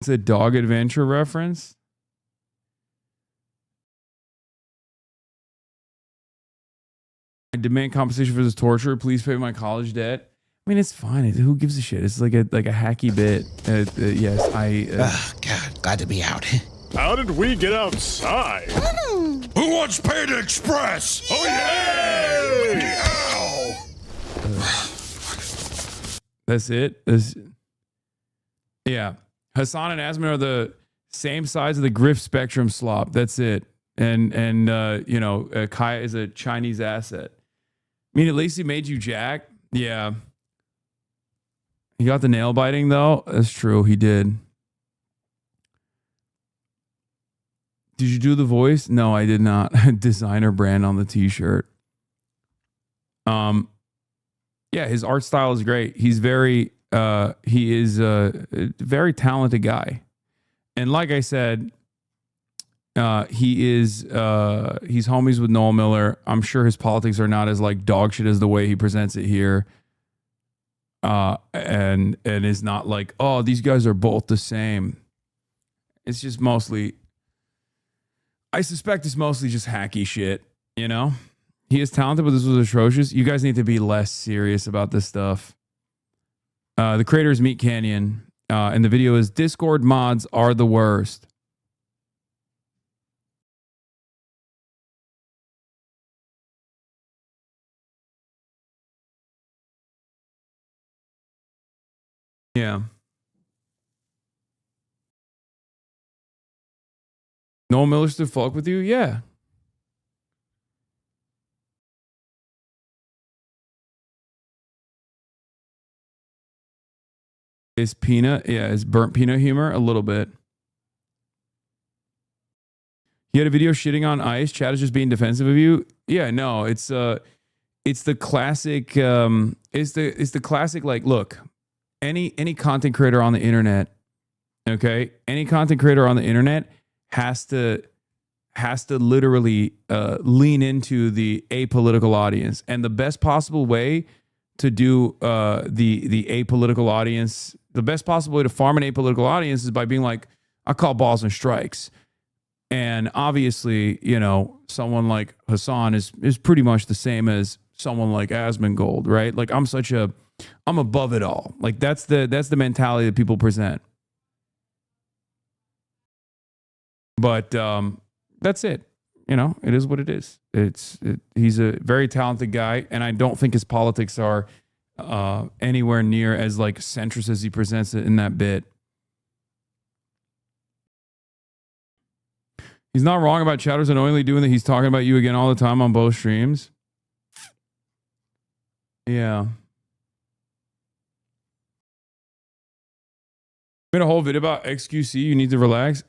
It's a Dog Adventure reference. I demand compensation for this torture. Please pay my college debt. I mean, it's fine. Who gives a shit? It's like a hacky bit. Yes, God, glad to be out. How did we get outside? Who wants Panda Express? Oh, yeah! That's it. Yeah. Hasan and Asman are the same size of the Griff Spectrum slop. That's it. And Kaya is a Chinese asset. I mean, at least he made you Jack. Yeah. He got the nail biting, though. That's true. He did. Did you do the voice? No, I did not. Designer brand on the t-shirt. Yeah, his art style is great. He's he is a very talented guy. And like I said, he's homies with Noel Miller. I'm sure his politics are not as like dog shit as the way he presents it here. And is not like, oh, these guys are both the same. It's just mostly, I suspect it's mostly just hacky shit, you know? He is talented, but this was atrocious. You guys need to be less serious about this stuff. The creator is Meat Canyon, and the video is Discord mods are the worst. Yeah. Noel Miller still fuck with you? Yeah. Is peanut? Yeah, is burnt peanut humor a little bit. He had a video shitting on ICE. Chad is just being defensive of you. Yeah, no, it's the classic. It's the classic. Like, look, any content creator on the internet, okay, any content creator on the internet has to literally lean into the apolitical audience, and the best possible way to do the apolitical audience, the best possible way to farm an apolitical audience is by being like, I call balls and strikes. And obviously, you know, someone like Hasan is pretty much the same as someone like Asmongold, right? Like I'm above it all. Like that's the mentality that people present. But that's it. You know, it is what it is. He's a very talented guy, and I don't think his politics are anywhere near as like centrist as he presents it in that bit. He's not wrong about Chowder's annoyingly doing that. He's talking about you again all the time on both streams. Yeah. Made a whole video about XQC. You need to relax.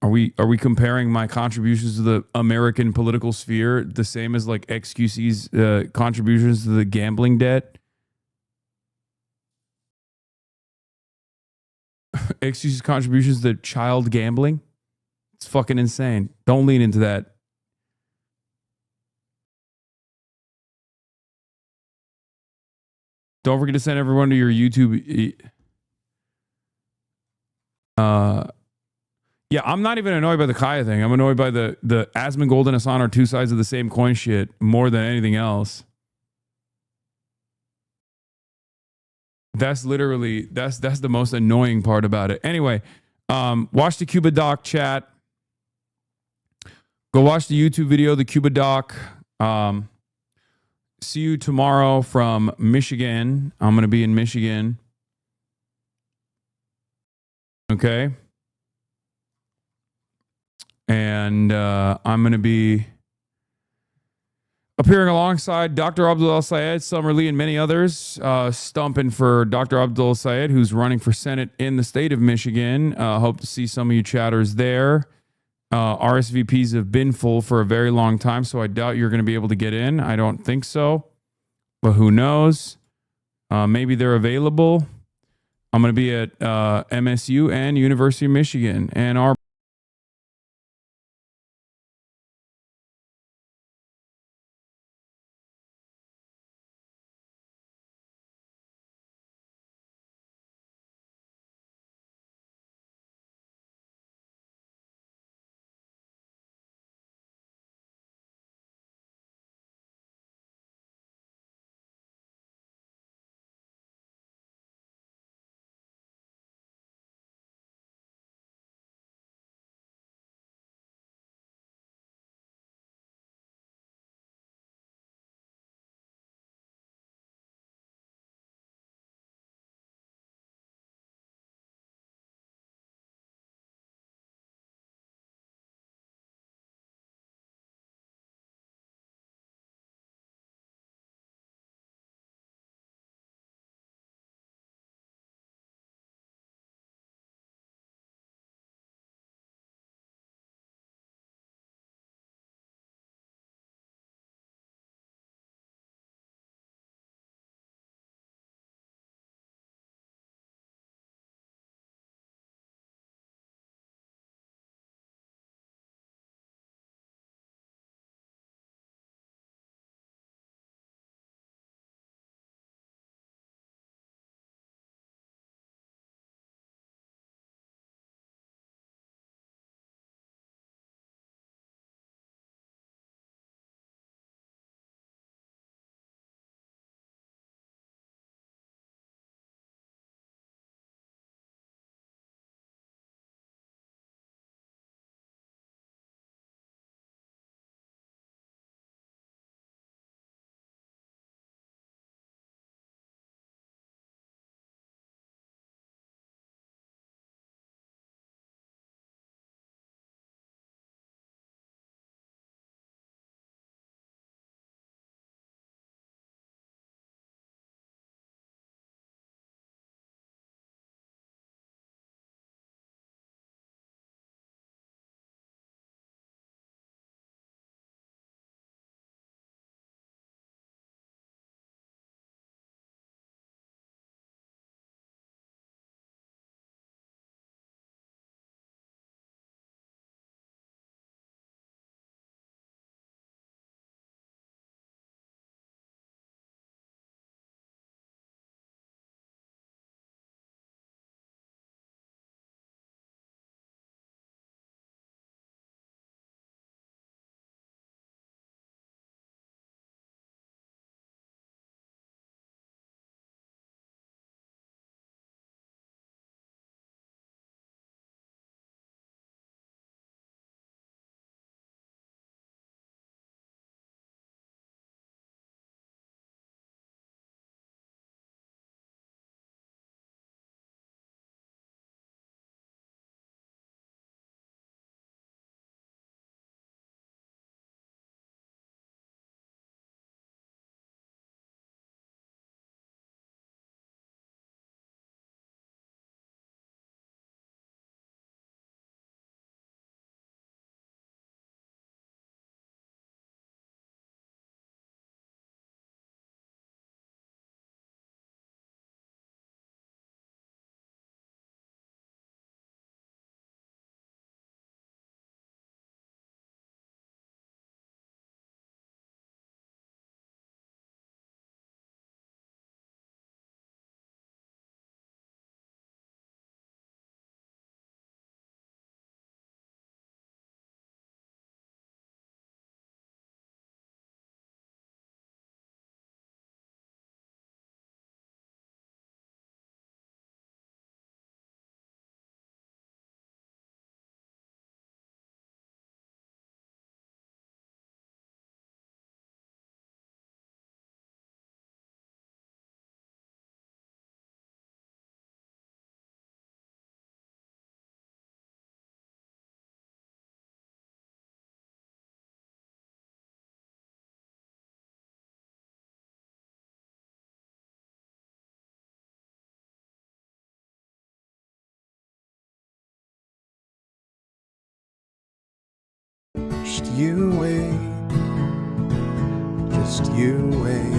Are we comparing my contributions to the American political sphere the same as like XQC's contributions to the gambling debt? XQC's contributions to child gambling? It's fucking insane. Don't lean into that. Don't forget to send everyone to your YouTube. Yeah, I'm not even annoyed by the Kaya thing. I'm annoyed by the Asmongold and Hasan are two sides of the same coin shit more than anything else. That's literally, that's the most annoying part about it. Anyway, watch the Cuba Doc chat. Go watch the YouTube video, the Cuba Doc. See you tomorrow from Michigan. I'm going to be in Michigan. Okay. And I'm going to be appearing alongside Dr. Abdul Sayed, Summer Lee, and many others, stumping for Dr. Abdul Sayed, who's running for Senate in the state of Michigan. Hope to see some of you chatters there. RSVPs have been full for a very long time, so I doubt you're going to be able to get in. I don't think so, but who knows? Maybe they're available. I'm going to be at MSU and University of Michigan, and our Just you wait. Just you wait.